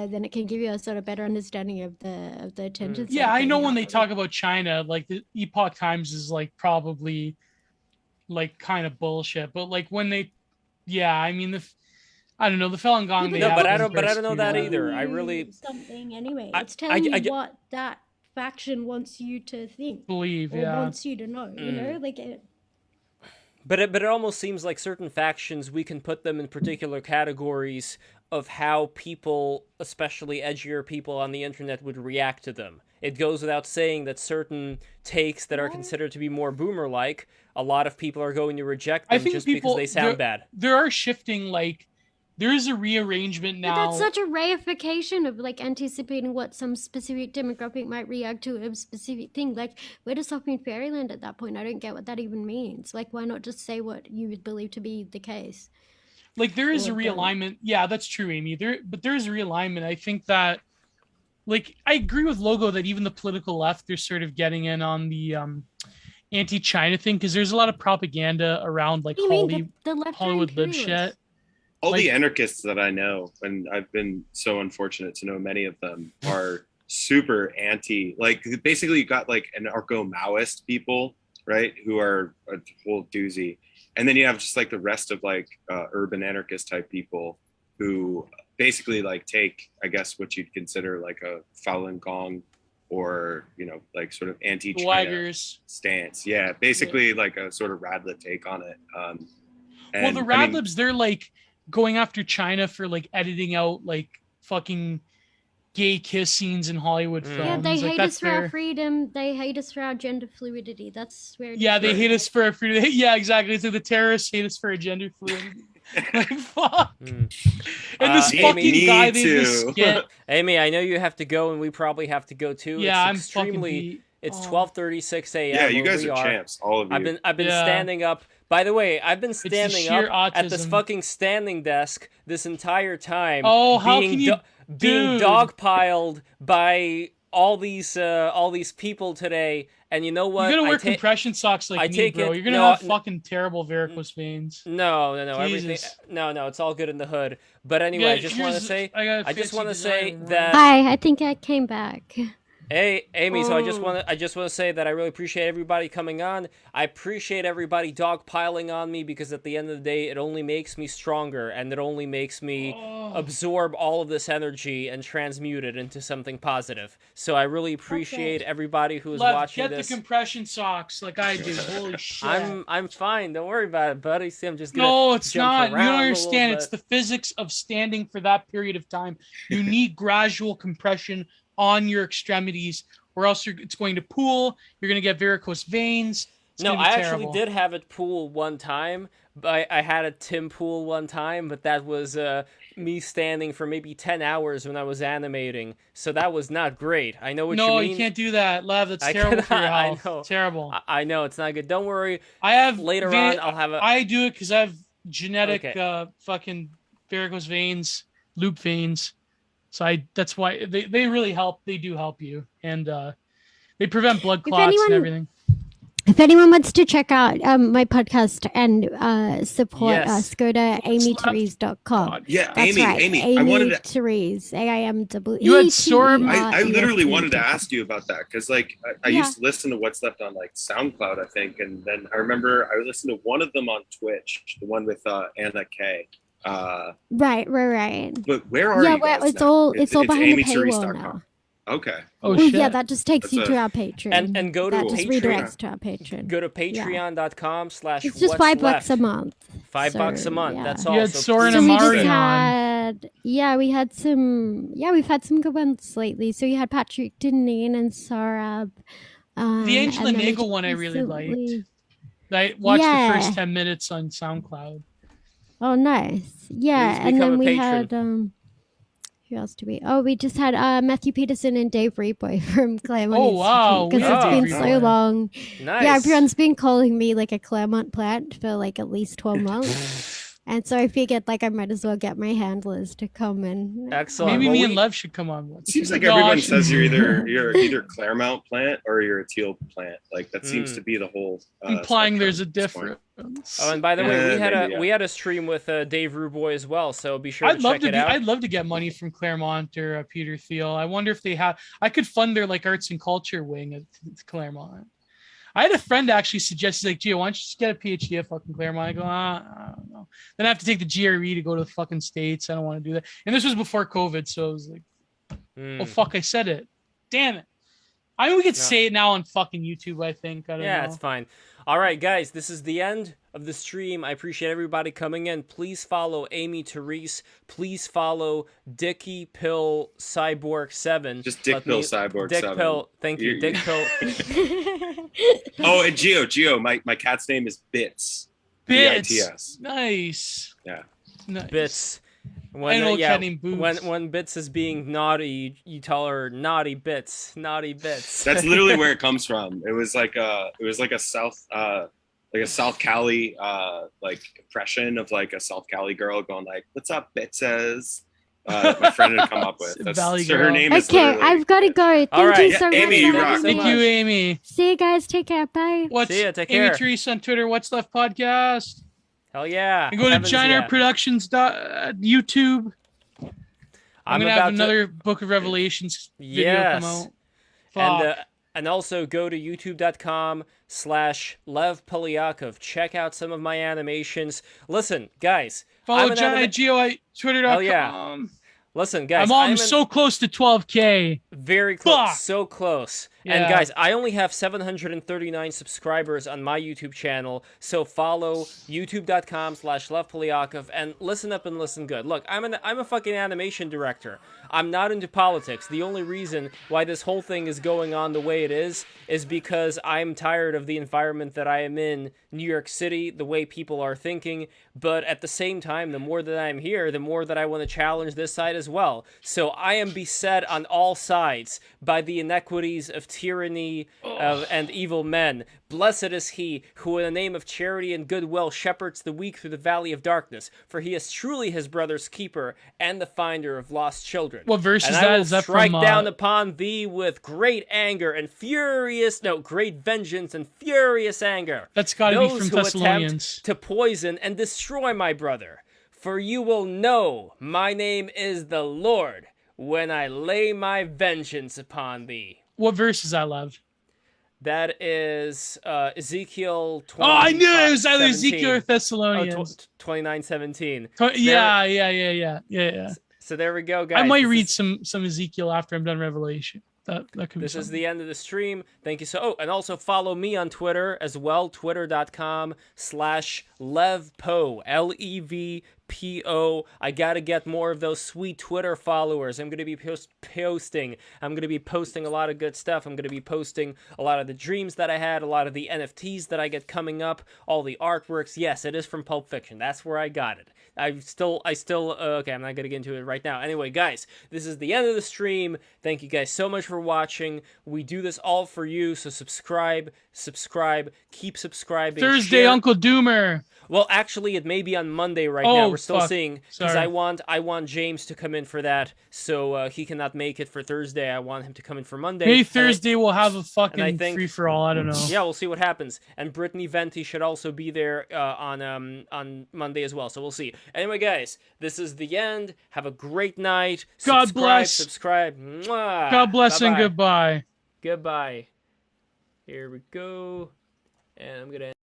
then it can give you a sort of better understanding of the attention.
Yeah, I know when they talk about China, like the Epoch Times is like probably like kind of bullshit, but like when they, I mean I don't know the Falun Gong.
Yeah,
they
No, but
have
I don't know that
persecuted.
either. I really
something anyway.
I-
It's telling
I
you
ju-
what that faction wants you to think
believe.
or
Yeah,
wants you to know. Like
But it almost seems like certain factions, we can put them in particular categories of how people, especially edgier people on the internet, would react to them. It goes without saying that certain takes that are considered to be more boomer-like, a lot of people are going to reject
I
them
think
just
people
because they sound bad.
There are shifting like there is a rearrangement
But
now.
that's such a reification of like anticipating what some specific demographic might react to a specific thing. Like we're just up in fairyland at that point. I don't get what that even means. Like why not just say what you would believe to be the case?
Like there is a
Or don't.
realignment. Yeah, that's true, Aimee. There is a realignment. I think that like I agree with Logo that even the political left, they're sort of getting in on the anti-China thing because there's a lot of propaganda around like
What do you mean the left are
Hollywood lib
imperialists?
shit.
All
Like-
the anarchists that I know, and I've been so unfortunate to know many of them, are super anti. Like basically, you got like anarcho-Maoist people, right, who are a whole doozy, and then you have just like the rest of like urban anarchist type people who basically like take, I guess, what you'd consider like a Falun Gong or, you know, like sort of anti-China
Waggers.
stance. Yeah, basically like a sort of Radlib take on it.
Well, the Radlibs, they're like going after China for like editing out like fucking gay kiss scenes in Hollywood films.
Yeah, they
like,
hate us for our freedom. They hate us for our gender fluidity. That's where.
They hate us for our freedom. Yeah, exactly. So the terrorists hate us for our gender fluidity. Like, fuck. And this fucking guy, they just get.
Aimee, I know you have to go, and we probably have to go too.
Yeah,
it's extremely. It's 12:36 a.m.
Yeah, you guys are champs, all of you.
I've been standing up. By the way, I've been standing up at this fucking standing desk this entire time.
Oh, how can you?
Being dogpiled by all these people today, and you know what?
You're gonna wear compression socks like me, bro. You're gonna have fucking terrible varicose veins.
No, everything. No, it's all good in the hood. But anyway, I just want to say that.
Hi, I think I came back.
Hey, Aimee. So I just want to say that I really appreciate everybody coming on. I appreciate everybody dogpiling on me because at the end of the day, it only makes me stronger and it only makes me absorb all of this energy and transmute it into something positive. So I really appreciate everybody who is watching this.
Get the compression socks like I do. Holy shit.
I'm fine. Don't worry about it, buddy. See, I'm just gonna.
No, it's not. You don't understand. It's the physics of standing for that period of time. You need gradual compression on your extremities, or else it's going to pool. You're going to get varicose veins.
No, I actually did have it pool one time. I had a Tim pool one time, but that was me standing for maybe 10 hours when I was animating. So that was not great. I know what you mean. No,
you can't do that, Lev. That's terrible for your health. I know. Terrible.
I know, it's not good. Don't worry.
I have
later on. I'll have a.
I do it because I have genetic fucking varicose veins, loop veins. So that's why they really help. They do help you, and they prevent blood clots and everything.
If anyone wants to check out my podcast and support us, go to aimeeterese.com.
Yeah,
that's
Aimee,
right.
Aimee,
I
wanted to.
Terese, AIMWE.
You had Sorum.
I literally wanted to ask you about that because, like, I used to listen to What's Left on like SoundCloud, I think, and then I remember I listened to one of them on Twitch, the one with Anna K.
Right.
But where are you guys
it's all behind the paywall
AimeeTerese.com
now.
Okay.
Oh shit.
Yeah, that just takes you to our Patreon.
And go to
that
Patreon.
Just redirects to our Patreon.
Go to patreon.com/.
It's just $5 a month.
$5 a month.
Yeah.
That's all.
You had Soren
So
and
we
Mari
just
on.
we've had some good ones lately. So you had Patrick Dineen and Sorab.
The Angela Nagel one I really liked. I watched the first 10 minutes on SoundCloud.
Oh, nice. Yeah, and then we had who else do we? Oh, we just had Matthew Peterson and Dave Reboy from Claremont.
Oh wow!
Because it's been so long.
Nice.
Yeah, everyone's been calling me like a Claremont plant for like at least 12 months. And so I figured like I might as well get my handlers to come and.
Excellent.
Maybe me and Lev should come on.
It seems like everyone says you're either Claremont plant or you're a teal plant. Like that seems to be the whole.
Implying there's a difference.
Oh, and by the way, we had a stream with Dave Ruboy as well, so be sure to check it out.
I'd love to get money from Claremont or Peter Thiel. I wonder if they have. I could fund their like arts and culture wing at Claremont. I had a friend actually suggest, he's like, Gio, why don't you just get a PhD at fucking Claremont? I go, I don't know. Then I have to take the GRE to go to the fucking States. I don't want to do that. And this was before COVID, so I was like, oh fuck, I said it. Damn it. I mean, we could say it now on fucking YouTube, I think. I don't know.
Yeah, it's fine. All right, guys, this is the end of the stream. I appreciate everybody coming in. Please follow Aimee Terese. Please follow Dicky Pill Cyborg 7.
Just Dick Pill Cyborg 7.
Dick Pill. Thank you. Dick Pill.
Oh, and Gio. My cat's name is Bits.
Bits. Nice.
Yeah.
Nice.
Bits. When Bits is being naughty, you tell her naughty Bits.
That's literally where it comes from. It was like a South Cali like impression of like a South Cali girl going like, "What's up, Bitses?" that my friend had come up with.
Valley
So her
Girl.
name is
Okay,
literally.
I've got to go.
All
Thank
right.
you so much.
Aimee, you
for
rock.
having
Thank
me.
you, Aimee.
See you guys. Take care. Bye.
What's
See ya, take
Aimee
care.
Terese on Twitter? What's Left Podcast?
Hell yeah.
And go to
Heavens
Giant
yeah.
Art Productions YouTube. I'm gonna have
about to-
another Book of Revelations video come
Yes.
out. Fuck.
And also go to youtube.com/Lev Polyakov. Check out some of my animations. Listen, guys.
Follow Giant Gio at twitter.com.
Hell yeah. Listen, guys.
I'm so close to 12K.
Very close.
Fuck.
So close.
Yeah.
And guys, I only have 739 subscribers on my YouTube channel, so follow youtube.com/Lev Polyakov and listen up and listen good. Look, I'm a fucking animation director. I'm not into politics. The only reason why this whole thing is going on the way it is because I'm tired of the environment that I am in, New York City, the way people are thinking, but at the same time, the more that I'm here, the more that I want to challenge this side as well. So I am beset on all sides by the inequities of tyranny and evil men. Blessed is he who in the name of charity and goodwill shepherds the weak through the valley of darkness, for he is truly his brother's keeper and the finder of lost children.
What verse
and
is
I
that?
will
Is that
strike
from,
down upon thee with great anger and great vengeance and furious anger.
That's got to be
Those
from
who
Thessalonians.
attempt to poison and destroy my brother. For you will know my name is the Lord when I lay my vengeance upon thee.
What verse is that, Lev?
That is Ezekiel 20.
Oh, I knew it was either Ezekiel or Thessalonians.
29:17.
Yeah.
So there we go, guys.
I might read some Ezekiel after I'm done Revelation. That could be
This is
something.
the end of the stream. Thank you and also follow me on Twitter as well, twitter.com/LevPo, LEVPO. I gotta get more of those sweet Twitter followers. I'm gonna be posting. I'm gonna be posting a lot of good stuff. I'm gonna be posting a lot of the dreams that I had, a lot of the NFTs that I get coming up, all the artworks. Yes, it is from Pulp Fiction. That's where I got it. Okay, I'm not gonna get into it right now. Anyway, guys, this is the end of the stream. Thank you guys so much for watching. We do this all for you, so subscribe, keep subscribing.
Thursday,
share.
Uncle Doomer.
Well, actually, it may be on Monday right now. We're still
fuck.
seeing because
Sorry.
I want James to come in for that, so he cannot make it for Thursday. I want him to come in for Monday.
Maybe Thursday we'll have a fucking
think-
free for all. I don't know.
Yeah, we'll see what happens. And Brittany Venti should also be there on Monday as well. So we'll see. Anyway, guys, this is the end. Have a great night.
God bless.
Subscribe. Mwah.
God bless and
Bye-bye.
goodbye.
Goodbye. Here we go. And I'm gonna